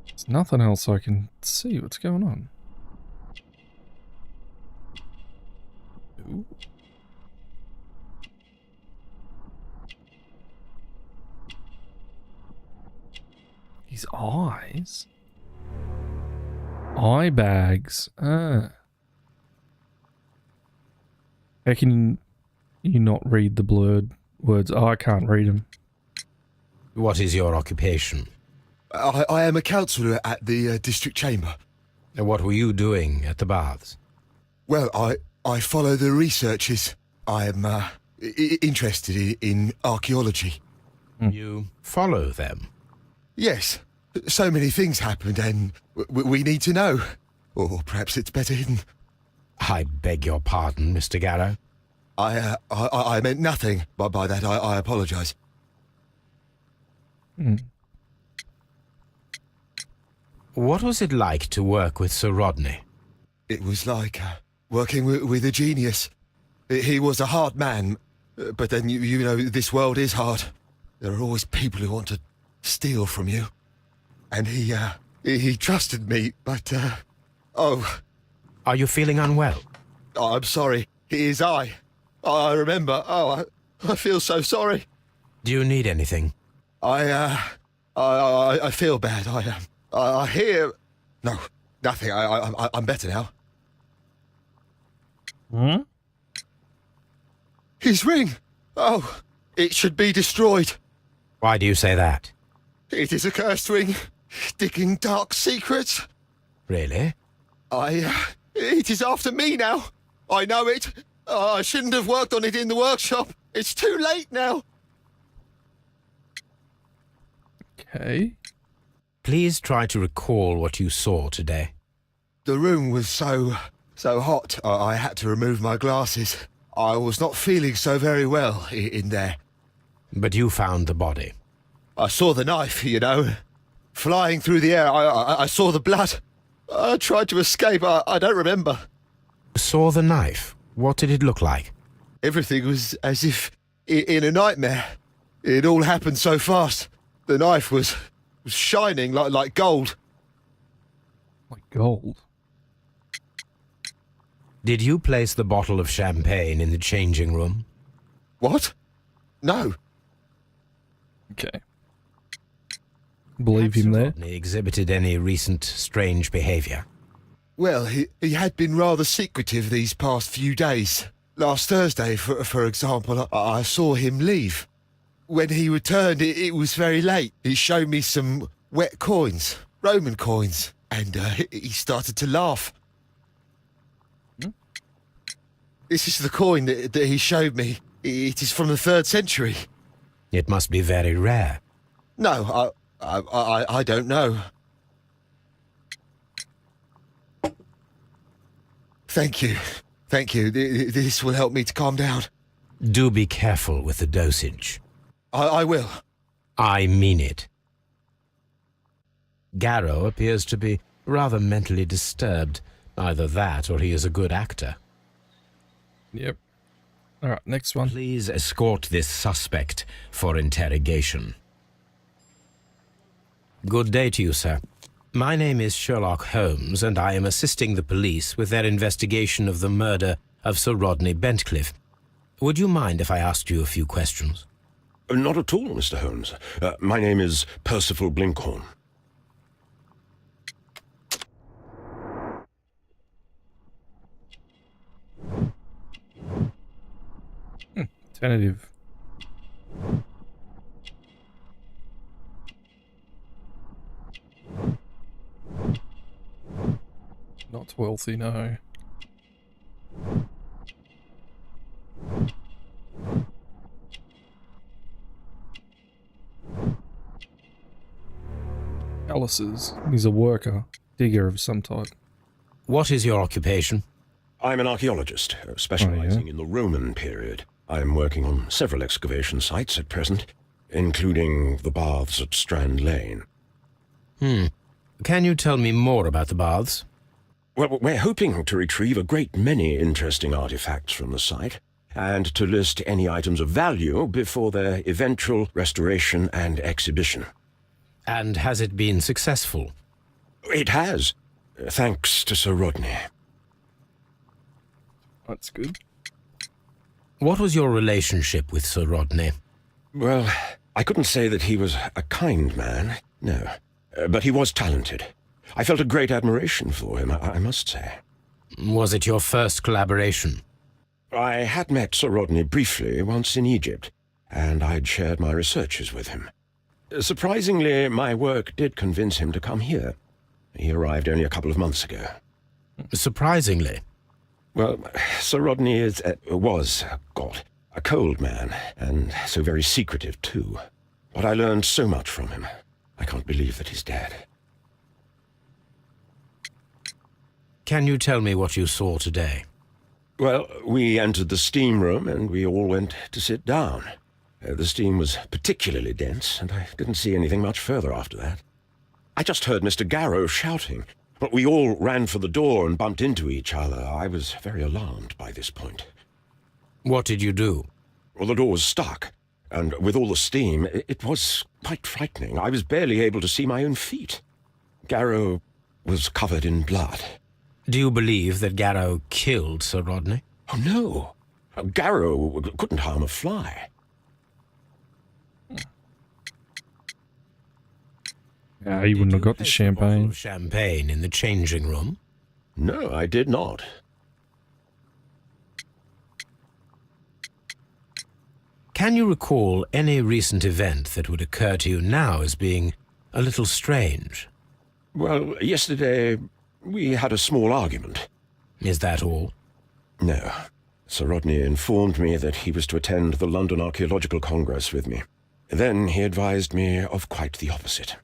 There's nothing else I can see. What's going on? Ooh. His eyes? Eye bags. Ah. How can you not read the blurred words? Oh, I can't read them. What is your occupation? I am a counsellor at the district chamber. And what were you doing at the baths? Well, I follow the researches. I am interested in archaeology. You follow them? Yes. So many things happened and we need to know. Or perhaps it's better hidden. I beg your pardon, Mr. Garrow. I meant nothing by that. I apologise. What was it like to work with Sir Rodney? It was like working with a genius. He was a hard man, but then you know this world is hard. There are always people who want to steal from you. And he trusted me, but Are you feeling unwell? Oh, I'm sorry. It is I. I remember. Oh, I feel so sorry. Do you need anything? I feel bad. I hear... No, nothing. I'm better now. Hmm? His ring! Oh, it should be destroyed. Why do you say that? It is a cursed ring, digging dark secrets. Really? It is after me now. I know it. I shouldn't have worked on it in the workshop. It's too late now. Okay. Please try to recall what you saw today. The room was so hot, I had to remove my glasses. I was not feeling so very well in there. But you found the body. I saw the knife, you know, flying through the air. I saw the blood. I tried to escape. I don't remember. Saw the knife? What did it look like? Everything was as if in a nightmare. It all happened so fast. The knife was shining like gold. Like gold? Did you place the bottle of champagne in the changing room? What? No. Okay. Believe him there. He exhibited any recent strange behavior? Well, he had been rather secretive these past few days. Last Thursday, for example, I saw him leave. When he returned, it was very late. He showed me some wet coins, Roman coins, and he started to laugh. This is the coin that he showed me. It is from the 3rd century. It must be very rare. No, I don't know. Thank you. Thank you. This will help me to calm down. Do be careful with the dosage. I will. I mean it. Garrow appears to be rather mentally disturbed. Either that or he is a good actor. Yep. All right, next one. Please escort this suspect for interrogation. Good day to you, sir. My name is Sherlock Holmes, and I am assisting the police with their investigation of the murder of Sir Rodney Bentcliffe. Would you mind if I asked you a few questions? Not at all, Mr. Holmes. My name is Percival Blinkhorn. Tentative. Not wealthy, no. Alice's. He's a worker, digger of some type. What is your occupation? I'm an archaeologist, specializing in the Roman period. I'm working on several excavation sites at present, including the baths at Strand Lane. Can you tell me more about the baths? Well, we're hoping to retrieve a great many interesting artifacts from the site, and to list any items of value before their eventual restoration and exhibition. And has it been successful? It has, thanks to Sir Rodney. That's good. What was your relationship with Sir Rodney? Well, I couldn't say that he was a kind man, no. But he was talented. I felt a great admiration for him, I must say. Was it your first collaboration? I had met Sir Rodney briefly once in Egypt, and I'd shared my researches with him. Surprisingly, my work did convince him to come here. He arrived only a couple of months ago. Surprisingly? Well, Sir Rodney was a cold man, and so very secretive too. But I learned so much from him. I can't believe that he's dead. Can you tell me what you saw today? Well, we entered the steam room and we all went to sit down. The steam was particularly dense, and I didn't see anything much further after that. I just heard Mr. Garrow shouting, but we all ran for the door and bumped into each other. I was very alarmed by this point. What did you do? Well, the door was stuck, and with all the steam, it was quite frightening. I was barely able to see my own feet. Garrow was covered in blood. Do you believe that Garrow killed Sir Rodney? Oh, no. Garrow couldn't harm a fly. Yeah, he wouldn't have got the Place a bottle champagne. of champagne in the changing room? No, I did not. Can you recall any recent event that would occur to you now as being a little strange? Well, yesterday we had a small argument. Is that all? No. Sir Rodney informed me that he was to attend the London Archaeological Congress with me. Then he advised me of quite the opposite.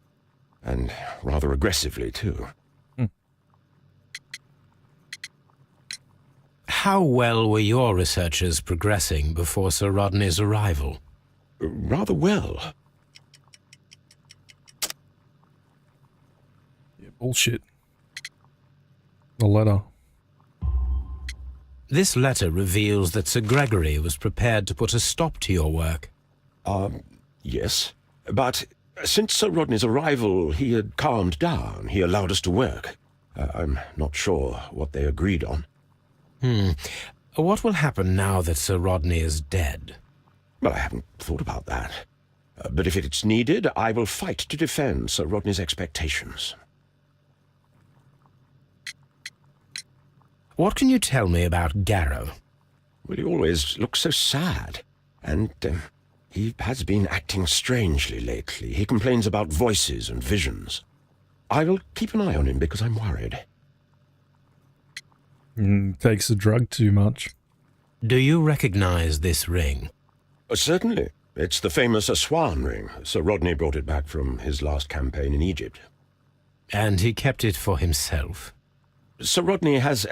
And rather aggressively, too. How well were your researches progressing before Sir Rodney's arrival? Rather well. Yeah, bullshit. The letter. This letter reveals that Sir Gregory was prepared to put a stop to your work. Yes. But since Sir Rodney's arrival, he had calmed down. He allowed us to work. I'm not sure what they agreed on. What will happen now that Sir Rodney is dead? Well, I haven't thought about that. But if it's needed, I will fight to defend Sir Rodney's expectations. What can you tell me about Garrow? Well, he always looks so sad. And he has been acting strangely lately. He complains about voices and visions. I will keep an eye on him because I'm worried. Takes the drug too much. Do you recognize this ring? Certainly. It's the famous Aswan ring. Sir Rodney brought it back from his last campaign in Egypt. And he kept it for himself? Sir Rodney has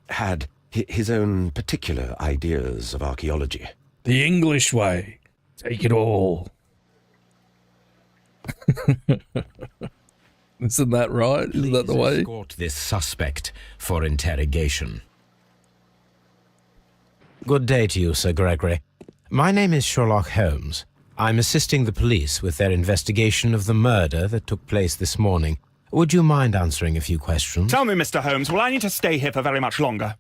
had his own particular ideas of archaeology. The English way. Take it all. Isn't that right? Isn't that the way? Escort this suspect for interrogation. Good day to you, Sir Gregory. My name is Sherlock Holmes. I'm assisting the police with their investigation of the murder that took place this morning. Would you mind answering a few questions? Tell me, Mr. Holmes, will I need to stay here for very much longer?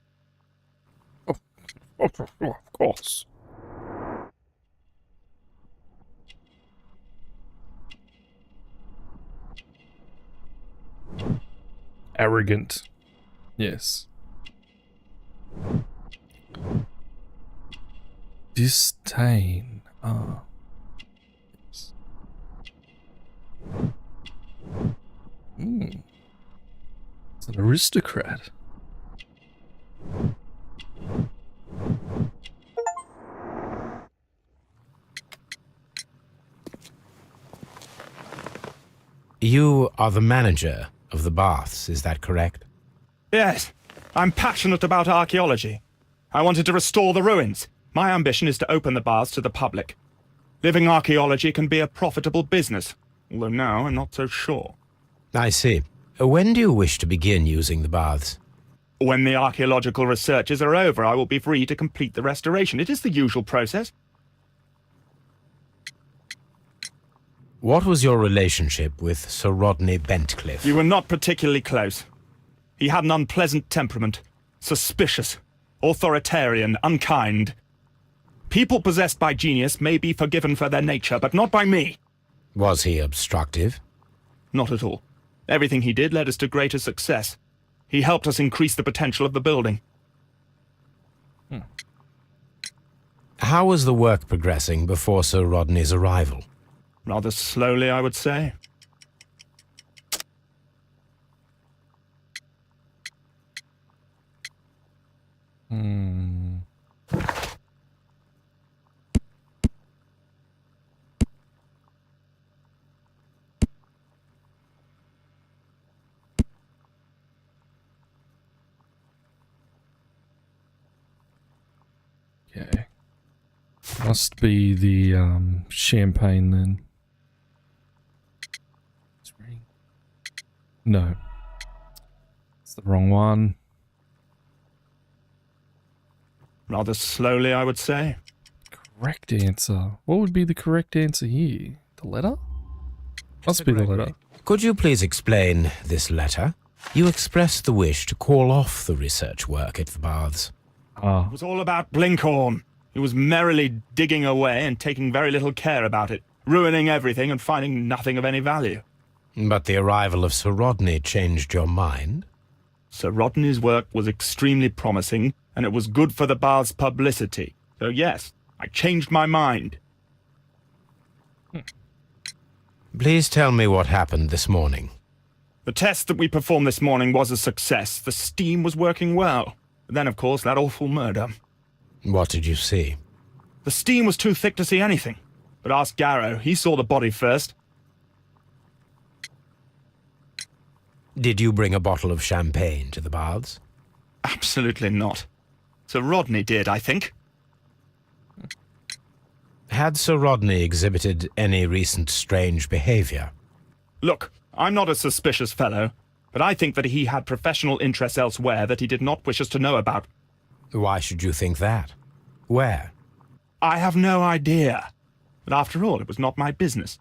Of course. Arrogant. Yes. Disdain. Ah. Yes. It's an aristocrat. You are the manager of the baths, is that correct? Yes. I'm passionate about archaeology. I wanted to restore the ruins. My ambition is to open the baths to the public. Living archaeology can be a profitable business, although now I'm not so sure. I see. When do you wish to begin using the baths? When the archaeological researches are over, I will be free to complete the restoration. It is the usual process. What was your relationship with Sir Rodney Bentcliffe? We were not particularly close. He had an unpleasant temperament, suspicious, authoritarian, unkind. People possessed by genius may be forgiven for their nature, but not by me. Was he obstructive? Not at all. Everything he did led us to greater success. He helped us increase the potential of the building. How was the work progressing before Sir Rodney's arrival? Rather slowly, I would say. Okay. Must be the champagne then. No. It's the wrong one. Rather slowly, I would say. Correct answer. What would be the correct answer here? The letter? Must be the letter. Could you please explain this letter? You expressed the wish to call off the research work at the baths. It was all about Blinkhorn. He was merrily digging away and taking very little care about it, ruining everything and finding nothing of any value. But the arrival of Sir Rodney changed your mind? Sir Rodney's work was extremely promising, and it was good for the bath's publicity. So yes, I changed my mind. Please tell me what happened this morning. The test that we performed this morning was a success. The steam was working well. But then, of course, that awful murder. What did you see? The steam was too thick to see anything. But ask Garrow. He saw the body first. Did you bring a bottle of champagne to the baths? Absolutely not. Sir Rodney did, I think. Had Sir Rodney exhibited any recent strange behavior? Look, I'm not a suspicious fellow, but I think that he had professional interests elsewhere that he did not wish us to know about. Why should you think that? Where? I have no idea. But after all, it was not my business.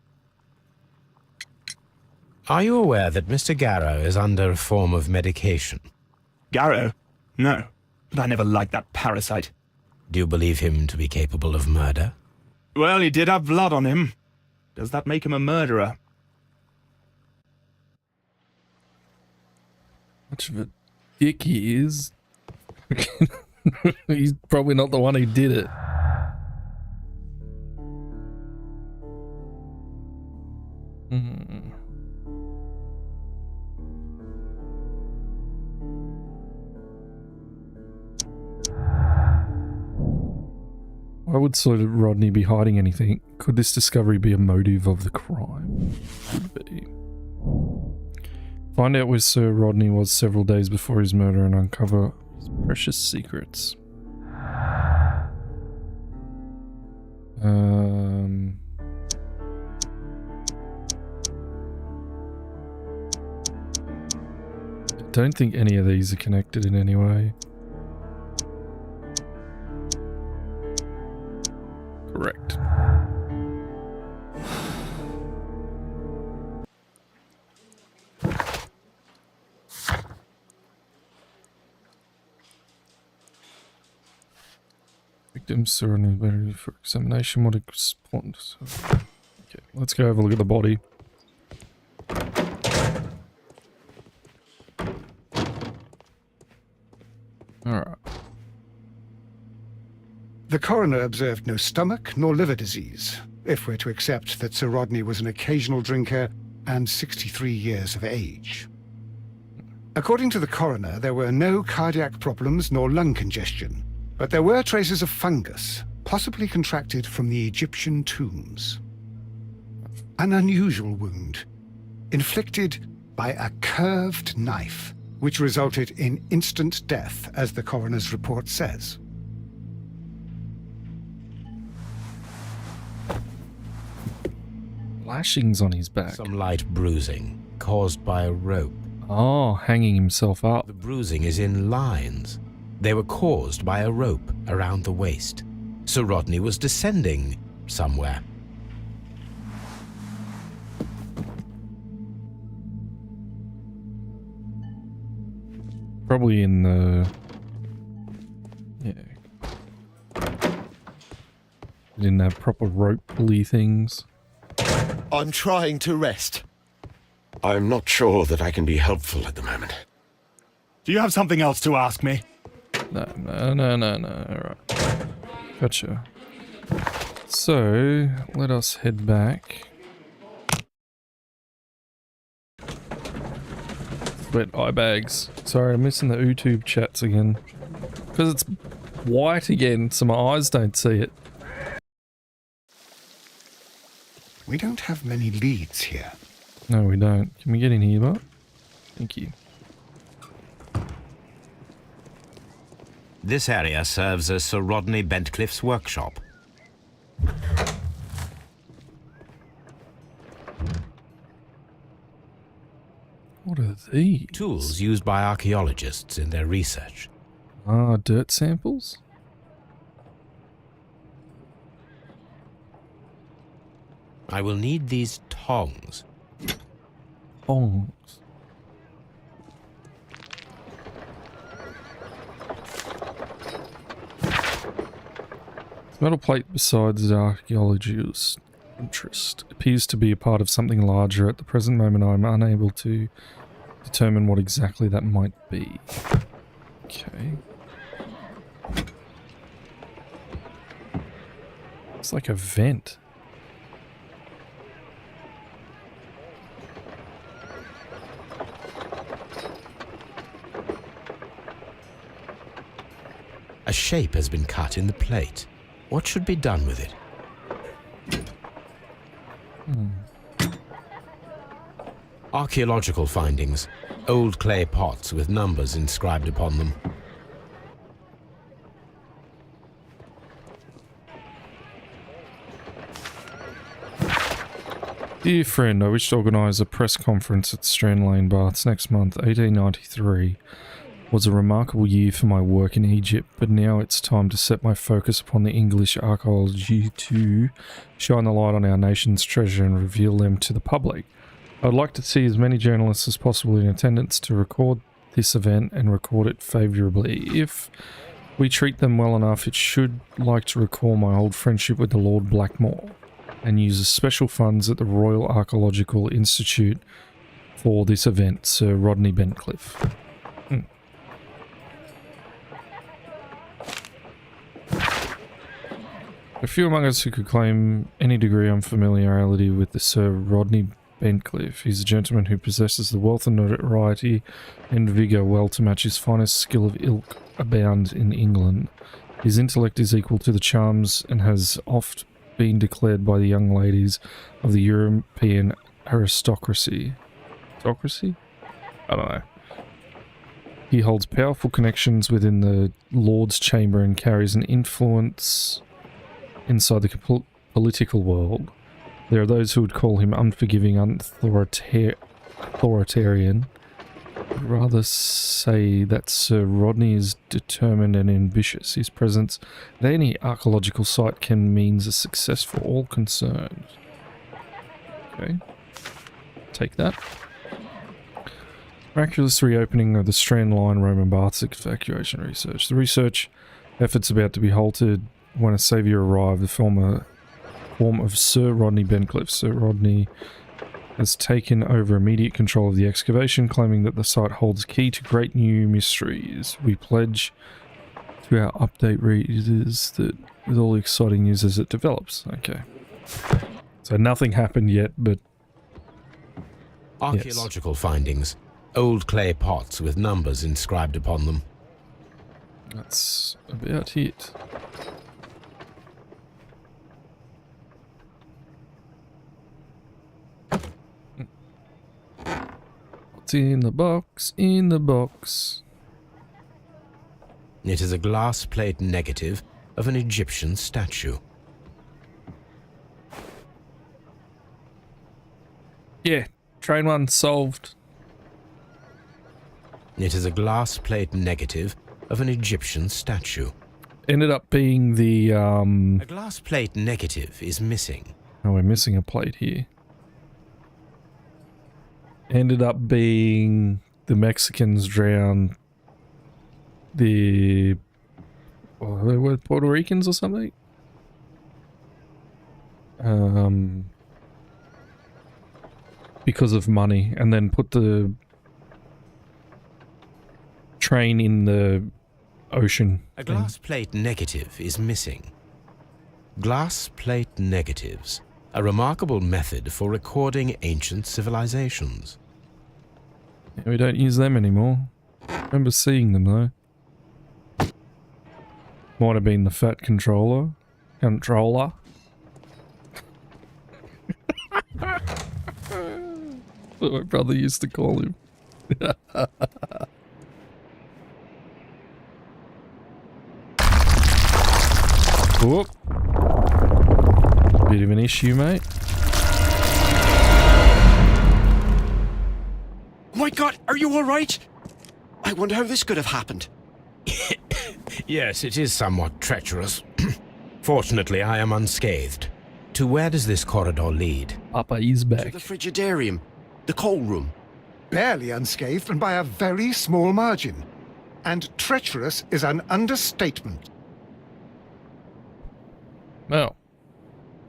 Are you aware that Mr. Garrow is under a form of medication? Garrow? No. But I never liked that parasite. Do you believe him to be capable of murder? Well, he did have blood on him. Does that make him a murderer? Much of a dick he is. He's probably not the one who did it. Why would Sir Rodney be hiding anything? Could this discovery be a motive of the crime? Could be. Find out where Sir Rodney was several days before his murder and uncover his precious secrets. I don't think any of these are connected in any way. Correct. Victims surrounding better for examination. What response? Okay, let's go have a look at the body. Alright. The coroner observed no stomach nor liver disease, if we're to accept that Sir Rodney was an occasional drinker and 63 years of age. According to the coroner, there were no cardiac problems nor lung congestion, but there were traces of fungus, possibly contracted from the Egyptian tombs. An unusual wound, inflicted by a curved knife, which resulted in instant death, as the coroner's report says. Lashings on his back. Some light bruising caused by a rope. Oh, hanging himself up. The bruising is in lines. They were caused by a rope around the waist. Sir Rodney was descending somewhere. Probably in the... Yeah. Didn't have proper rope pulley things. I'm trying to rest. I'm not sure that I can be helpful at the moment. Do you have something else to ask me? No. Alright. Gotcha. So, let us head back. Wet eye bags. Sorry, I'm missing the YouTube chats again. Because it's white again, so my eyes don't see it. We don't have many leads here. No, we don't. Can we get in here, bud? Thank you. This area serves as Sir Rodney Bentcliffe's workshop. What are these? Tools used by archaeologists in their research. Ah, dirt samples? I will need these tongs. Tongs. Metal plate, besides archaeological interest, appears to be a part of something larger. At the present moment, I am unable to determine what exactly that might be. Okay. It's like a vent. A shape has been cut in the plate. What should be done with it? Archaeological findings. Old clay pots with numbers inscribed upon them. Dear friend, I wish to organise a press conference at Strand Lane Baths next month. 1893 was a remarkable year for my work in Egypt, but now it's time to set my focus upon the English archaeology to shine the light on our nation's treasure and reveal them to the public. I'd like to see as many journalists as possible in attendance to record this event and record it favourably. If we treat them well enough, it should like to recall my old friendship with the Lord Blackmore and uses special funds at the Royal Archaeological Institute for this event, Sir Rodney Bentcliffe. A few among us who could claim any degree of familiarity with the Sir Rodney Bentcliffe. He's a gentleman who possesses the wealth and notoriety and vigour well to match his finest skill of ilk abound in England. His intellect is equal to the charms and has oft been declared by the young ladies of the European aristocracy. Aristocracy? I don't know. He holds powerful connections within the Lord's Chamber and carries an influence inside the political world. There are those who would call him unforgiving, authoritarian. I'd rather say that Sir Rodney is determined and ambitious. His presence at any archaeological site can mean a success for all concerned. Okay. Take that. Miraculous reopening of the Strand Line Roman Baths evacuation research. The research efforts about to be halted when a saviour arrived, the form of Sir Rodney Bentcliffe. Sir Rodney has taken over immediate control of the excavation, claiming that the site holds key to great new mysteries. We pledge to our update readers that with all the exciting news as it develops. Okay. So nothing happened yet, but... Archaeological findings. Old clay pots with numbers inscribed upon them. That's about it. What's in the box? In the box. It is a glass plate negative of an Egyptian statue. Yeah, train one solved. It is a glass plate negative of an Egyptian statue. Ended up being the A glass plate negative is missing. Oh, we're missing a plate here. Ended up being the Mexicans drowned the... Oh, they were Puerto Ricans or something? Because of money, and then put the train in the ocean. A glass plate negative is missing. Glass plate negatives. A remarkable method for recording ancient civilizations. Yeah, we don't use them anymore. Remember seeing them though. Might have been the fat controller. Controller. What my brother used to call him. Whoop. Bit of an issue, mate. Oh my god, are you alright? I wonder how this could have happened. Yes, it is somewhat treacherous. Fortunately, I am unscathed. To where does this corridor lead? Papa is back. To the frigidarium, the coal room. Barely unscathed and by a very small margin. And treacherous is an understatement. Oh.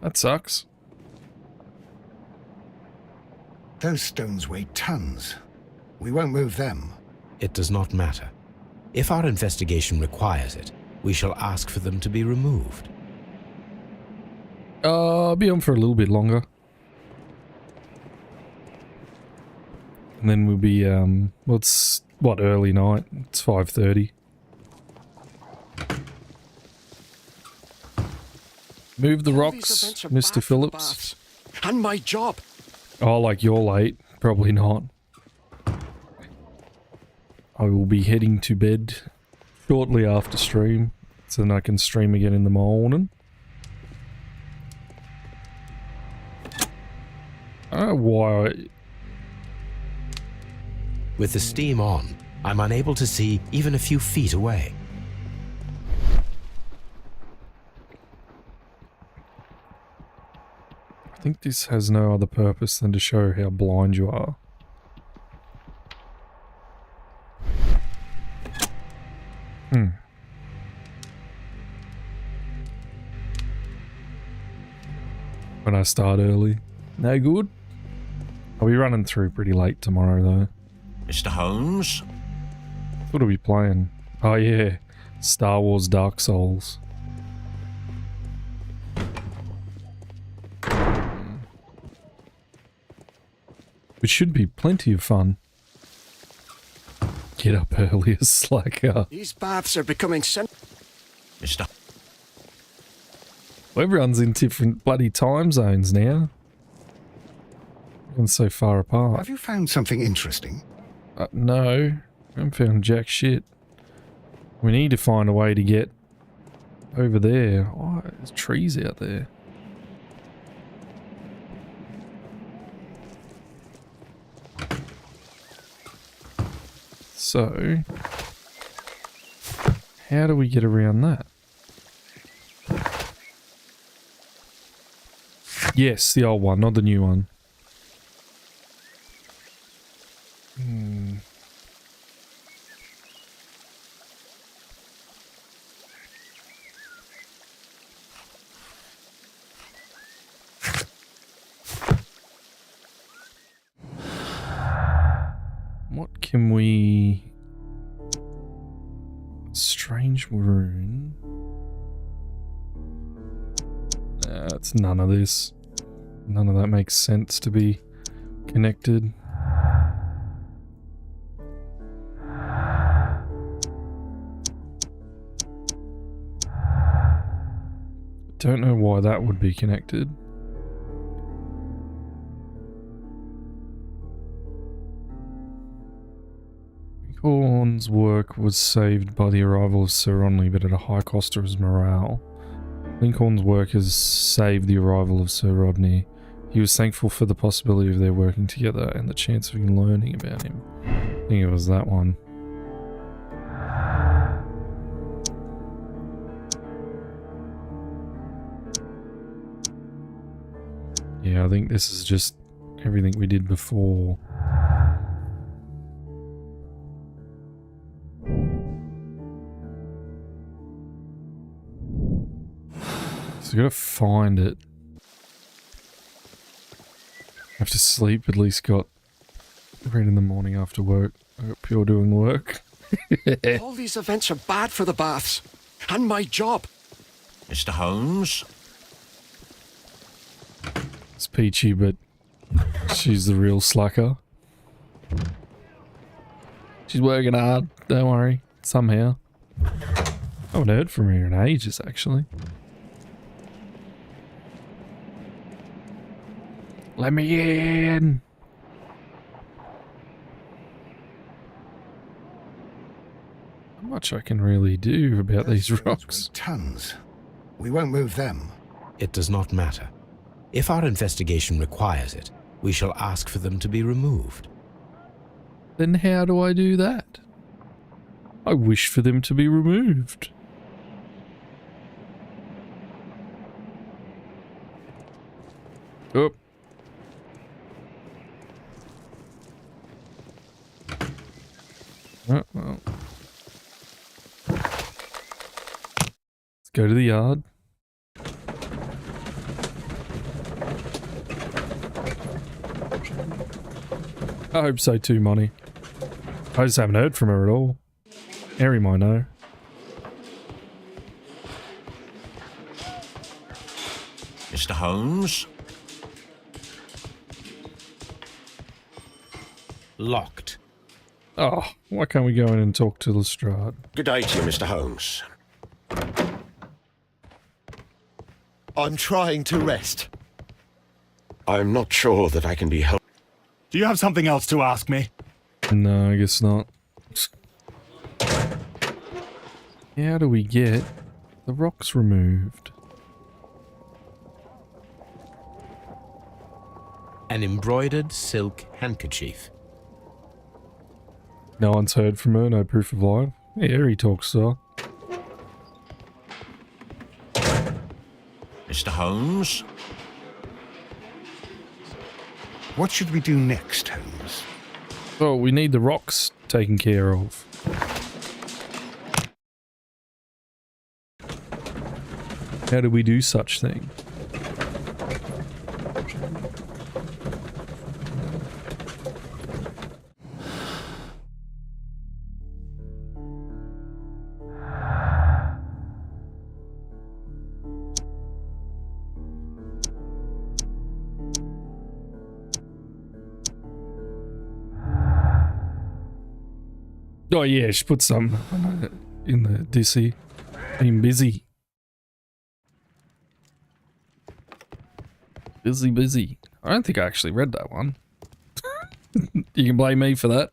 That sucks. Those stones weigh tons. We won't move them. It does not matter. If our investigation requires it, we shall ask for them to be removed. I'll be on for a little bit longer. And then we'll be, well, it's, what, early night? It's 5:30. Move the rocks, Mr. Phillips. And my job. Oh, like you're late. Probably not. I will be heading to bed shortly after stream, so then I can stream again in the morning. I don't know why With the steam on, I'm unable to see even a few feet away. I think this has no other purpose than to show how blind you are. When I start early. No good. I'll be running through pretty late tomorrow though. Mr. Holmes? What are we playing? Oh yeah, Star Wars Dark Souls. Which should be plenty of fun. Get up early as slacker. These baths are becoming Mr. Well, everyone's in different bloody time zones now. Everyone's so far apart. Have you found something interesting? No, I haven't found jack shit. We need to find a way to get over there. Oh, there's trees out there. So, how do we get around that? Yes, the old one, not the new one. What can we... Strange rune. It's none of this. None of that makes sense to be connected. Don't know why that would be connected. Lincoln's work was saved by the arrival of Sir Ronley, but at a high cost to his morale. Lincoln's work has saved the arrival of Sir Rodney. He was thankful for the possibility of their working together and the chance of learning about him. I think it was that one. Yeah, I think this is just everything we did before. So I gotta find it. I have to sleep, at least got right in the morning after work. I got Pure doing work. All these events are bad for the baths. And my job. Mr. Holmes? It's Peachy, but she's the real slacker. She's working hard, don't worry. Somehow. I haven't heard from her in ages, actually. Let me in! Not much I can really do about these rocks. Tons. We won't move them. It does not matter. If our investigation requires it, we shall ask for them to be removed. Then how do I do that? I wish for them to be removed. Oh. Oh, well. Let's go to the yard. I hope so too, Monty. I just haven't heard from her at all. Harry might know. Mr. Holmes? Locked. Oh, why can't we go in and talk to Lestrade? Good day to you, Mr. Holmes. I'm trying to rest. I'm not sure that I can be helped. Do you have something else to ask me? No, I guess not. How do we get the rocks removed? An embroidered silk handkerchief. No one's heard from her, no proof of life. Yeah, Harry talks so. Mr. Holmes? What should we do next, Holmes? Well, we need the rocks taken care of. How do we do such thing? Oh yeah, she put some in the DC. Being busy. Busy. I don't think I actually read that one. You can blame me for that.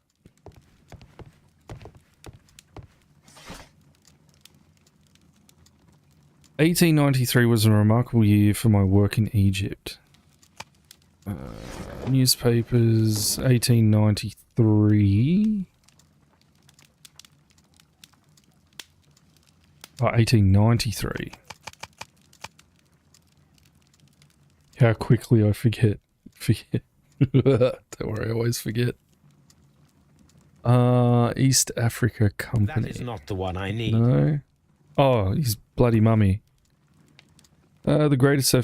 "1893 was a remarkable year for my work in Egypt. Newspapers, 1893. Oh, 1893. How quickly I forget. Don't worry, I always forget. East Africa Company. That is not the one I need. No. Oh, his bloody mummy. The greatest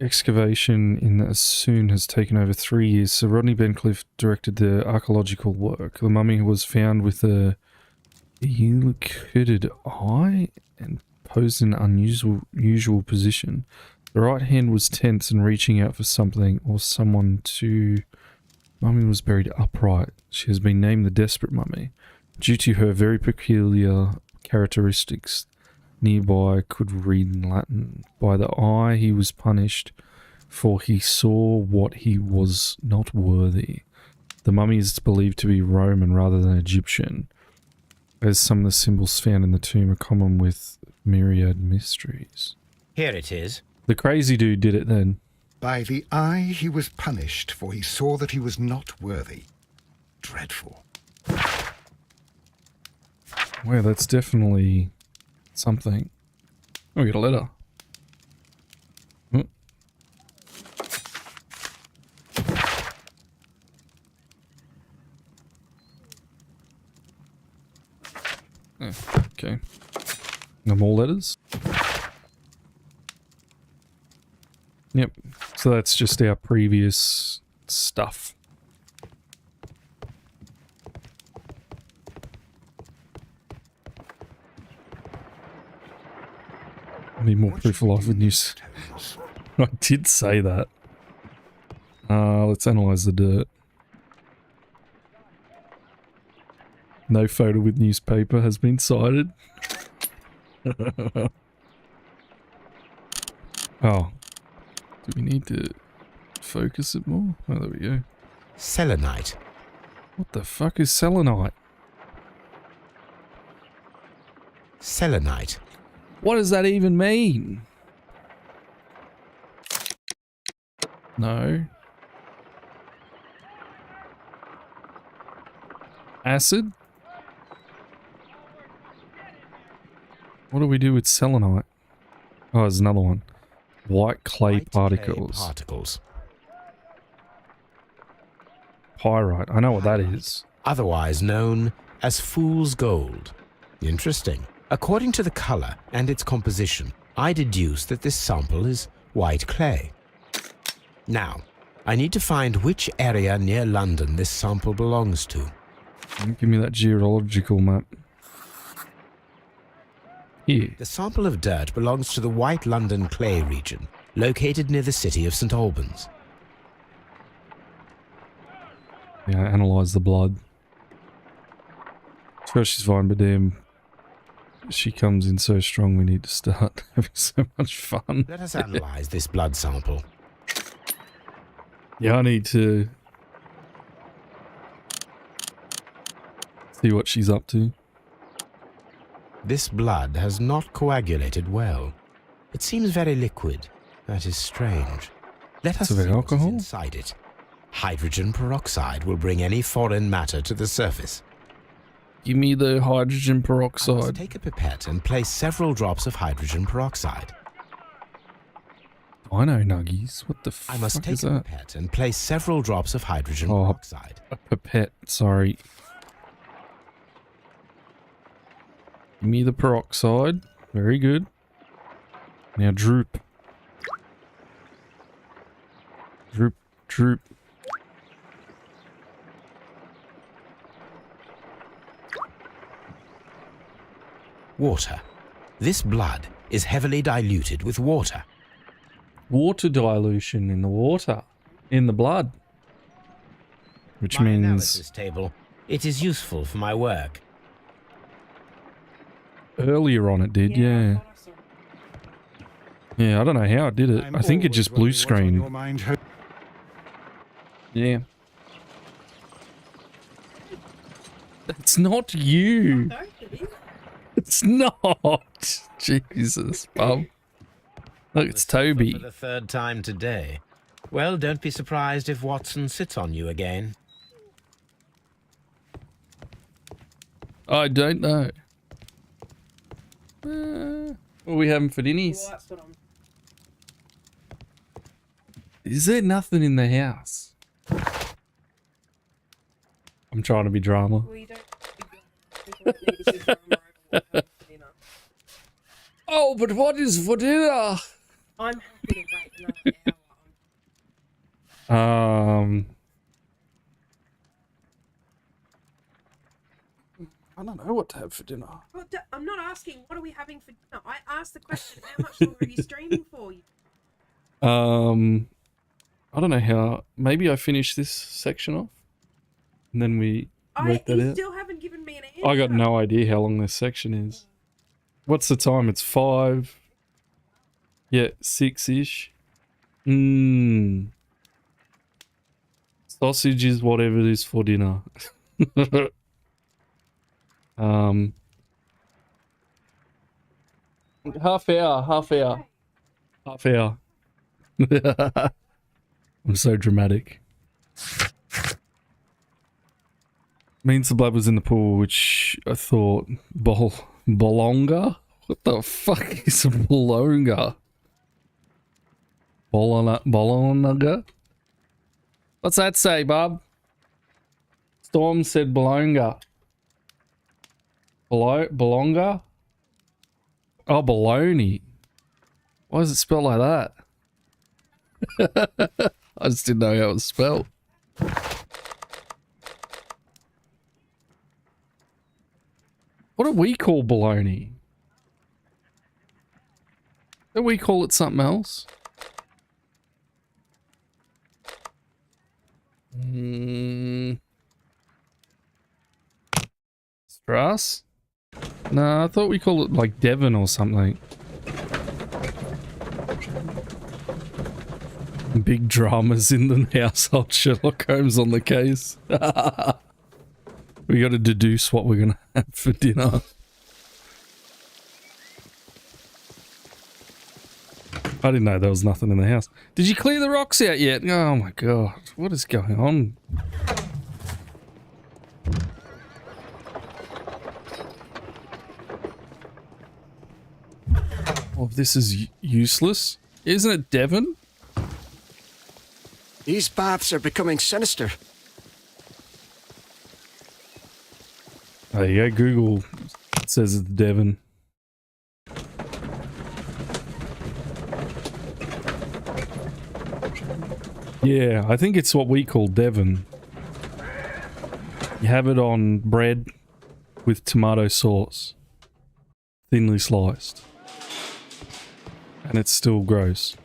excavation in Assoon has taken over 3 years. Sir Rodney Bencliffe directed the archaeological work. The mummy was found with a elucidated eye and posed in an unusual position. The right hand was tense and reaching out for something or someone to... Mummy was buried upright. She has been named the Desperate Mummy due to her very peculiar characteristics. Nearby could read in Latin. By the eye he was punished, for he saw what he was not worthy. The mummy is believed to be Roman rather than Egyptian, as some of the symbols found in the tomb are common with myriad mysteries." Here it is. The crazy dude did it then. By the eye he was punished, for he saw that he was not worthy. Dreadful. Well, that's definitely something. Oh, we got a letter. Oh. Oh, okay. No more letters? Yep. So that's just our previous stuff. I need more proof of life with news. I did say that. Let's analyze the dirt. No photo with newspaper has been cited. Oh. Do we need to focus it more? Oh, there we go. Selenite. What the fuck is selenite? Selenite. What does that even mean? No. Acid? What do we do with selenite? Oh, there's another one. White clay particles. Pyrite. I know what that is. Otherwise known as fool's gold. Interesting. According to the color and its composition, I deduce that this sample is white clay. Now, I need to find which area near London this sample belongs to. Give me that geological map. Here. The sample of dirt belongs to the White London clay region, located near the city of St Albans. Yeah, analyze the blood. Sure, she's fine, but damn, she comes in so strong. We need to start having so much fun. Let us analyze this blood sample. Yeah, I need to see what she's up to. This blood has not coagulated well. It seems very liquid. That is strange. Let us see what is inside it. Hydrogen peroxide will bring any foreign matter to the surface. Give me the hydrogen I peroxide. must take a pipette and place several drops of hydrogen peroxide. I know, Nuggies. What the fuck I must take is a that? pipette and place several drops of hydrogen peroxide. A pipette, sorry. Give me the peroxide. Very good. Now droop. Droop, droop. Water. This blood is heavily diluted with water. Water dilution in the water. In the blood. Which My means... analysis table. It is useful for my work. Earlier on it did, yeah. Yeah, I don't know how it did it. I think it just blue screened. Yeah. It's not you. It's not. Jesus, Bob. Look, it's Toby. For the third time today. Well, don't be surprised if Watson sits on you again. I don't know. What are we having for dinnies? Well, that's what Is there nothing in the house? I'm trying to be drama. Well, you don't need to see drama over what happens for dinner. Oh, but what is for dinner? I'm happy to wait another hour. I don't know what to have for dinner. Well, I'm not asking what are we having for dinner. I asked the question, how much longer are you streaming for? I don't know how. Maybe I finish this section off, and then we work that You out. still haven't given me an answer. I got no idea how long this section is. What's the time? It's 5. Yeah, 6-ish. Sausage is whatever it is for dinner. Half hour. I'm so dramatic. Means the blood was in the pool, which I thought Bolonga? What the fuck is a Bolonga? Bolonga? What's that say, Bob? Storm said Bolonga. Bolonga? Oh, baloney. Why is it spelled like that? I just didn't know how it was spelled. What do we call baloney? Don't we call it something else? Strass? No, I thought we call it like Devon or something. Big dramas in the household. Sherlock Holmes on the case. We got to deduce what we're gonna have for dinner. I didn't know there was nothing in the house. Did you clear the rocks out yet? Oh my god, what is going on? Oh, this is useless. Isn't it Devon? These baths are becoming sinister. There you go, Google says it's Devon. Yeah, I think it's what we call Devon. You have it on bread with tomato sauce. Thinly sliced. And it's still gross.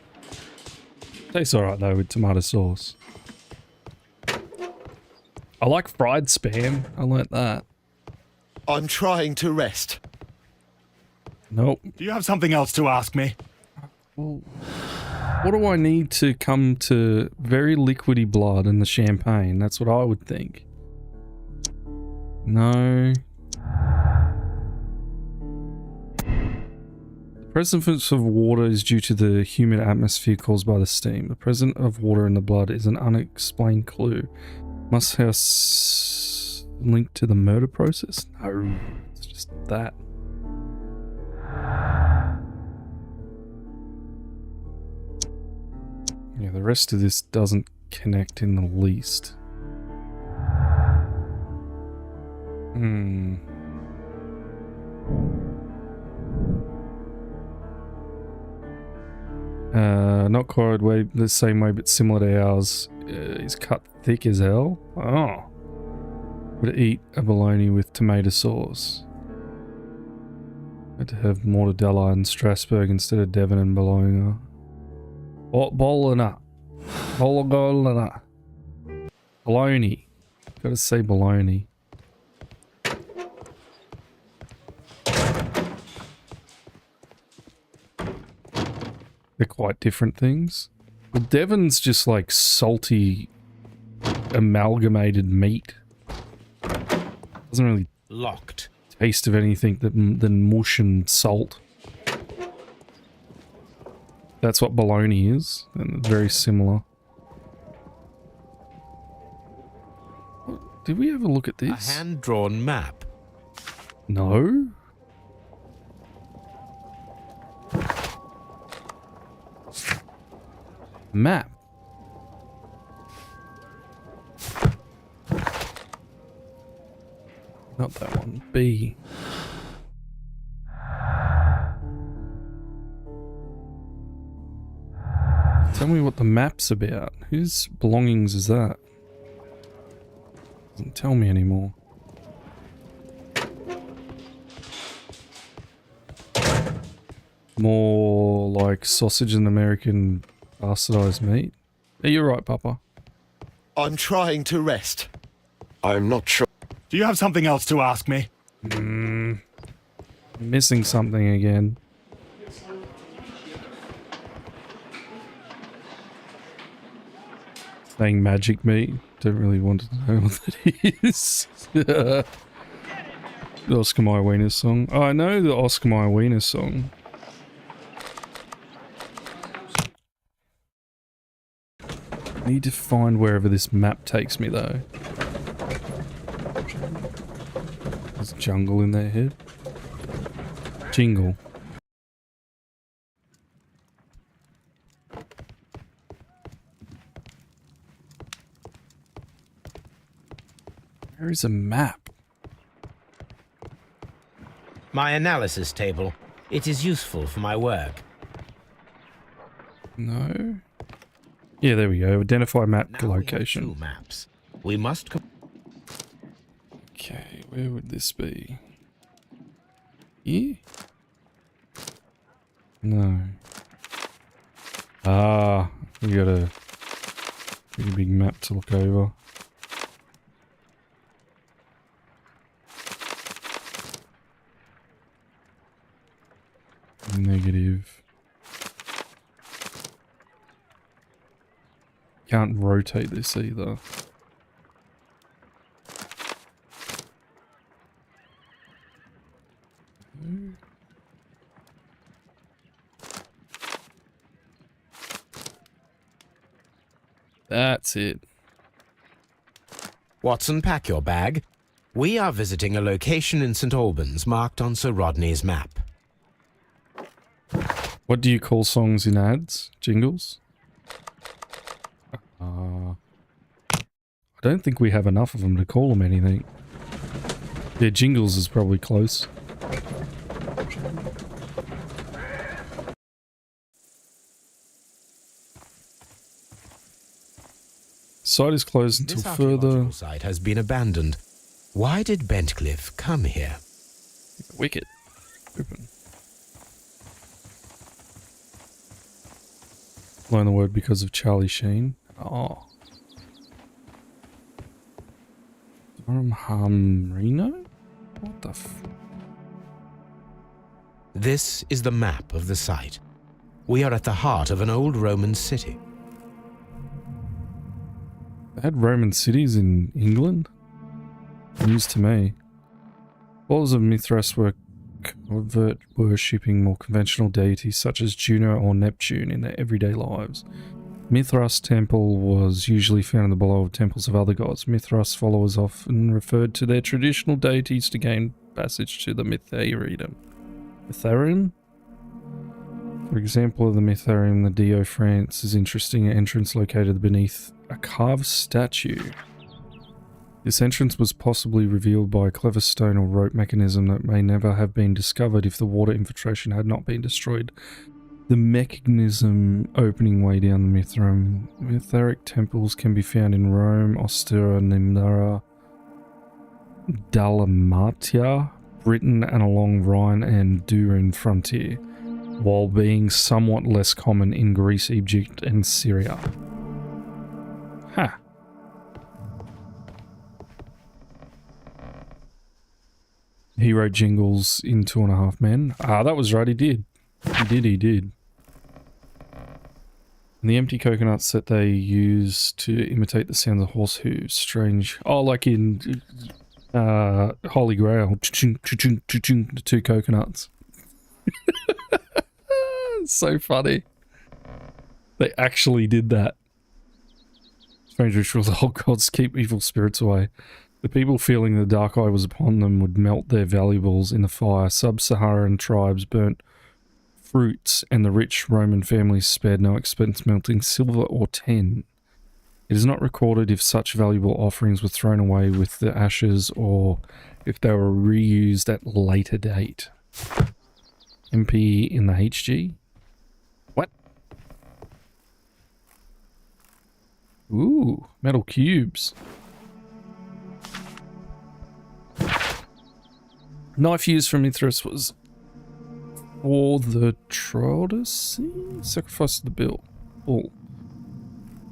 Tastes alright though with tomato sauce. I like fried spam. I like that. I'm trying to rest. Nope. Do you have something else to ask me? Well, what do I need to come to very liquidy blood in the champagne? That's what I would think. No. The presence of water is due to the humid atmosphere caused by the steam. The presence of water in the blood is an unexplained clue. Must have linked to the murder process? No, it's just that. Yeah, the rest of this doesn't connect in the least. Not quite the same way, but similar to ours. Is cut thick as hell. Oh. Would eat a bologna with tomato sauce. Had to have mortadella and Strasbourg instead of Devon and Bologna. Bologna. Bologna. Bologna. Gotta say bologna. They're quite different things. Well, Devon's just like salty, amalgamated meat. Doesn't really Locked. taste of anything than mush and salt. That's what bologna is, and it's very similar. Did we ever look at this? A hand-drawn map. No. Map. Not that one. B. Tell me what the map's about. Whose belongings is that? Doesn't tell me anymore. More like sausage and American bastardized meat. Yeah, you're right, Papa. I'm trying to rest. I'm not sure. Do you have something else to ask me? Missing something again. Saying magic meat. Don't really want to know what that is. The Oscar Mayer Wiener song. Oh, I know the Oscar Mayer Wiener song. Need to find wherever this map takes me though. There's jungle in their head. Jingle. Where is a map? My analysis table. It is useful for my work. No. Yeah, there we go. Identify map location. We have 2 maps. We must. Okay, where would this be? Here? No. Ah, we got a pretty big map to look over. Negative. Can't rotate this either. That's it. Watson, pack your bag. We are visiting a location in St. Albans marked on Sir Rodney's map. What do you call songs in ads? Jingles? I don't think we have enough of them to call them anything. Yeah, jingles is probably close. Site is closed until This further. archaeological site has been abandoned. Why did Bentcliffe come here? Wicket. Open. Learn the word because of Charlie Sheen. Oh. Hamrino? What the f... This is the map of the site. We are at the heart of an old Roman city. They had Roman cities in England? News to me. Followers of Mithras were covert worshipping more conventional deities such as Juno or Neptune in their everyday lives. Mithras temple was usually found in the below of temples of other gods. Mithras followers often referred to their traditional deities to gain passage to the Mitharium. Mitharium? For example of the Mitharium, the Dio France is interesting entrance located beneath a carved statue. This entrance was possibly revealed by a clever stone or rope mechanism that may never have been discovered if the water infiltration had not been destroyed. The mechanism opening way down the Mitharium. Mitharic temples can be found in Rome, Ostia, Nimdara, Dalmatia, Britain, and along Rhine and Durin frontier, while being somewhat less common in Greece, Egypt, and Syria. Ha! He wrote jingles in 2.5 Men. Ah, that was right, he did. He did. And the empty coconuts that they use to imitate the sound of horse hooves. Strange. Oh, like in Holy Grail. The 2 coconuts. So funny. They actually did that. Strange rituals. The whole gods keep evil spirits away. The people feeling the dark eye was upon them would melt their valuables in the fire. Sub-Saharan tribes burnt fruits, and the rich Roman families spared no expense melting silver or tin. It is not recorded if such valuable offerings were thrown away with the ashes or if they were reused at a later date. MP in the HG? What? Ooh, metal cubes. Knife used from Mithras was for the Troodosy? Sacrifice of the bull.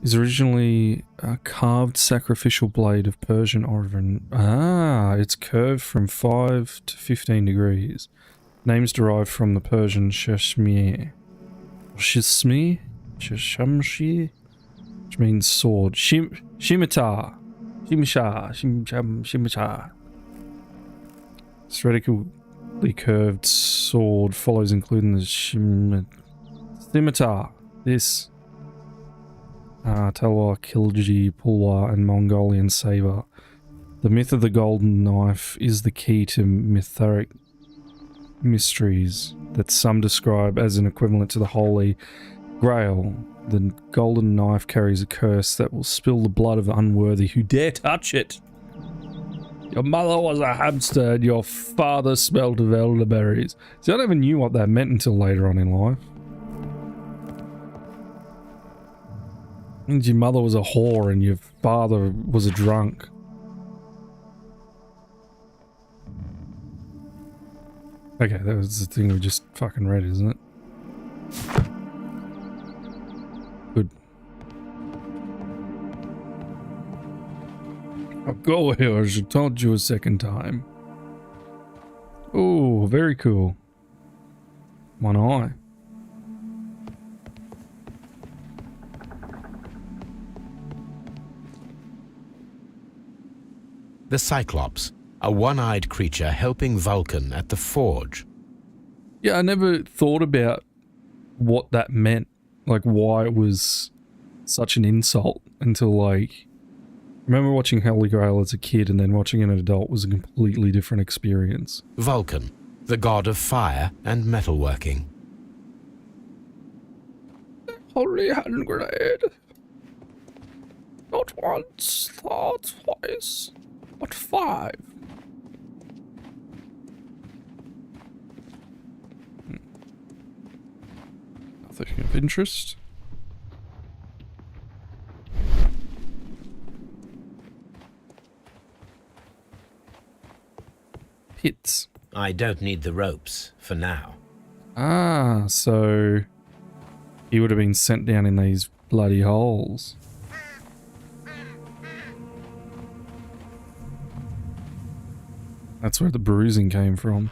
Is originally a carved sacrificial blade of Persian origin. Ah, it's curved from 5 to 15 degrees. Names derived from the Persian Shashmir, which means sword. Shimitar. Theoretically curved sword follows, including the scimitar. This Talwar, Khilji, Pulwar, and Mongolian saber. The myth of the golden knife is the key to mytharic mysteries that some describe as an equivalent to the Holy Grail. The golden knife carries a curse that will spill the blood of the unworthy who dare touch it. Your mother was a hamster and your father smelled of elderberries. See, I never knew what that meant until later on in life. Means your mother was a whore and your father was a drunk. Okay, that was the thing we just fucking read, isn't it? Good. I'll go here as I told you a second time. Oh, very cool. One eye. The Cyclops, a one-eyed creature helping Vulcan at the forge. Yeah, I never thought about what that meant, like why it was such an insult until like, I remember watching Holy Grail as a kid and then watching it as an adult was a completely different experience. Vulcan, the god of fire and metalworking. Holy hand grenade. Not once, not twice, but 5. Nothing of interest. pits. I don't need the ropes for now. Ah, so he would have been sent down in these bloody holes. That's where the bruising came from.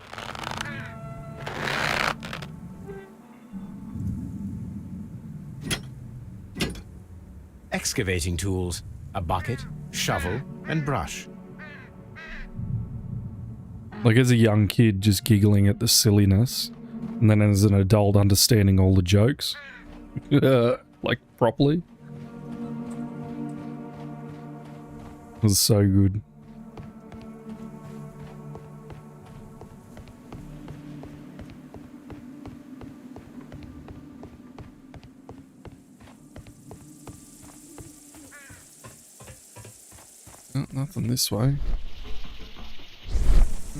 Excavating tools, a bucket, shovel, and brush. Like as a young kid just giggling at the silliness, and then as an adult understanding all the jokes. Like properly. It was so good. Oh, nothing this way.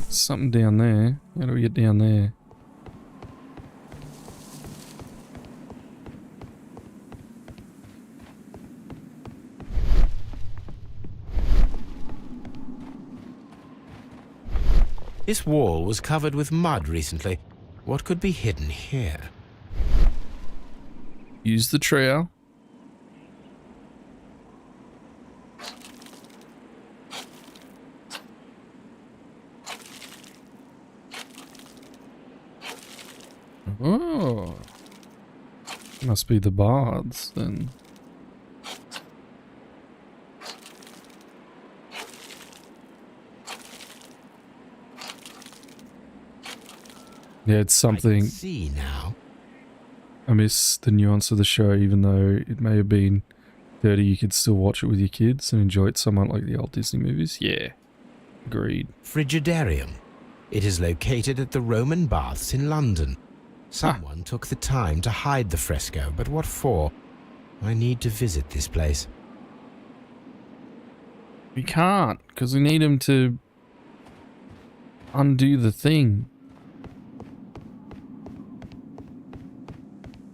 Something down there. How do we get down there? This wall was covered with mud recently. What could be hidden here? Use the trowel. Oh. Must be the bards then. Yeah, it's something. I can see now. I miss the nuance of the show, even though it may have been dirty, you could still watch it with your kids and enjoy it somewhat like the old Disney movies. Yeah, agreed. Frigidarium. It is located at the Roman Baths in London. Someone took the time to hide the fresco, but what for? I need to visit this place. We can't, because we need him to undo the thing.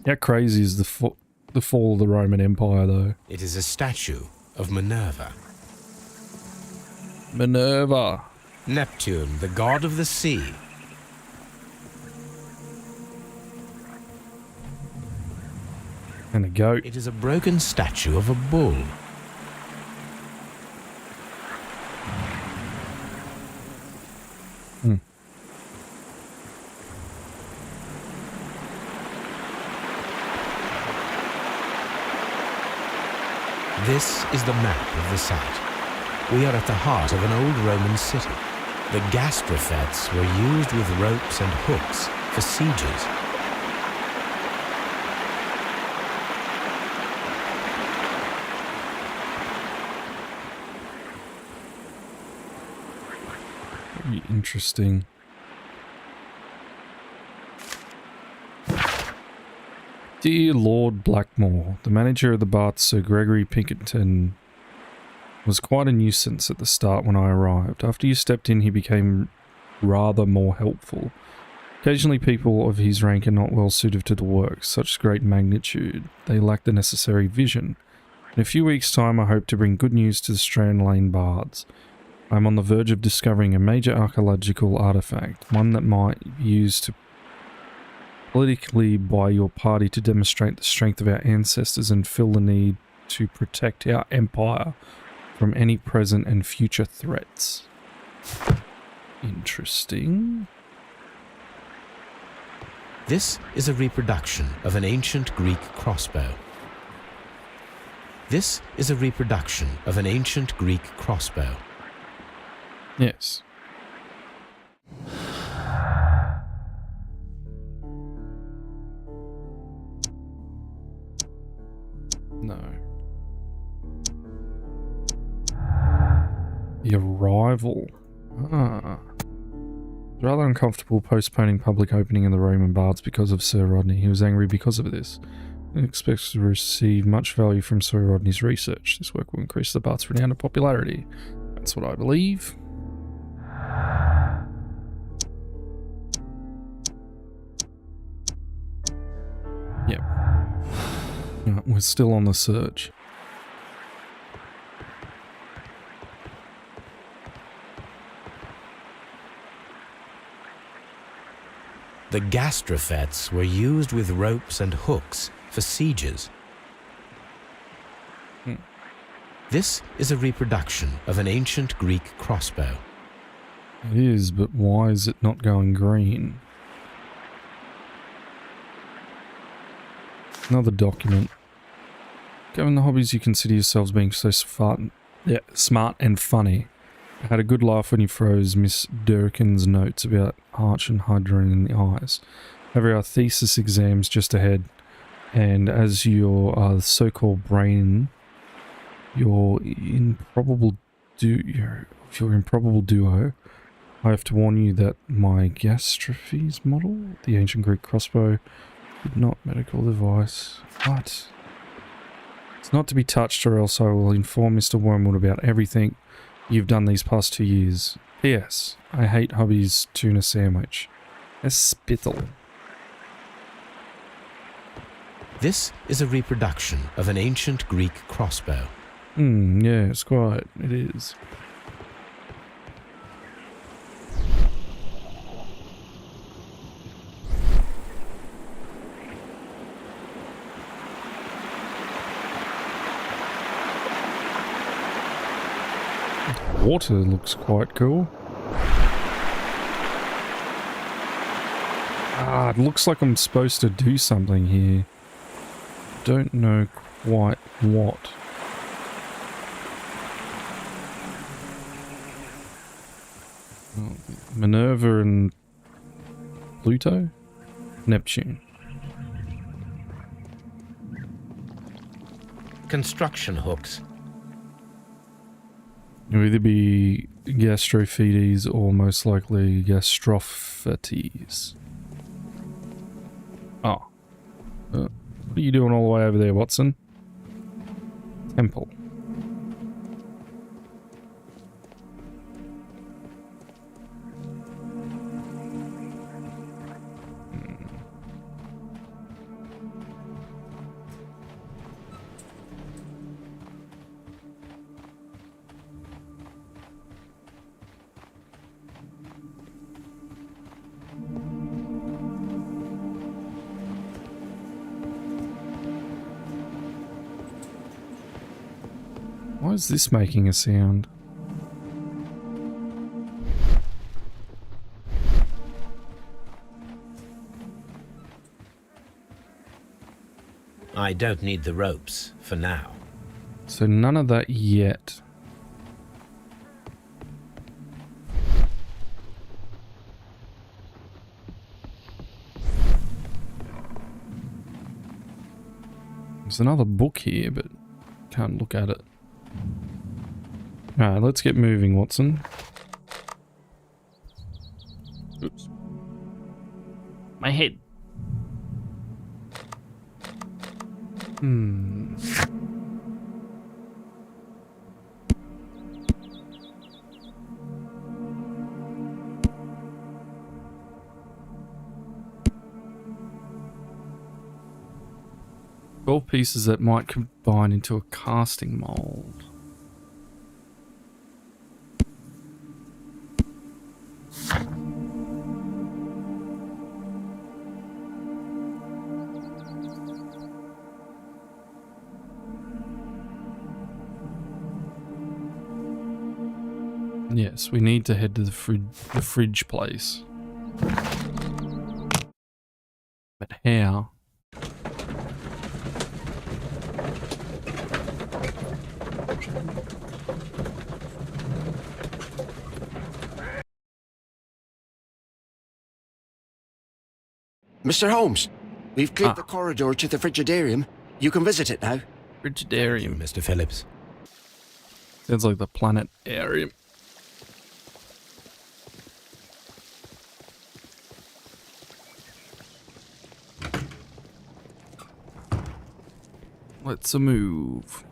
How crazy is the fall of the Roman Empire, though? It is a statue of Minerva. Minerva. Neptune, the god of the sea. And a goat. It is a broken statue of a bull. Hmm. This is the map of the site. We are at the heart of an old Roman city. The gastrofetes were used with ropes and hooks for sieges. Very interesting. Dear Lord Blackmore, the manager of the Baths, Sir Gregory Pinkerton, was quite a nuisance at the start when I arrived. After you stepped in, he became rather more helpful. Occasionally people of his rank are not well suited to the work, such great magnitude. They lack the necessary vision. In a few weeks' time, I hope to bring good news to the Strand Lane Bards. I am on the verge of discovering a major archaeological artifact, one that might be used to politically by your party to demonstrate the strength of our ancestors and fill the need to protect our empire from any present and future threats. Interesting. This is a reproduction of an ancient Greek crossbow. This is a reproduction of an ancient Greek crossbow. Yes. No. The arrival. Ah. Rather uncomfortable postponing public opening in the Roman Baths because of Sir Rodney. He was angry because of this. He expects to receive much value from Sir Rodney's research. This work will increase the Baths' renown and popularity. That's what I believe. Yep. No, we're still on the search. The gastrofets were used with ropes and hooks for sieges. This is a reproduction of an ancient Greek crossbow. It is, but why is it not going green? Another document. Given the hobbies you consider yourselves being so smart and funny, I had a good laugh when you froze Miss Durkin's notes about arch and hydrogen in the eyes. However, our thesis exam's just ahead, and as your so-called brain, your improbable duo, I have to warn you that my gastrophes model, the ancient Greek crossbow, is not medical device. What? It's not to be touched, or else I will inform Mr. Wormwood about everything you've done these past 2 years. P.S. I hate hubby's tuna sandwich. A spittle. This is a reproduction of an ancient Greek crossbow. Yes, quite. It is. Water looks quite cool. It looks like I'm supposed to do something here. Don't know quite what. Minerva and Pluto? Neptune. Construction hooks. It'll either be gastrophetes or most likely gastrophytes. Oh. What are you doing all the way over there, Watson? Temple. Why is this making a sound? I don't need the ropes for now. So none of that yet. There's another book here, but can't look at it. Alright, let's get moving, Watson. Oops. My head. All pieces that might combine into a casting mold. Yes, we need to head to the fridge place. But how? Mr. Holmes, we've cleared the corridor to the frigidarium. You can visit it now. Frigidarium, Mr. Phillips. Sounds like the planetarium. Let's move.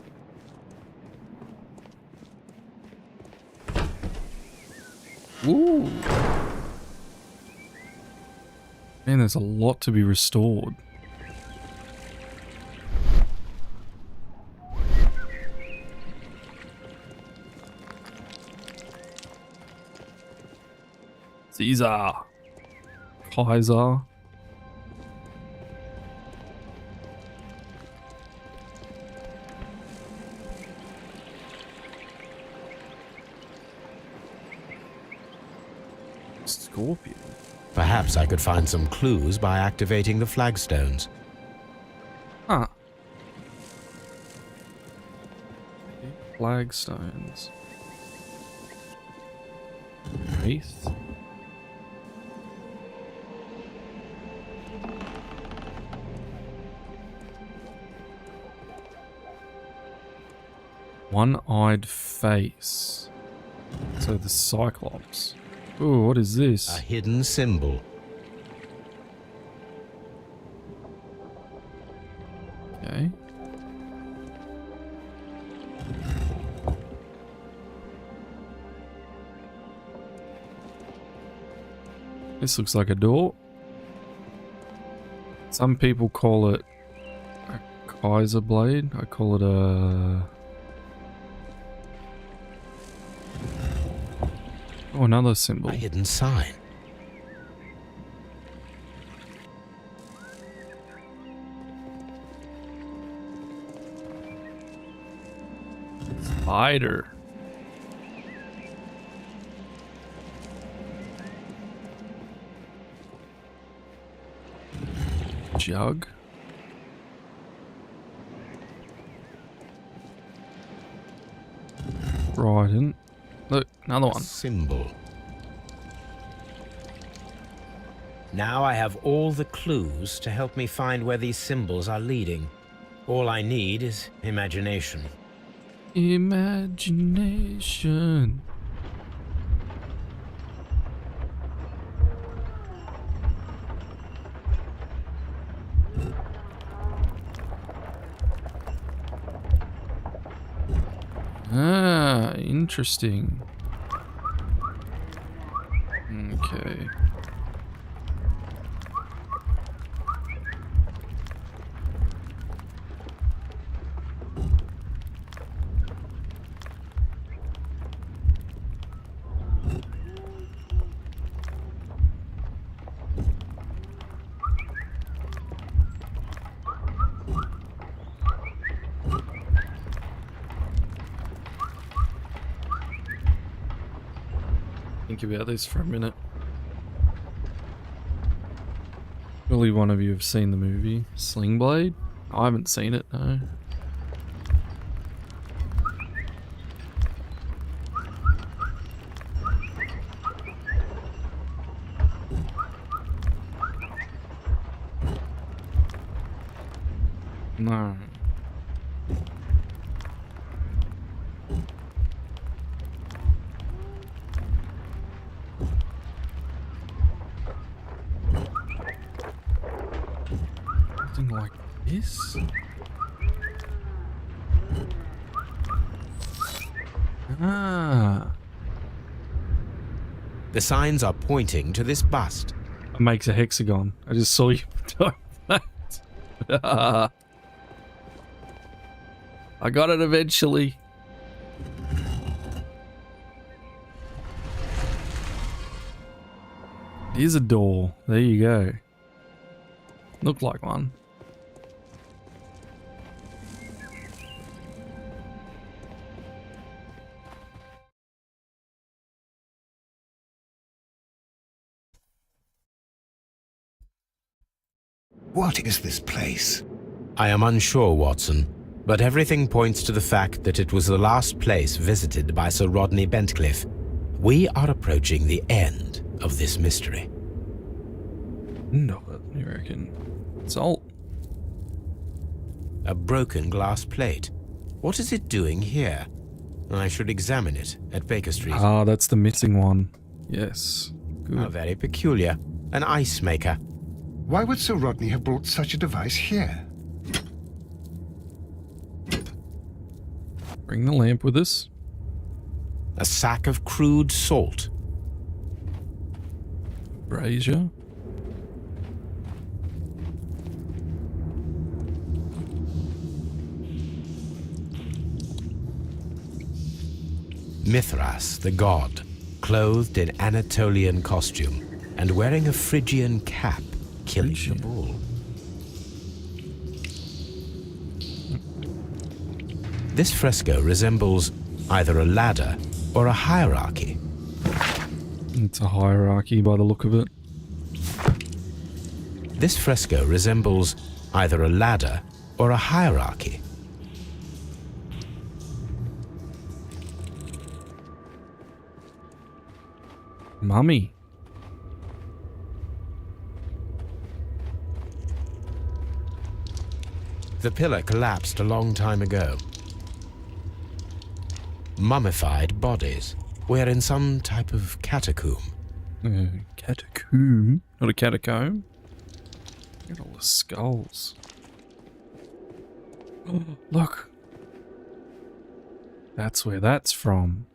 Ooh. Man, there's a lot to be restored. Caesar. Kaiser. Scorpion. Perhaps I could find some clues by activating the flagstones. Huh. Flagstones. Wraith. One-eyed face. So the Cyclops. Ooh, what is this? A hidden symbol. Okay. This looks like a door. Some people call it a Kaiser blade. I call it a... Oh, another symbol. A hidden sign. Spider. Jug. Trident. Look, another one. Symbol. Now I have all the clues to help me find where these symbols are leading. All I need is imagination. Imagination. Ah, interesting. Okay. Think about this for a minute. Surely one of you have seen the movie Sling Blade? I haven't seen it, no. No. Something like this? Ah. The signs are pointing to this bust. It makes a hexagon. I just saw you doing that. I got it eventually. Here's a door. There you go. Looked like one. What is this place? I am unsure, Watson, but everything points to the fact that it was the last place visited by Sir Rodney Bentcliffe. We are approaching the end of this mystery. No, you reckon? Salt. A broken glass plate. What is it doing here? I should examine it at Baker Street. Ah, that's the missing one. Yes. Good. How very peculiar. An ice maker. Why would Sir Rodney have brought such a device here? Bring the lamp with us. A sack of crude salt. Brazier. Mithras, the god, clothed in Anatolian costume and wearing a Phrygian cap, killing the bull. This fresco resembles either a ladder or a hierarchy. It's a hierarchy by the look of it. This fresco resembles either a ladder or a hierarchy. Mummy. The pillar collapsed a long time ago. Mummified bodies. We're in some type of catacomb. Catacomb? Not a catacomb? Look at all the skulls. Oh, look. That's where that's from.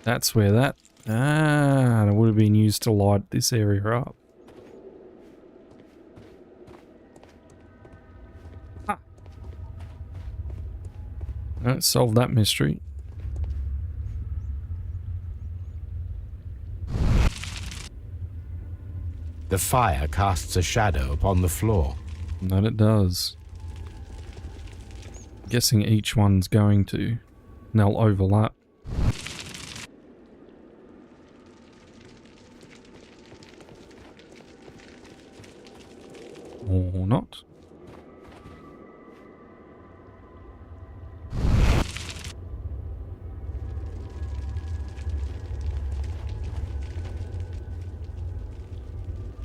That's where that... Ah, it would have been used to light this area up. Ah. That solved that mystery. The fire casts a shadow upon the floor. That it does. Guessing each one's going to. And they'll overlap. Or not.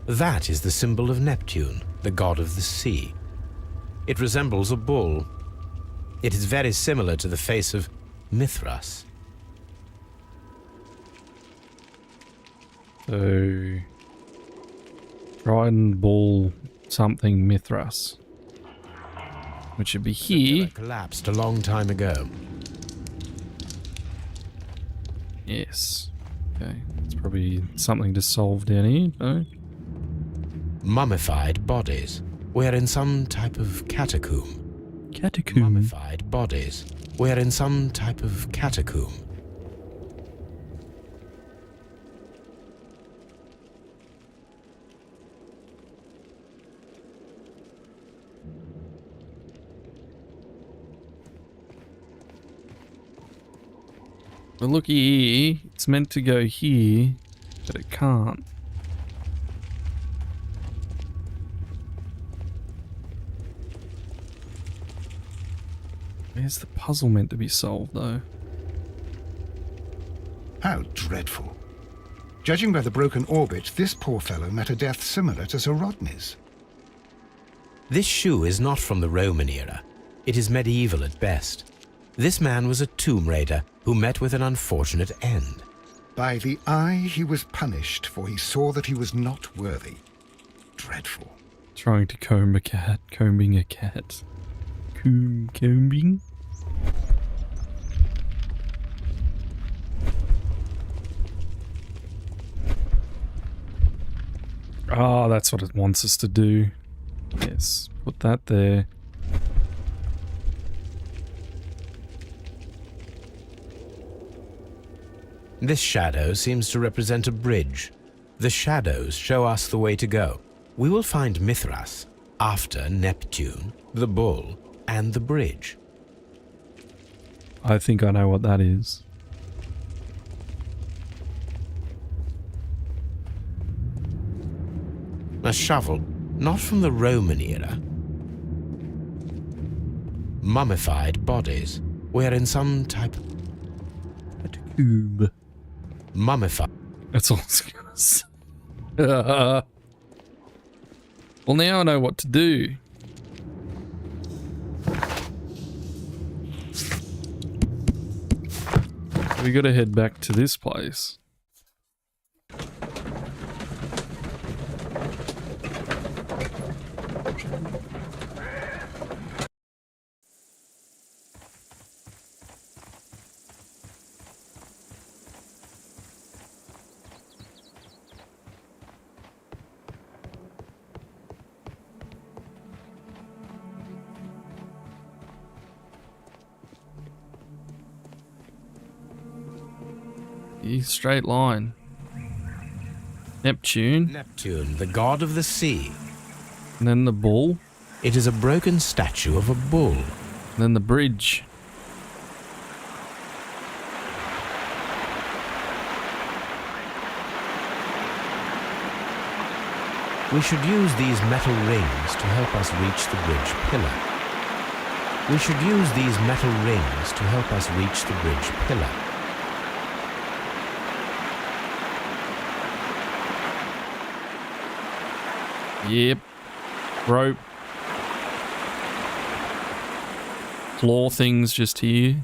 That is the symbol of Neptune, the god of the sea. It resembles a bull. It is very similar to the face of Mithras. So... Trident, bull, something Mithras. Which should be here. The pillar collapsed a long time ago. Yes. Okay. It's probably something to solve down here, no? Mummified bodies. We're in some type of catacomb. Catacomb? Mummified bodies. We're in some type of catacomb. But look here, it's meant to go here, but it can't. Where's the puzzle meant to be solved, though? How dreadful. Judging by the broken orbit, this poor fellow met a death similar to Sir Rodney's. This shoe is not from the Roman era. It is medieval at best. This man was a tomb raider who met with an unfortunate end. By the eye he was punished, for he saw that he was not worthy. Dreadful. Trying to comb a cat, combing a cat. Combing? Ah, that's what it wants us to do. Yes, put that there. This shadow seems to represent a bridge. The shadows show us the way to go. We will find Mithras after Neptune, the bull, and the bridge. I think I know what that is. A shovel, not from the Roman era. Mummified bodies. We're in some type of catacomb. Mummified. That's all skills. Well, now I know what to do. We gotta head back to this place. Straight line. Neptune. Neptune, the god of the sea. And then the bull. It is a broken statue of a bull. And then the bridge. We should use these metal rings to help us reach the bridge pillar. We should use these metal rings to help us reach the bridge pillar. Yep. Rope. Claw things just here.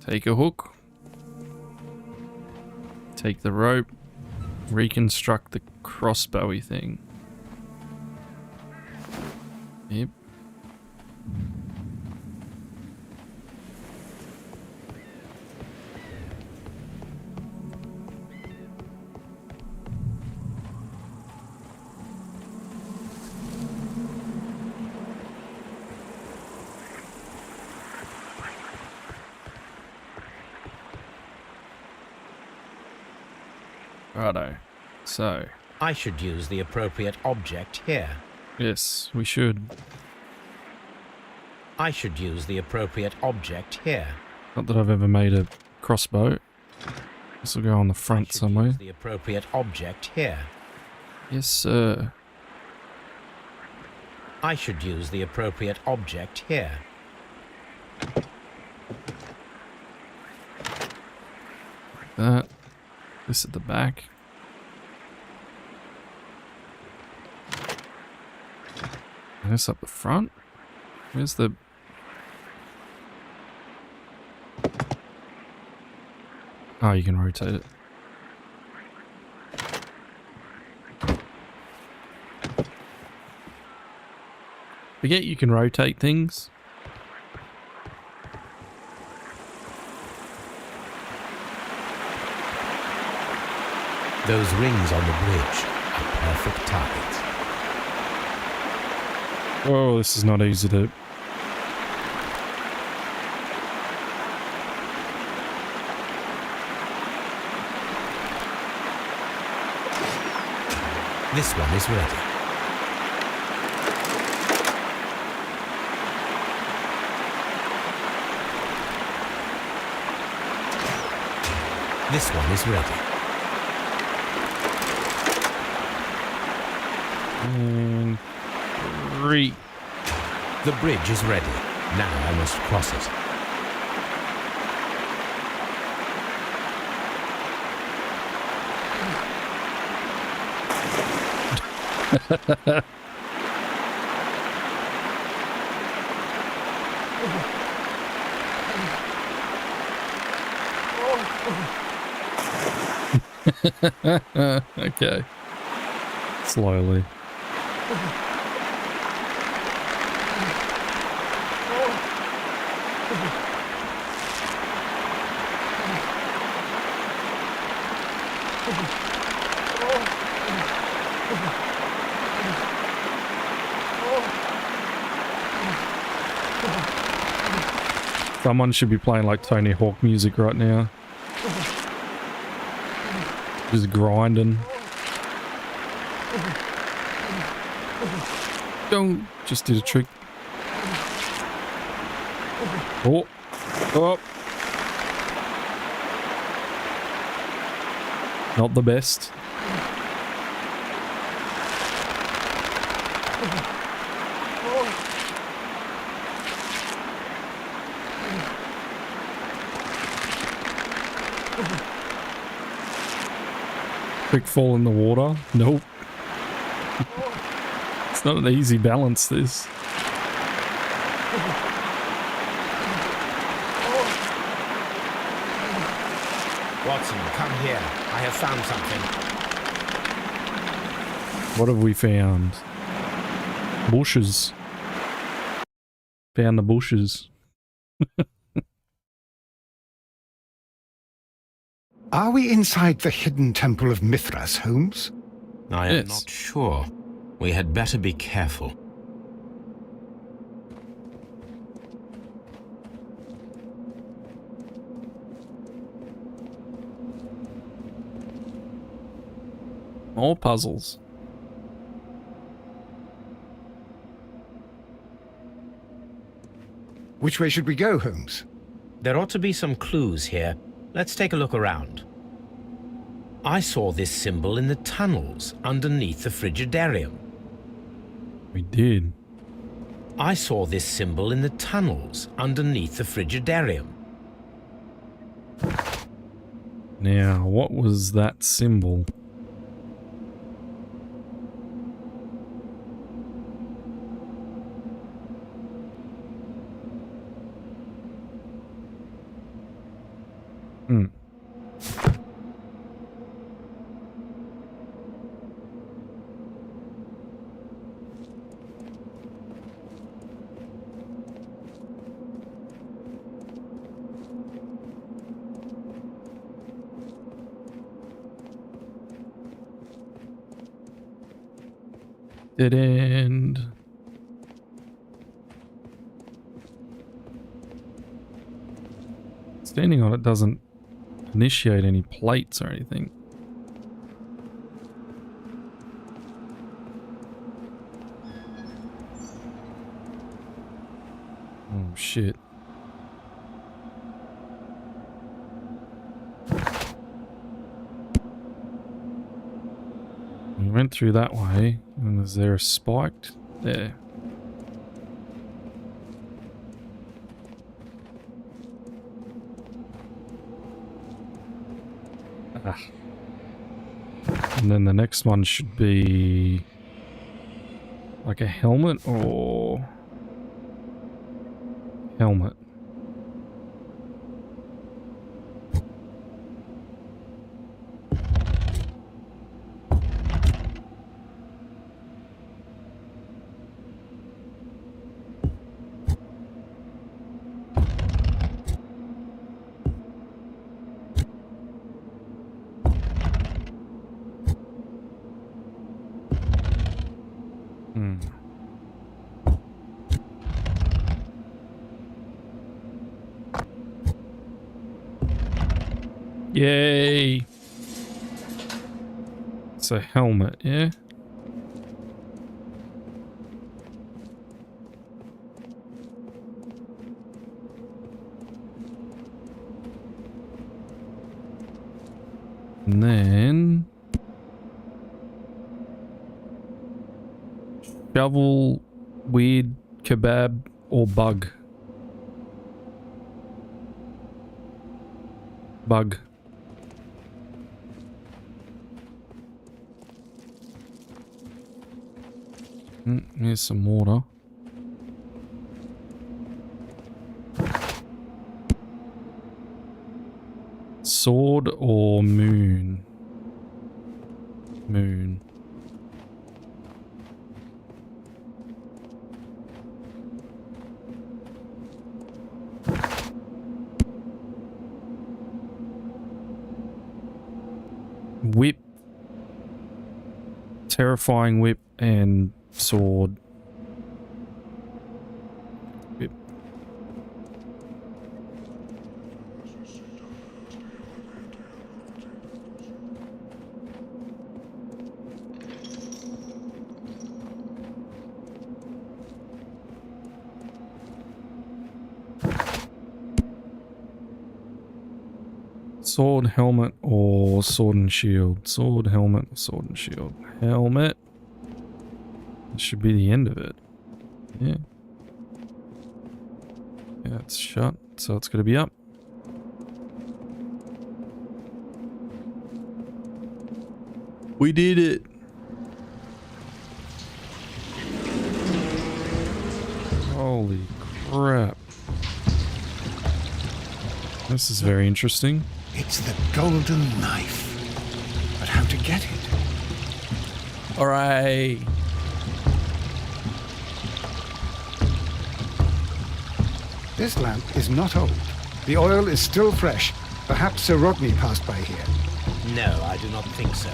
Take a hook. Take the rope. Reconstruct the crossbowy thing. Yep. Righto. So. I should use the appropriate object here. Yes, we should. I should use the appropriate object here. Not that I've ever made a crossbow. This will go on the front somewhere. Use the appropriate object here. Yes, sir. I should use the appropriate object here. Like that. This at the back. And this up the front. Where's the... Oh, you can rotate it. Forget you can rotate things. Those rings on the bridge are perfect targets. Oh, this is not easy to... This one is ready. This one is ready. And... 3. The bridge is ready. Now I must cross it. Okay. Slowly. Someone should be playing like Tony Hawk music right now. Just grinding. Don't just did a trick. Oh. Oh. Not the best. Quick fall in the water. Nope. It's not an easy balance, this. Watson, come here. I have found something. What have we found? Bushes. Found the bushes. Are we inside the hidden temple of Mithras, Holmes? I am not sure. We had better be careful. More puzzles. Which way should we go, Holmes? There ought to be some clues here. Let's take a look around. I saw this symbol in the tunnels underneath the Frigidarium. We did. I saw this symbol in the tunnels underneath the Frigidarium. Now, what was that symbol? Hmm. Dead end. Standing on it doesn't initiate any plates or anything. Oh shit. We went through that way, and was there a spiked? There. Ah. And then the next one should be like a helmet or helmet. Yay! It's a helmet, yeah? And then shovel, weird, kebab, or bug. Bug. Here's some water. Sword or moon? Moon. Whip. Terrifying whip and sword. Whip. Sword, helmet, or sword and shield. Sword, helmet, sword and shield. Helmet. That should be the end of it. Yeah. Yeah, it's shut, so it's gonna be up. We did it. Holy crap. This is very interesting. It's the golden knife. But how to get it? Alright. This lamp is not old. The oil is still fresh. Perhaps Sir Rodney passed by here. No, I do not think so.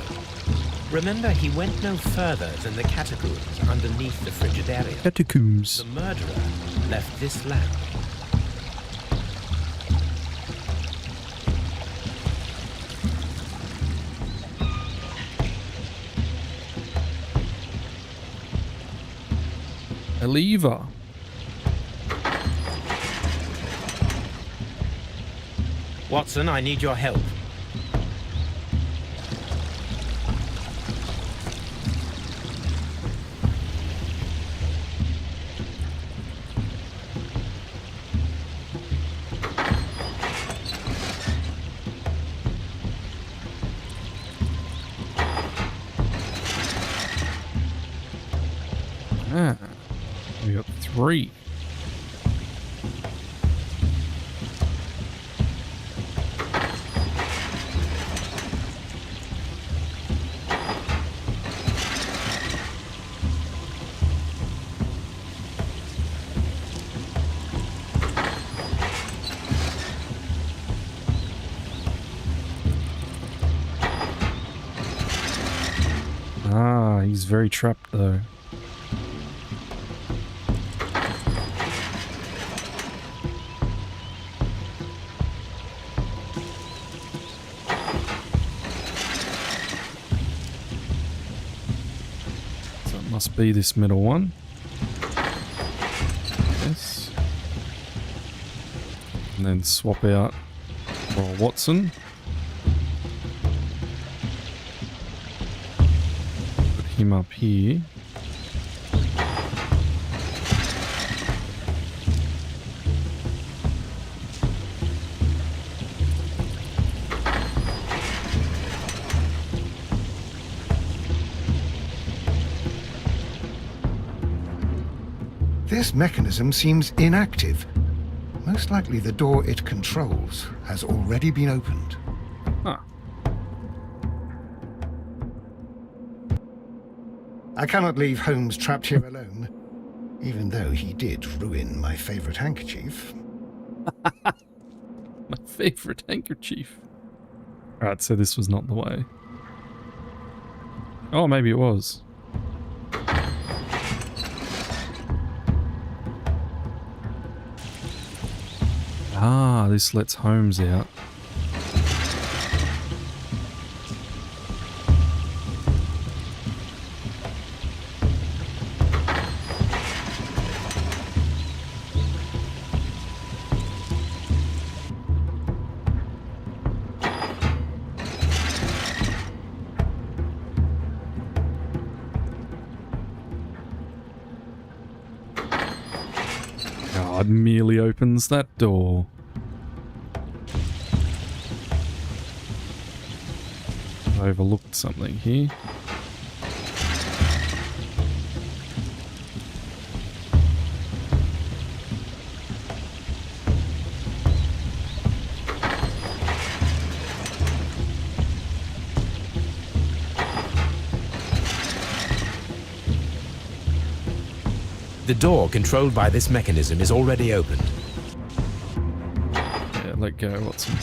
Remember, he went no further than the catacombs underneath the Frigidarium. Catacombs. The murderer left this lamp. A lever. Watson, I need your help. Ah, we got 3. Ah, he's very trapped though. So it must be this middle one. Yes. And then swap out for Watson. Put him up here. This mechanism seems inactive. Most likely the door it controls has already been opened. Huh. I cannot leave Holmes trapped here alone, even though he did ruin my favorite handkerchief. My favorite handkerchief. Alright, so this was not the way. Oh, maybe it was. Ah, this lets Holmes out. God, merely opens that door. I overlooked something here. The door controlled by this mechanism is already opened. Yeah, let go, Watson.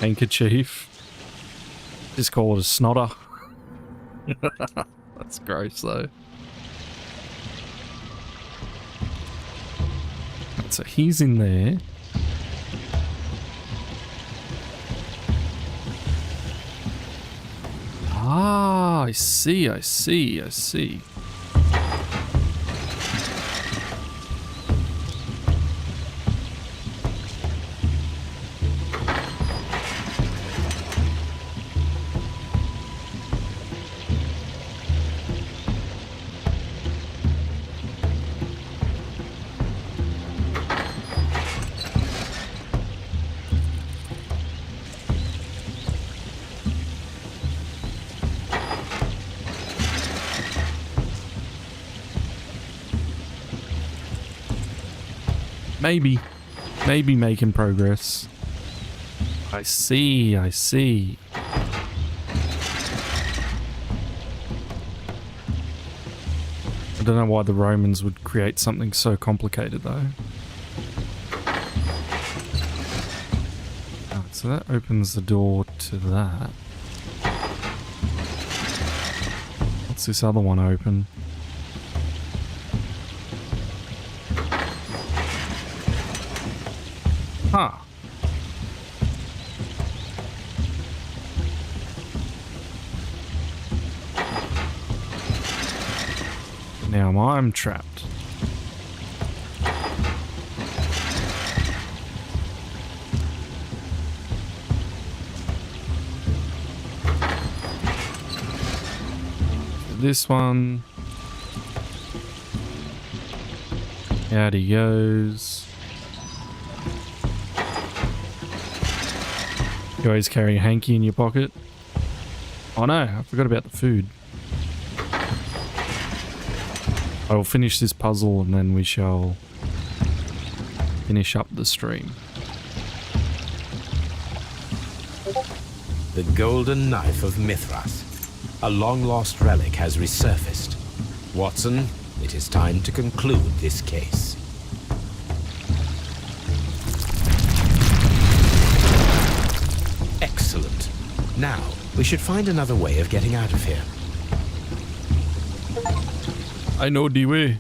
Handkerchief. Just call it a snotter. That's gross though. So he's in there. Ah, I see, I see, I see. Maybe making progress. I see, I see. I don't know why the Romans would create something so complicated though. Alright, so that opens the door to that. What's this other one open? Huh. Now I'm trapped. This one. Out he goes. You always carry a hanky in your pocket. Oh no, I forgot about the food. I will finish this puzzle and then we shall finish up the stream. The golden knife of Mithras. A long-lost relic has resurfaced. Watson, it is time to conclude this case. Excellent. Now, we should find another way of getting out of here. I know the way.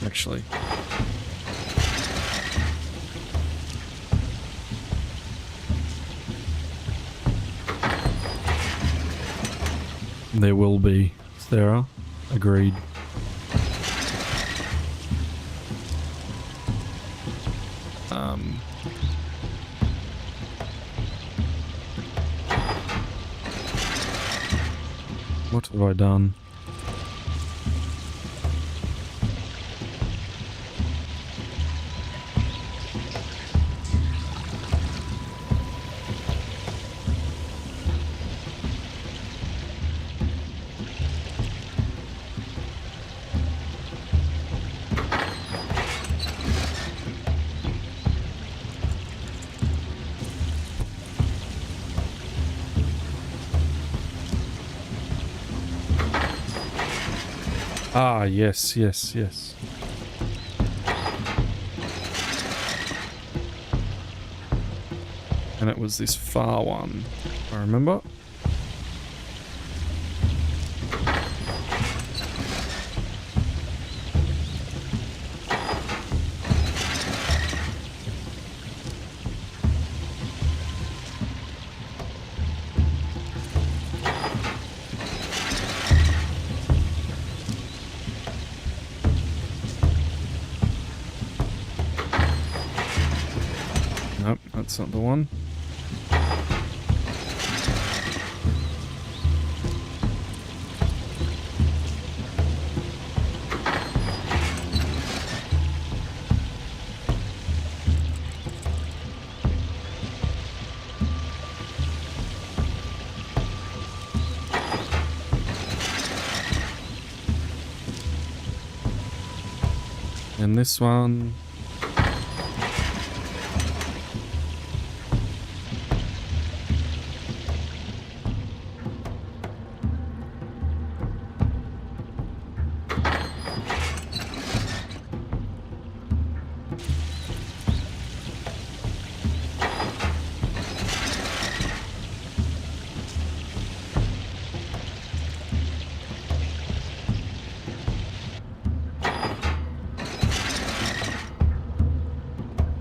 Actually. There will be, Sarah. Agreed. What have I done? Ah, yes, yes, yes. And it was this far one, I remember. Nope, that's not the one. And this one.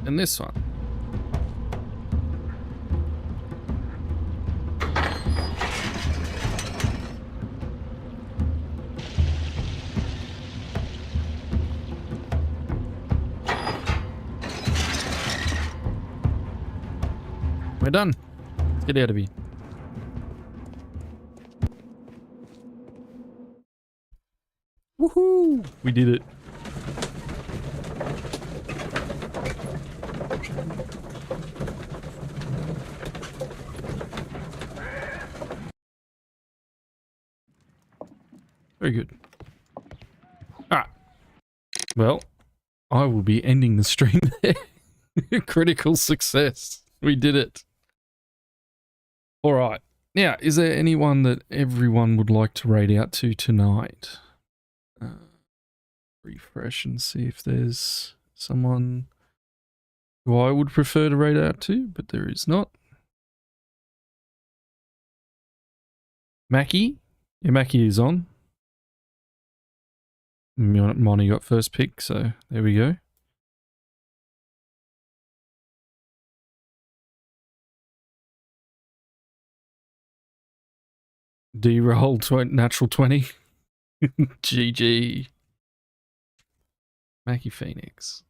And this one. We're done. Let's get out of here. Woohoo! We did it. Very good. Alright. Well, I will be ending the stream there. Critical success. We did it. Alright. Now, is there anyone that everyone would like to raid out to tonight? Refresh and see if there's someone who I would prefer to raid out to, but there is not. Mackie? Yeah, Mackie is on. Monty got first pick, so there we go. D-roll natural 20. GG. Mackie Phoenix.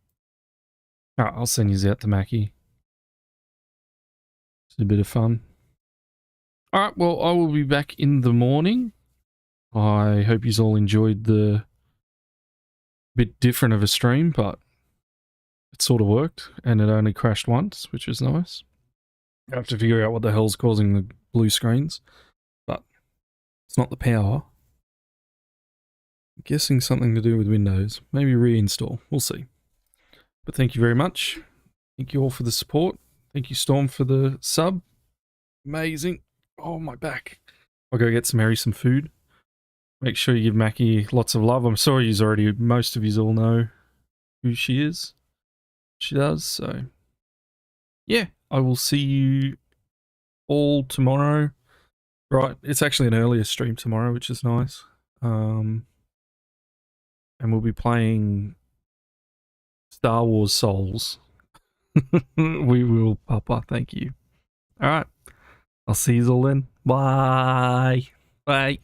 Alright, I'll send you out to Mackie. It's a bit of fun. Alright, well, I will be back in the morning. I hope you all enjoyed the bit different of a stream, but it sort of worked, and it only crashed once, which is nice. I have to figure out what the hell's causing the blue screens, but it's not the power. I'm guessing something to do with Windows. Maybe reinstall. We'll see. But thank you very much. Thank you all for the support. Thank you, Storm, for the sub. Amazing. Oh, my back. I'll go get Mary some food. Make sure you give Mackie lots of love. I'm sorry most of you all know who she is. She does, so yeah, I will see you all tomorrow. Right, it's actually an earlier stream tomorrow, which is nice. And we'll be playing Star Wars Souls. We will, Papa, thank you. Alright, I'll see you all then. Bye. Bye.